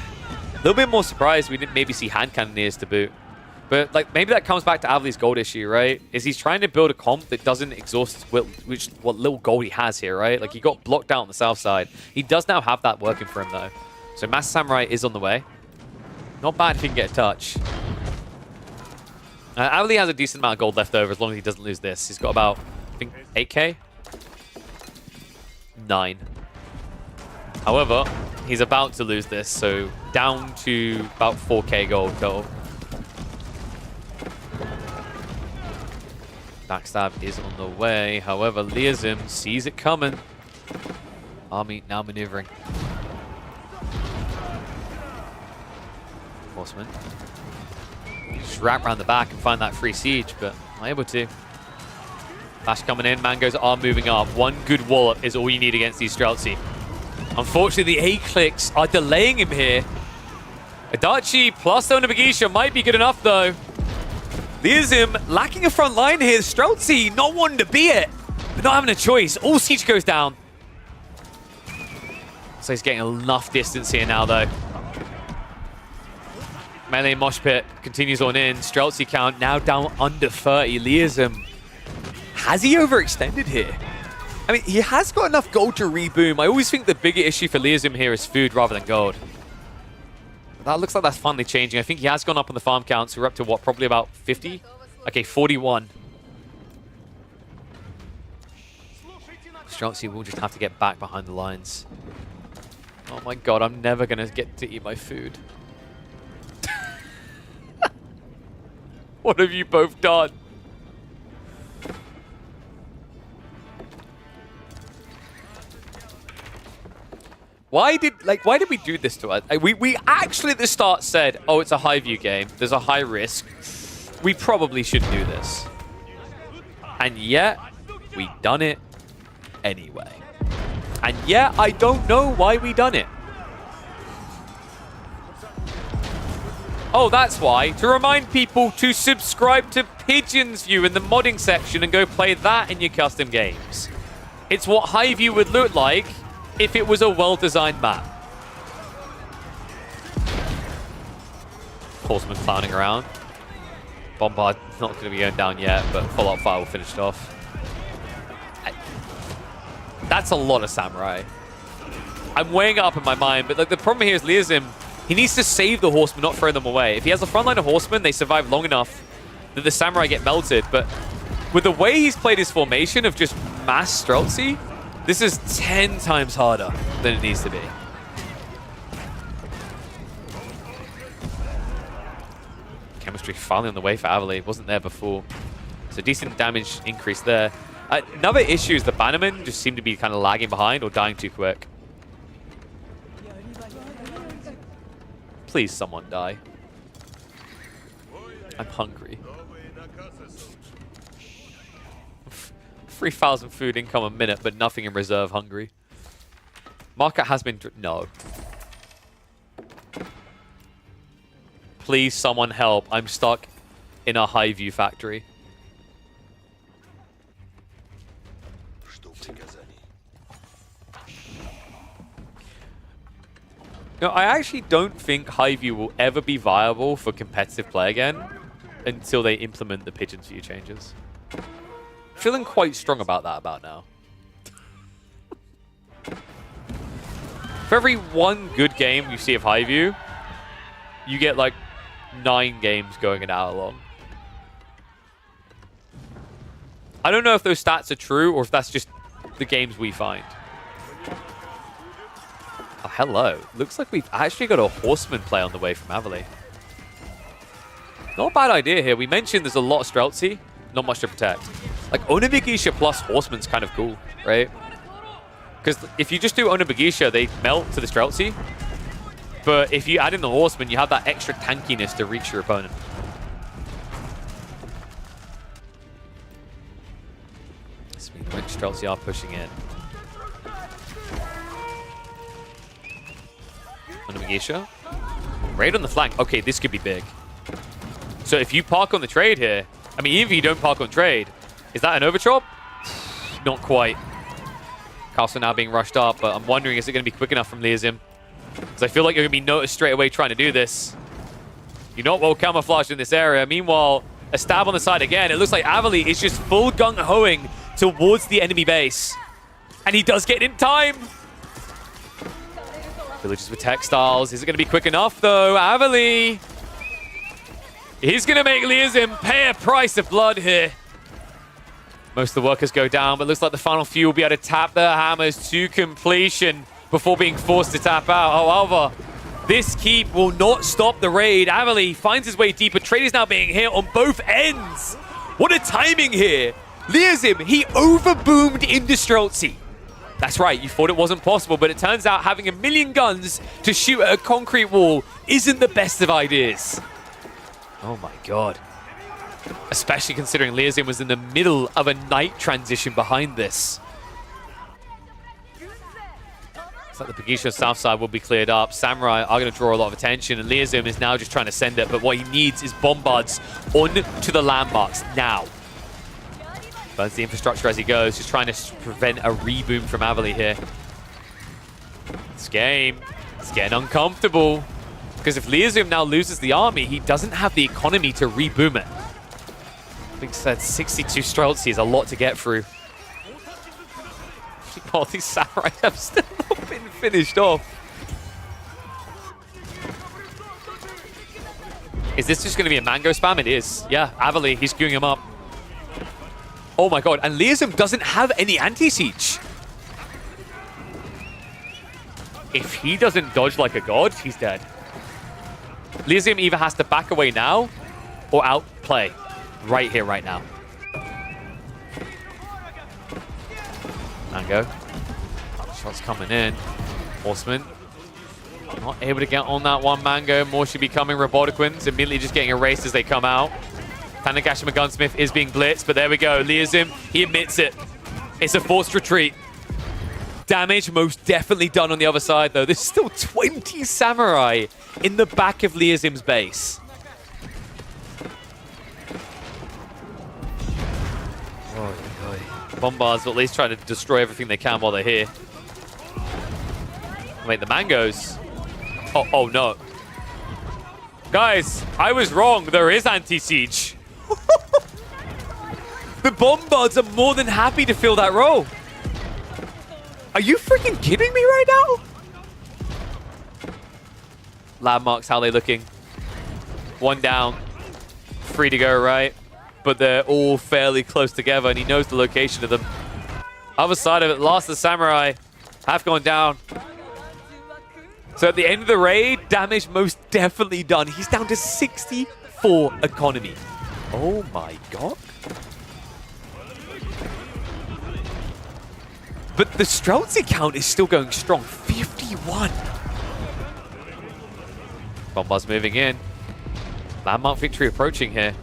little bit more surprised we didn't maybe see hand cannoneers to boot. But like maybe that comes back to Avali's gold issue, right? Is he's trying to build a comp that doesn't exhaust what little gold he has here, right? Like he got blocked out on the south side. He does now have that working for him though. So Master Samurai is on the way. Not bad if he can get a touch. Avali has a decent amount of gold left over as long as he doesn't lose this. He's got about, I think, 8k? 9. However, he's about to lose this, so down to about 4k gold total. Backstab is on the way. However, Liazim sees it coming. Army now maneuvering. Horseman. Just wrap around the back and find that free siege, but not able to. Flash coming in. Mangoes are moving up. One good wallop is all you need against these Streltsy. Unfortunately, the A-clicks are delaying him here. Adachi plus Ona Bagisha might be good enough, though. Liazim lacking a front line here. Streltsy not wanting to be it, but not having a choice. All siege goes down. So he's getting enough distance here now, though. Melee mosh pit continues on in. Streltsy count now down under 30. Liazim, has he overextended here? I mean, he has got enough gold to reboom. I always think the bigger issue for Liazim here is food rather than gold. That looks like that's finally changing. I think he has gone up on the farm count, so we're up to what, probably about 50? Okay, 41. Streltsy will just have to get back behind the lines. Oh my god, I'm never going to get to eat my food. What have you both done? Why did we do this to us? We actually at the start said, oh, it's a high view game. There's a high risk. We probably shouldn't do this. And yet, we done it anyway. And yet, I don't know why we done it. Oh, that's why. To remind people to subscribe to Pigeon's View in the modding section and go play that in your custom games. It's what high view would look like if it was a well-designed map. Horseman clowning around. Bombard not going to be going down yet, but follow-up fire will finish it off. That's a lot of samurai. I'm weighing it up in my mind, but like the problem here is Liazim, he needs to save the horsemen, not throw them away. If he has a front line of horsemen, they survive long enough that the samurai get melted, but with the way he's played his formation of just mass Streltsy, this is 10 times harder than it needs to be. Chemistry finally on the way for Avali. Wasn't there before. So decent damage increase there. Another issue is the Bannermen just seem to be kind of lagging behind or dying too quick. Please, someone die. I'm hungry. 3,000 food income a minute, but nothing in reserve hungry. Market has been... No. Please, someone help. I'm stuck in a high view factory. No, I actually don't think Highview will ever be viable for competitive play again until they implement the Pigeons view changes. Feeling quite strong about that about now. For every one good game you see of Highview, you get like 9 games going an hour long. I don't know if those stats are true or if that's just the games we find. Oh, hello. Looks like we've actually got a Horseman play on the way from Avali. Not a bad idea here. We mentioned there's a lot of Streltsy, not much to protect. Like, Onibagisha plus Horseman's kind of cool, right? Because if you just do Onibagisha, they melt to the Streltsy. But if you add in the Horseman, you have that extra tankiness to reach your opponent. Speaking of which, Streltsy are pushing in. Onibagisha. Raid on the flank. Okay, this could be big. So if you park on the trade here, I mean, even if you don't park on trade, is that an overchop? Not quite. Castle now being rushed up, but I'm wondering, is it going to be quick enough from Liazim? Because I feel like you're going to be noticed straight away trying to do this. You're not well camouflaged in this area. Meanwhile, a stab on the side again. It looks like Avali is just full gung-hoing towards the enemy base. And he does get in time. Villages with textiles. Is it going to be quick enough, though? Avali. He's going to make Liazim pay a price of blood here. Most of the workers go down, but looks like the final few will be able to tap their hammers to completion before being forced to tap out. However, this keep will not stop the raid. Avali finds his way deeper. Trade is now being hit on both ends. What a timing here. Liazim, he overboomed into Streltsy. That's right, you thought it wasn't possible, but it turns out having a million guns to shoot at a concrete wall isn't the best of ideas. Oh my god. Especially considering Liazim was in the middle of a night transition behind this. Looks like the Bagisha south side will be cleared up. Samurai are going to draw a lot of attention, and Liazim is now just trying to send it, but what he needs is bombards onto the landmarks now. Burns the infrastructure as he goes, just trying to prevent a reboom from Avali here. This game is getting uncomfortable, because if Liazim now loses the army, he doesn't have the economy to reboom it. Being said, 62 Streltsy is a lot to get through. Oh, these samurai have still not been finished off. Is this just going to be a mango spam? It is. Yeah, Avali, he's queuing him up. Oh my god, and Liazim doesn't have any anti-siege. If he doesn't dodge like a god, he's dead. Liazim either has to back away now or outplay right here, right now. Mango. Shots coming in. Horseman. Not able to get on that one, Mango. More should be coming. Robotiquins immediately just getting erased as they come out. Tanagashima Gunsmith is being blitzed, but there we go. Liazim, he admits it. It's a forced retreat. Damage most definitely done on the other side, though. There's still 20 samurai in the back of Liazim's base. Bombards will at least try to destroy everything they can while they're here. Wait, the mangoes. Oh no. Guys, I was wrong. There is anti-siege. The bombards are more than happy to fill that role. Are you freaking kidding me right now? Landmarks, how are they looking? One down. Free to go right. But they're all fairly close together, and he knows the location of them. Other side of it, last of the samurai have gone down. So at the end of the raid, damage most definitely done. He's down to 64 economy. Oh my god. But the Streltsy count is still going strong. 51. Bombard's moving in. Landmark victory approaching here.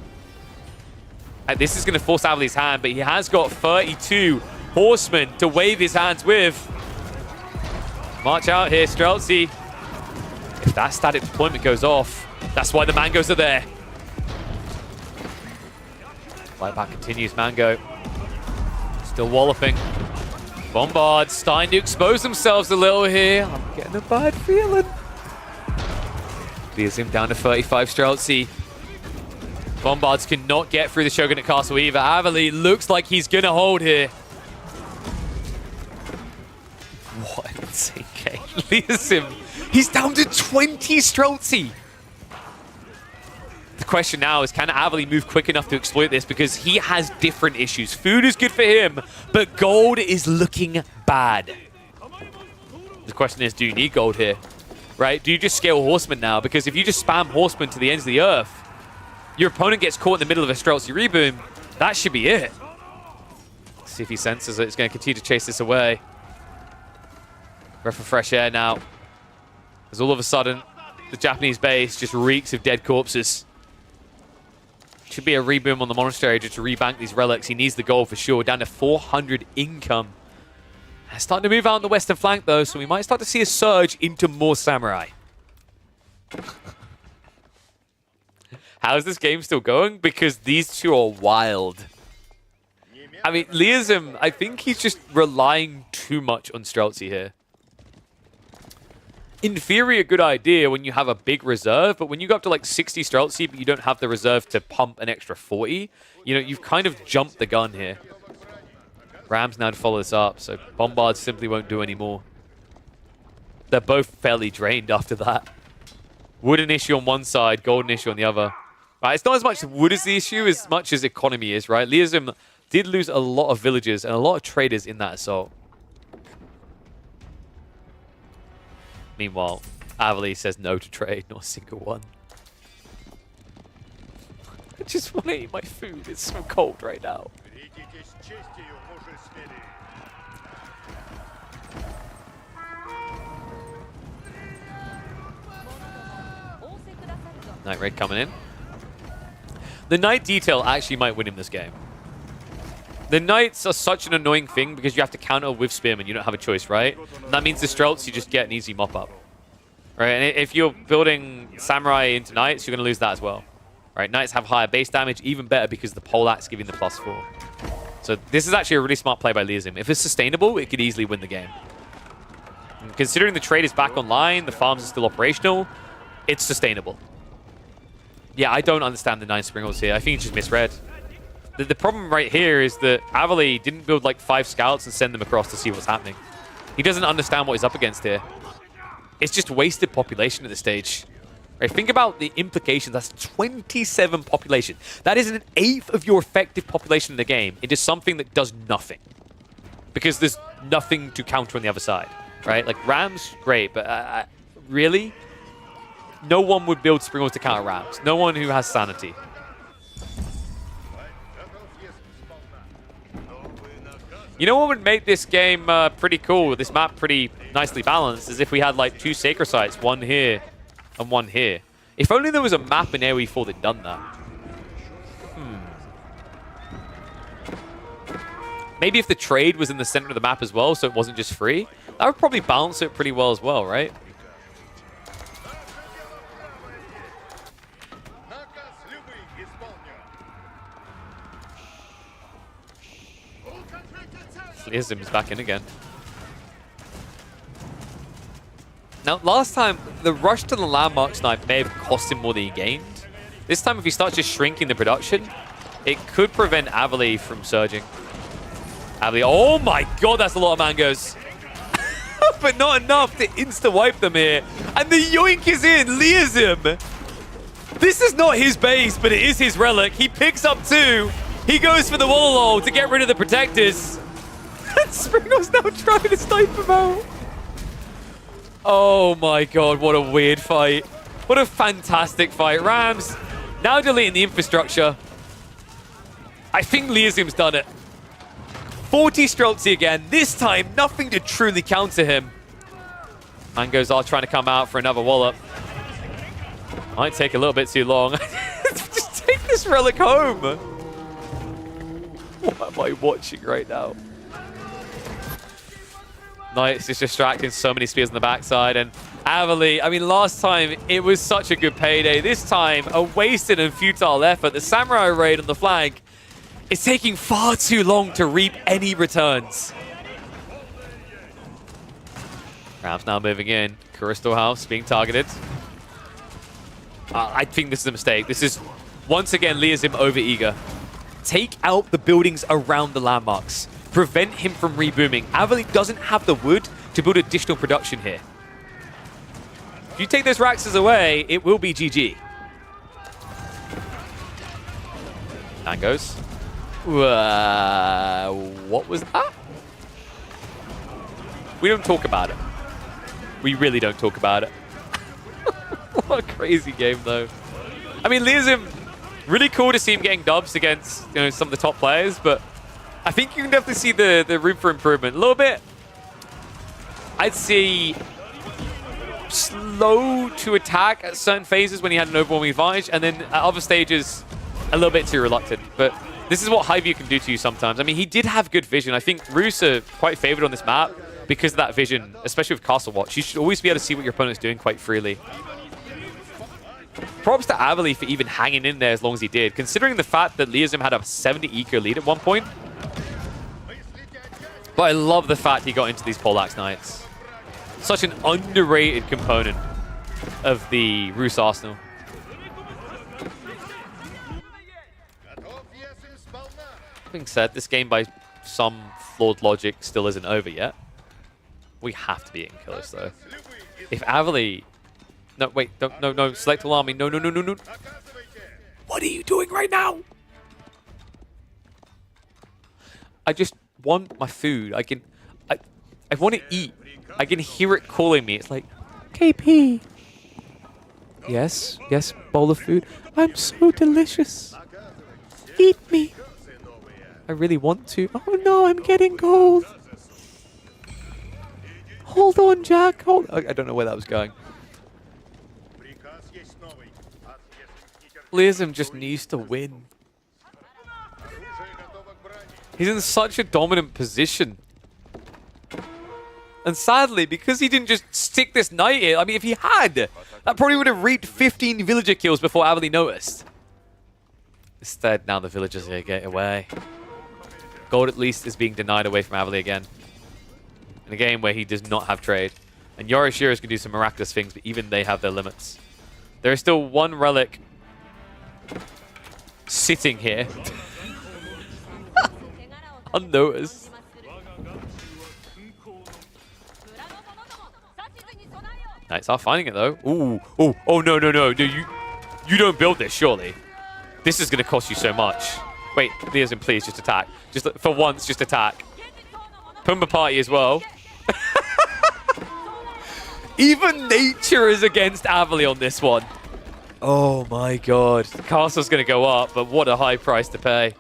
And this is going to force Avali's hand, but he has got 32 horsemen to wave his hands with. March out here, Streltsy. If that static deployment goes off, that's why the Mangos are there. Flightback continues, Mango. Still walloping. Bombard starting to expose themselves a little here. I'm getting a bad feeling. Leaves him down to 35 Streltsy. Bombards cannot get through the Shogunate Castle either. Avali looks like he's gonna hold here. What an insane game. Leaves him. He's down to 20 Streltsy. The question now is, can Avali move quick enough to exploit this? Because he has different issues. Food is good for him, but gold is looking bad. The question is, do you need gold here? Right? Do you just scale horsemen now? Because if you just spam horsemen to the ends of the earth, your opponent gets caught in the middle of a Streltsy reboom. That should be it. Let's see if he senses it. He's going to continue to chase this away. Breath of fresh air now. As all of a sudden, the Japanese base just reeks of dead corpses. Should be a reboom on the monastery just to rebank these relics. He needs the gold for sure. Down to 400 income. Starting to move out on the western flank though, so we might start to see a surge into more samurai. How is this game still going? Because these two are wild. I mean, Liazim, I think he's just relying too much on Streltsy here. In theory, a good idea when you have a big reserve, but when you go up to like 60 Streltsy, but you don't have the reserve to pump an extra 40, you know, you've kind of jumped the gun here. Rams now to follow this up, so Bombards simply won't do any more. They're both fairly drained after that. Wooden issue on one side, golden issue on the other. Right, it's not as much wood as the issue as much as economy is, right? Liazim did lose a lot of villagers and a lot of traders in that assault. Meanwhile, Avali says no to trade, not a single one. I just want to eat my food. It's so cold right now. Night raid coming in. The Knight detail actually might win him this game. The Knights are such an annoying thing because you have to counter with Spearmen. You don't have a choice, right? And that means the Strelts, you just get an easy mop-up. Right? And if you're building Samurai into Knights, you're going to lose that as well. Right? Knights have higher base damage, even better because the poleaxe giving the +4. So this is actually a really smart play by Liazim. If it's sustainable, it could easily win the game. And considering the trade is back online, the farms are still operational, it's sustainable. Yeah, I don't understand the 9 Springles here. I think he just misread. The problem right here is that Avali didn't build like 5 scouts and send them across to see what's happening. He doesn't understand what he's up against here. It's just wasted population at this stage. Right, think about the implications. That's 27 population. That is an 1/8 of your effective population in the game into something that does nothing. Because there's nothing to counter on the other side. Right? Like, Rams, great, but really? No one would build Springles to counter Rams. No one who has sanity. You know what would make this game pretty cool, this map pretty nicely balanced, is if we had like 2 sacred sites, one here and one here. If only there was a map in AoE4 that done that. Maybe if the trade was in the center of the map as well, so it wasn't just free, that would probably balance it pretty well as well, right? Liazim is back in again. Now, last time, the rush to the landmark snipe may have cost him more than he gained. This time, if he starts just shrinking the production, it could prevent Avali from surging. Avali, oh my god, that's a lot of mangoes. But not enough to insta-wipe them here. And the yoink is in, Liazim. This is not his base, but it is his relic. He picks up 2. He goes for the Wololo to get rid of the protectors. Springer's now trying to snipe him out. Oh my god, what a weird fight. What a fantastic fight. Rams now deleting the infrastructure. I think Liazim's done it. 40 Streltsy again. This time, nothing to truly counter him. Mango's are trying to come out for another wallop. Might take a little bit too long. Just take this relic home. What am I watching right now? Knights is distracting so many spears on the backside. And Avali, I mean, last time it was such a good payday. This time, a wasted and futile effort. The Samurai raid on the flank is taking far too long to reap any returns. Rams now moving in. Crystal House being targeted. I think this is a mistake. This is, once again, Liazim over-eager. Take out the buildings around the landmarks. Prevent him from rebooming. Avali doesn't have the wood to build additional production here. If you take those Raxes away, it will be GG. Mangoes. What was that? We don't talk about it. We really don't talk about it. What a crazy game, though. I mean, Liazim, really cool to see him getting dubs against some of the top players, but I think you can definitely see the room for improvement. A little bit, I'd say, slow to attack at certain phases when he had an overwhelming advantage, and then at other stages, a little bit too reluctant. But this is what Highview can do to you sometimes. I mean, he did have good vision. I think Roos are quite favored on this map because of that vision, especially with Castle Watch. You should always be able to see what your opponent's doing quite freely. Props to Avali for even hanging in there as long as he did, considering the fact that Liazim had a 70 eco lead at one point. But I love the fact he got into these Poleaxe Knights. Such an underrated component of the Roos arsenal. Being said, this game by some flawed logic still isn't over yet. We have to be getting killers though. If Avali... No, wait, no, select all army. No. What are you doing right now? I just want my food. I want to eat. I can hear it calling me. It's like, KP. Yes, bowl of food. I'm so delicious. Eat me. I really want to. Oh no, I'm getting cold. Hold on, Jack. Hold. I don't know where that was going. Liazim just needs to win. He's in such a dominant position. And sadly, because he didn't just stick this knight in, I mean, if he had, that probably would have reaped 15 villager kills before Avali noticed. Instead, now the villagers are going to get away. Gold, at least, is being denied away from Avali again. In a game where he does not have trade. And Yorishiras can do some miraculous things, but even they have their limits. There is still one relic sitting here. Unnoticed. Knights are finding it though. Ooh, oh no. You don't build this, surely. This is going to cost you so much. Wait, Liazim, please, just attack. Just for once, just attack. Pumbaa party as well. Even nature is against Avali on this one. Oh my god. The castle's going to go up, but what a high price to pay.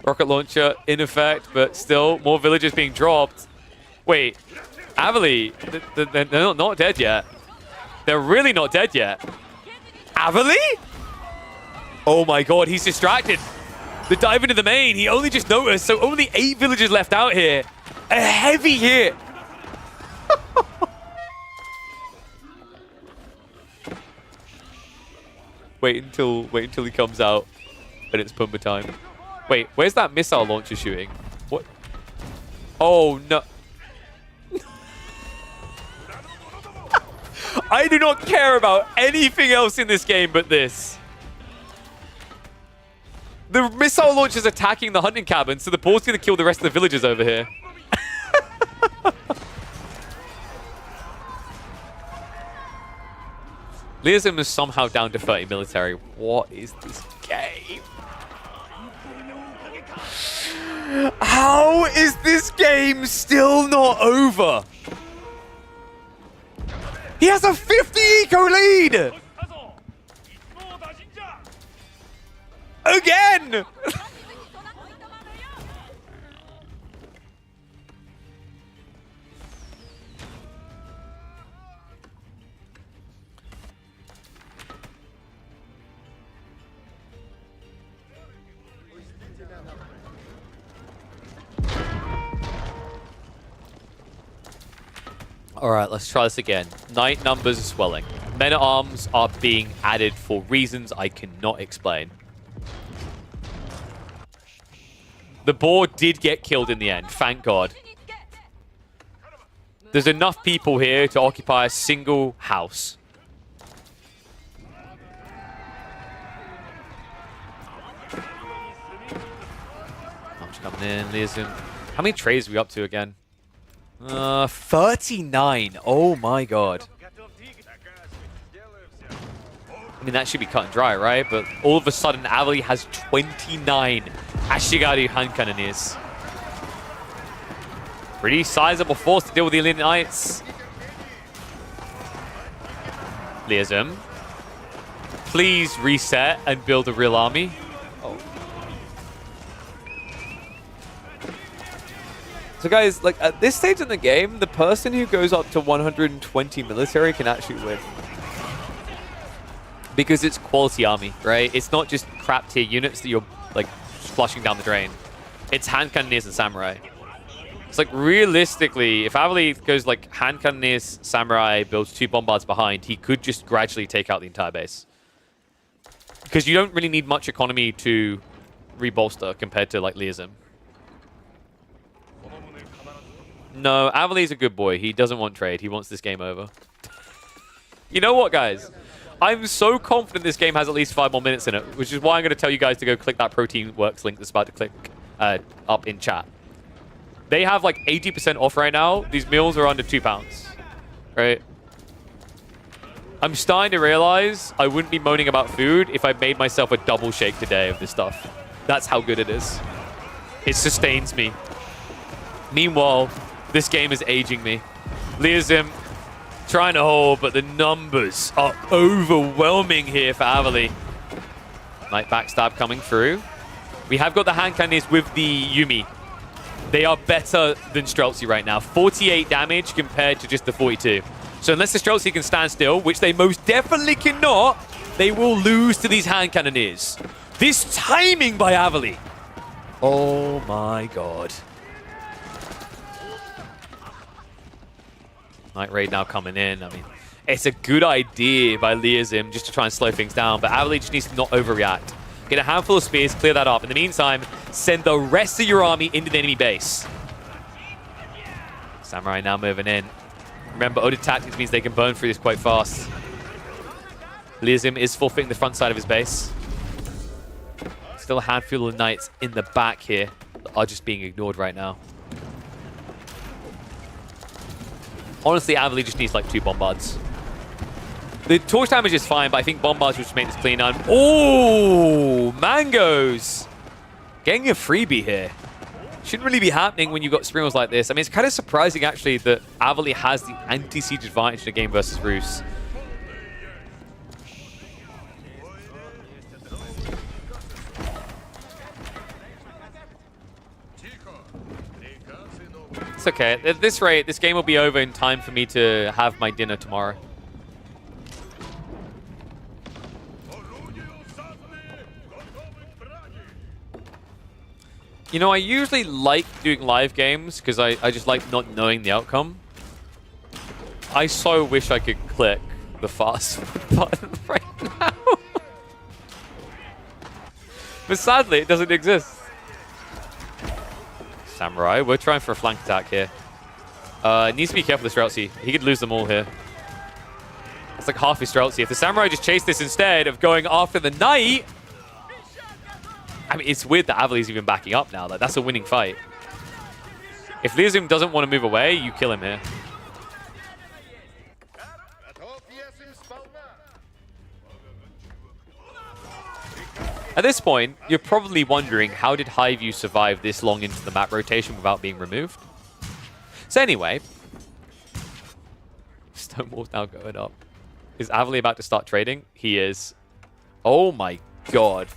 Rocket launcher in effect, but still more villagers being dropped. Wait, Avali, they're not dead yet. They're really not dead yet. Avali? Oh my god, he's distracted. The dive into the main, he only just noticed, so only 8 villagers left out here. A heavy hit. Wait until he comes out and it's Pumbaa time. Wait, where's that missile launcher shooting? What? Oh no. I do not care about anything else in this game but this. The missile launcher is attacking the hunting cabin, so the board's going to kill the rest of the villagers over here. Liazim is somehow down to 30 military. What is this game? How is this game still not over? He has a 50 eco lead! Again! Alright, let's try this again. Knight numbers are swelling. Men-at-arms are being added for reasons I cannot explain. The board did get killed in the end, thank God. There's enough people here to occupy a single house. I'm just coming in, listen. How many trades are we up to again? 39. Oh my God. I mean, that should be cut and dry, right? But all of a sudden, Avali has 29 Ashigaru hand cannoneers. Pretty sizable force to deal with the Elite Knights. Liazum. Please reset and build a real army. Oh. So guys, like at this stage in the game, the person who goes up to 120 military can actually win. Because it's quality army, right? It's not just crap tier units that you're like flushing down the drain. It's hand cannoneers and samurai. It's like realistically, if Avali goes like hand cannoneers, samurai, builds 2 bombards behind, he could just gradually take out the entire base. Because you don't really need much economy to rebolster compared to like Liazum. No, Avali's a good boy. He doesn't want trade. He wants this game over. You know what, guys? I'm so confident this game has at least 5 more minutes in it, which is why I'm going to tell you guys to go click that Protein Works link that's about to click up in chat. They have like 80% off right now. These meals are under £2, right? I'm starting to realize I wouldn't be moaning about food if I made myself a double shake today of this stuff. That's how good it is. It sustains me. Meanwhile, this game is aging me. Liazum trying to hold, but the numbers are overwhelming here for Avali. Knight backstab coming through. We have got the hand cannoneers with the Yumi. They are better than Streltsy right now. 48 damage compared to just the 42. So unless the Streltsy can stand still, which they most definitely cannot, they will lose to these hand cannoneers. This timing by Avali. Oh my God. Night Raid now coming in. I mean, it's a good idea by Liazum just to try and slow things down, but Avali just needs to not overreact. Get a handful of spears, clear that up. In the meantime, send the rest of your army into the enemy base. Samurai now moving in. Remember, Oda tactics means they can burn through this quite fast. Liazum is forfeiting the front side of his base. Still a handful of knights in the back here that are just being ignored right now. Honestly, Avali just needs like 2 bombards. The torch damage is fine, but I think bombards will just make this clean on. Oh, mangoes! Getting a freebie here. Shouldn't really be happening when you've got springles like this. I mean, it's kind of surprising actually that Avali has the anti-siege advantage in the game versus Rus. It's okay. At this rate, this game will be over in time for me to have my dinner tomorrow. You know, I usually like doing live games because I just like not knowing the outcome. I so wish I could click the fast forward button right now. But sadly, it doesn't exist. Samurai, we're trying for a flank attack here. Needs to be careful with Streltsy. He could lose them all here. It's like half his Streltsy. If the Samurai just chased this instead of going after the Knight... I mean, it's weird that Avali's even backing up now. Like, that's a winning fight. If Liazum doesn't want to move away, you kill him here. At this point, you're probably wondering, how did Highview survive this long into the map rotation without being removed? So anyway, Stonewall's now going up. Is Avali about to start trading? He is. Oh my god.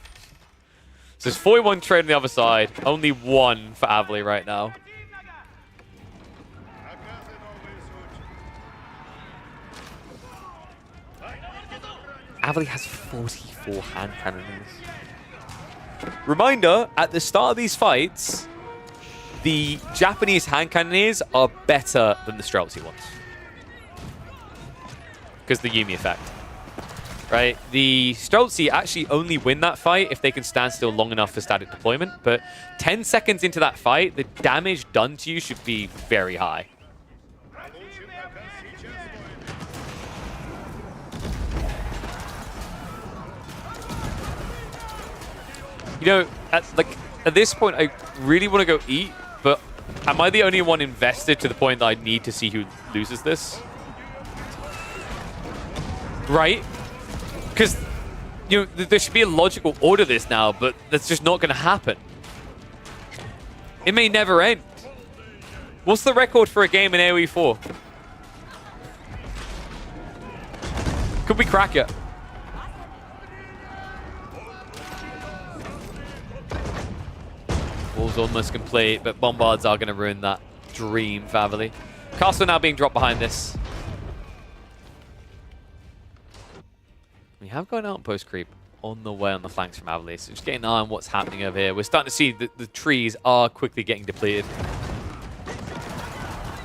So there's 41 trade on the other side. Only 1 for Avali right now. Avali has 44 hand cannons. Reminder, at the start of these fights, the Japanese hand cannoneers are better than the Streltsy ones. Because the Yumi effect. Right? The Streltsy actually only win that fight if they can stand still long enough for static deployment, but 10 seconds into that fight, the damage done to you should be very high. You know, at this point, I really want to go eat, but am I the only one invested to the point that I need to see who loses this? Right? Because, you know, there should be a logical order to this now, but that's just not going to happen. It may never end. What's the record for a game in AoE 4? Could we crack it? Wall's almost complete, but bombards are going to ruin that dream for Avali. Castle now being dropped behind this. We have got an outpost creep on the way on the flanks from Avali, so just getting an eye on what's happening over here. We're starting to see that the trees are quickly getting depleted.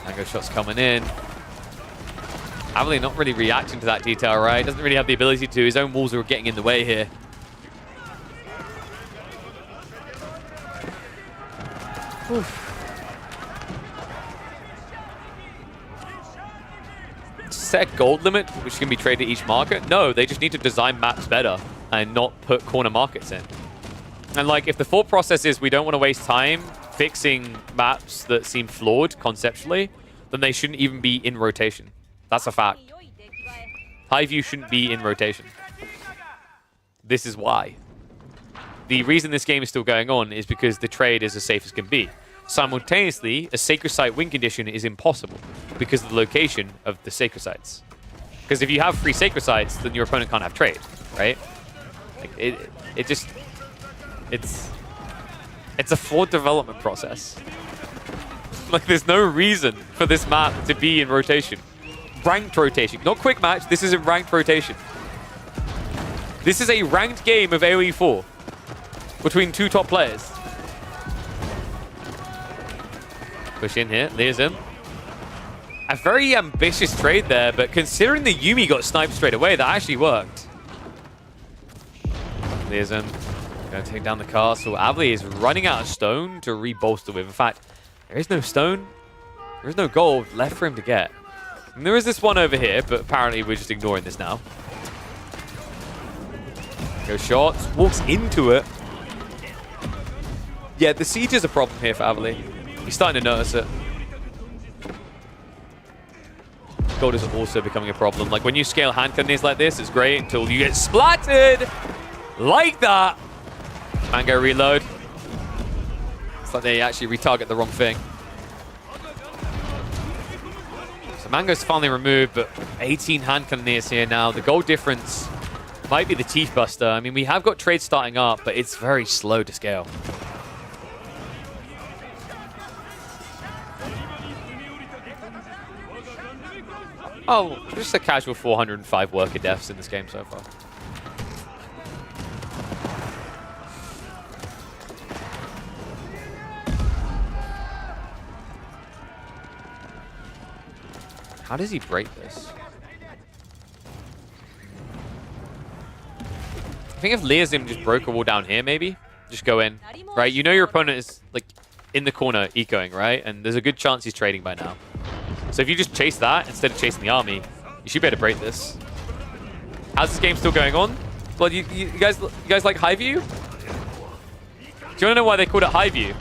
Mango shots coming in. Avali not really reacting to that detail, right? Doesn't really have the ability to. His own walls are getting in the way here. Set a gold limit, which can be traded each market? No, they just need to design maps better and not put corner markets in. And like, if the thought process is we don't want to waste time fixing maps that seem flawed conceptually, then they shouldn't even be in rotation. That's a fact. Highview shouldn't be in rotation. This is why. The reason this game is still going on is because the trade is as safe as can be. Simultaneously, a Sacred Site win condition is impossible because of the location of the Sacred Sites. Because if you have 3 Sacred Sites, then your opponent can't have trade, right? Like it's a flawed development process. Like, there's no reason for this map to be in rotation. Ranked rotation, not quick match. This is a ranked rotation. This is a ranked game of AoE 4 between 2 top players. Push in here, leers him. A very ambitious trade there, but considering the Yumi got sniped straight away, that actually worked. Leers him. Gonna take down the castle. Avali is running out of stone to re-bolster with. In fact, there is no stone. There is no gold left for him to get. And there is this one over here, but apparently we're just ignoring this now. Go shots, walks into it. Yeah, the siege is a problem here for Avali. He's starting to notice it. Gold is also becoming a problem. Like, when you scale hand cannoneers like this, it's great until you get splattered like that. Mango reload. It's like they actually retarget the wrong thing. So Mango's finally removed, but 18 hand cannoneers here now. The gold difference might be the Teeth Buster. I mean, we have got trades starting up, but it's very slow to scale. Oh, just a casual 405 worker deaths in this game so far. How does he break this? I think if Leazim just broke a wall down here, maybe? Just go in, right? You know your opponent is, like, in the corner ecoing, right? And there's a good chance he's trading by now. So if you just chase that instead of chasing the army, you should be able to break this. How's this game still going on? Well, you guys like Highview? Do you want to know why they called it Highview?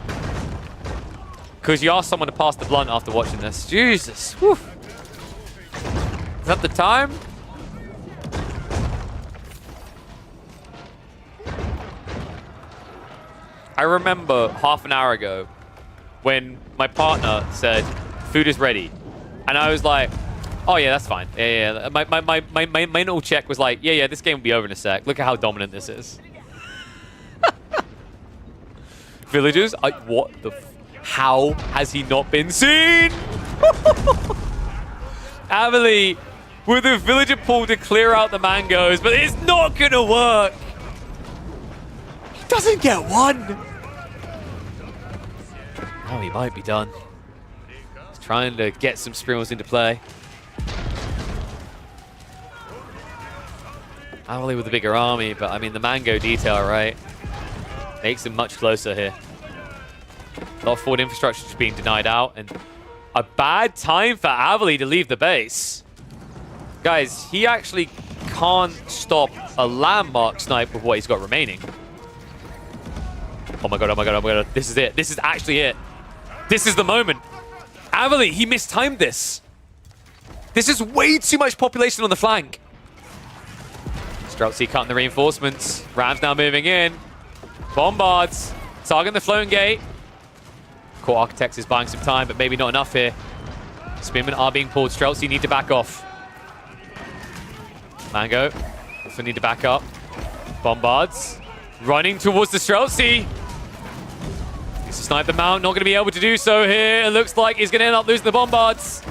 Because you asked someone to pass the blunt after watching this. Jesus. Whew. Is that the time? I remember half an hour ago when my partner said, food is ready. And I was like, oh yeah, that's fine. Yeah. My mental check was like, yeah, this game will be over in a sec. Look at how dominant this is. Villagers, what the... How has he not been seen? Avali with a villager pull to clear out the mangoes, but it's not gonna work. He doesn't get one. Oh, he might be done. He's trying to get some sprinklers into play. Avali with a bigger army, but I mean the mango detail, right? Makes him much closer here. A lot of forward infrastructure just being denied out, and a bad time for Avali to leave the base. Guys, he actually can't stop a landmark snipe with what he's got remaining. Oh my god, oh my god, oh my god. This is it. This is actually it. This is the moment. Avali, he mistimed this. This is way too much population on the flank. Streltsy cutting the reinforcements. Rams now moving in. Bombards. Targeting the floating gate. Core Architects is buying some time, but maybe not enough here. Spearmen are being pulled. Streltsy need to back off. Mango also need to back up. Bombards running towards the Streltsy. Needs to snipe the mount. Not going to be able to do so here. It looks like he's going to end up losing the Bombards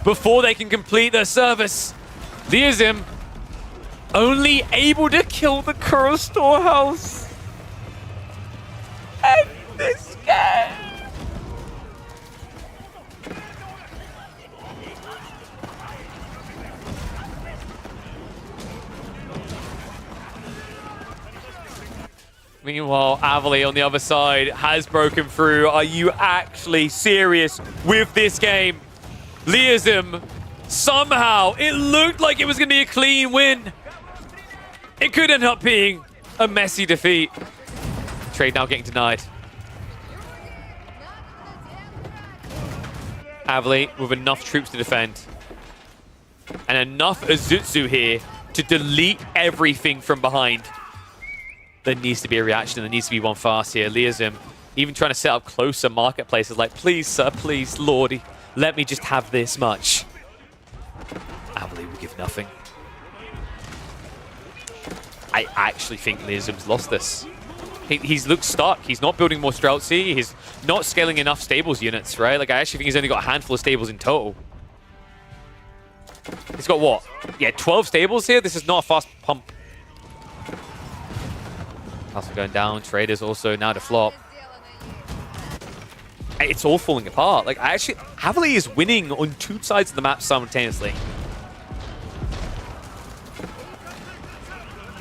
before they can complete their service. Liazim only able to kill the Kuro storehouse. And this game. Meanwhile, Avali on the other side has broken through. Are you actually serious with this game? Liazim, somehow, it looked like it was going to be a clean win. It could end up being a messy defeat. Trade now getting denied. Avali with enough troops to defend. And enough Azutsu here to delete everything from behind. There needs to be a reaction. There needs to be one fast here. Liazim even trying to set up closer marketplaces like, please, sir, please, lordy, let me just have this much. Avali will give nothing. I actually think Liazim's lost this. He's looked stuck. He's not building more Streltsy. He's not scaling enough stables units, right? Like, I actually think he's only got a handful of stables in total. He's got what? Yeah, 12 stables here? This is not a fast pump. Also going down. Traders also now to flop. It's all falling apart. Like, Avali is winning on two sides of the map simultaneously.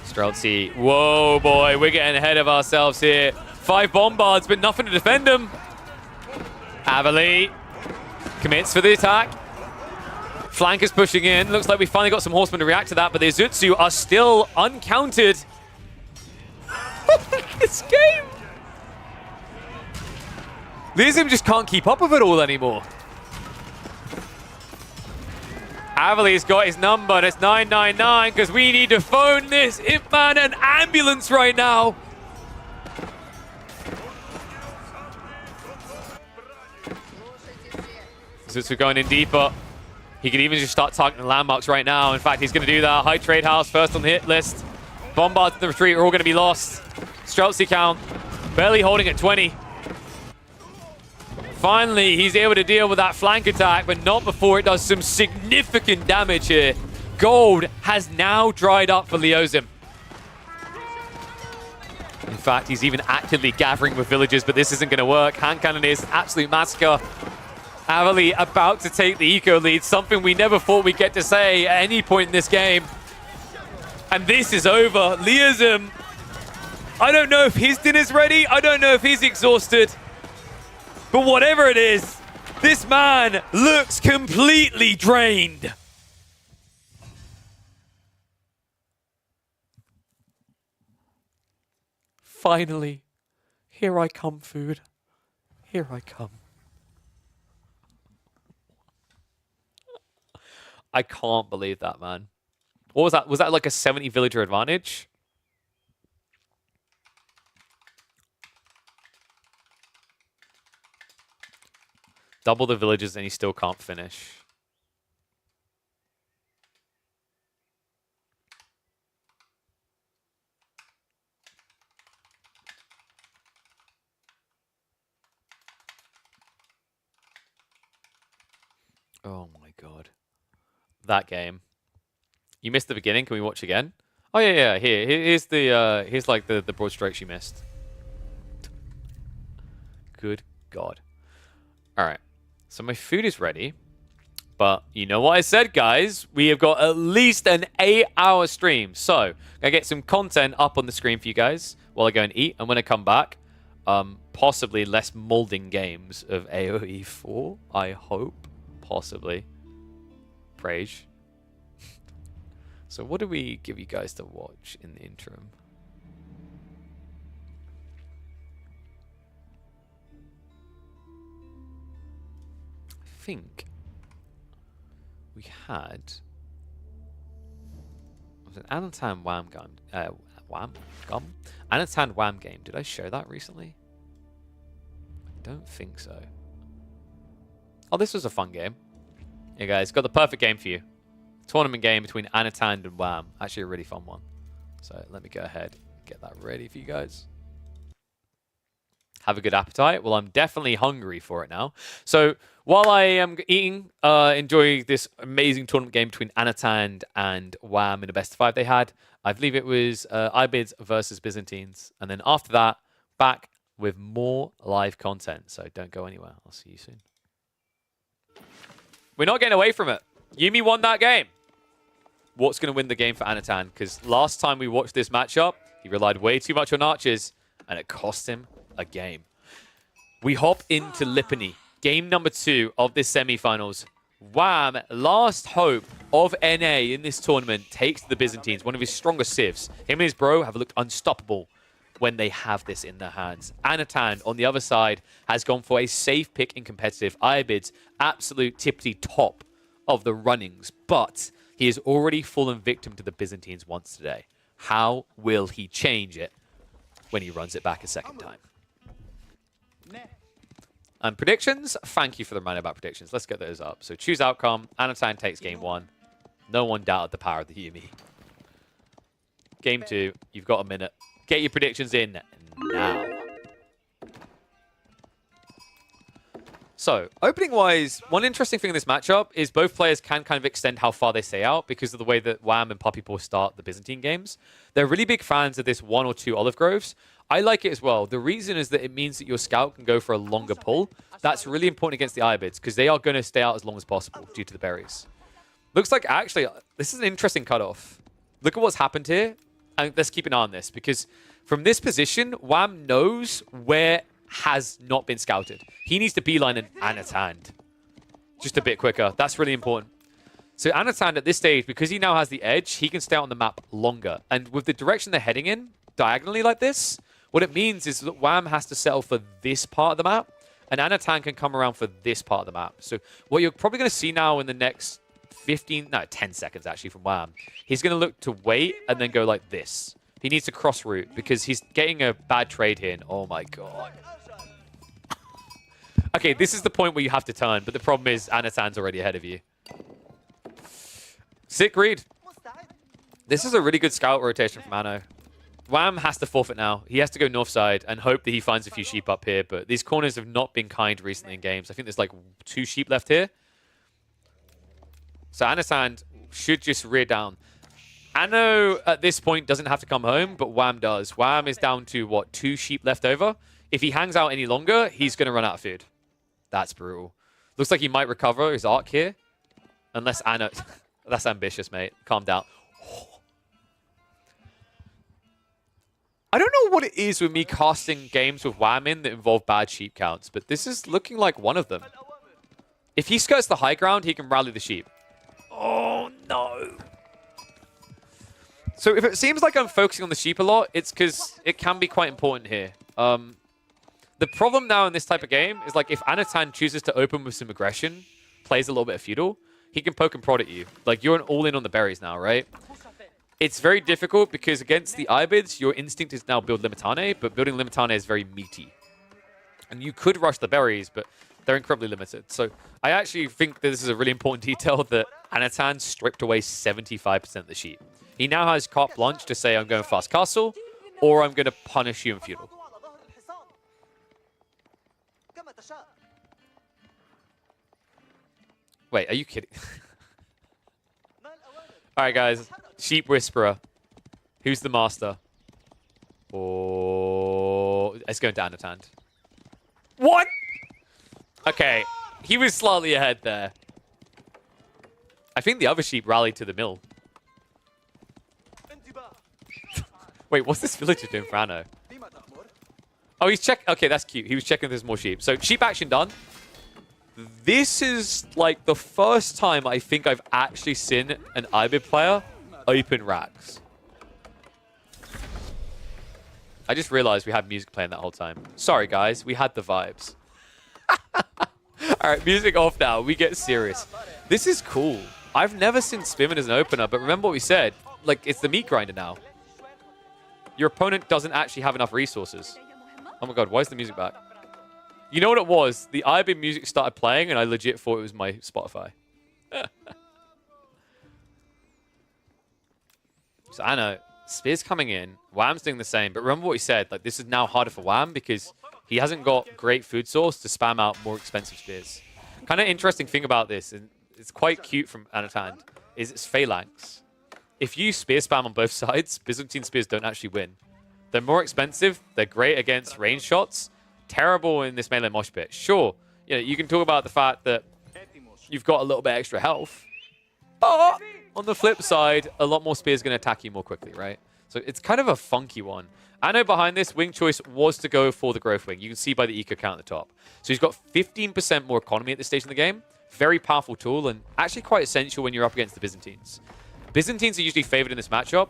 Streltsy. Whoa, boy. We're getting ahead of ourselves here. 5 bombards, but nothing to defend them. Avali commits for the attack. Flankers pushing in. Looks like we finally got some horsemen to react to that, but the Azutsu are still uncounted. This game! Liazim just can't keep up with it all anymore. Avali's got his number, and it's 999, because we need to phone this Hitman an ambulance right now. Zutsu going in deeper. He could even just start targeting landmarks right now. In fact, he's going to do that. High Trade House first on the hit list. Bombards in the retreat are all going to be lost. Streltsy count barely holding at 20. Finally, he's able to deal with that flank attack, but not before it does some significant damage here. Gold has now dried up for Liazim. In fact, he's even actively gathering with villagers, but this isn't going to work. Hand cannon is absolute massacre. Avali about to take the eco lead, something we never thought we'd get to say at any point in this game. And this is over. Liazim, I don't know if his dinner's ready. I don't know if he's exhausted. But whatever it is, this man looks completely drained. Finally, here I come, food. Here I come. I can't believe that, man. What was that? Was that like a 70 villager advantage? Double the villagers and he still can't finish. Oh my god. That game. You missed the beginning. Can we watch again? Oh yeah. Here's like the broad strokes you missed. Good god. Alright. So my food is ready. But you know what I said, guys? We have got at least an 8-hour stream. So, I get some content up on the screen for you guys while I go and eat. And when I come back, possibly less molding games of AoE 4, I hope. Possibly. Praise. So what do we give you guys to watch in the interim? I think we had... It was an Anatan Wham gun. Anatan Wham game. Did I show that recently? I don't think so. Oh, this was a fun game. Yeah, guys, got the perfect game for you. Tournament game between Anatan and Wham. Actually, a really fun one. So let me go ahead and get that ready for you guys. Have a good appetite. Well, I'm definitely hungry for it now. So while I am eating, enjoy this amazing tournament game between Anatan and Wham in a best of 5 they had. I believe it was Ibids versus Byzantines. And then after that, back with more live content. So don't go anywhere. I'll see you soon. We're not getting away from it. Yuumi won that game. What's going to win the game for Anatan? Because last time we watched this matchup, he relied way too much on archers, and it cost him a game. We hop into Lipany. Game number 2 of this semifinals. Wham, last hope of NA in this tournament, takes the Byzantines, one of his strongest civs. Him and his bro have looked unstoppable when they have this in their hands. Anatan, on the other side, has gone for a safe pick in competitive. Ibid's absolute tippity top of the runnings, but he has already fallen victim to the Byzantines once today. How will he change it when he runs it back a second time? And predictions, thank you for the reminder about predictions. Let's get those up. So choose outcome. Anatan takes game 1. No one doubted the power of the Yuumi. Game 2, you've got a minute. Get your predictions in now. So, opening-wise, one interesting thing in this matchup is both players can kind of extend how far they stay out because of the way that Wham and Puppypaw start the Byzantine games. They're really big fans of this 1 or 2 olive groves. I like it as well. The reason is that it means that your scout can go for a longer pull. That's really important against the Ibids because they are going to stay out as long as possible due to the berries. Looks like, actually, this is an interesting cutoff. Look at what's happened here. And let's keep an eye on this because from this position, Wham knows where has not been scouted. He needs to beeline an Anatan just a bit quicker. That's really important. So Anatan at this stage, because he now has the edge, he can stay out on the map longer. And with the direction they're heading in, diagonally like this, what it means is that Wham has to settle for this part of the map, and Anatan can come around for this part of the map. So what you're probably going to see now in the next 10 seconds actually from Wham, he's going to look to wait and then go like this. He needs to cross route because he's getting a bad trade here. Oh my god. Okay, this is the point where you have to turn, but the problem is Anatan's already ahead of you. Sick read. This is a really good scout rotation from Anno. Wham has to forfeit now. He has to go north side and hope that he finds a few sheep up here, but these corners have not been kind recently in games. I think there's like 2 sheep left here. So Anatan should just rear down. Anno at this point doesn't have to come home, but Wham does. Wham is down to, what, 2 sheep left over? If he hangs out any longer, he's going to run out of food. That's brutal. Looks like he might recover his arc here. Unless Anno... That's ambitious, mate. Calm down. I don't know what it is with me casting games with Wham in that involve bad sheep counts, but this is looking like one of them. If he skirts the high ground, he can rally the sheep. Oh, no. So if it seems like I'm focusing on the sheep a lot, it's because it can be quite important here. The problem now in this type of game is like if Anatan chooses to open with some aggression, plays a little bit of feudal, he can poke and prod at you. Like you're all in on the berries now, right? It's very difficult because against the Ibids, your instinct is now build Limitane, but building Limitane is very meaty. And you could rush the berries, but They're incredibly limited. So I actually think that this is a really important detail that Anatan stripped away 75% of the sheep. He now has carte blanche to say, I'm going fast castle, or I'm going to punish you in feudal. Wait, are you kidding? All right, guys. Sheep Whisperer. Who's the master? Oh, it's going to Anatan. What? Okay, he was slightly ahead there. I think the other sheep rallied to the mill. Wait, what's this villager doing for Anno? Oh, he's checking. Okay, that's cute. He was checking if there's more sheep. So, sheep action done. This is like the first time I think I've actually seen an Ibid player open racks. I just realized we had music playing that whole time. Sorry, guys. We had the vibes. All right, music off now. We get serious. This is cool. I've never seen Spearman as an opener, but remember what we said. Like, it's the meat grinder now. Your opponent doesn't actually have enough resources. Oh my god, why is the music back? You know what it was? The IB music started playing, and I legit thought it was my Spotify. So I know. Spear's coming in. Wham's doing the same. But remember what he said. Like, this is now harder for Wham because he hasn't got great food source to spam out more expensive spears. Kind of interesting thing about this, and it's quite cute from Anatan, is it's phalanx. If you spear spam on both sides, Byzantine spears don't actually win. They're more expensive. They're great against range shots. Terrible in this melee mosh pit. Sure, you know, you can talk about the fact that you've got a little bit extra health. But on the flip side, a lot more spears going to attack you more quickly, right? So it's kind of a funky one. I know behind this, wing choice was to go for the growth wing. You can see by the eco count at the top. So he's got 15% more economy at this stage in the game. Very powerful tool and actually quite essential when you're up against the Byzantines. Byzantines are usually favored in this matchup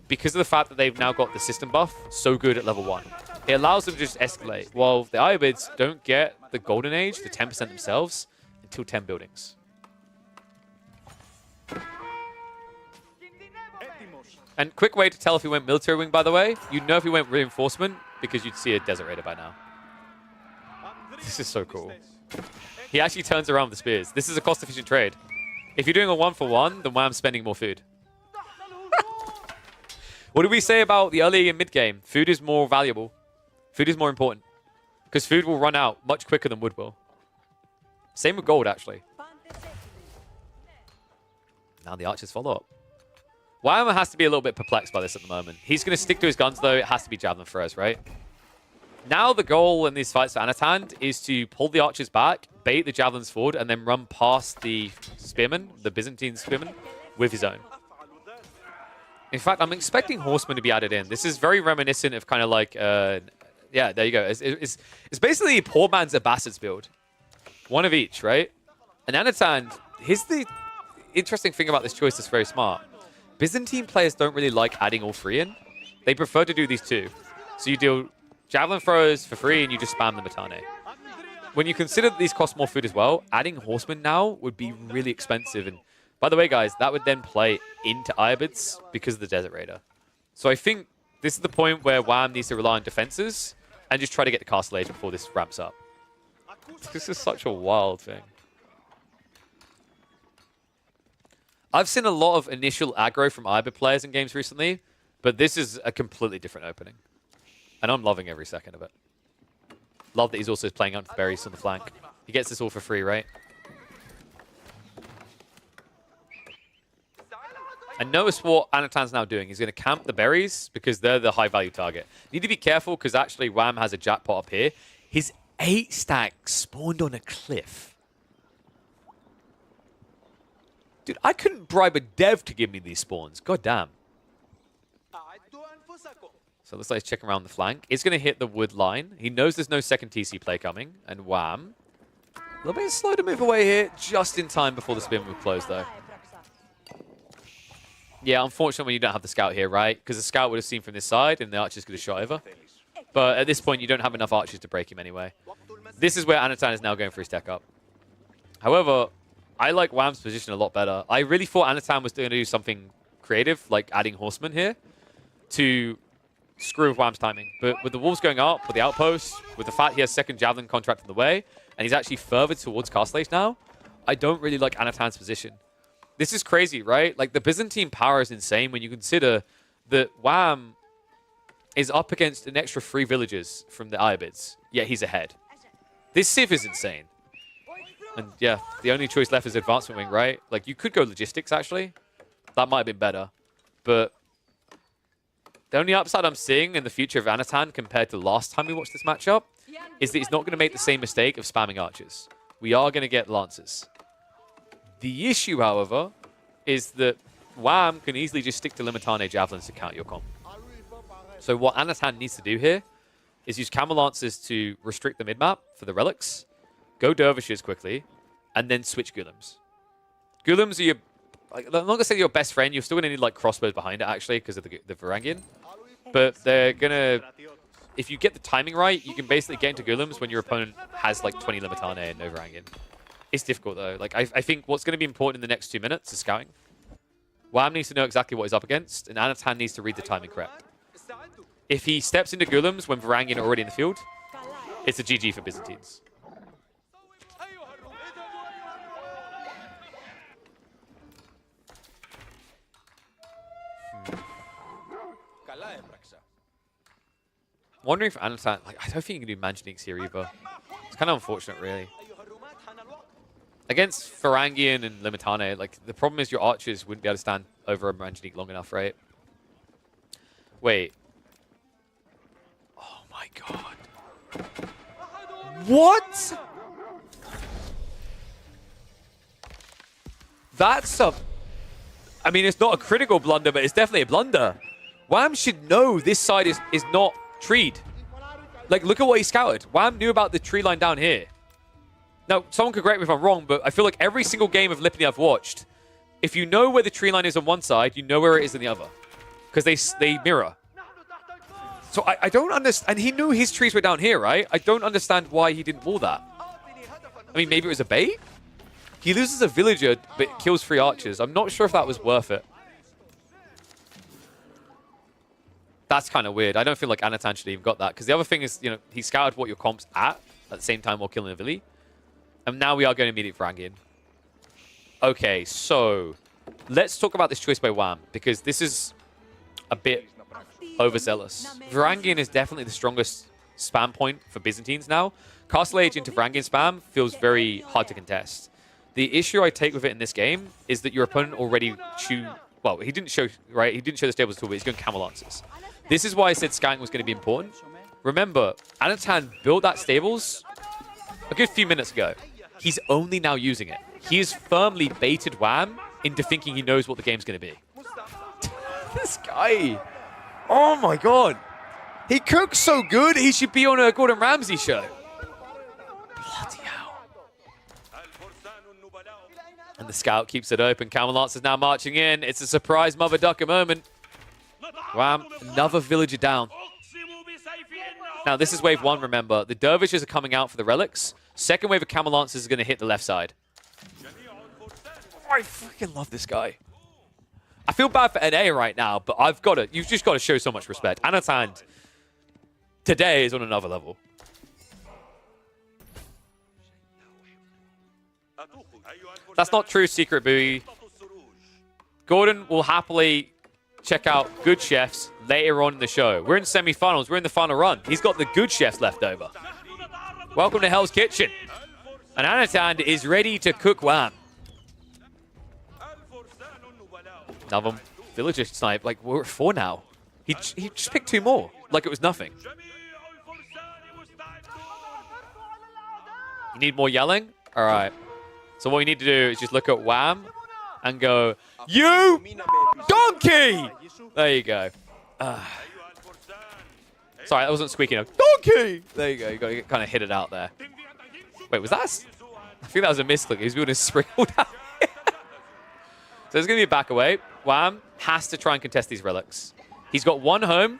because of the fact that they've now got the system buff so good at level 1. It allows them to just escalate, while the Iobids don't get the Golden Age, the 10% themselves, until 10 buildings. And quick way to tell if he went military wing, by the way. You'd know if he went reinforcement because you'd see a Desert Raider by now. This is so cool. He actually turns around with the spears. This is a cost-efficient trade. If you're doing a 1-for-1, then Wham's spending more food. What did we say about the early and mid-game? Food is more valuable. Food is more important. Because food will run out much quicker than wood will. Same with gold, actually. Now the archers follow up. Wham has to be a little bit perplexed by this at the moment. He's going to stick to his guns, though. It has to be javelin throws, right? Now the goal in these fights for Anatan is to pull the archers back, bait the javelins forward, and then run past the spearmen, the Byzantine spearmen, with his own. In fact, I'm expecting horsemen to be added in. This is very reminiscent of kind of like, yeah, there you go. It's basically a poor man's Abbasids build. One of each, right? And Anatan, here's the interesting thing about this choice that's very smart. Byzantine players don't really like adding all three in. They prefer to do these two. So you deal javelin throws for free and you just spam the Matane. When you consider that these cost more food as well, adding horsemen now would be really expensive. And by the way, guys, that would then play into Iobids because of the Desert Raider. So I think this is the point where Wham needs to rely on defenses and just try to get the castle age before this ramps up. This is such a wild thing. I've seen a lot of initial aggro from Ibid players in games recently, but this is a completely different opening. And I'm loving every second of it. Love that he's also playing out the berries on the flank. He gets this all for free, right? And notice what Anatan's now doing. He's going to camp the berries because they're the high-value target. Need to be careful because actually Wham has a jackpot up here. His 8-stack spawned on a cliff. Dude, I couldn't bribe a dev to give me these spawns. God damn. So it looks like he's checking around the flank. It's going to hit the wood line. He knows there's no second TC play coming. And Wham. A little bit slow to move away here. Just in time before the spin move closed, though. Yeah, unfortunately when you don't have the scout here, right? Because the scout would have seen from this side and the archers could have shot over. But at this point, you don't have enough archers to break him anyway. This is where Anatan is now going for his tech up. However, I like Wham's position a lot better. I really thought Anatan was going to do something creative, like adding horsemen here, to screw with Wham's timing. But with the wolves going up, with the outpost, with the fact he has second javelin contract in the way, and he's actually further towards Castle Age now, I don't really like Anatan's position. This is crazy, right? Like, the Byzantine power is insane when you consider that Wham is up against an extra 3 villagers from the Iabids, yet he's ahead. This Civ is insane. And yeah, the only choice left is advancement wing, right? Like, you could go logistics, actually. That might have been better. But the only upside I'm seeing in the future of Anatan compared to last time we watched this matchup is that he's not going to make the same mistake of spamming archers. We are going to get lancers. The issue, however, is that Wham can easily just stick to Limitane javelins to counter your comp. So what Anatan needs to do here is use Camel Lancers to restrict the mid-map for the relics, go Dervishes quickly, and then switch Gulums. Gulums are your... I'm not going to say your best friend. You're still going to need like crossbows behind it, actually, because of the Varangian. But they're going to... If you get the timing right, you can basically get into Gulums when your opponent has like 20 Limitane and no Varangian. It's difficult, though. Like, I think what's going to be important in the next 2 minutes is scouting. Wham needs to know exactly what he's up against, and Anatan needs to read the timing correct. If he steps into Gulums when Varangian are already in the field, it's a GG for Byzantines. Wondering if Anatan, like, I don't think you can do Manjaniques here either. It's kind of unfortunate, really. Against Varangian and Limitane, like, the problem is your archers wouldn't be able to stand over a Manjanique long enough, right? Wait. Oh my god. What? That's a... I mean, it's not a critical blunder, but it's definitely a blunder. Wham should know this side is not treed. Like, look at what he scouted. Wham knew about the tree line down here. Now, someone could correct me if I'm wrong, but I feel like every single game of Lipny I've watched, if you know where the tree line is on one side, you know where it is on the other. Because they mirror. So I don't understand. And he knew his trees were down here, right? I don't understand why he didn't wall that. I mean, maybe it was a bait? He loses a villager, but kills 3 archers. I'm not sure if that was worth it. That's kind of weird. I don't feel like Anatan should have even got that. Because the other thing is, you know, he scouted what your comp's at the same time while killing a Villi. And now we are going to immediate Varangian. Okay, so let's talk about this choice by Wham. Because this is a bit overzealous. Varangian is definitely the strongest spam point for Byzantines now. Castle Age into Varangian spam feels very hard to contest. The issue I take with it in this game is that your opponent already well, he didn't show, right? He didn't show the stables at all, but he's going Camel Lancers. This is why I said scouting was going to be important. Remember, Anatan built that stables a good few minutes ago. He's only now using it. He has firmly baited Wham into thinking he knows what the game's going to be. This guy. Oh my god. He cooks so good, he should be on a Gordon Ramsay show. Bloody hell. And the scout keeps it open. Camel Lance is now marching in. It's a surprise Mother Ducker moment. Wham, another villager down. Now, this is wave 1, remember. The dervishes are coming out for the relics. Second wave of Camel Lancers is going to hit the left side. I freaking love this guy. I feel bad for NA right now, but you've just got to show so much respect. Anatan today is on another level. That's not true, Secret Buoy. Gordon will happily check out good chefs later on in the show. We're in semi-finals. We're in the final run. He's got the good chefs left over. Welcome to Hell's Kitchen. And Anatan is ready to cook Wham. Another villager snipe. Like, we're at 4 now. He just picked 2 more. Like it was nothing. You need more yelling? All right. So what we need to do is just look at Wham and go, you donkey! There you go. Sorry, that wasn't squeaking up. Donkey! There you go. You got to kind of hit it out there. Wait, was that? I think that was a misclick. He was building a sprinkle down here. So there's going to be a back away. Wham has to try and contest these relics. He's got 1 home,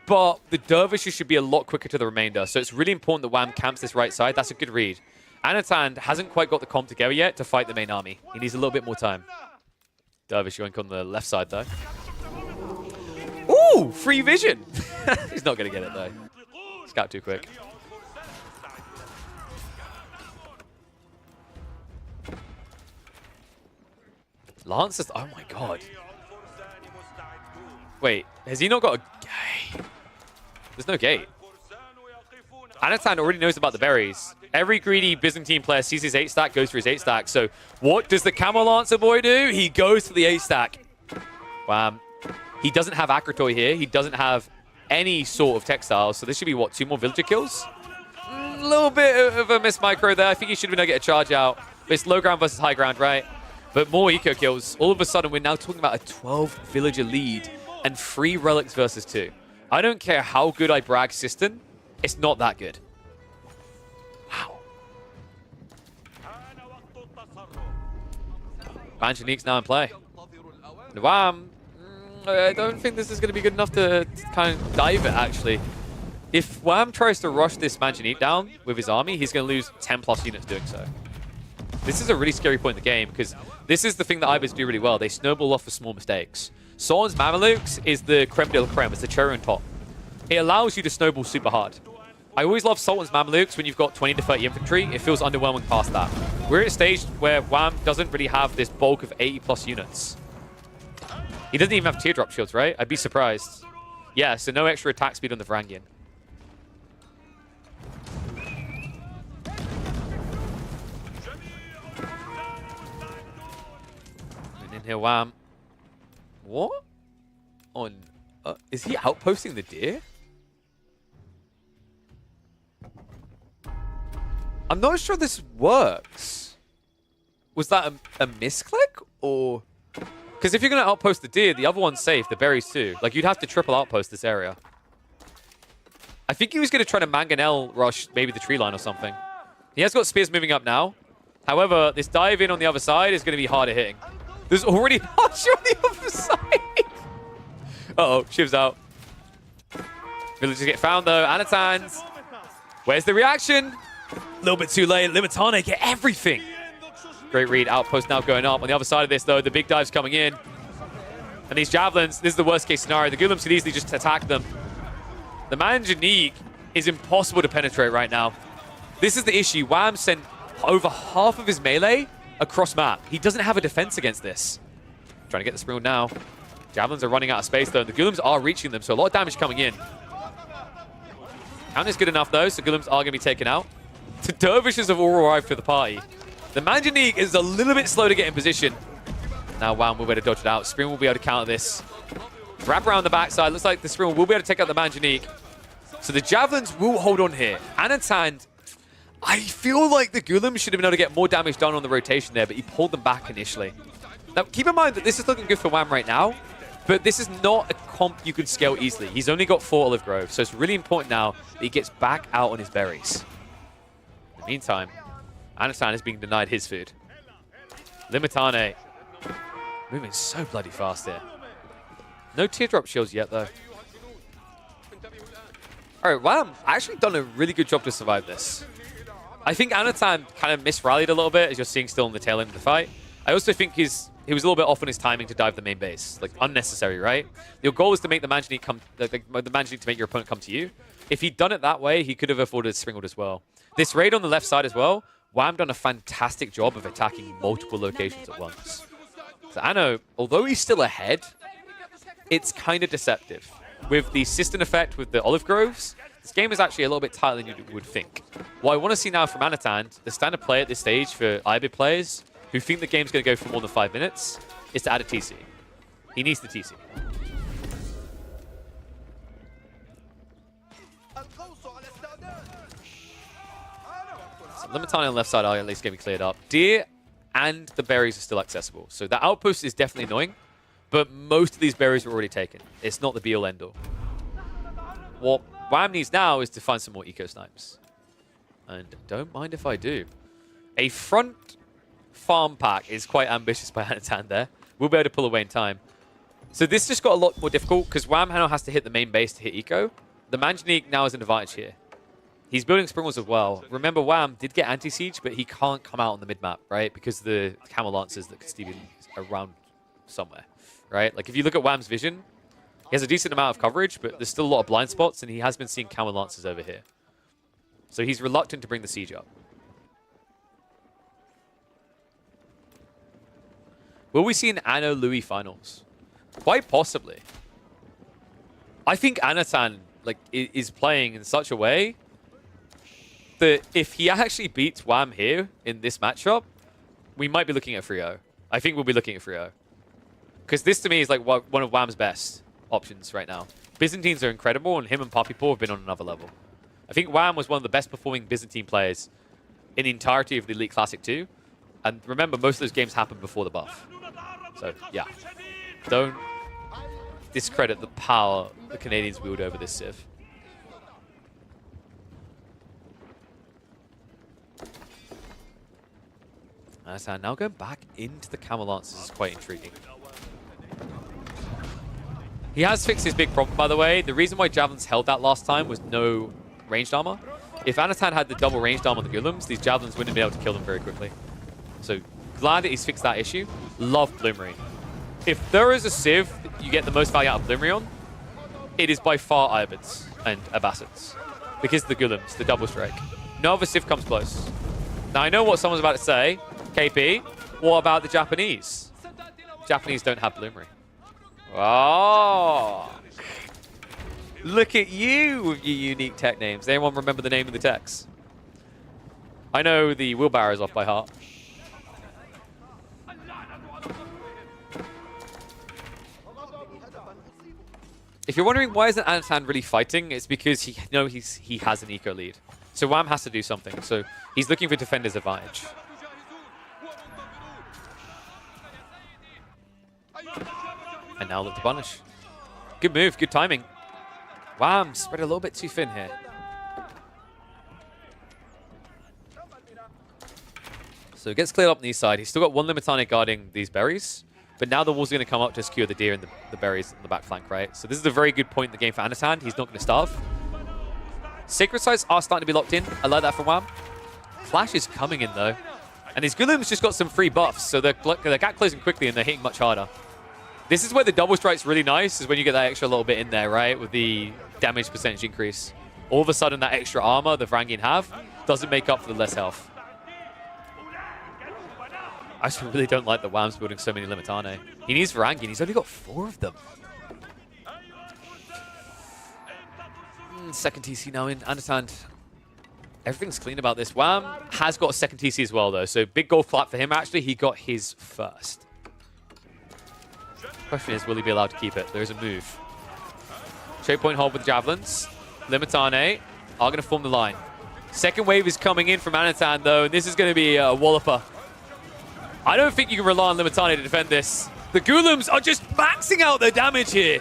but the dervishes should be a lot quicker to the remainder. So it's really important that Wham camps this right side. That's a good read. Anatan hasn't quite got the comp together yet to fight the main army. He needs a little bit more time. Dervish yoink on the left side, though. Ooh, free vision. He's not going to get it, though. Scout too quick. Lancers. Oh my god. Wait, has he not got a gate? There's no gate. Anatan already knows about the berries. Every greedy Byzantine player sees his 8-stack, goes for his 8-stack. So what does the Camel Lancer boy do? He goes for the 8-stack. Wow. He doesn't have Akratoy here. He doesn't have any sort of textiles. So this should be, what, 2 more villager kills? A little bit of a miss micro there. I think he should have been able to get a charge out. But it's low ground versus high ground, right? But more eco kills. All of a sudden, we're now talking about a 12 villager lead and 3 relics versus 2. I don't care how good I brag System. It's not that good. Wow. Manjanique's now in play. Wham! I don't think this is going to be good enough to kind of dive it, actually. If Wham tries to rush this Manjanique down with his army, he's going to lose 10 plus units doing so. This is a really scary point in the game, because this is the thing that Ibis do really well. They snowball off for small mistakes. Sultan's Mamelukes is the creme de la creme. It's the cherry on top. It allows you to snowball super hard. I always love Sultan's Mamelukes when you've got 20 to 30 infantry. It feels underwhelming past that. We're at a stage where Wham doesn't really have this bulk of 80 plus units. He doesn't even have teardrop shields, right? I'd be surprised. Yeah, so no extra attack speed on the Varangian. And in here, Wham. What? On... is he outposting the deer? I'm not sure this works. Was that a misclick? Or... because if you're going to outpost the deer, the other one's safe. The berries too. Like, you'd have to triple outpost this area. I think he was going to try to mangonel rush maybe the tree line or something. He has got spears moving up now. However, this dive in on the other side is going to be harder hitting. There's already an archer on the other side. Uh-oh, Shiv's out. Villagers get found though. Anatan's. Where's the reaction? A little bit too late. Limitane get everything. Great read. Outpost now going up. On the other side of this, though, the big dive's coming in. And these javelins, this is the worst-case scenario. The Ghoulims could easily just attack them. The Manjanique is impossible to penetrate right now. This is the issue. Wham sent over half of his melee across map. He doesn't have a defense against this. Trying to get the Springald now. Javelins are running out of space, though. The Ghoulims are reaching them, so a lot of damage coming in. Count is good enough, though, so Ghoulims are going to be taken out. The Dervishes have all arrived for the party. The Manjanique is a little bit slow to get in position. Now Wham will be able to dodge it out. Spring will be able to counter this. Wrap around the backside. Looks like the Spring will be able to take out the Manjanique. So the Javelins will hold on here. Anatan, I feel like the Ghoulims should have been able to get more damage done on the rotation there, but he pulled them back initially. Now, keep in mind that this is looking good for Wham right now, but this is not a comp you can scale easily. He's only got 4 Olive Groves, so it's really important now that he gets back out on his berries. In the meantime, Anatan is being denied his food. Limitane moving so bloody fast here. No teardrop shields yet, though. All right, Wham actually done a really good job to survive this. I think Anatan kind of misrallied a little bit, as you're seeing still in the tail end of the fight. I also think he was a little bit off on his timing to dive the main base. Like, unnecessary, right? Your goal is to make the Manjanique come, the Manjanique to make your opponent come to you. If he'd done it that way, he could have afforded Springald as well. This raid on the left side as well, Wham done a fantastic job of attacking multiple locations at once. So Anno, although he's still ahead, it's kind of deceptive. With the System effect with the Olive Groves, this game is actually a little bit tighter than you would think. What I want to see now from Anatan, the standard play at this stage for IBID players who think the game's going to go for more than 5 minutes, is to add a TC. He needs the TC. So Limitane on the left side are at least getting cleared up. Deer and the berries are still accessible. So the outpost is definitely annoying, but most of these berries are already taken. It's not the be-all end-all. What Wham needs now is to find some more eco snipes. And don't mind if I do. A front farm pack is quite ambitious by Anatan there. We'll be able to pull away in time. So this just got a lot more difficult because Wham now has to hit the main base to hit eco. The Manjanique now has an advantage here. He's building Springals as well. Remember, Wham did get anti-siege, but he can't come out on the mid-map, right? Because the Camel Lancers that could still be around somewhere, right? Like, if you look at Wham's vision, he has a decent amount of coverage, but there's still a lot of blind spots, and he has been seeing Camel Lancers over here. So he's reluctant to bring the siege up. Will we see an Anno Louis finals? Quite possibly. I think Anatan like is playing in such a way that if he actually beats Wham here in this matchup, we might be looking at 3-0. I think we'll be looking at 3-0. Because this to me is like one of Wham's best options right now. Byzantines are incredible, and him and Poppy Paw have been on another level. I think Wham was one of the best performing Byzantine players in the entirety of the Elite Classic 2. And remember, most of those games happened before the buff. So, yeah. Don't discredit the power the Canadians wield over this Civ. Anatan now going back into the Camel Lances is quite intriguing. He has fixed his big problem, by the way. The reason why Javelins held that last time was no ranged armor. If Anatan had the double ranged armor on the Golems, these Javelins wouldn't be able to kill them very quickly. So, glad that he's fixed that issue. Love Bloomery. If there is a Civ that you get the most value out of Bloomery on, it is by far Iberds and Abbasids. Because of the Golems, the double strike. No other Civ comes close. Now, I know what someone's about to say. KP, what about the Japanese? Japanese don't have Bloomery. Oh! Look at you with your unique tech names. Does anyone remember the name of the techs? I know the wheelbarrow is off by heart. If you're wondering why isn't Anatan really fighting, it's because he has an eco lead. So Wham has to do something. So he's looking for defender's advantage. And now look to punish. Good move, good timing. Wham spread a little bit too thin here. So it gets cleared up on the east side. He's still got one Limitane guarding these berries. But now the walls are going to come up to secure the deer and the berries on the back flank, right? So this is a very good point in the game for Anatan. He's not going to starve. Sacred Sites are starting to be locked in. I like that from Wham. Clash is coming in, though. And his Golems just got some free buffs, so they're gap closing quickly and they're hitting much harder. This is where the double strike's really nice, is when you get that extra little bit in there, right? With the damage percentage increase. All of a sudden, that extra armor the Varangian have doesn't make up for the less health. I actually really don't like that Wham's building so many Limitane. He needs Varangian. He's only got 4 of them. Second TC now in. Understand. Everything's clean about this. Wham has got a second TC as well, though. So big goal clap for him, actually. He got his first. Question is, will he be allowed to keep it? There is a move. Straight point hold with Javelins. Limitane are going to form the line. Second wave is coming in from Anatan, though, and this is going to be a walloper. I don't think you can rely on Limitane to defend this. The Golems are just maxing out their damage here.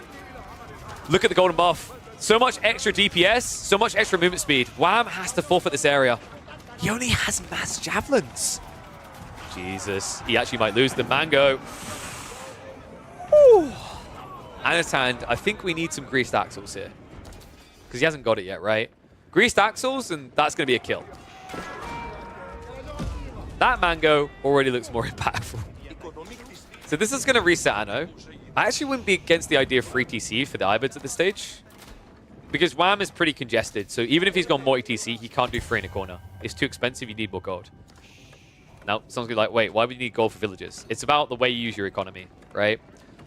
Look at the golden buff. So much extra DPS, so much extra movement speed. Wham has to forfeit this area. He only has mass Javelins. Jesus. He actually might lose the Mango. Whew. Anatan, I think we need some greased axles here. Because he hasn't got it yet, right? Greased axles, and that's going to be a kill. That Mango already looks more impactful. So this is going to reset Anno. I actually wouldn't be against the idea of free TC for the Iberds at this stage. Because Wham is pretty congested, so even if he's gone multi-TC, he can't do free in a corner. It's too expensive, you need more gold. Now, someone's going to be like, wait, why would you need gold for villages? It's about the way you use your economy, right?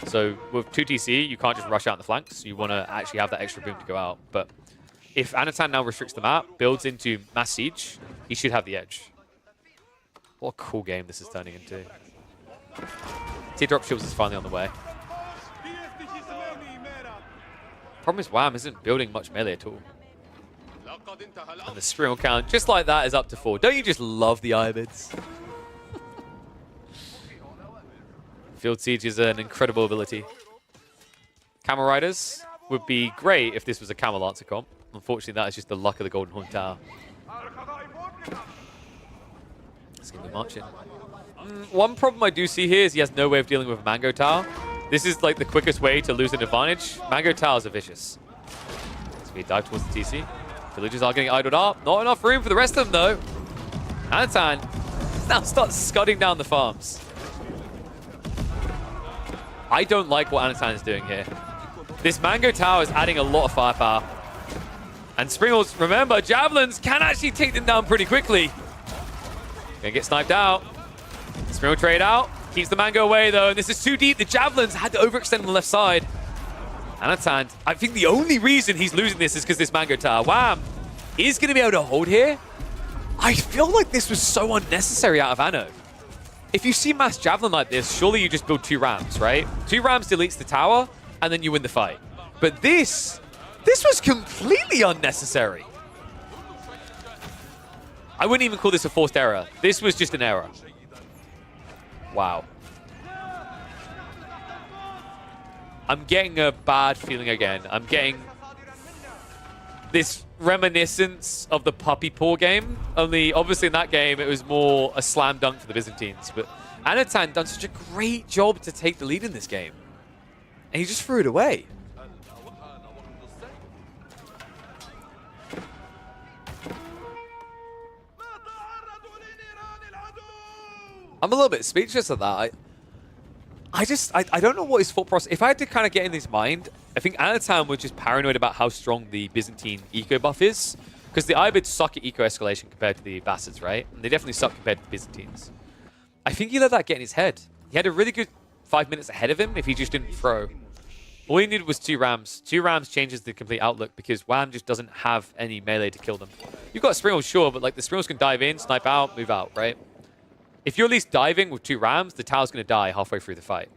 So with 2 TC, you can't just rush out in the flanks. You want to actually have that extra boom to go out. But if Anatan now restricts the map, builds into mass siege, he should have the edge. What a cool game this is turning into. Teardrop Shields is finally on the way. Problem is Wham isn't building much melee at all. And the Springle count, just like that, is up to 4. Don't you just love the Iberds? Field Siege is an incredible ability. Camel Riders would be great if this was a Camel Lancer comp. Unfortunately, that is just the luck of the Golden Horn Tower. Let's get the marching. One problem I do see here is he has no way of dealing with a Mango Tower. This is like the quickest way to lose an advantage. Mango Towers are vicious. So we dive towards the TC. Villagers are getting idled up. Not enough room for the rest of them, though. Anatan now starts scudding down the farms. I don't like what Anatan is doing here. This Mango Tower is adding a lot of firepower. And Springles, remember, Javelins can actually take them down pretty quickly. Gonna get sniped out. Springle trade out. Keeps the Mango away, though, and this is too deep. The Javelins had to overextend on the left side. Anatan, I think the only reason he's losing this is because this Mango Tower. Wham is going to be able to hold here. I feel like this was so unnecessary out of Anno. If you see mass Javelin like this, surely you just build 2 rams, right? 2 rams deletes the tower, and then you win the fight. But this was completely unnecessary. I wouldn't even call this a forced error. This was just an error. Wow. I'm getting a bad feeling again. I'm getting this reminiscence of the puppy paw game. Only, obviously, in that game, it was more a slam dunk for the Byzantines. But Anatan done such a great job to take the lead in this game. And he just threw it away. I'm a little bit speechless at that. I don't know what his thought process. If I had to kind of get in his mind, I think Anatan was just paranoid about how strong the Byzantine eco buff is. Because the Ibids suck at eco escalation compared to the Bassids, right? And they definitely suck compared to the Byzantines. I think he let that get in his head. He had a really good 5 minutes ahead of him if he just didn't throw. All he needed was 2 rams. 2 rams changes the complete outlook because Wham just doesn't have any melee to kill them. You've got Springles, sure, but like the Springles can dive in, snipe out, move out, right? If you're at least diving with 2 rams, the tower's going to die halfway through the fight.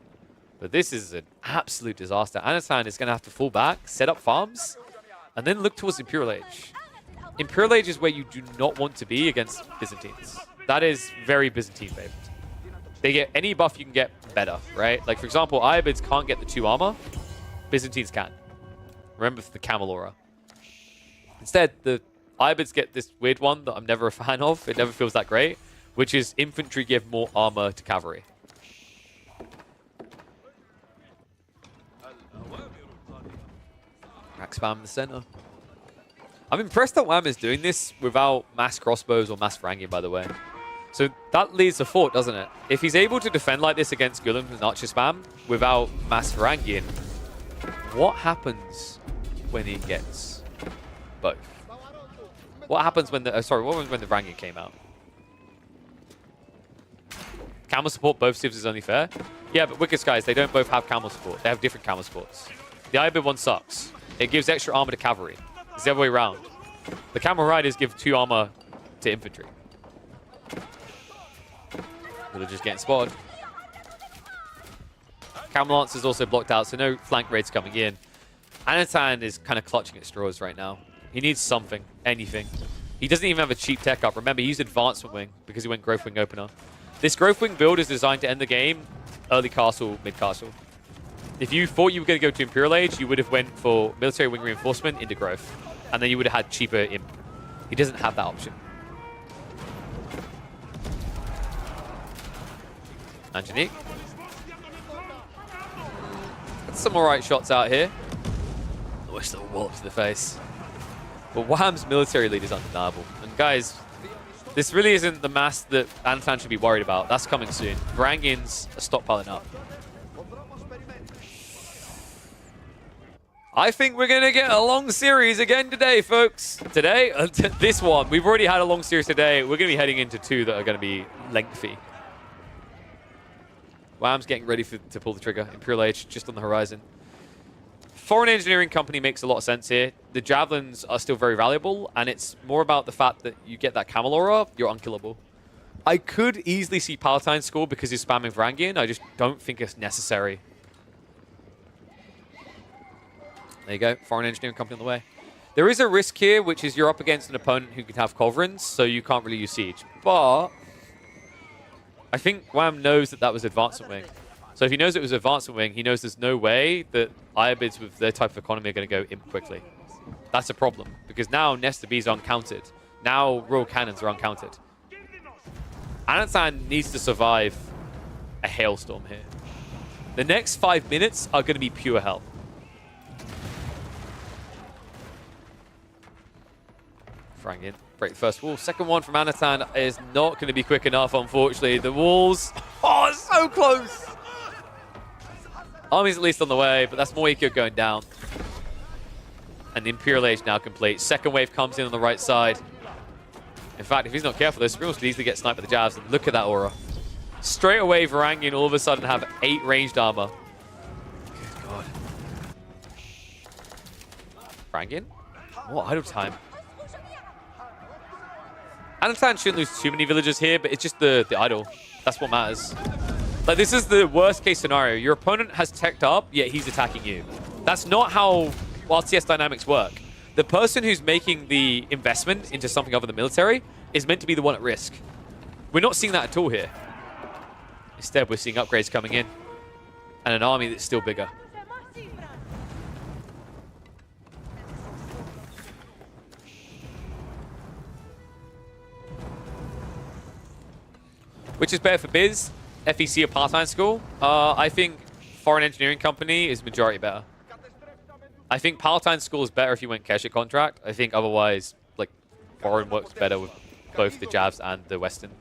But this is an absolute disaster. Anatan is going to have to fall back, set up farms, and then look towards Imperial Age. Imperial Age is where you do not want to be against Byzantines. That is very Byzantine favored. They get any buff you can get better, right? Like, for example, Ibids can't get the 2 armor. Byzantines can. Remember the Camel Aura. Instead, the Ibids get this weird one that I'm never a fan of. It never feels that great. Which is infantry give more armor to cavalry. Rack spam in the center. I'm impressed that Wham is doing this without mass crossbows or mass Varangian, by the way. So that leads to thought, doesn't it? If he's able to defend like this against Gullum and Archer spam without mass Varangian, what happens when he gets both? What happens when the what happens when the Varangian came out? Camel support both civs is only fair. Yeah, but Wicked Skies, they don't both have camel support. They have different camel supports. The Ibid one sucks. It gives extra armor to cavalry. It's the other way around. The Camel Riders give 2 armor to infantry. They're just getting spotted. Camel Lance is also blocked out, so no flank raids coming in. Anatan is kind of clutching at straws right now. He needs something, anything. He doesn't even have a cheap tech up. Remember, he used Advancement Wing because he went Growth Wing Opener. This Growth Wing build is designed to end the game early castle, mid castle. If you thought you were going to go to Imperial Age, you would have went for Military Wing Reinforcement into Growth. And then you would have had cheaper Imp. He doesn't have that option. Angelique. Got some alright shots out here. Oh, it's a wallop to the face. But Wham's military lead is undeniable. And guys, this really isn't the mass that Anatan should be worried about. That's coming soon. Varangians are stockpiling up. I think we're going to get a long series again today, folks. Today? This one. We've already had a long series today. We're going to be heading into 2 that are going to be lengthy. Wham's getting ready to pull the trigger. Imperial Age just on the horizon. Foreign engineering company makes a lot of sense here. The Javelins are still very valuable, and it's more about the fact that you get that Camel Aura, you're unkillable. I could easily see Palatine score because he's spamming Varangian. I just don't think it's necessary. There you go. Foreign engineering company on the way. There is a risk here, which is you're up against an opponent who can have Culverins, so you can't really use Siege. But I think Wham knows that that was Advancement Wing. So if he knows it was Advancement Wing, he knows there's no way that Iabids with their type of economy are going to go imp quickly. That's a problem, because now Nesta Bees are uncounted. Now Royal Cannons are uncounted. Anatan needs to survive a hailstorm here. The next 5 minutes are going to be pure hell. Varangian, break the first wall. Second one from Anatan is not going to be quick enough, unfortunately. The walls, oh, it's so close. Army's at least on the way, but that's more eco going down. And the Imperial Age now complete. Second wave comes in on the right side. In fact, if he's not careful, those Springles could easily get sniped by the Javs. And look at that aura. Straight away, Varangian all of a sudden have 8 ranged armor. Good God. Varangian? What idle time? Anatan shouldn't lose too many villagers here, but it's just the idle. That's what matters. Like, this is the worst case scenario. Your opponent has teched up, yet he's attacking you. That's not how RTS dynamics work. The person who's making the investment into something other than military is meant to be the one at risk. We're not seeing that at all here. Instead, we're seeing upgrades coming in. And an army that's still bigger. Which is better for Biz, FEC, or part-time school? I think foreign engineering company is majority better. I think part-time school is better if you went Kesha contract. I think otherwise, like, foreign works better with both the Javs and the Western.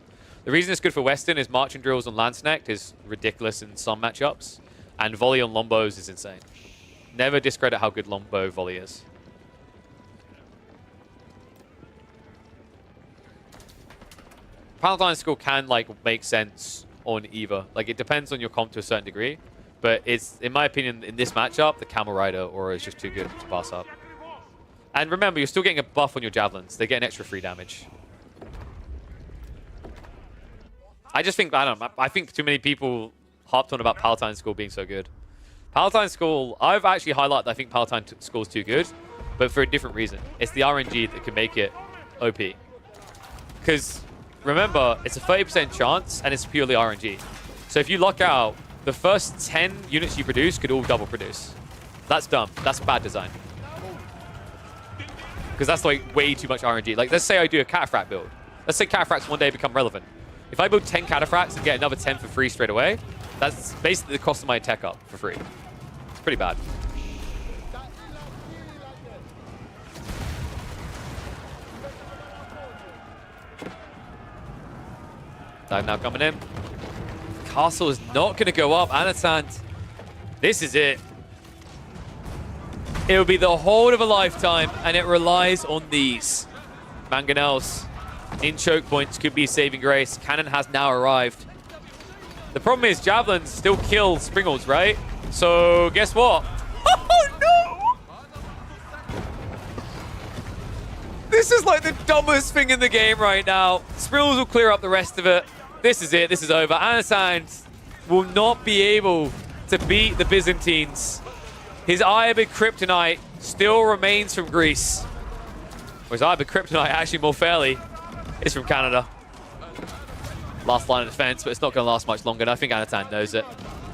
The reason it's good for Western is marching drills on Landsnecht is ridiculous in some matchups, and volley on Lombos is insane. Never discredit how good Lombo volley is. Paladin school can, like, make sense on either. Like, it depends on your comp to a certain degree. But it's, in my opinion, in this matchup, the Camel Rider Aura is just too good to pass up. And remember, you're still getting a buff on your Javelins. They get an extra free damage. I just think, I don't know, I think too many people harped on about Palatine School being so good. Palatine School, I've actually highlighted I think Palatine School is too good, but for a different reason. It's the RNG that can make it OP. Because, remember, it's a 30% chance, and it's purely RNG. So if you luck out, the first 10 units you produce could all double produce. That's dumb. That's bad design. Because that's like way too much RNG. Like, let's say I do a Cataphract build. Let's say Cataphracts one day become relevant. If I build 10 Cataphracts and get another 10 for free straight away, that's basically the cost of my tech up for free. It's pretty bad. Dive now coming in. Castle is not going to go up. Anatant, this is it. It will be the hold of a lifetime, and it relies on these. Mangonels in choke points could be saving grace. Cannon has now arrived. The problem is Javelins still kill Springles, right? So guess what? Oh no! This is like the dumbest thing in the game right now. Springles will clear up the rest of it. This is it. This is over. Anatant will not be able to beat the Byzantines. His Iabid Kryptonite still remains from Greece. Whereas Iabid Kryptonite, actually more fairly, is from Canada. Last line of defense, but it's not going to last much longer, and I think Anatant knows it.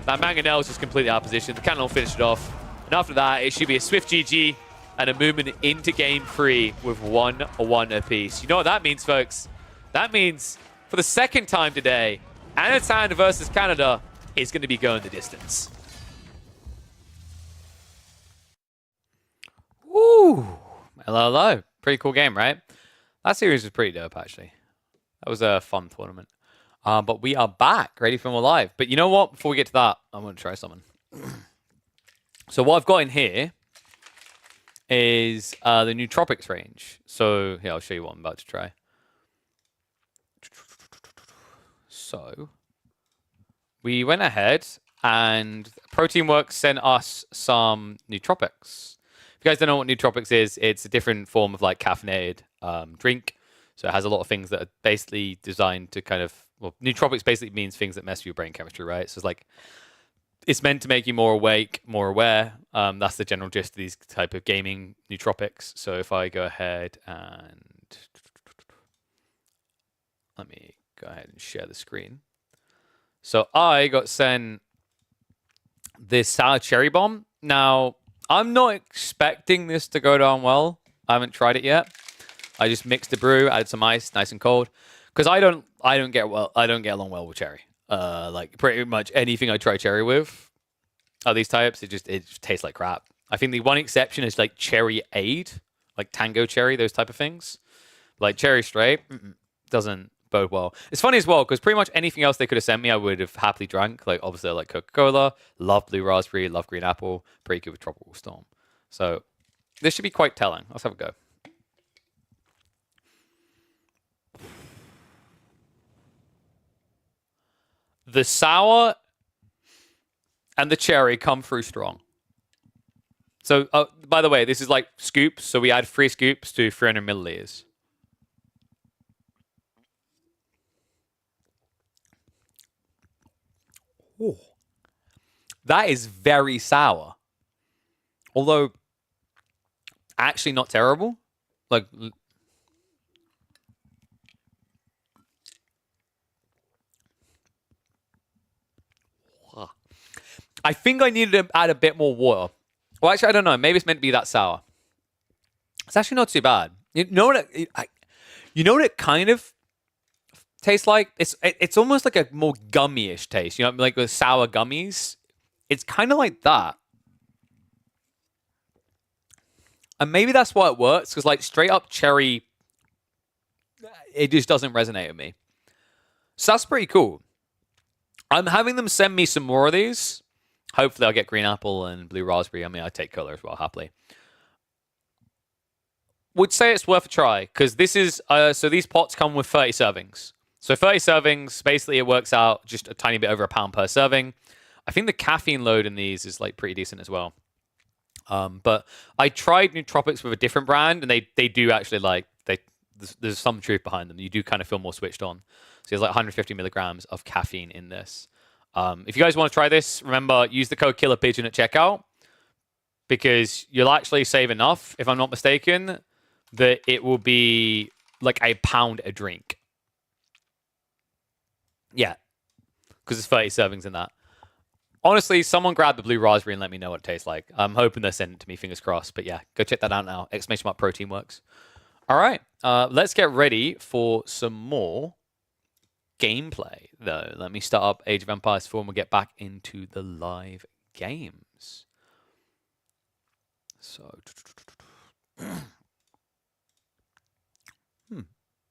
That Mangonel is just completely out of position. The cannon will finish it off. And after that, it should be a swift GG and a movement into game 3 with 1-1 apiece. You know what that means, folks? That means, for the second time today, Anatant versus Canada is going to be going the distance. Ooh. Hello, hello. Pretty cool game, right? That series was pretty dope, actually. That was a fun tournament. But we are back, ready for more live. But you know what? Before we get to that, I'm going to try something. So what I've got in here is the new Tropics range. So here, I'll show you what I'm about to try. So we went ahead and Protein Works sent us some nootropics. If you guys don't know what nootropics is, it's a different form of like caffeinated drink. So it has a lot of things that are basically designed to kind of, well, nootropics basically means things that mess with your brain chemistry, right? So it's like, it's meant to make you more awake, more aware. That's the general gist of these type of gaming nootropics. So if I go ahead and let me go ahead and share the screen. So I got sent this sour cherry bomb. Now, I'm not expecting this to go down well. I haven't tried it yet. I just mixed the brew, added some ice, nice and cold, because I don't get along well with cherry. Like pretty much anything I try cherry with, these types, it just tastes like crap. I think the one exception is like cherry aid, like tango cherry, those type of things. Like cherry straight doesn't bode well. It's funny as well because pretty much anything else they could have sent me, I would have happily drank. Like obviously I like Coca-Cola, love blue raspberry, love green apple, pretty good with tropical storm. So this should be quite telling. Let's have a go. the sour and the cherry come through strong. So, by the way, this is like scoops. So we add 3 scoops to 300 milliliters. Ooh. That is very sour. Although, actually not terrible. Like, I think I needed to add a bit more water. Well, actually, I don't know. Maybe it's meant to be that sour. It's actually not too bad. You know what? You know what it kind of tastes like? It's almost like a more gummy-ish taste. You know, like with sour gummies. It's kind of like that. And maybe that's why it works, because like straight up cherry, it just doesn't resonate with me. So that's pretty cool. I'm having them send me some more of these. Hopefully I'll get green apple and blue raspberry. I mean, I take color as well, happily. Would say it's worth a try, because this is, so these pots come with 30 servings. So 30 servings, basically it works out just a tiny bit over £1 per serving. I think the caffeine load in these is like pretty decent as well. But I tried nootropics with a different brand, and they do actually like, there's some truth behind them. You do kind of feel more switched on. So there's like 150 milligrams of caffeine in this. If you guys want to try this, remember, use the code KillerPigeon at checkout, because you'll actually save enough, if I'm not mistaken, that it will be like £1 a drink. Yeah, because there's 30 servings in that. Honestly, someone grab the blue raspberry and let me know what it tastes like. I'm hoping they'll send it to me, fingers crossed. But yeah, go check that out now. !Protein works. All right, let's get ready for some more gameplay, though. Let me start up Age of Empires 4 and we'll get back into the live games. So,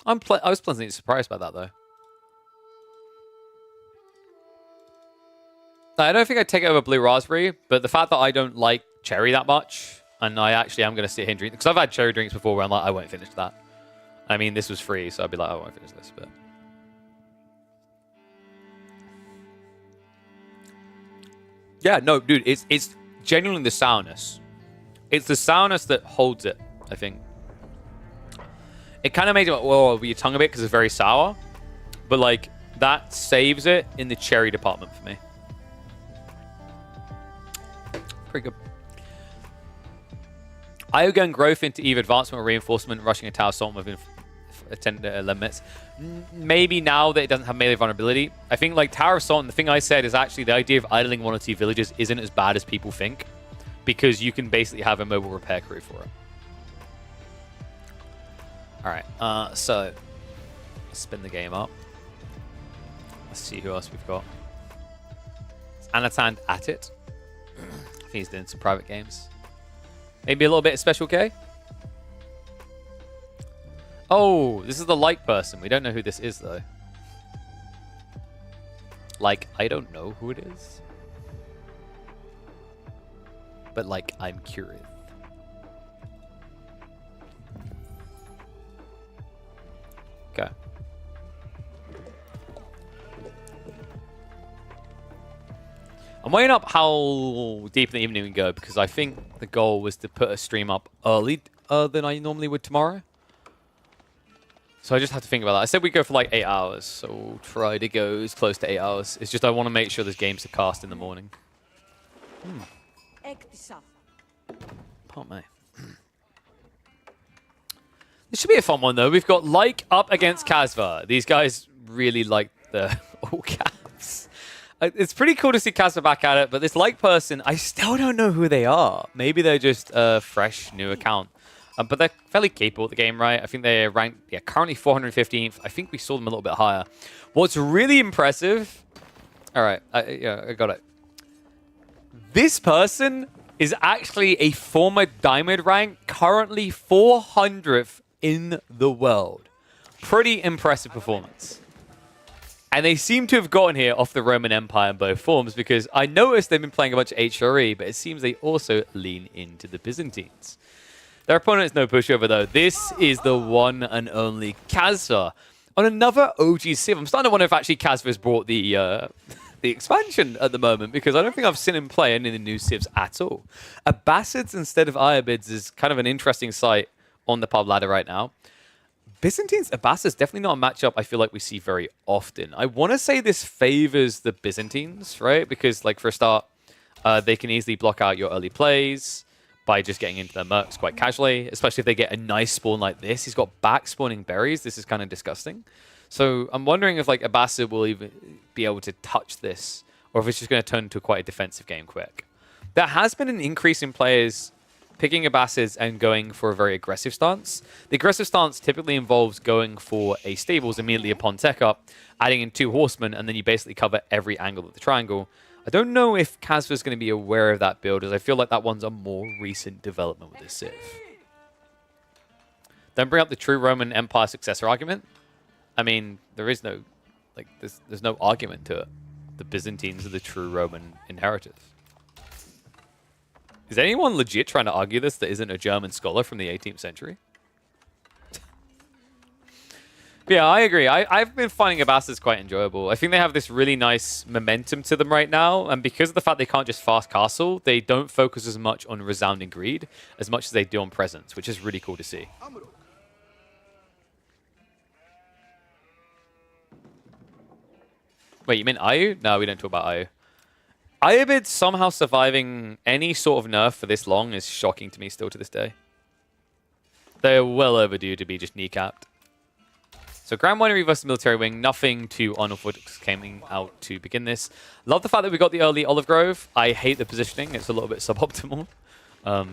I was pleasantly surprised by that, though. I don't think I'd take it over blue raspberry, but the fact that I don't like cherry that much, and I actually am going to sit here and drink, because I've had cherry drinks before where I'm like, I won't finish that. I mean, this was free, so I'd be like, I won't finish this, but... Yeah, no, dude, it's genuinely the sourness. It's the sourness that holds it, I think. It kind of makes it well over your tongue a bit because it's very sour, but like that saves it in the cherry department for me. Pretty good. I again growth into either advancement or reinforcement, rushing a tower assault within attendant limits. Maybe now that it doesn't have melee vulnerability. I think like Tower Assault, and the thing I said is actually the idea of idling 1 or 2 villages isn't as bad as people think, because you can basically have a mobile repair crew for it. Alright, so let's spin the game up. Let's see who else we've got. It's Anatan at it. I think he's doing some private games. Maybe a little bit of Special K. Oh, this is the like person. We don't know who this is, though. Like, I don't know who it is. But, like, I'm curious. Okay. I'm weighing up how deep in the evening we go, because I think the goal was to put a stream up early than I normally would tomorrow. So I just have to think about that. I said we'd go for like 8 hours, so we'll try to go as close to 8 hours. It's just I want to make sure there's games to cast in the morning. Pardon me. This should be a fun one, though. We've got Like up against Kasva. These guys really like the all caps. It's pretty cool to see Kasva back at it, but this Like person, I still don't know who they are. Maybe they're just a fresh, new account. But they're fairly capable at the game, right? I think they're ranked, currently 415th. I think we saw them a little bit higher. What's really impressive... All right, I got it. This person is actually a former Diamond rank, currently 400th in the world. Pretty impressive performance. And they seem to have gotten here off the Roman Empire in both forms, because I noticed they've been playing a bunch of HRE, but it seems they also lean into the Byzantines. Their opponent is no pushover, though. This is the one and only Kasva. on another OG Civ. I'm starting to wonder if actually Kazva's brought the the expansion at the moment, because I don't think I've seen him play any of the new Civs at all. Abbasids instead of Iobids is kind of an interesting sight on the pub ladder right now. Byzantines, Abbasids, definitely not a matchup I feel like we see very often. I want to say this favors the Byzantines, right? Because, like, for a start, they can easily block out your early plays by just getting into their mercs quite casually, especially if they get a nice spawn like this. He's got back spawning berries. This is kind of disgusting. So I'm wondering if, like, Abbasid will even be able to touch this, or if it's just going to turn into quite a defensive game quick. There has been an increase in players picking Abbasids and going for a very aggressive stance. The aggressive stance typically involves going for a stables immediately upon tech up, adding in 2 horsemen, and then you basically cover every angle of the triangle. I don't know if Kazva's going to be aware of that build, as I feel like that one's a more recent development with this Civ. Don't bring up the true Roman Empire successor argument. I mean, there is no, like, there's no argument to it. The Byzantines are the true Roman inheritors. Is anyone legit trying to argue this that isn't a German scholar from the 18th century? Yeah, I agree. I've been finding Abbasids quite enjoyable. I think they have this really nice momentum to them right now, and because of the fact they can't just fast castle, they don't focus as much on resounding greed as much as they do on presence, which is really cool to see. Wait, you mean Ayu? No, we don't talk about Ayu. Iobid somehow surviving any sort of nerf for this long is shocking to me still to this day. They're well overdue to be just kneecapped. So Grand Winery versus Military Wing, nothing too unorthodox coming out to begin this. Love the fact that we got the early Olive Grove. I hate the positioning. It's a little bit suboptimal.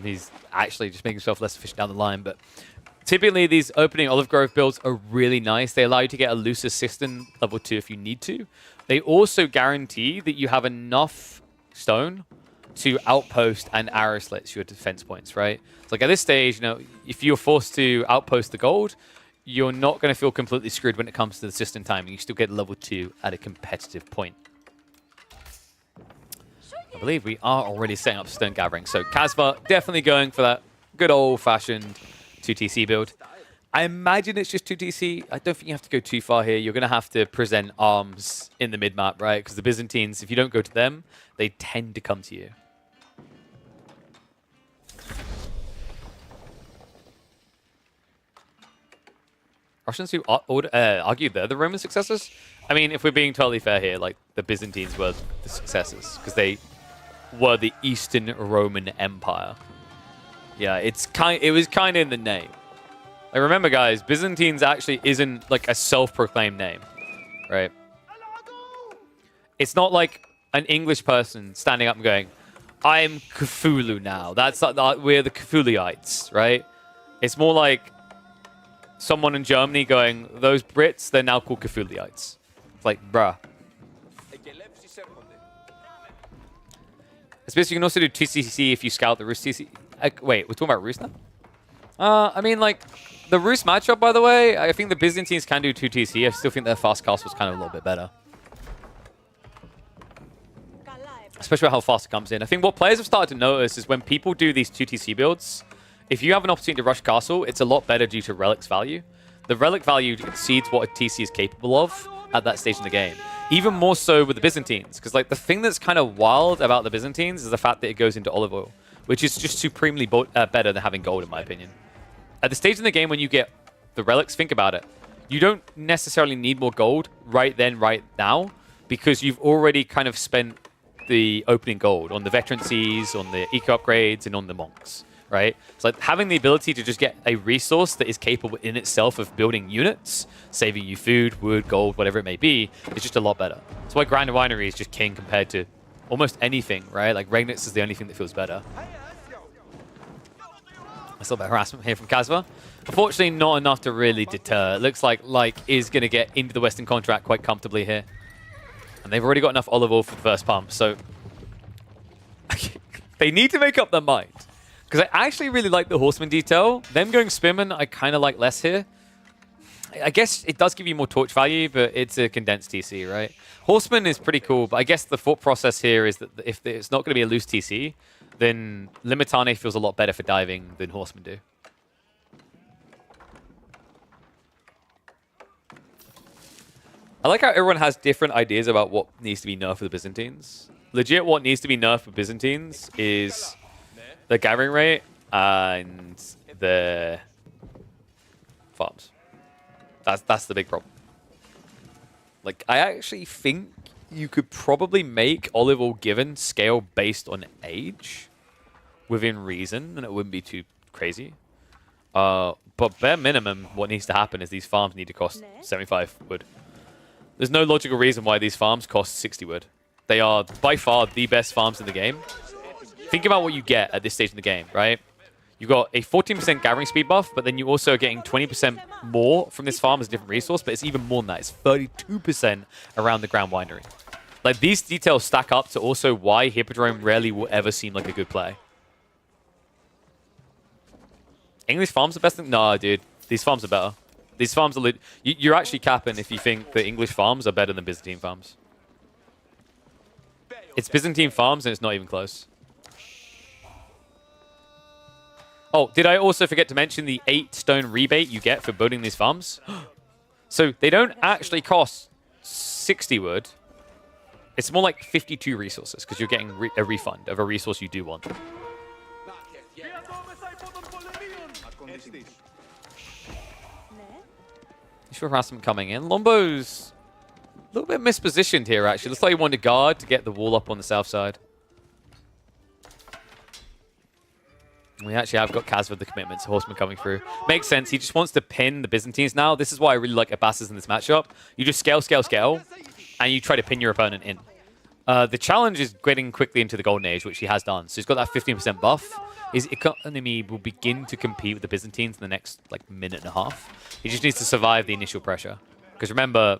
He's actually just making himself less efficient down the line, but typically these opening Olive Grove builds are really nice. They allow you to get a loose assistant level 2 if you need to. They also guarantee that you have enough stone to outpost and arrow slits your defense points, right? So like at this stage, you know, if you're forced to outpost the gold, you're not going to feel completely screwed when it comes to the system timing. You still get level 2 at a competitive point. I believe we are already setting up stone gathering. So Kazva definitely going for that good old-fashioned 2TC build. I imagine it's just 2TC. I don't think you have to go too far here. You're going to have to present arms in the mid-map, right? Because the Byzantines, if you don't go to them, they tend to come to you. Russians who argued they're the Roman successors? I mean, if we're being totally fair here, like, the Byzantines were the successors, because they were the Eastern Roman Empire. Yeah, it was kind of in the name. Like, remember, guys, Byzantines actually isn't, like, a self-proclaimed name, right? It's not like an English person standing up and going, I'm Cthulhu now. We're the Cthulhuites, right? It's more like someone in Germany going, those Brits, they're now called Cthulhuites. It's like, bruh. Especially, you can also do TCC if you scout the Rus TC. Wait, we're talking about Rus now? I mean, like, the Rus matchup, by the way, I think the Byzantines can do 2TC. I still think their fast cast was kind of a little bit better. Especially how fast it comes in. I think what players have started to notice is when people do these 2TC builds, if you have an opportunity to rush castle, it's a lot better due to Relic's value. The Relic value exceeds what a TC is capable of at that stage in the game. Even more so with the Byzantines. Because, like, the thing that's kind of wild about the Byzantines is the fact that it goes into olive oil, which is just supremely better than having gold, in my opinion. At the stage in the game when you get the relics, think about it. You don't necessarily need more gold right then, right now, because you've already kind of spent the opening gold on the veterancies, on the eco upgrades, and on the monks, right? It's like having the ability to just get a resource that is capable in itself of building units, saving you food, wood, gold, whatever it may be, is just a lot better. That's why Grand Winery is just king compared to almost anything, right? Like, Regnitz is the only thing that feels better. A little bit of harassment here from Kazva. Unfortunately, not enough to really deter. It looks like is going to get into the Western contract quite comfortably here. And they've already got enough olive oil for the first pump, so they need to make up their mind. Because I actually really like the Horseman detail. Them going Spearman, I kind of like less here. I guess it does give you more torch value, but it's a condensed TC, right? Horseman is pretty cool, but I guess the thought process here is that if it's not going to be a loose TC, then Limitane feels a lot better for diving than Horsemen do. I like how everyone has different ideas about what needs to be nerfed for the Byzantines. Legit, what needs to be nerfed for Byzantines is the gathering rate and the farms. That's the big problem. Like, I actually think you could probably make Olive or Given scale based on age within reason, and it wouldn't be too crazy. But bare minimum, what needs to happen is these farms need to cost 75 wood. There's no logical reason why these farms cost 60 wood. They are by far the best farms in the game. Think about what you get at this stage in the game, right? You've got a 14% gathering speed buff, but then you also are getting 20% more from this farm as a different resource, but it's even more than that. It's 32% around the ground winery. Like, these details stack up to also why Hippodrome rarely will ever seem like a good play. English farms are best thing? No, dude. These farms are better. These farms are... You're actually capping if you think that English farms are better than Byzantine farms. It's Byzantine farms and it's not even close. Oh, did I also forget to mention the 8 stone rebate you get for building these farms? So they don't actually cost 60 wood. It's more like 52 resources because you're getting a refund of a resource you do want. Sure has some coming in. Lombo's a little bit mispositioned here, actually. Looks like he wanted to guard to get the wall up on the south side. We actually have got Kaz with the commitments, Horseman coming through. Makes sense. He just wants to pin the Byzantines now. This is why I really like Abbasis in this matchup. You just scale, scale, scale, and you try to pin your opponent in. The challenge is getting quickly into the Golden Age, which he has done. So he's got that 15% buff. His economy will begin to compete with the Byzantines in the next minute and a half. He just needs to survive the initial pressure. Because remember,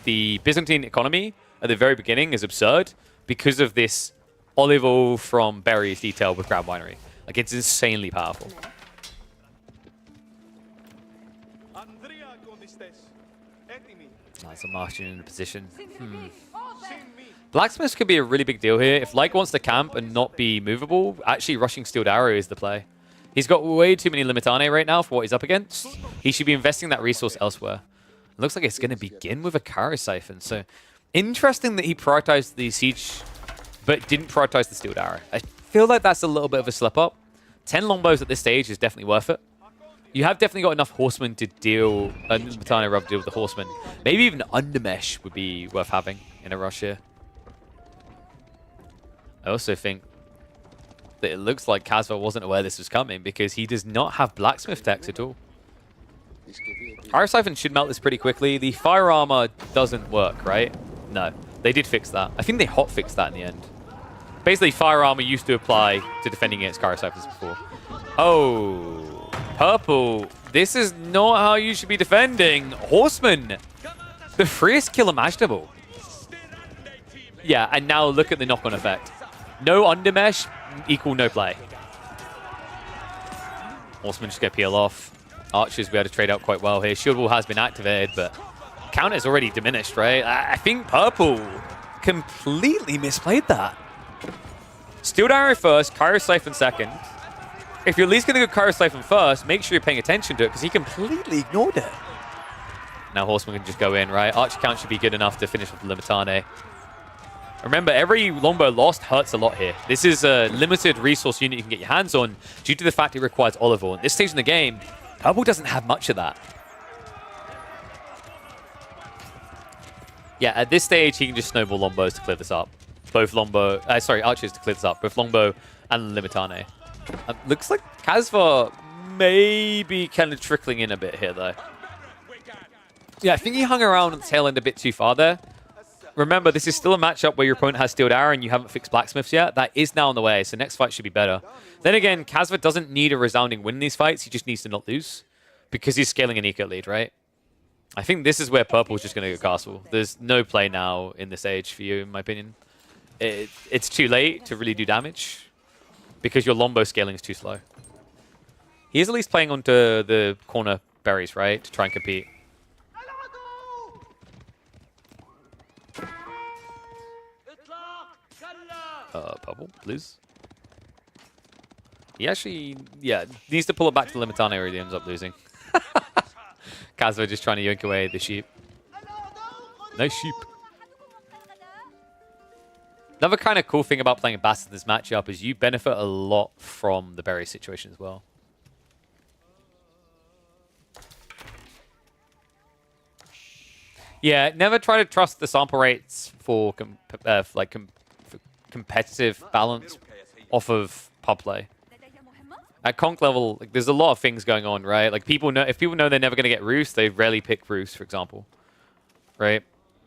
the Byzantine economy at the very beginning is absurd because of this olive oil from berries detail with Ground Winery. Like, it's insanely powerful. Nice, a Martian in the position. Blacksmiths could be a really big deal here. If Like wants to camp and not be movable, actually rushing Steeled Arrow is the play. He's got way too many Limitane right now for what he's up against. He should be investing that resource elsewhere. It looks like it's going to begin with a Kara Siphon. So, interesting that he prioritized the Siege, but didn't prioritize the Steeled Arrow. I feel like that's a little bit of a slip up. 10 longbows at this stage is definitely worth it. You have definitely got enough horsemen to deal, Limitane Rub to deal with the horsemen. Maybe even Undermesh would be worth having in a rush here. I also think that it looks like Casva wasn't aware this was coming because he does not have blacksmith techs at all. Iron Siphon should melt this pretty quickly. The fire armor doesn't work, right? No, they did fix that. I think they hot fixed that in the end. Basically, fire armor used to apply to defending against Kara Siphons before. Oh, purple. This is not how you should be defending. Horseman, the freest kill imaginable. Yeah, and now look at the knock-on effect. No undermesh equal no play. Horseman just get peel off. Archers be able to trade out quite well here. Shield Wall has been activated, but count is already diminished, right? I think purple completely misplayed that. Steeled Arrow first, Kairos Siphon second. If you're at least going to go Kairos Siphon first, make sure you're paying attention to it because he completely ignored it. Now Horseman can just go in, right? Archer count should be good enough to finish with the Limitane. Remember, every longbow lost hurts a lot here. This is a limited resource unit you can get your hands on due to the fact it requires olive oil. At this stage in the game, purple doesn't have much of that. Yeah, at this stage, he can just snowball longbows to clear this up. Both archers to clear this up. Both longbow and Limitane. Looks like Casva may be kind of trickling in a bit here, though. Yeah, I think he hung around on the tail end a bit too far there. Remember, this is still a matchup where your opponent has Steeled Arrow and you haven't fixed Blacksmiths yet. That is now on the way, so next fight should be better. Then again, Casva doesn't need a resounding win in these fights. He just needs to not lose because he's scaling an eco lead, right? I think this is where purple's just going to go castle. There's no play now in this age for you, in my opinion. It's too late to really do damage because your longbow scaling is too slow. He is at least playing onto the corner berries, right, to try and compete. Purple, please. He actually, yeah, needs to pull it back to the Limitane or he ends up losing. Casva just trying to yoink away the sheep. Nice sheep. Another kind of cool thing about playing Bass in this matchup is you benefit a lot from the berry situation as well. Yeah, never try to trust the sample rates for competitive balance off of pub play. At conk level, like, there's a lot of things going on, right? Like people know, if people know they're never going to get Roost, they rarely pick Roost, for example, right?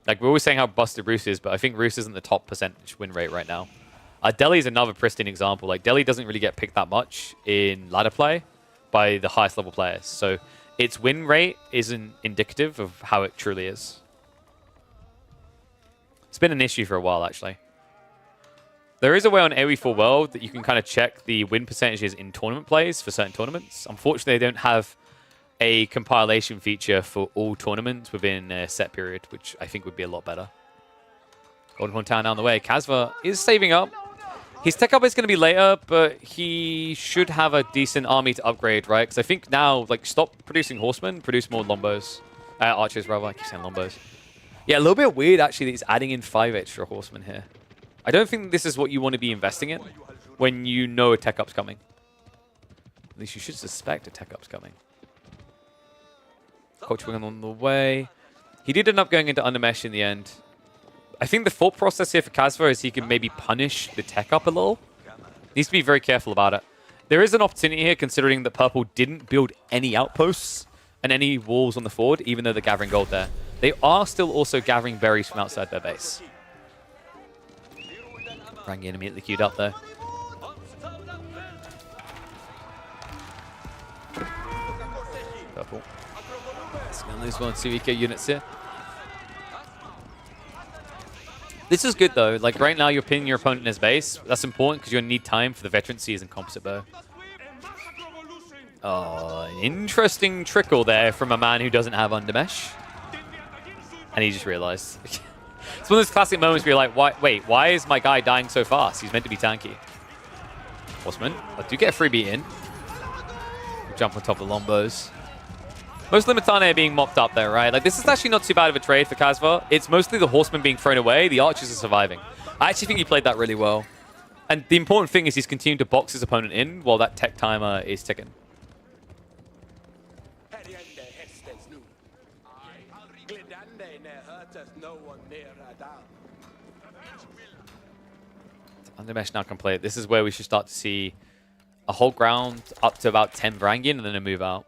Like we're always saying how busted Roost is, but I think Roost isn't the top percentage win rate right now. Delhi is another pristine example. Like Delhi doesn't really get picked that much in ladder play by the highest level players, so its win rate isn't indicative of how it truly is. It's been an issue for a while, actually. There is a way on AoE4 World that you can kind of check the win percentages in tournament plays for certain tournaments. Unfortunately, they don't have a compilation feature for all tournaments within a set period, which I think would be a lot better. Golden Horn Town down the way. Kazva is saving up. His tech up is going to be later, but he should have a decent army to upgrade, right? Because I think now, like, stop producing horsemen, produce more lombos. Archers, rather. I keep saying lombos. Yeah, a little bit weird, actually, that he's adding in 5 extra horsemen here. I don't think this is what you want to be investing in when you know a tech up's coming. At least you should suspect a tech up's coming. Coach Wing on the way. He did end up going into Undermesh in the end. I think the thought process here for Kazva is he can maybe punish the tech up a little. Needs to be very careful about it. There is an opportunity here, considering that Purple didn't build any outposts and any walls on the forward, even though they're gathering gold there. They are still also gathering berries from outside their base. Rangian immediately queued up there. Purple. It's going to lose one 2 units here. This is good though. Like right now, you're pinning your opponent in his base. That's important because you're going to need time for the veteran season composite bow. Oh, an interesting trickle there from a man who doesn't have undermesh. And he just realized. It's one of those classic moments where you're like, wait, why is my guy dying so fast? He's meant to be tanky. Horseman, I do get a freebie in. Jump on top of the Lombos. Most Limitane are being mopped up there, right? Like, this is actually not too bad of a trade for Kazva. It's mostly the Horsemen being thrown away. The Archers are surviving. I actually think he played that really well. And the important thing is he's continuing to box his opponent in while that tech timer is ticking. Undermesh now complete. This is where we should start to see a whole ground up to about 10 Varangian and then a move out.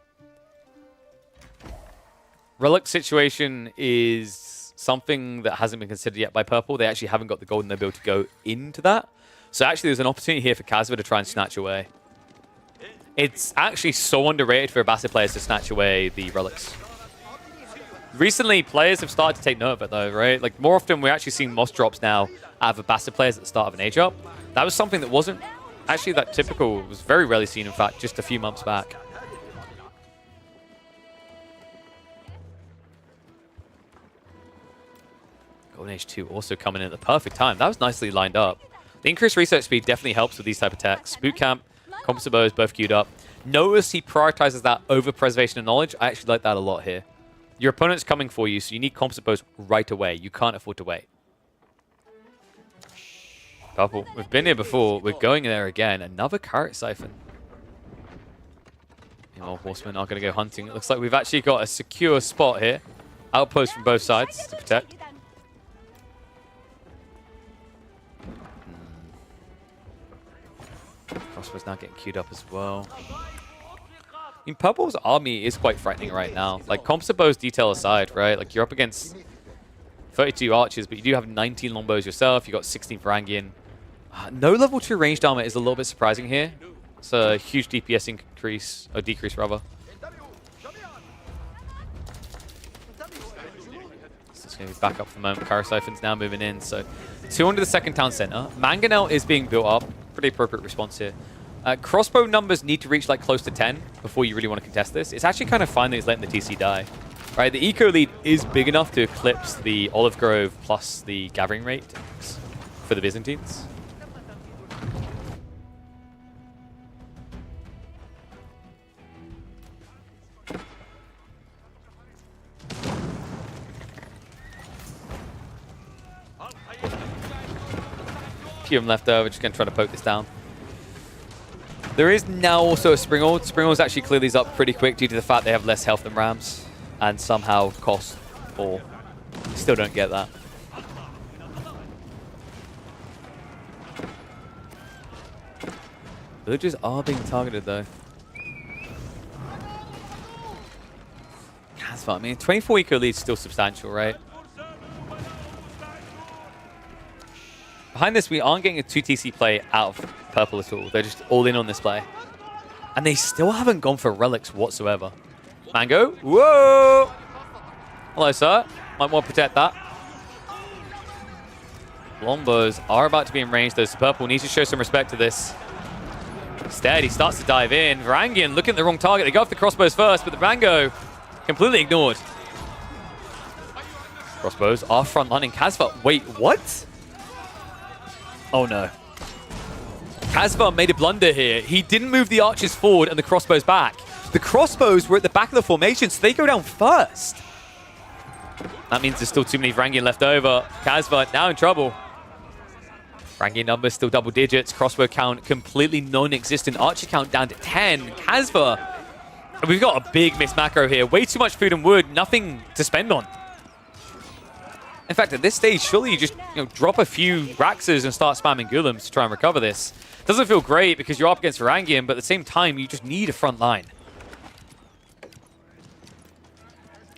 Relic situation is something that hasn't been considered yet by Purple. They actually haven't got the gold in their build to go into that. So actually there's an opportunity here for Kazva to try and snatch away. It's actually so underrated for Abbasid players to snatch away the relics. Recently, players have started to take note of it though, right? Like more often we're actually seeing moss drops now out of Abbasid players at the start of an age up. That was something that wasn't actually that typical. It was very rarely seen, in fact, just a few months back. Golden Age 2 also coming in at the perfect time. That was nicely lined up. The increased research speed definitely helps with these type of attacks. Boot Camp, Composite Bows, both queued up. Notice he prioritizes that over Preservation of Knowledge. I actually like that a lot here. Your opponent's coming for you, so you need Composite Bows right away. You can't afford to wait. Purple, we've been here before. We're going there again. Another Carrot Siphon. More Horsemen are going to go hunting. It looks like we've actually got a secure spot here. Outpost from both sides to protect. Crossbow's now getting queued up as well. I mean, Purple's army is quite frightening right now. Like, Composite Bows detail aside, right? Like, you're up against 32 archers, but you do have 19 longbows yourself. You got 16 Varangian. No level 2 ranged armor is a little bit surprising here. It's a huge DPS increase, or decrease rather. So it's going to be back up for the moment. Karasiphan's now moving in. So 200 the second town center. Mangonel is being built up. Pretty appropriate response here. Crossbow numbers need to reach like close to 10 before you really want to contest this. It's actually kind of fine that he's letting the TC die. Right, the eco lead is big enough to eclipse the Olive Grove plus the gathering rate for the Byzantines. few of them left over. Just going to try to poke this down. There is now also a Springald. Springald's actually clear these up pretty quick due to the fact they have less health than Rams and somehow cost 4. Still don't get that. Villagers are being targeted though. That's what I mean. 24 eco lead is still substantial, right? Behind this, we aren't getting a 2 TC play out of purple at all. They're just all in on this play. And they still haven't gone for relics whatsoever. Mango. Whoa! Hello, sir. Might want to protect that. Longbows are about to be in range, though, so purple needs to show some respect to this. Instead, he starts to dive in. Varangian looking at the wrong target. They go for the crossbows first, but the Mango completely ignored. Crossbows are frontlining Casva. Wait, what? Oh no. Casva made a blunder here. He didn't move the archers forward and the crossbows back. The crossbows were at the back of the formation, so they go down first. That means there's still too many Varangian left over. Casva now in trouble. Varangian numbers still double digits. Crossbow count completely non-existent. Archer count down to 10. Casva. We've got a big missed macro here. Way too much food and wood. Nothing to spend on. In fact, at this stage, surely you just drop a few Raxes and start spamming Golems to try and recover this. Doesn't feel great because you're up against Varangian, but at the same time, you just need a front line.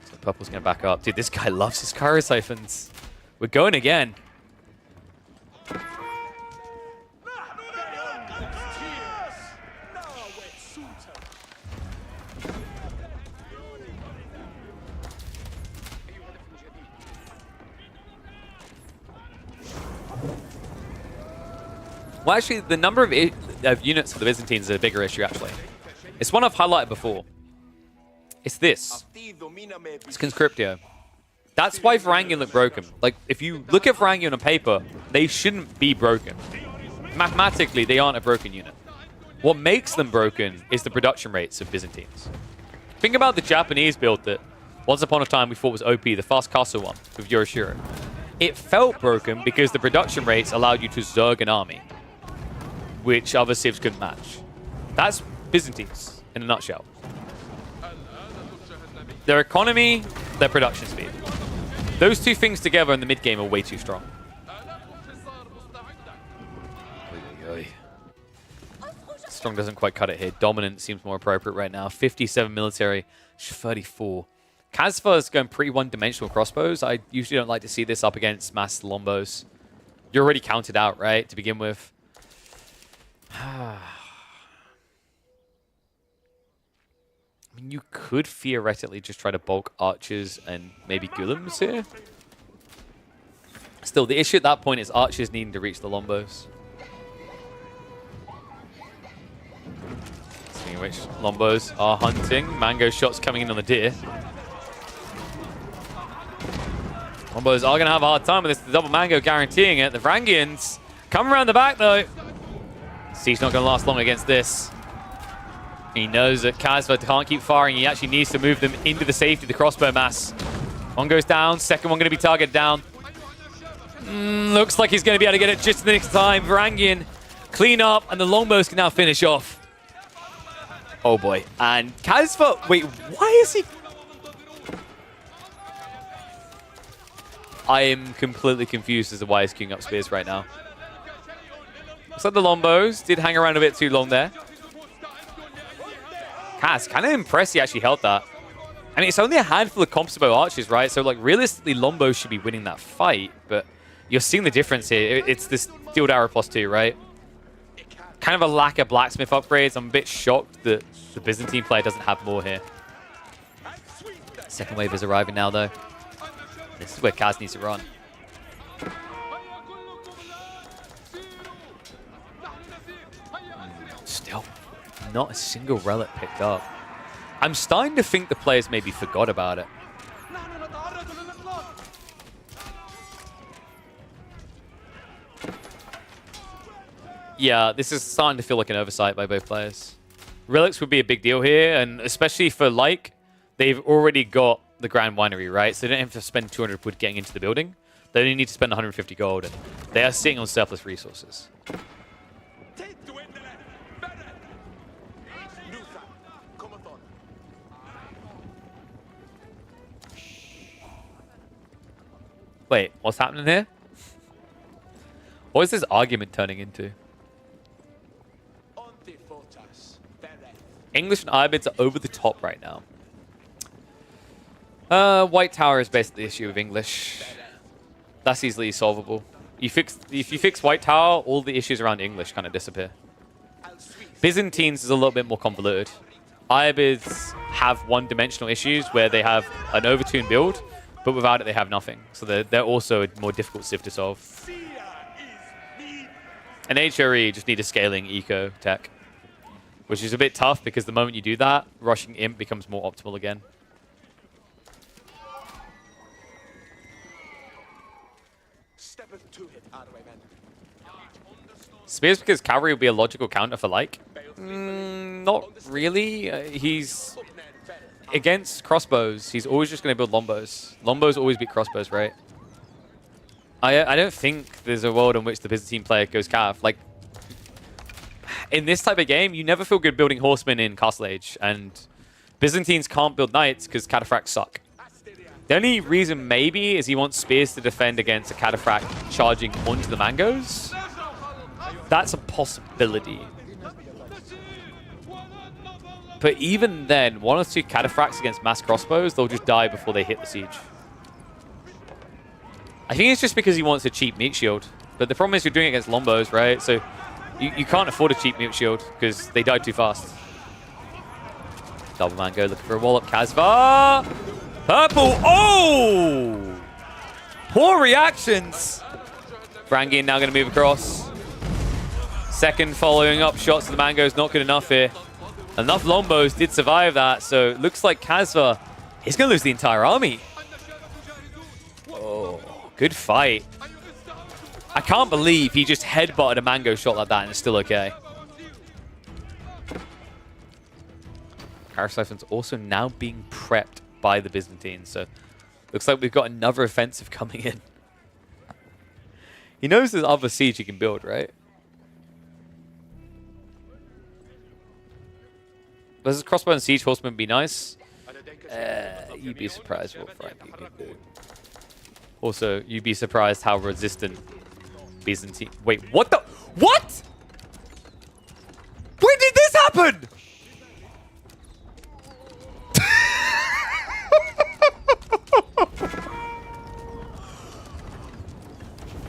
So Purple's going to back up. Dude, this guy loves his Kyro Siphons. We're going again. Well, actually, the number of units for the Byzantines is a bigger issue, actually. It's one I've highlighted before. It's this. It's Conscriptio. That's why Varangian look broken. Like, if you look at Varangian on paper, they shouldn't be broken. Mathematically, they aren't a broken unit. What makes them broken is the production rates of Byzantines. Think about the Japanese build that once upon a time we thought was OP, the fast castle one with Yoroshiro. It felt broken because the production rates allowed you to Zerg an army, which other civs couldn't match. That's Byzantines in a nutshell. Their economy, their production speed. Those two things together in the mid game are way too strong. Strong doesn't quite cut it here. Dominant seems more appropriate right now. 57 military, 34. Casva is going pretty one-dimensional crossbows. I usually don't like to see this up against mass lombos. You're already counted out, right, to begin with. I mean, you could theoretically just try to bulk archers and maybe Golems here. Still, the issue at that point is archers needing to reach the lombos. Speaking of which, lombos are hunting. Mango shots coming in on the deer. Lombos are going to have a hard time with this. The double Mango guaranteeing it. The Varangians come around the back, though. Siege not going to last long against this. He knows that Casva can't keep firing. He actually needs to move them into the safety of the crossbow mass. One goes down. Second one going to be targeted down. Looks like he's going to be able to get it just in the next time. Varangian clean up, and the longbows can now finish off. Oh boy. And Casva, wait, why is he... I am completely confused as to why he's queuing up spears right now. Looks like the lombos did hang around a bit too long there. Kaz, kind of impressed he actually held that. I mean, it's only a handful of Compsabo archers, right? So, like, realistically, Lombo should be winning that fight, but you're seeing the difference here. It's this Steel Arrow +2, right? Kind of a lack of blacksmith upgrades. I'm a bit shocked that the Byzantine player doesn't have more here. Second wave is arriving now, though. This is where Kaz needs to run. Still, not a single relic picked up. I'm starting to think the players maybe forgot about it. Yeah, this is starting to feel like an oversight by both players. Relics would be a big deal here, and especially for like, they've already got the Grand Winery, right? So they don't have to spend 200 wood getting into the building. They only need to spend 150 gold, and they are sitting on surplus resources. Wait, what's happening here? What is this argument turning into? English and Ibids are over the top right now. White Tower is basically the issue with English. That's easily solvable. If you fix White Tower, all the issues around English kind of disappear. Byzantines is a little bit more convoluted. Ibids have one-dimensional issues where they have an overtuned build, but without it they have nothing. So they're also a more difficult civ to solve. And HRE just need a scaling eco tech, which is a bit tough because the moment you do that, rushing Imp becomes more optimal again. Spears because cavalry would be a logical counter for like. Not really. He's against crossbows. He's always just going to build longbows. Longbows always beat crossbows, right? I don't think there's a world in which the Byzantine player goes cav. Like, in this type of game, you never feel good building horsemen in Castle Age, and Byzantines can't build knights because cataphracts suck. The only reason maybe is he wants spears to defend against a cataphract charging onto the mangoes. That's a possibility. But even then, 1 or 2 cataphracts against mass crossbows, they'll just die before they hit the siege. I think it's just because he wants a cheap meat shield. But the problem is you're doing it against longbows, right? So you can't afford a cheap meat shield because they die too fast. Double mango looking for a wallop. Kasva! Purple! Oh! Poor reactions! Brangian now going to move across. Second following up shots to the mango is not good enough here. Enough longbows did survive that, so it looks like Kasva is going to lose the entire army. Oh, good fight. I can't believe he just headbutted a mango shot like that and it's still okay. Karasiphon's also now being prepped by the Byzantines, so looks like we've got another offensive coming in. He knows there's other siege he can build, right? Does crossbow and siege horseman be nice? You'd be surprised what Frankie can do. Also, you'd be surprised how resistant Byzantine... Wait, what the... What?! When did this happen?!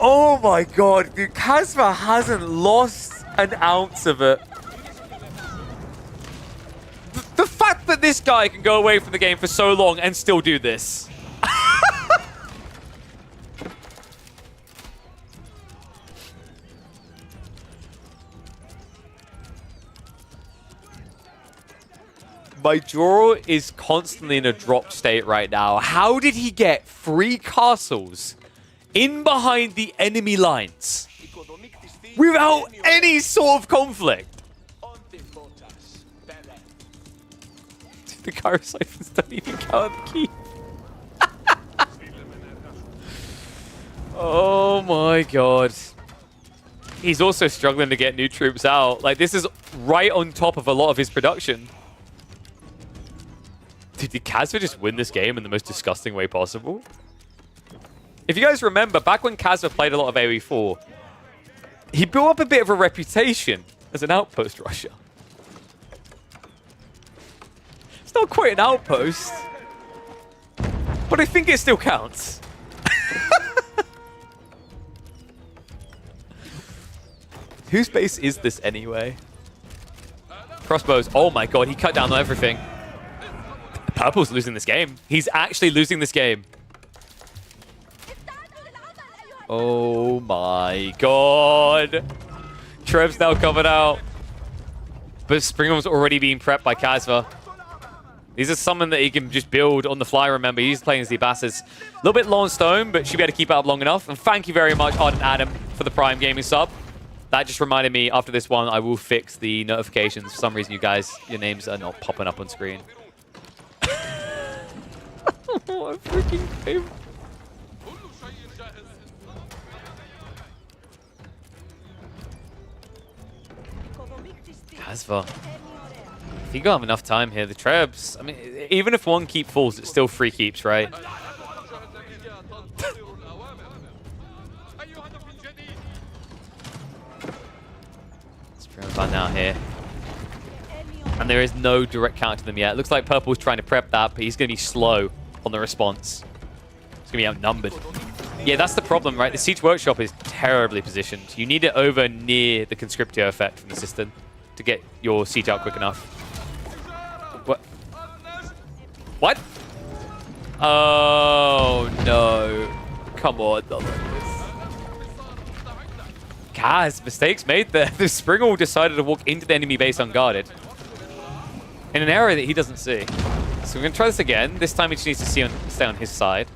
Oh my god, dude, Kasva hasn't lost an ounce of it. The fact that this guy can go away from the game for so long and still do this. My draw is constantly in a dropped state right now. How did he get 3 castles in behind the enemy lines without any sort of conflict? The Karasiphons don't even count the key. Oh my god. He's also struggling to get new troops out. Like, this is right on top of a lot of his production. Did Kasva just win this game in the most disgusting way possible? If you guys remember, back when Kasva played a lot of AoE4, he built up a bit of a reputation as an outpost rusher. It's not quite an outpost, but I think it still counts. Whose base is this anyway? Crossbows. Oh my god, he cut down on everything. Purple's losing this game. He's actually losing this game. Oh my god. Trev's now covered out. But Springham's already being prepped by Kasva. These are someone that he can just build on the fly, remember. He's playing as the Abbasses. A little bit low on stone, but should be able to keep it up long enough. And thank you very much, Ardent Adam, for the Prime Gaming sub. That just reminded me, after this one, I will fix the notifications. For some reason, you guys, your names are not popping up on screen. What a freaking game. Casva. If you got enough time here, the Trebs, I mean, even if one keep falls, it's still 3 keeps, right? By now here. And there is no direct counter to them yet. It looks like Purple's trying to prep that, but he's going to be slow on the response. He's going to be outnumbered. Yeah, that's the problem, right? The Siege Workshop is terribly positioned. You need it over near the Conscriptio effect from the system to get your siege out quick enough. What? What? Oh, no. Come on. Kaz, mistakes made there. The Springle decided to walk into the enemy base unguarded. In an area that he doesn't see. So we're going to try this again. This time he just needs to stay on his side.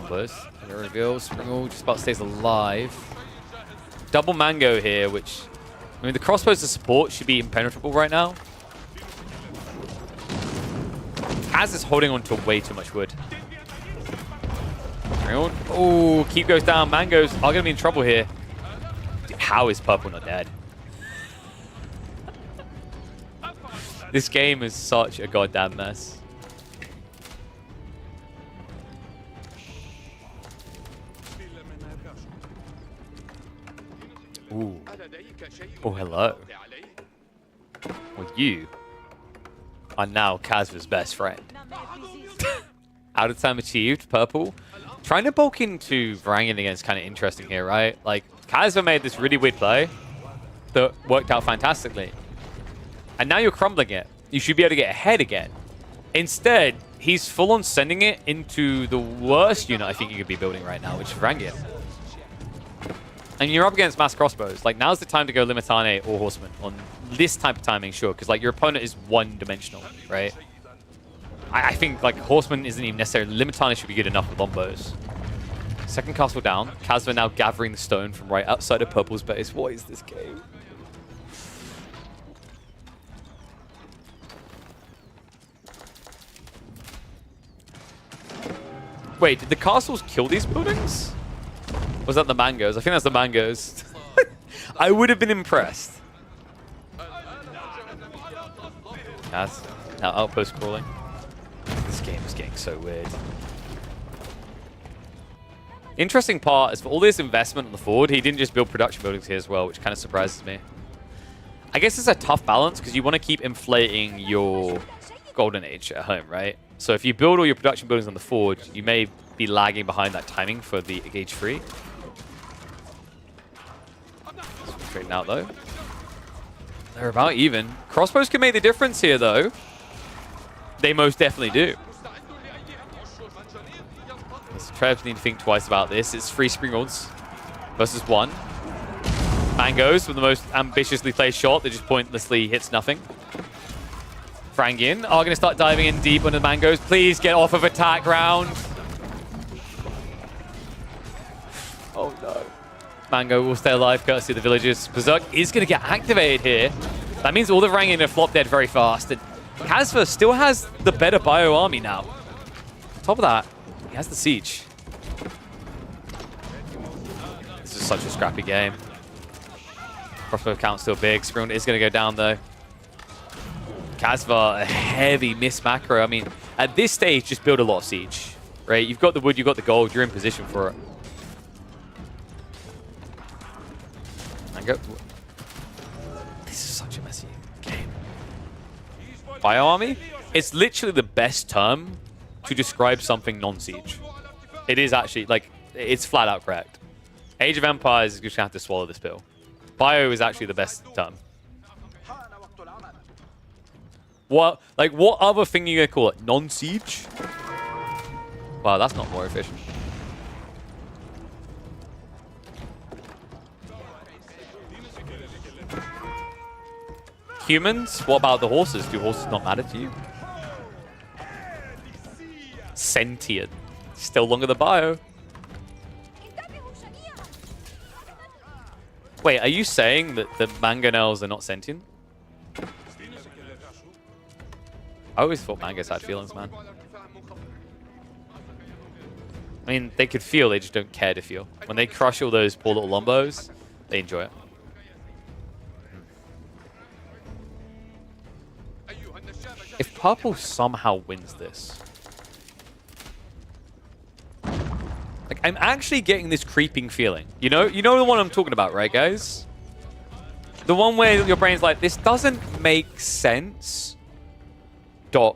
Close. Reveal. Springle just about stays alive. Double Mango here, which... I mean, the crossbows to support should be impenetrable right now. Kaz is holding on to way too much wood. Oh, keep goes down. Mangoes are going to be in trouble here. Dude, how is Purple not dead? This game is such a goddamn mess. Ooh. Oh, hello. Well, you are now Kazva's best friend. Out of time achieved, Purple. Trying to bulk into Varangian again is kind of interesting here, right? Like, Kazva made this really weird play that worked out fantastically. And now you're crumbling it. You should be able to get ahead again. Instead, he's full on sending it into the worst unit I think you could be building right now, which is Varangian. And you're up against mass crossbows. Like, now's the time to go Limitane or Horseman on this type of timing, sure, because, like, your opponent is one-dimensional, right? I think, like, Horseman isn't even necessary. Limitane should be good enough with Lombos. Second castle down. Kazva now gathering the stone from right outside of Purple's base. What is this game? Wait, did the castles kill these buildings? Was that the mangoes? I think that's the mangoes. I would have been impressed. Kaz, now outpost crawling. This game is getting so weird. Interesting part is for all this investment on the forward, he didn't just build production buildings here as well, which kind of surprises me. I guess it's a tough balance because you want to keep inflating your golden age at home, right? So if you build all your production buildings on the forward, you may be lagging behind that timing for the gauge 3. Straighten out though. They're about even. Crossbows can make the difference here though. They most definitely do. So Trebs need to think twice about this. It's 3 Springolds versus 1. Mangoes with the most ambitiously placed shot that just pointlessly hits nothing. Varangian are going to start diving in deep on the Mangoes. Please get off of attack round. Oh no. Mango will stay alive courtesy of the villagers. Berserk is going to get activated here. That means all the Varangian are flop dead very fast. And Kazva still has the better bio army now. On top of that, he has the siege. This is such a scrappy game. Crossbow count still big. Springald is going to go down though. Kazva, a heavy miss macro. I mean, at this stage, just build a lot of siege, right? You've got the wood, you've got the gold, you're in position for it. And go. This is such a messy game. Bio army? It's literally the best term to describe something non-siege. It is actually, like, it's flat out correct. Age of Empires is just going to have to swallow this pill. Bio is actually the best term. What other thing are you going to call it? Non-siege? Wow, that's not more efficient. Humans? What about the horses? Do horses not matter to you? Sentient. Still longer than bio. Wait, are you saying that the mangonels are not sentient? I always thought mangoes had feelings, man. I mean, they could feel, they just don't care to feel. When they crush all those poor little lombos, they enjoy it. If purple somehow wins this... Like, I'm actually getting this creeping feeling. You know the one I'm talking about, right, guys? The one where your brain's like, this doesn't make sense. ... But...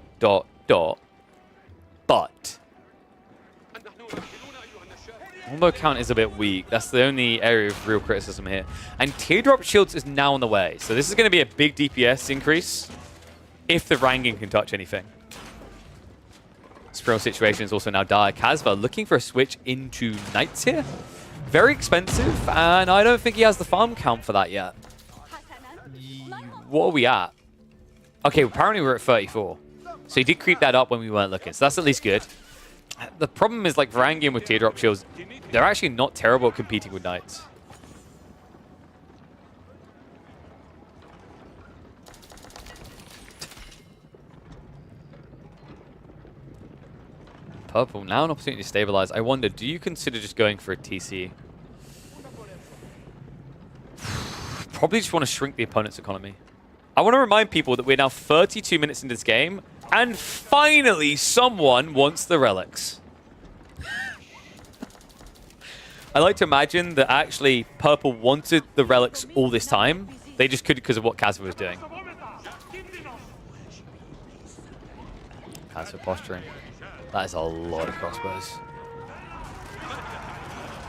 Combo count is a bit weak. That's the only area of real criticism here. And Teardrop Shields is now on the way. So this is going to be a big DPS increase if the Rangin can touch anything. Spiral situation is also now dire. Casva looking for a switch into Knights here. Very expensive, and I don't think he has the farm count for that yet. What are we at? Okay, apparently we're at 34. So he did creep that up when we weren't looking, so that's at least good. The problem is, like, Varangian with Teardrop Shields, they're actually not terrible at competing with Knights. Purple, now an opportunity to stabilize. I wonder, do you consider just going for a TC? Probably just want to shrink the opponent's economy. I want to remind people that we're now 32 minutes into this game, and finally someone wants the relics. I like to imagine that actually Purple wanted the relics all this time. They just couldn't because of what Casva was doing. Casva posturing. That is a lot of crossbows.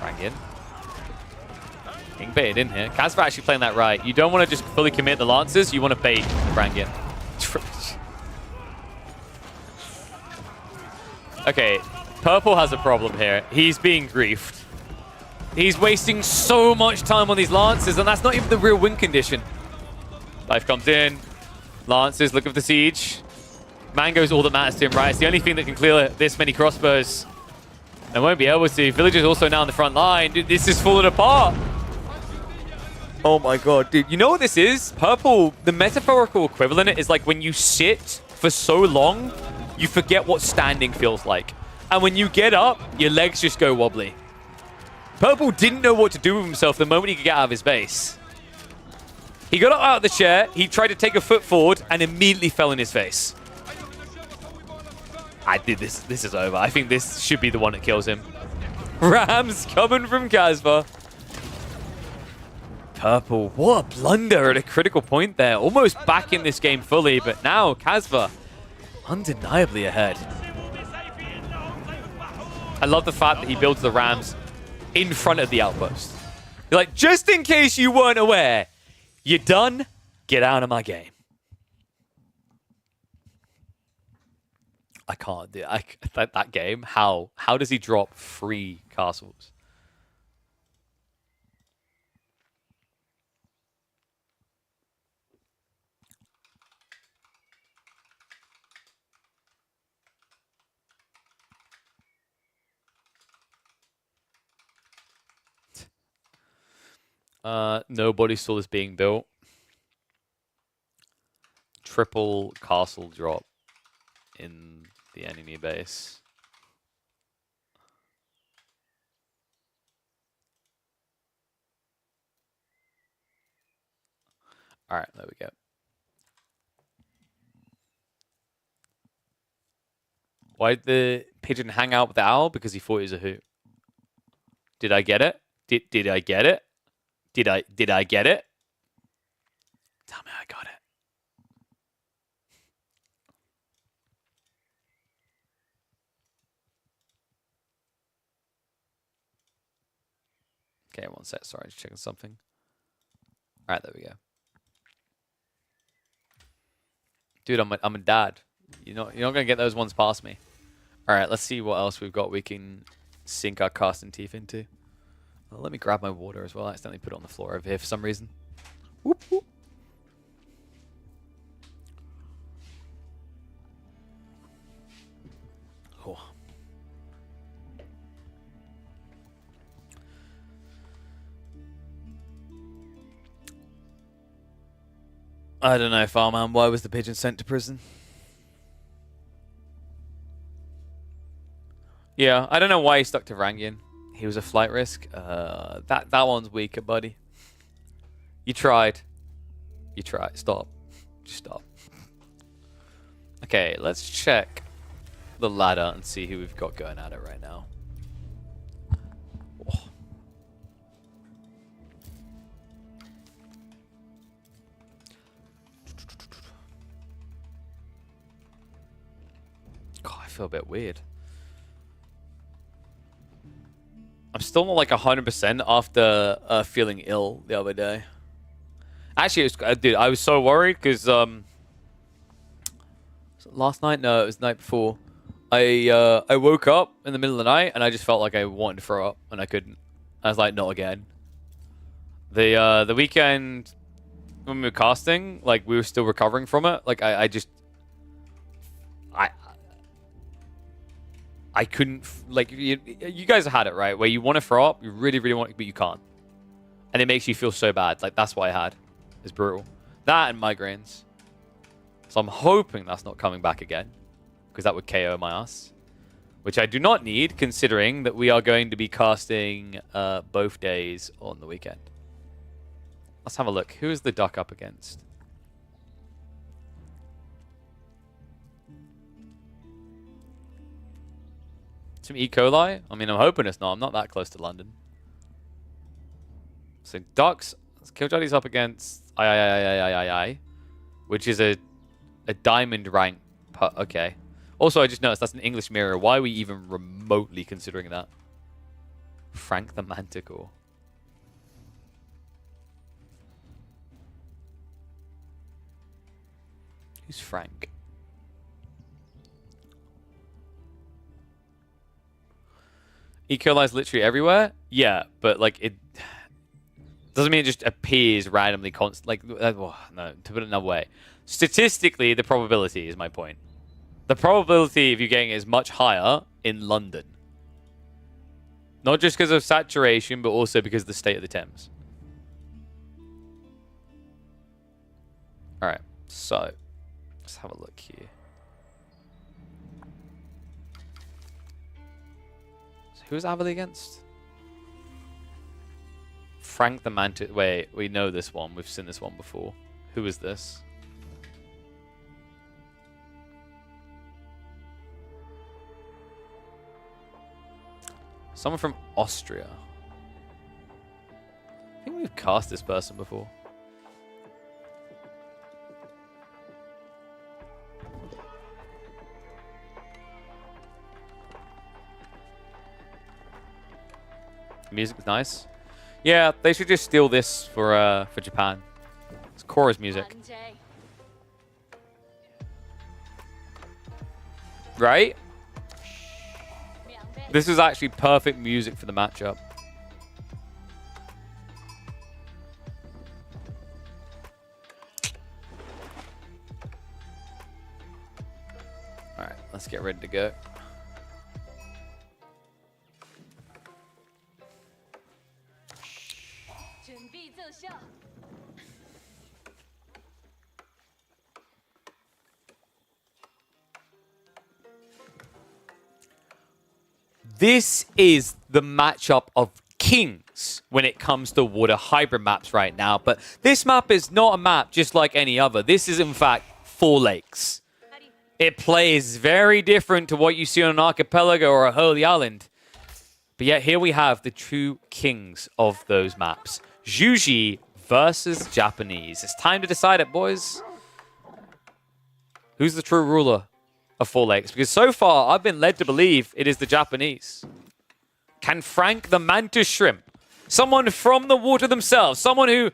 Rangin. Getting baited in here. Casva actually playing that right. You don't want to just fully commit the Lancers. You want to bait Rangin. Okay, Purple has a problem here. He's being griefed. He's wasting so much time on these Lancers, and that's not even the real win condition. Life comes in. Lancers, look at the siege. Mango's all that matters to him, right? It's the only thing that can clear this many crossbows. And won't be able to. Villager's also now on the front line. Dude, this is falling apart. Oh my god, dude. You know what this is? Purple, the metaphorical equivalent is like when you sit for so long, you forget what standing feels like. And when you get up, your legs just go wobbly. Purple didn't know what to do with himself the moment he could get out of his base. He got up out of the chair, he tried to take a foot forward, and immediately fell in his face. This is over. I think this should be the one that kills him. Rams coming from Casva. Purple, what a blunder at a critical point there. Almost back in this game fully, but now Casva undeniably ahead. I love the fact that he builds the Rams in front of the outpost. You're like, just in case you weren't aware, you're done, get out of my game. I can't do that game. How does he drop 3 castles? Nobody saw this being built. Triple castle drop in the enemy base. All right, there we go. Why did the pigeon hang out with the owl? Because he thought he was a hoot. Did I get it? Did I get it? Did I get it? Tell me I got it. Okay, one sec. Sorry, just checking something. All right, there we go. Dude, I'm a dad. You're not gonna get those ones past me. All right, let's see what else we've got we can sink our casting teeth into. Well, let me grab my water as well. I accidentally put it on the floor over here for some reason. Whoop, whoop. Oh. I don't know, Farman. Why was the pigeon sent to prison? Yeah, I don't know why he stuck to Rangian. He was a flight risk. That one's weaker, buddy. You tried. You tried. Stop. Just stop. Okay, let's check the ladder and see who we've got going at it right now. Oh. God, I feel a bit weird. I'm still not like 100% after feeling ill the other day. Actually, it was, dude, I was so worried because last night, no, it was the night before. I woke up in the middle of the night and I just felt like I wanted to throw up and I couldn't. I was like, not again. The weekend when we were casting, like we were still recovering from it. Like I couldn't, like, you guys had it, right? Where you want to throw up, you really, really want it, but you can't. And it makes you feel so bad. Like, that's what I had. It's brutal. That and migraines. So I'm hoping that's not coming back again. Because that would KO my ass. Which I do not need, considering that we are going to be casting both days on the weekend. Let's have a look. Who is the duck up against? Some E. coli? I mean, I'm hoping it's not. I'm not that close to London. So ducks. Killjuddy's up against I, which is a diamond rank. Okay. Also, I just noticed that's an English mirror. Why are we even remotely considering that? Frank the Manticore. Who's Frank? E. coli is literally everywhere? Yeah, but like it doesn't mean it just appears randomly constant. Like, no, to put it another way. Statistically, the probability is my point. The probability of you getting it is much higher in London. Not just because of saturation, but also because of the state of the Thames. Alright, so let's have a look here. So who's Averley against? Frank the Mantis. Wait, we know this one. We've seen this one before. Who is this? Someone from Austria. I think we've cast this person before. The music's nice. Yeah, they should just steal this for Japan. It's Korra's music. Right? This is actually perfect music for the matchup. Alright, let's get ready to go. This is the matchup of kings when it comes to water hybrid maps right now. But this map is not a map just like any other. This is, in fact, 4 lakes. It plays very different to what you see on an archipelago or a holy island. But yet here we have the true kings of those maps. Juji versus Japanese. It's time to decide it, boys. Who's the true ruler of 4 lakes? Because so far, I've been led to believe it is the Japanese. Can Frank the Mantis Shrimp, someone from the water themselves, someone who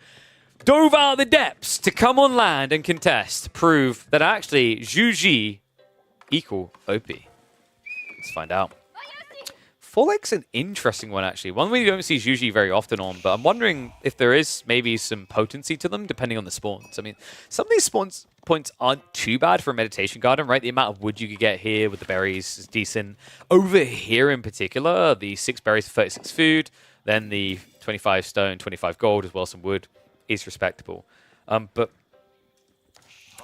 dove out of the depths to come on land and contest, prove that actually Juji equal OP? Let's find out. 4 lakes an interesting one, actually. One we don't see Juji very often on, but I'm wondering if there is maybe some potency to them, depending on the spawns. I mean, some of these spawns points aren't too bad for a meditation garden, right? The amount of wood you could get here with the berries is decent. Over here in particular, the 6 berries for 36 food, then the 25 stone, 25 gold, as well as some wood, is respectable. But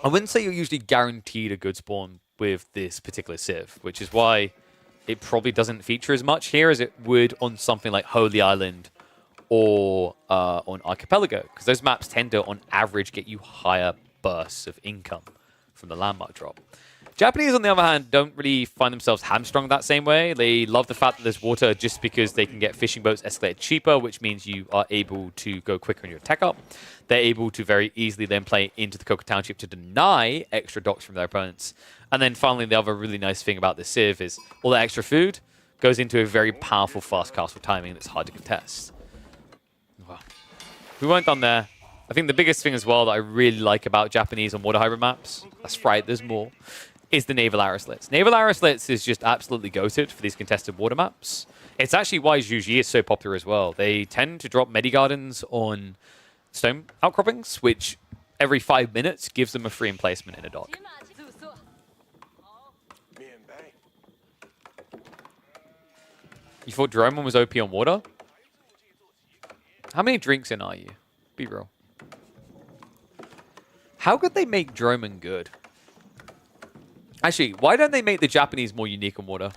I wouldn't say you're usually guaranteed a good spawn with this particular civ, which is why it probably doesn't feature as much here as it would on something like Holy Island or on Archipelago, because those maps tend to, on average, get you higher bursts of income from the landmark drop. Japanese, on the other hand, don't really find themselves hamstrung that same way. They love the fact that there's water just because they can get fishing boats escalated cheaper, which means you are able to go quicker in your tech up. They're able to very easily then play into the Coca Township to deny extra docks from their opponents. And then finally, the other really nice thing about this Civ is all that extra food goes into a very powerful fast castle timing that's hard to contest. Well, we weren't done there. I think the biggest thing as well that I really like about Japanese on water hybrid maps, that's right, there's more, is the Naval arrow slits. Naval arrow slits is just absolutely goated for these contested water maps. It's actually why Juji is so popular as well. They tend to drop Medi-Gardens on stone outcroppings, which every 5 minutes gives them a free emplacement in a dock. You thought Dromon was OP on water? How many drinks in are you? Be real. How could they make Dromon good? Actually, why don't they make the Japanese more unique on water?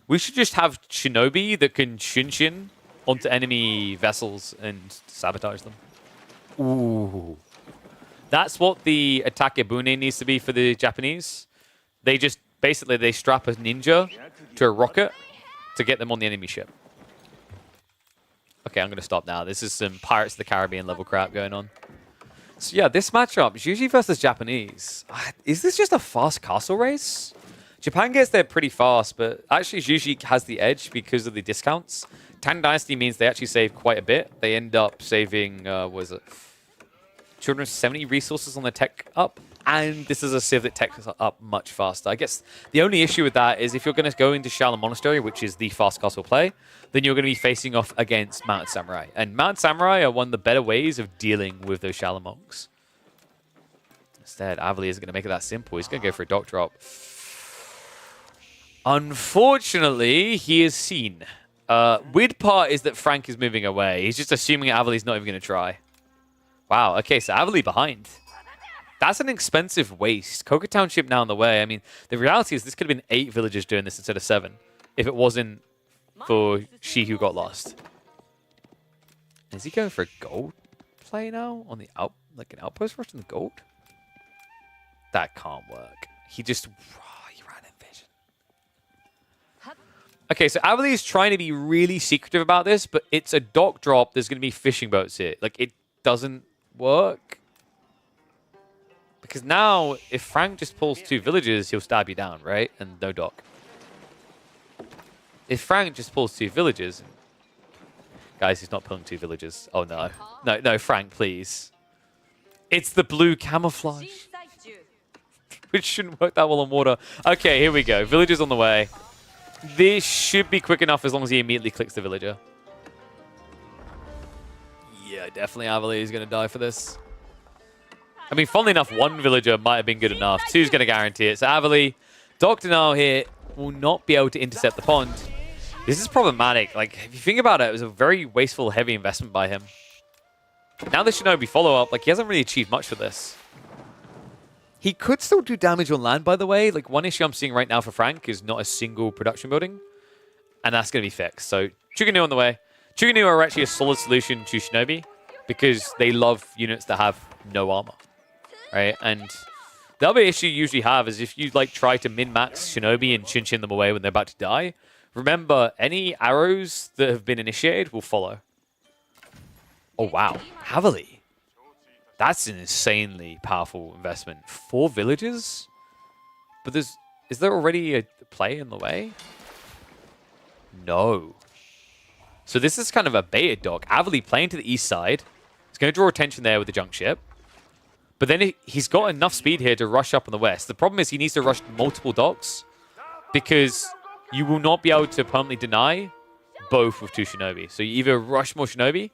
We should just have Shinobi that can Shin onto enemy vessels and sabotage them. Ooh. That's what the Atakebune needs to be for the Japanese. They just, basically, they strap a ninja to a rocket to get them on the enemy ship. Okay, I'm going to stop now. This is some Pirates of the Caribbean level crap going on. So yeah, this matchup, Juji versus Japanese. Is this just a fast castle race? Japan gets there pretty fast, but actually Juji has the edge because of the discounts. Tang Dynasty means they actually save quite a bit. They end up saving, was it 270 resources on their tech up? And this is a Civ that techs up much faster. I guess the only issue with that is if you're going to go into Shaolin Monastery, which is the fast castle play, then you're going to be facing off against Mounted Samurai. And Mounted Samurai are one of the better ways of dealing with those Shaolin monks. Instead, Avali isn't going to make it that simple. He's going to go for a dock drop. Unfortunately, he is seen. Weird part is that Frank is moving away. He's just assuming Avali's not even going to try. Wow, okay, so Avali behind. That's an expensive waste. Coca Township now on the way. I mean, the reality is this could have been 8 villagers doing this instead of 7 if it wasn't for She Who Got Lost. Is he going for a gold play now on the like an outpost rush on the gold? That can't work. He just he ran in vision. Okay, so Avali is trying to be really secretive about this, but it's a dock drop. There's going to be fishing boats here. Like, it doesn't work. Because now, if Frank just pulls 2 villagers, he'll stab you down, right? And no dock. If Frank just pulls 2 villagers... Guys, he's not pulling 2 villagers. Oh, no. No, Frank, please. It's the blue camouflage. Which shouldn't work that well on water. Okay, here we go. Villagers on the way. This should be quick enough as long as he immediately clicks the villager. Yeah, definitely Avali is going to die for this. I mean, funnily enough, 1 villager might have been good enough. 2's going to guarantee it. So Avali, Dr. Now here will not be able to intercept the pond. This is problematic. Like, if you think about it, it was a very wasteful, heavy investment by him. Now the Shinobi follow-up, like, he hasn't really achieved much for this. He could still do damage on land, by the way. Like, one issue I'm seeing right now for Frank is not a single production building. And that's going to be fixed. So, Chuganu on the way. Chuganu are actually a solid solution to Shinobi because they love units that have no armor. Right? And the other issue you usually have is if you, like, try to min-max Shinobi and chin them away when they're about to die, remember, any arrows that have been initiated will follow. Oh, wow. Avali. That's an insanely powerful investment. 4 villages? But is there already a play in the way? No. So this is kind of a baited dock. Avali playing to the east side. He's going to draw attention there with the junk ship. But then he's got enough speed here to rush up on the west. The problem is he needs to rush multiple docks because you will not be able to permanently deny both with 2 Shinobi. So you either rush more Shinobi,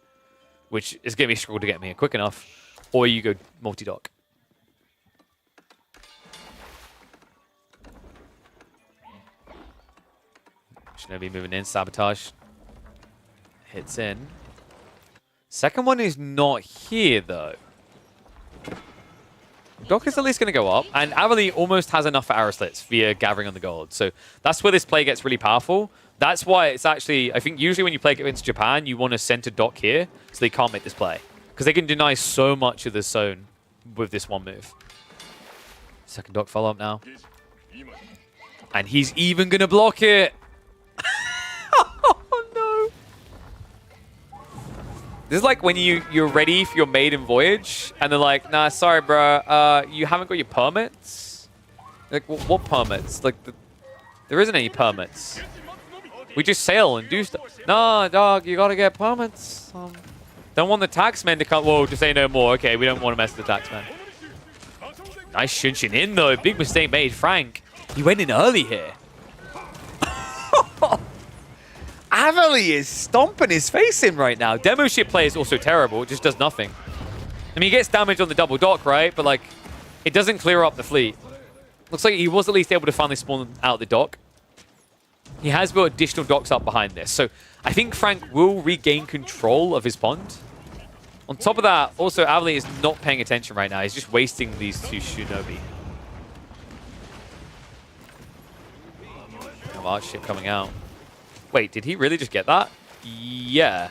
which is going to be a struggle to get me here quick enough, or you go multi-dock. Shinobi moving in, sabotage. Hits in. Second one is not here, though. Dock is at least going to go up, and Avali almost has enough for arrow slits via gathering on the gold. So that's where this play gets really powerful. That's why it's actually, I think usually when you play against Japan, you want to center Dock here so they can't make this play. Because they can deny so much of the zone with this one move. Second Dock follow up now. And he's even going to block it. Oh, no. This is like when you're ready for your maiden voyage, and they're like, nah, sorry, bro. You haven't got your permits? Like, what permits? Like, there isn't any permits. We just sail and do stuff. No, dog, you got to get permits. Don't want the taxman to come. Whoa, just say no more. Okay, we don't want to mess with the taxman. Nice Shunshin in, though. Big mistake made. Frank, he went in early here. Avali is stomping his face in right now. Demo ship play is also terrible. It just does nothing. I mean, he gets damage on the double dock, right? But, like, it doesn't clear up the fleet. Looks like he was at least able to finally spawn out the dock. He has built additional docks up behind this. So I think Frank will regain control of his pond. On top of that, also, Avali is not paying attention right now. He's just wasting these two Shinobi. Arch ship coming out. Wait, did he really just get that? Yeah.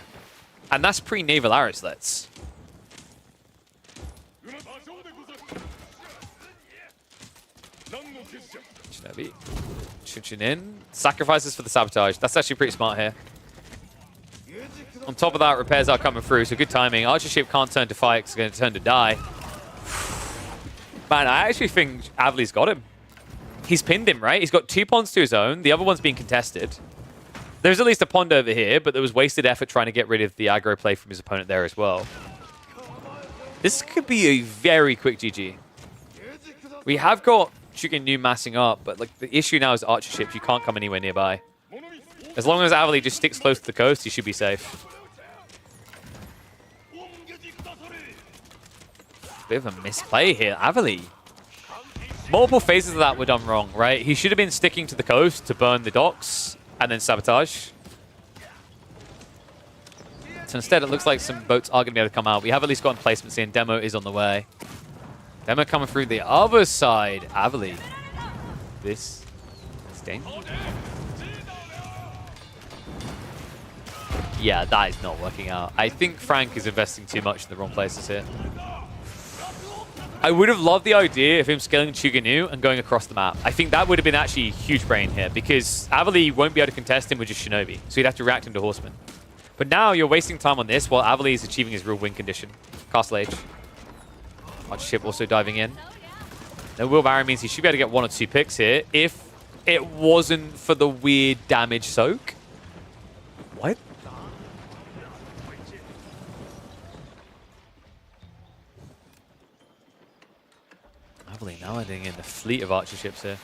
And that's pre-naval arrow slits. Shinobi. Chunchin in. Sacrifices for the sabotage. That's actually pretty smart here. On top of that, repairs are coming through, so good timing. Archer ship can't turn to fight, it's going to turn to die. Man, I actually think Avali's got him. He's pinned him, right? He's got 2 ponds to his own. The other one's being contested. There's at least a pond over here, but there was wasted effort trying to get rid of the aggro play from his opponent there as well. This could be a very quick GG. We have got Shugin massing up, but like the issue now is archer ships. You can't come anywhere nearby. As long as Avali just sticks close to the coast, he should be safe. Bit of a misplay here. Avali. Multiple phases of that were done wrong, right? He should have been sticking to the coast to burn the docks and then sabotage. So instead, it looks like some boats are going to be able to come out. We have at least gotten placements in. Demo is on the way. Demo coming through the other side. Avali. This is dangerous. Yeah, that is not working out. I think Frank is investing too much in the wrong places here. I would have loved the idea of him scaling Chuganu and going across the map. I think that would have been actually a huge brain here because Avali won't be able to contest him with just Shinobi, so he'd have to react him to Horseman. But now you're wasting time on this while Avali is achieving his real win condition. Castle Age. Archer ship also diving in. No Will Barry means he should be able to get 1 or 2 picks here if it wasn't for the weird damage soak. What? Avali now adding in the fleet of archer ships here.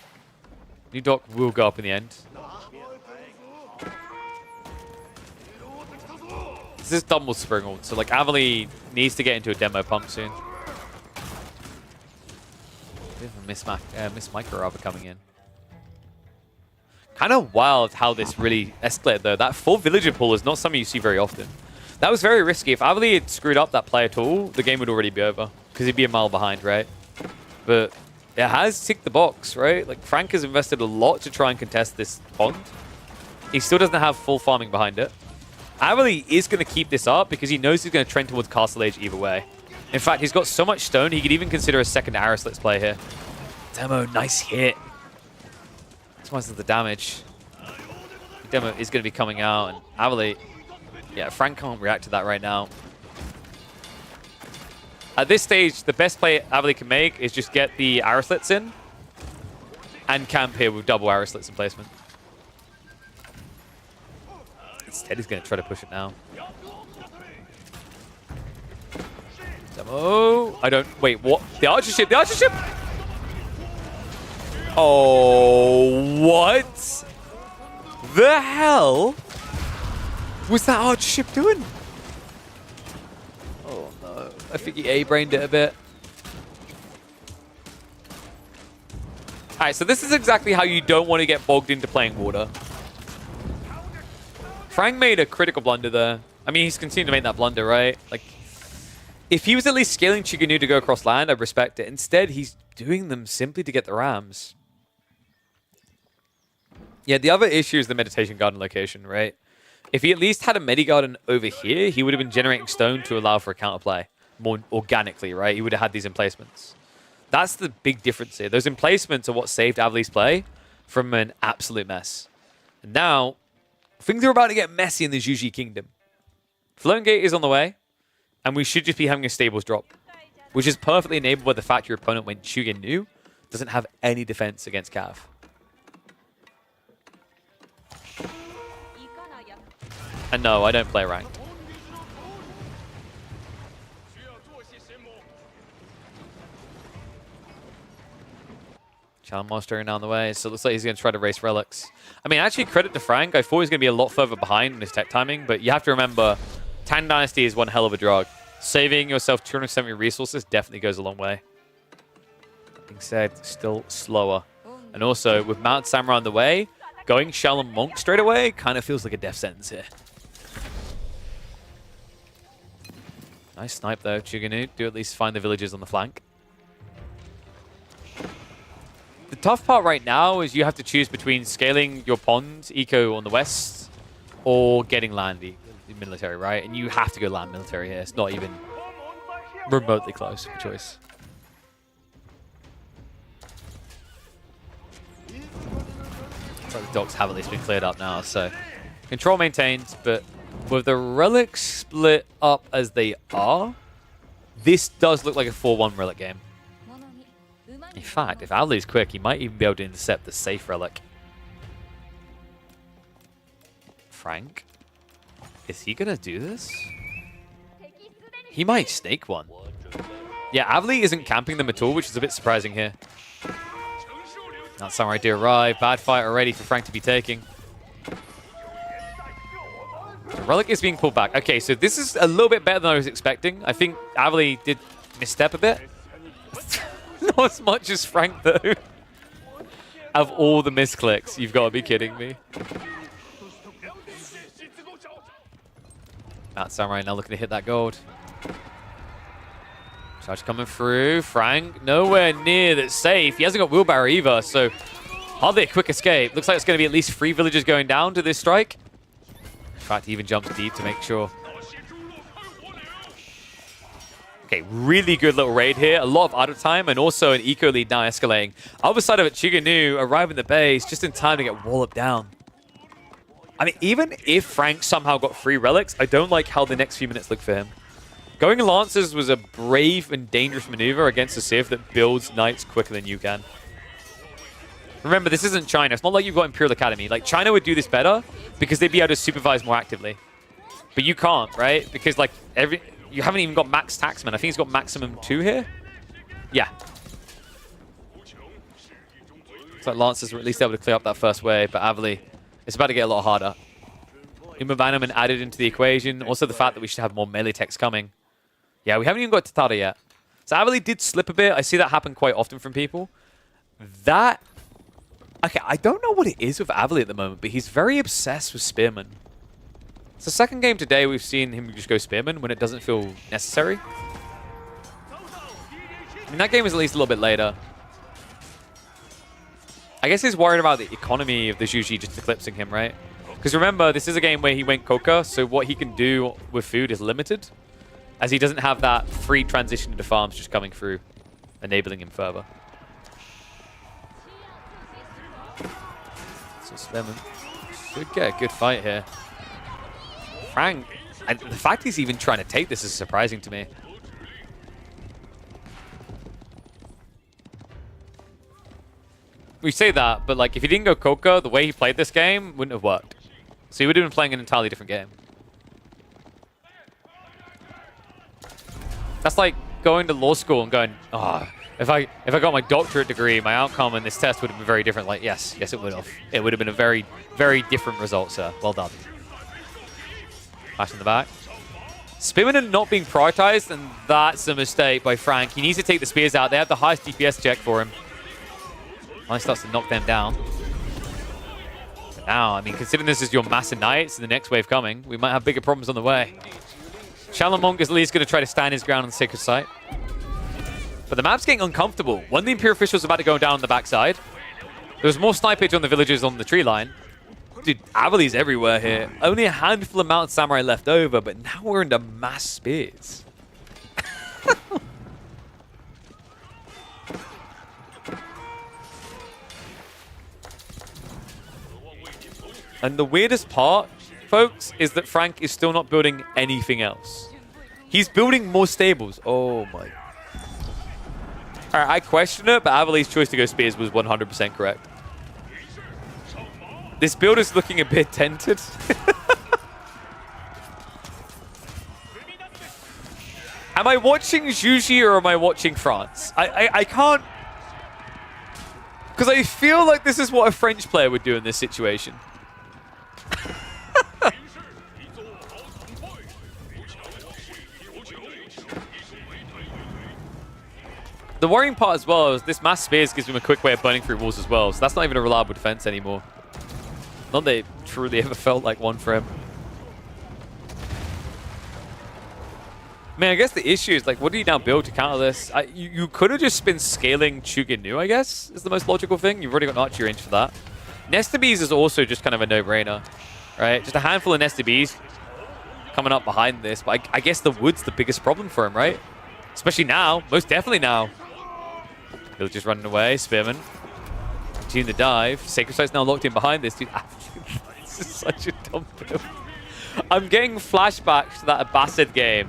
New dock will go up in the end. This is double spring ult, so like Avali needs to get into a demo pump soon. Bit of a miss micro arbor coming in. Kind of wild how this really escalated though. That full villager pull is not something you see very often. That was very risky. If Avali had screwed up that play at all, the game would already be over. Because he'd be a mile behind, right? But it has ticked the box, right? Like Frank has invested a lot to try and contest this pond. He still doesn't have full farming behind it. Avali is going to keep this up because he knows he's going to trend towards Castle Age either way. In fact, he's got so much stone, he could even consider a second arrow slits play here. Demo, nice hit. This one's the damage. Demo is going to be coming out, and Avali, yeah, Frank can't react to that right now. At this stage, the best play Avali can make is just get the arrow slits in and camp here with double arrow slits in placement. Instead, he's going to try to push it now. Demo. I don't... Wait, what? The archer ship! The archer ship! Oh, what the hell was that archer ship doing? Oh, no. I think he A-brained it a bit. Alright, so this is exactly how you don't want to get bogged into playing water. Frank made a critical blunder there. I mean, he's continued to make that blunder, right? Like, If he was at least scaling Chiganu to go across land, I'd respect it. Instead, he's doing them simply to get the rams. Yeah, the other issue is the meditation garden location, right? If he at least had a Medigarden over here, he would have been generating stone to allow for a counterplay more organically, right? He would have had these emplacements. That's the big difference here. Those emplacements are what saved Avli's play from an absolute mess. And now, things are about to get messy in the Juji Kingdom. Floating Gate is on the way, and we should just be having a stables drop, which is perfectly enabled by the fact your opponent, when Chugen Nu, doesn't have any defense against Cav. And no, I don't play ranked. Challenge Monster now on the way, so it looks like he's going to try to race relics. I mean, actually, credit to Frank. I thought he was going to be a lot further behind in his tech timing, but you have to remember, Tang Dynasty is one hell of a drug. Saving yourself 270 resources definitely goes a long way. That being said, still slower. And also, with Mount Samurai on the way, going Shaolin Monk straight away kind of feels like a death sentence here. Nice snipe though, Chuganu. Do at least find the villagers on the flank. The tough part right now is you have to choose between scaling your pond eco on the west or getting land military, right? And you have to go land military here. It's not even remotely close of a choice. So the docks have at least been cleared up now, so control maintained, but with the relics split up as they are, this does look like a 4-1 relic game. In fact, if Avli's quick, he might even be able to intercept the safe relic. Frank? Is he going to do this? He might snake one. Yeah, Avli isn't camping them at all, which is a bit surprising here. That Samurai do arrive. Bad fight already for Frank to be taking. The relic is being pulled back. Okay, so this is a little bit better than I was expecting. I think Avli did misstep a bit. Not as much as Frank, though. Of all the misclicks, you've got to be kidding me. Mount Samurai now looking to hit that gold. Charge coming through. Frank nowhere near that safe. He hasn't got wheelbarrow either, so hardly a quick escape. Looks like it's going to be at least 3 villagers going down to this strike. In fact, he even jumps deep to make sure. Okay, really good little raid here. A lot of idle time and also an eco lead now escalating. Other side of it, Chuganu arriving at the base just in time to get walloped down. I mean, even if Frank somehow got 3 relics, I don't like how the next few minutes look for him. Going Lancers was a brave and dangerous maneuver against a Civ that builds Knights quicker than you can. Remember, this isn't China. It's not like you've got Imperial Academy. Like, China would do this better because they'd be able to supervise more actively. But you can't, right? Because, like, you haven't even got max taxman. I think he's got maximum 2 here. Yeah. Looks like Lancers were at least able to clear up that first wave, but Avli, it's about to get a lot harder. Immobanament added into the equation. Also the fact that we should have more melee techs coming. Yeah, we haven't even got Tatada yet. So Avli did slip a bit. I see that happen quite often from people. That... Okay, I don't know what it is with Avli at the moment, but he's very obsessed with Spearman. It's the second game today we've seen him just go Spearman when it doesn't feel necessary. I mean, that game was at least a little bit later. I guess he's worried about the economy of the Juji just eclipsing him, right? Because remember, this is a game where he went Coca, so what he can do with food is limited, as he doesn't have that free transition into farms just coming through, enabling him further. So Spearman should get a good fight here. Frank, and the fact he's even trying to take this is surprising to me. We say that, but like if he didn't go Coca, the way he played this game wouldn't have worked. So he would have been playing an entirely different game. That's like going to law school and going, oh, if I got my doctorate degree, my outcome in this test would have been very different. Like, yes, it would have. It would have been a very, very different result, sir. Well done. Flash in the back. Spearman not being prioritized, and that's a mistake by Frank. He needs to take the spears out. They have the highest DPS check for him. He starts to knock them down. But now, I mean, considering this is your massive knights and the next wave coming, we might have bigger problems on the way. Shalamong is at least going to try to stand his ground on the sacred site. But the map's getting uncomfortable. When the Imperial officials about to go down on the backside, there was more snipage on the villagers on the tree line. Dude, Avali's everywhere here. Only a handful of mounted samurai left over, but now we're into mass spears. And the weirdest part, folks, is that Frank is still not building anything else. He's building more stables. Oh my. Alright, I question it, but Avali's choice to go spears was 100% correct. This build is looking a bit tented. Am I watching Juji or am I watching France? I can't... Because I feel like this is what a French player would do in this situation. The worrying part as well is this mass spears gives him a quick way of burning through walls as well, so that's not even a reliable defense anymore. Not that it truly ever felt like one for him. Man, I guess the issue is, like, what do you now build to counter this? You could have just been scaling Chuginu, I guess, is the most logical thing. You've already got an archery range for that. Nesta Bees is also just kind of a no-brainer, right? Just a handful of Nesta Bees coming up behind this, but I guess the wood's the biggest problem for him, right? Especially now. Most definitely now. Villagers running away. Spearman. Continue the dive. Sacred Site's now locked in behind this. Dude, this is such a dumb build. I'm getting flashbacks to that Abbasid game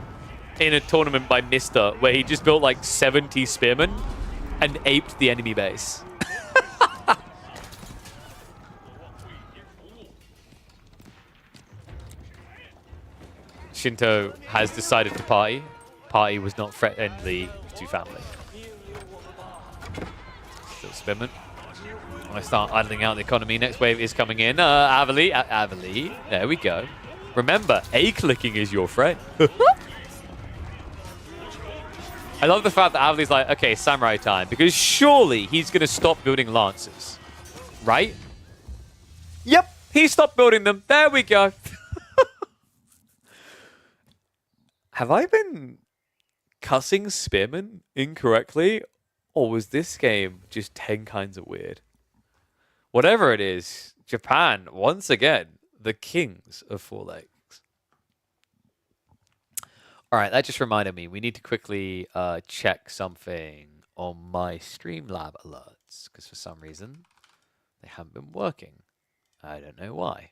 in a tournament by Mister, where he just built like 70 spearmen and aped the enemy base. Shinto has decided to party. Party was not friendly to family. Still spearman. I start idling out the economy. Next wave is coming in. Avali. Avali. There we go. Remember, A-clicking is your friend. I love the fact that Avali's like, okay, samurai time. Because surely he's going to stop building lances. Right? Yep. He stopped building them. There we go. Have I been cussing spearmen incorrectly? Or was this game just 10 kinds of weird? Whatever it is, Japan, once again, the kings of four legs. All right, that just reminded me. We need to quickly check something on my Streamlab alerts. Because for some reason, they haven't been working. I don't know why.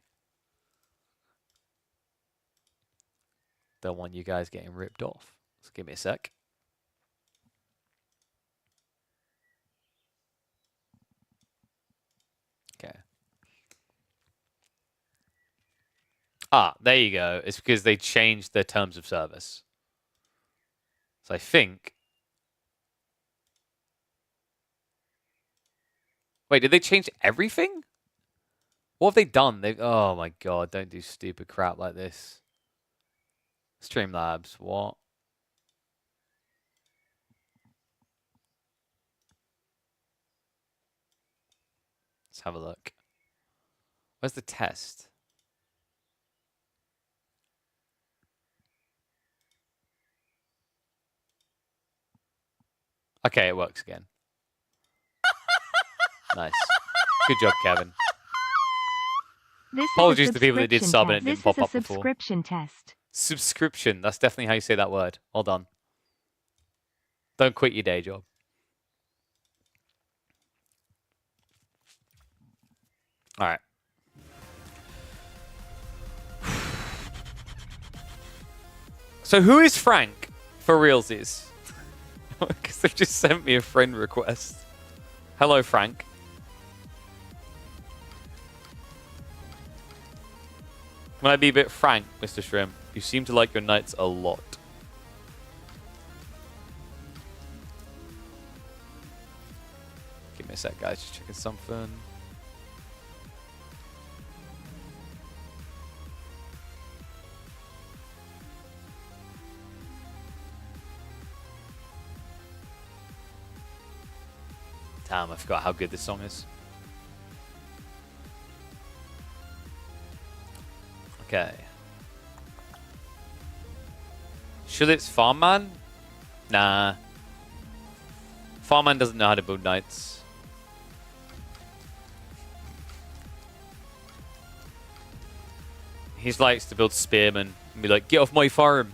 Don't want you guys getting ripped off. So give me a sec. Okay. Ah, there you go. It's because they changed their terms of service. So I think... Wait, did they change everything? What have they done? Oh my god, don't do stupid crap like this. Streamlabs, what? Let's have a look. Where's the test? Okay, it works again. Nice. Good job, Kevin. Apologies to people that did sub and it didn't pop up before. Subscription test. Subscription. That's definitely how you say that word. Well done. Don't quit your day job. All right. So who is Frank for realsies? Because they've just sent me a friend request. Hello, Frank. Can I be a bit frank, Mr. Shrimp? You seem to like your knights a lot. Give me a sec, guys. Just checking something. Damn, I forgot how good this song is. Okay. Should it's Farmman? Nah. Farmman doesn't know how to build knights. He likes to build spearmen and be like, get off my farm.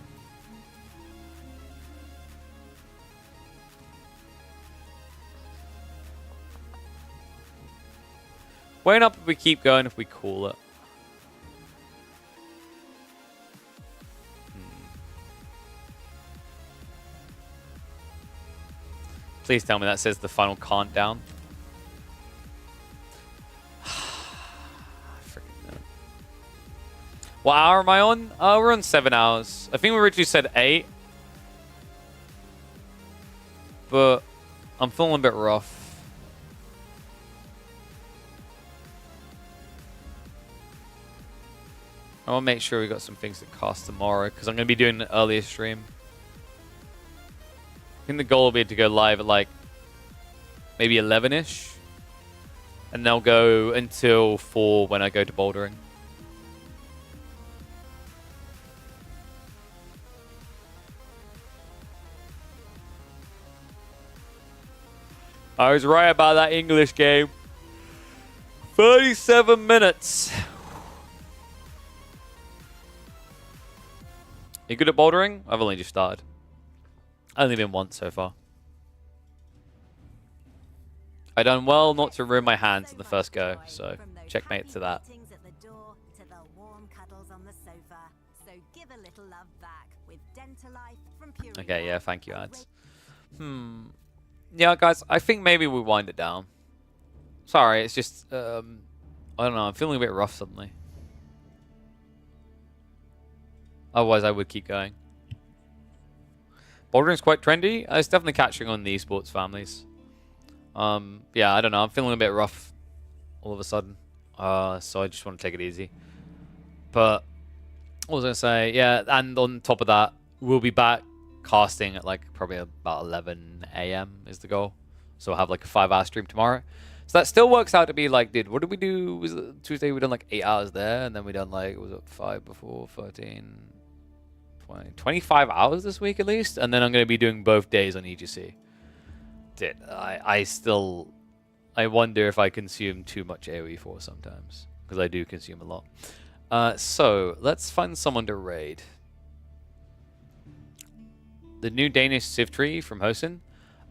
Weighing up if we keep going, if we call it. Please tell me that says the final countdown. What hour am I on? We're on 7 hours. I think we originally said 8. But I'm feeling a bit rough. I want to make sure we got some things to cast tomorrow because I'm going to be doing an earlier stream. I think the goal will be to go live at like maybe 11-ish. And they'll go until 4 when I go to bouldering. I was right about that English game. 37 minutes. You good at bouldering? I've only just started. I've only been once so far. I done well not to ruin my hands in the first go, so checkmate to that. Okay, yeah, thank you, ads. Yeah, guys, I think maybe we wind it down. Sorry, it's just, I don't know, I'm feeling a bit rough suddenly. Otherwise, I would keep going. Bouldering is quite trendy. It's definitely catching on the esports families. Yeah, I don't know. I'm feeling a bit rough all of a sudden. So I just want to take it easy. But what was I going to say? Yeah, and on top of that, we'll be back casting at like probably about 11 a.m. is the goal. So we'll have like a 5-hour stream tomorrow. So that still works out to be like, dude, what did we do? Was it Tuesday? We done like 8 hours there, and then we done like, was it 5 before 13? 20, 25 hours this week at least, and then I'm going to be doing both days on EGC. Dude, I wonder if I consume too much AoE for sometimes, because I do consume a lot. So let's find someone to raid. The new Danish Civ tree from Hosen.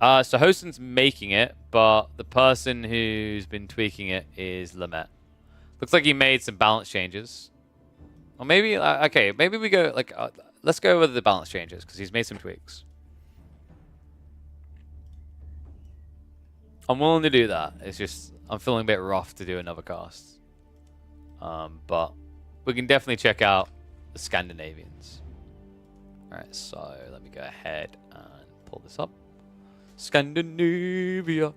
So Hosen's making it, but the person who's been tweaking it is Lamet. Looks like he made some balance changes. Or maybe, okay, maybe we go, like, let's go over the balance changes, because he's made some tweaks. I'm willing to do that. It's just, I'm feeling a bit rough to do another cast. But we can definitely check out the Scandinavians. Alright, so let me go ahead and pull this up. Scandinavia.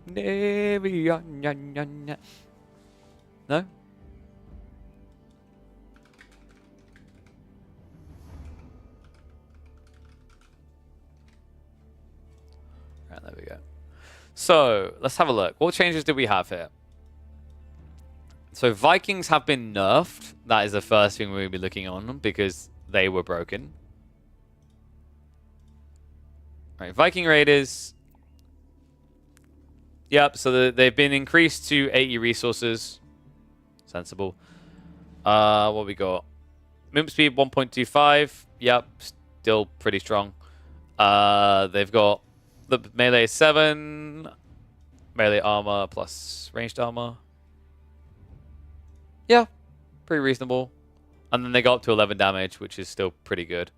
Navia. No? Right, there we go. So, let's have a look. What changes do we have here? So, Vikings have been nerfed. That is the first thing we'll be looking on because they were broken. Right, Viking Raiders. Yep, so they've been increased to 80 resources. Sensible. What we got? Movement speed 1.25. Yep, still pretty strong. They've got the melee 7, melee armor plus ranged armor. Yeah, pretty reasonable. And then they got up to 11 damage, which is still pretty good.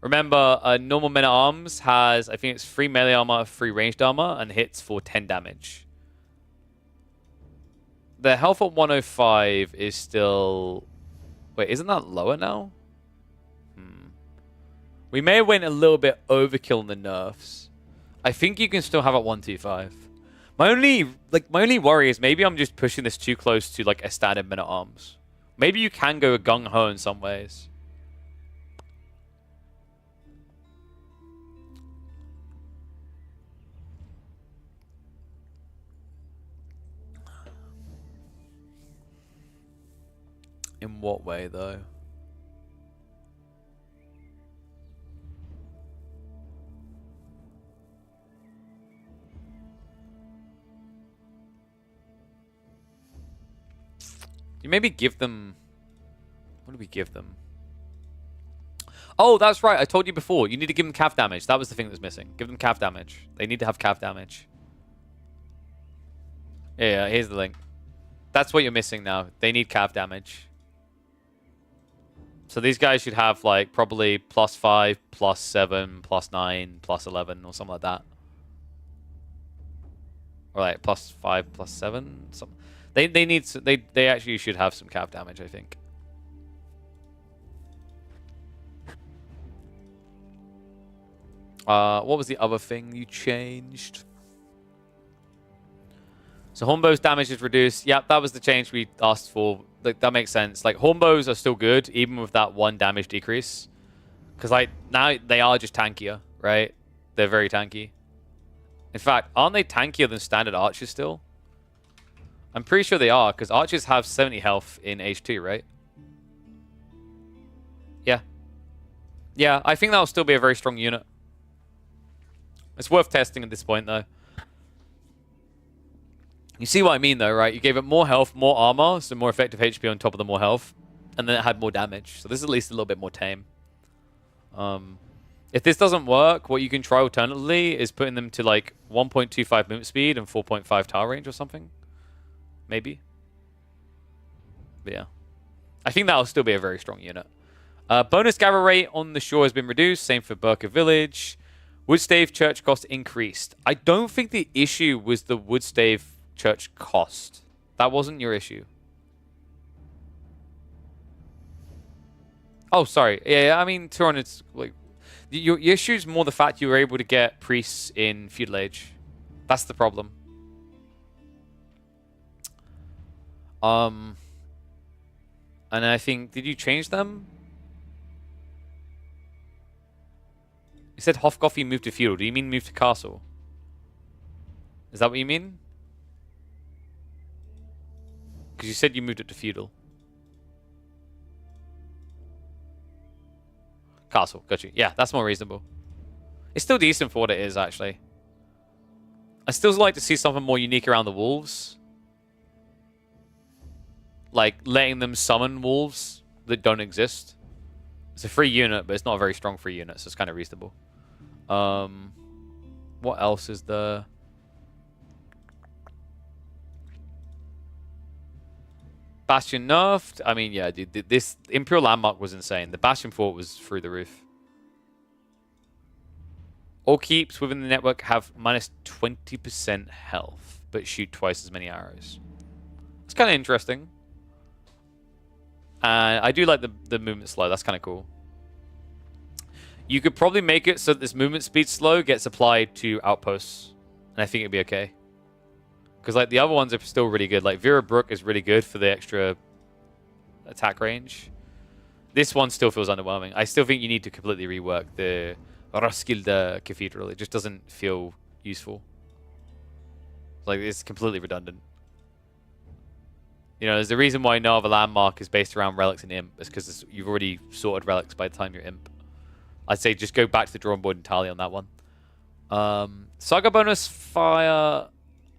Remember, normal men at arms has, I think it's 3 melee armor, 3 ranged armor, and hits for 10 damage. The health at 105 is still... Wait, isn't that lower now? We may have went a little bit overkill in the nerfs. I think you can still have it 125. My only worry is maybe I'm just pushing this too close to like a standard men at arms. Maybe you can go gung ho in some ways. In what way, though? You maybe give them... What do we give them? Oh, that's right. I told you before. You need to give them cav damage. That was the thing that was missing. Give them cav damage. They need to have cav damage. Yeah, here's the link. That's what you're missing now. They need cav damage. So these guys should have, like, probably +5, +7, +9, +11, or something like that. Or, like, +5, +7. Something. They need... They actually should have some cav damage, I think. What was the other thing you changed? So Hornbow's damage is reduced. Yep, that was the change we asked for. Like, that makes sense. Like, Hornbows are still good, even with that 1 damage decrease. Because, like, now they are just tankier, right? They're very tanky. In fact, aren't they tankier than standard archers still? I'm pretty sure they are, because archers have 70 health in H2, right? Yeah. Yeah, I think that'll still be a very strong unit. It's worth testing at this point, though. You see what I mean, though, right? You gave it more health, more armor, so more effective HP on top of the more health. And then it had more damage. So this is at least a little bit more tame. If this doesn't work, what you can try alternatively is putting them to, like, 1.25 movement speed and 4.5 tower range or something. Maybe. But yeah. I think that'll still be a very strong unit. Bonus gather rate on the shore has been reduced. Same for Burka Village. Woodstave church cost increased. I don't think the issue was the Woodstave church cost. That wasn't your issue. Oh, sorry. Yeah, I mean, Turon, it's like your issue is more the fact you were able to get priests in feudal age. That's the problem. And I think, did you change them? You said Hofgothy moved to feudal. Do you mean move to castle? Is that what you mean? Because you said you moved it to feudal. Castle, got you. Yeah, that's more reasonable. It's still decent for what it is, actually. I still like to see something more unique around the wolves. Like, letting them summon wolves that don't exist. It's a free unit, but it's not a very strong free unit, so it's kind of reasonable. What else is there? Bastion nerfed. I mean, yeah, dude, this Imperial Landmark was insane. The Bastion Fort was through the roof. All keeps within the network have minus 20% health, but shoot twice as many arrows. It's kind of interesting. And I do like the movement slow. That's kind of cool. You could probably make it so that this movement speed slow gets applied to outposts. And I think it'd be okay. Because, like, the other ones are still really good. Like, Vera Brook is really good for the extra attack range. This one still feels underwhelming. I still think you need to completely rework the Roskilde Cathedral. It just doesn't feel useful. Like, it's completely redundant. You know, there's a reason why no other landmark is based around relics and imp. It's because you've already sorted relics by the time you're imp. I'd say just go back to the drawing board entirely on that one. Saga bonus fire...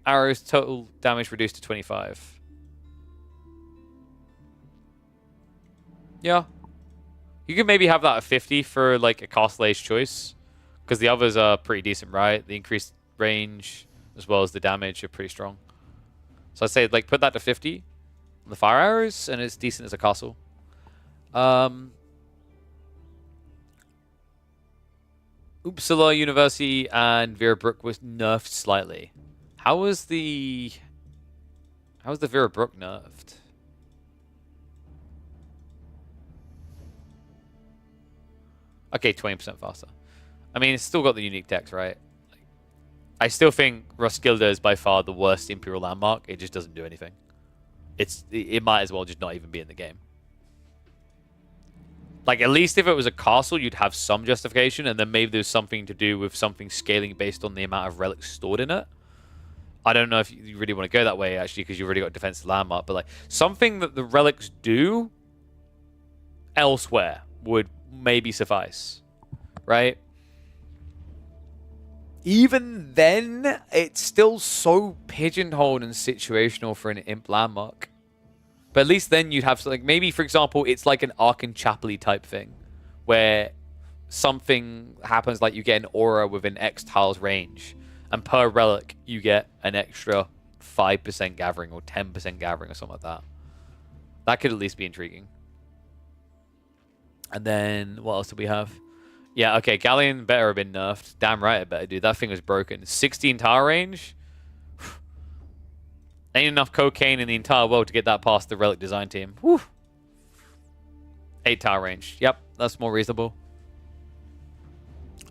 Arrows total damage reduced to 25. Yeah. You could maybe have that at 50 for like a castle age choice. Because the others are pretty decent, right? The increased range as well as the damage are pretty strong. So I'd say like put that to 50 on the fire arrows and it's decent as a castle. Uppsala University and Vera Brook was nerfed slightly. How was the Vera Brook nerfed? Okay, 20% faster. I mean, it's still got the unique decks, right? I still think Roskilde is by far the worst Imperial Landmark. It just doesn't do anything. It might as well just not even be in the game. Like, at least if it was a castle, you'd have some justification, and then maybe there's something to do with something scaling based on the amount of relics stored in it. I don't know if you really want to go that way, actually, because you've already got defensive landmark. But, like, something that the relics do elsewhere would maybe suffice, right? Even then, it's still so pigeonholed and situational for an imp landmark. But at least then you'd have, like, maybe, for example, it's like an Arkan Chapel type thing, where something happens, like you get an aura within X tiles range, and per relic you get an extra 5% gathering or 10% gathering or something like that. That could at least be intriguing. And then, what else do we have? Yeah, okay, Galleon better have been nerfed. Damn right it better, dude. That thing was broken. 16 tower range? Ain't enough cocaine in the entire world to get that past the relic design team. Whew. 8 tower range. Yep, that's more reasonable.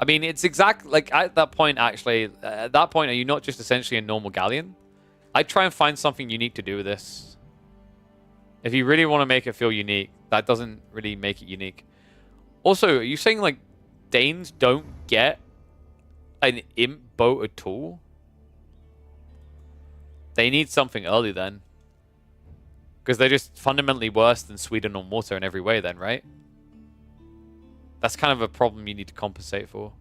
I mean, it's exact, like, at that point, actually, at that point, are you not just essentially a normal Galleon? I'd try and find something unique to do with this. If you really want to make it feel unique, that doesn't really make it unique. Also, are you saying, like, Danes don't get an imp boat at all? They need something early then. Because they're just fundamentally worse than Sweden on water in every way then, right? That's kind of a problem you need to compensate for.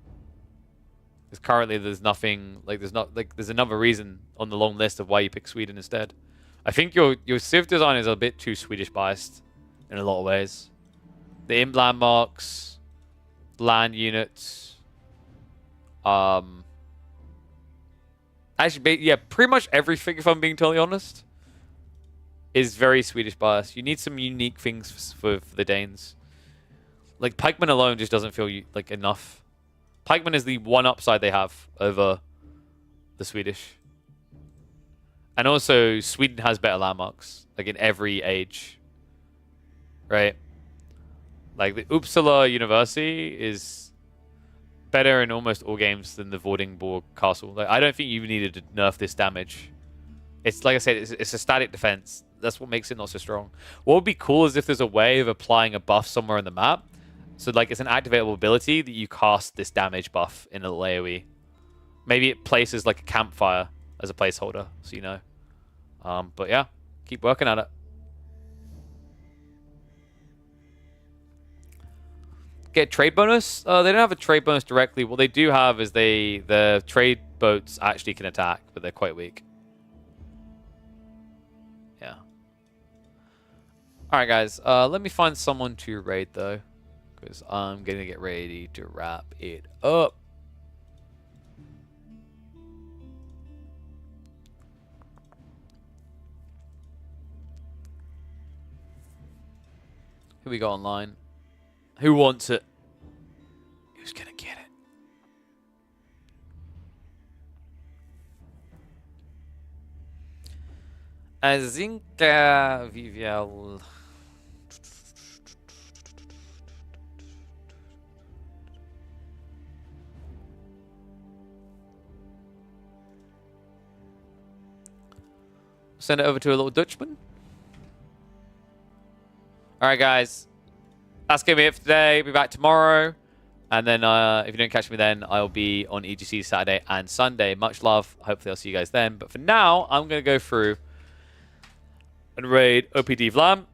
Because currently there's nothing, like there's another reason on the long list of why you pick Sweden instead. I think your Civ design is a bit too Swedish biased in a lot of ways. The imp landmarks, land units, actually, yeah, pretty much everything, if I'm being totally honest, is very Swedish biased. You need some unique things for the Danes. Like, pikemen alone just doesn't feel like enough. Pikemen is the one upside they have over the Swedish. And also, Sweden has better landmarks, like in every age. Right? Like, the Uppsala University is better in almost all games than the Vordingborg Castle. Like, I don't think you needed to nerf this damage. It's, like I said, it's a static defense. That's what makes it not so strong. What would be cool is if there's a way of applying a buff somewhere on the map. So, like, it's an activatable ability that you cast this damage buff in a AoE. Maybe it places, like, a campfire as a placeholder, so you know. But, yeah, keep working at it. Get trade bonus? They don't have a trade bonus directly. What they do have is the trade boats actually can attack, but they're quite weak. Yeah. Alright, guys. Let me find someone to raid, though. Because I'm going to get ready to wrap it up. Who we got online? Who wants it? Who's going to get it? Azinka Vivial. Send it over to a little Dutchman. Alright, guys. That's going to be it for today. Be back tomorrow. And then if you don't catch me then, I'll be on EGC Saturday and Sunday. Much love. Hopefully I'll see you guys then. But for now, I'm going to go through and raid OPD Vlam.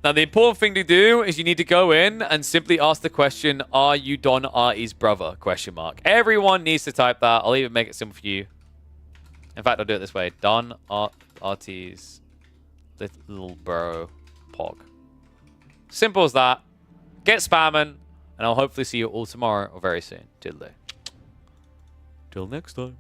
Now, the important thing to do is you need to go in and simply ask the question, are you Don Artie's brother? Question mark. Everyone needs to type that. I'll even make it simple for you. In fact, I'll do it this way. Don Artie's little bro pog. Simple as that. Get spamming, and I'll hopefully see you all tomorrow or very soon. Till next time.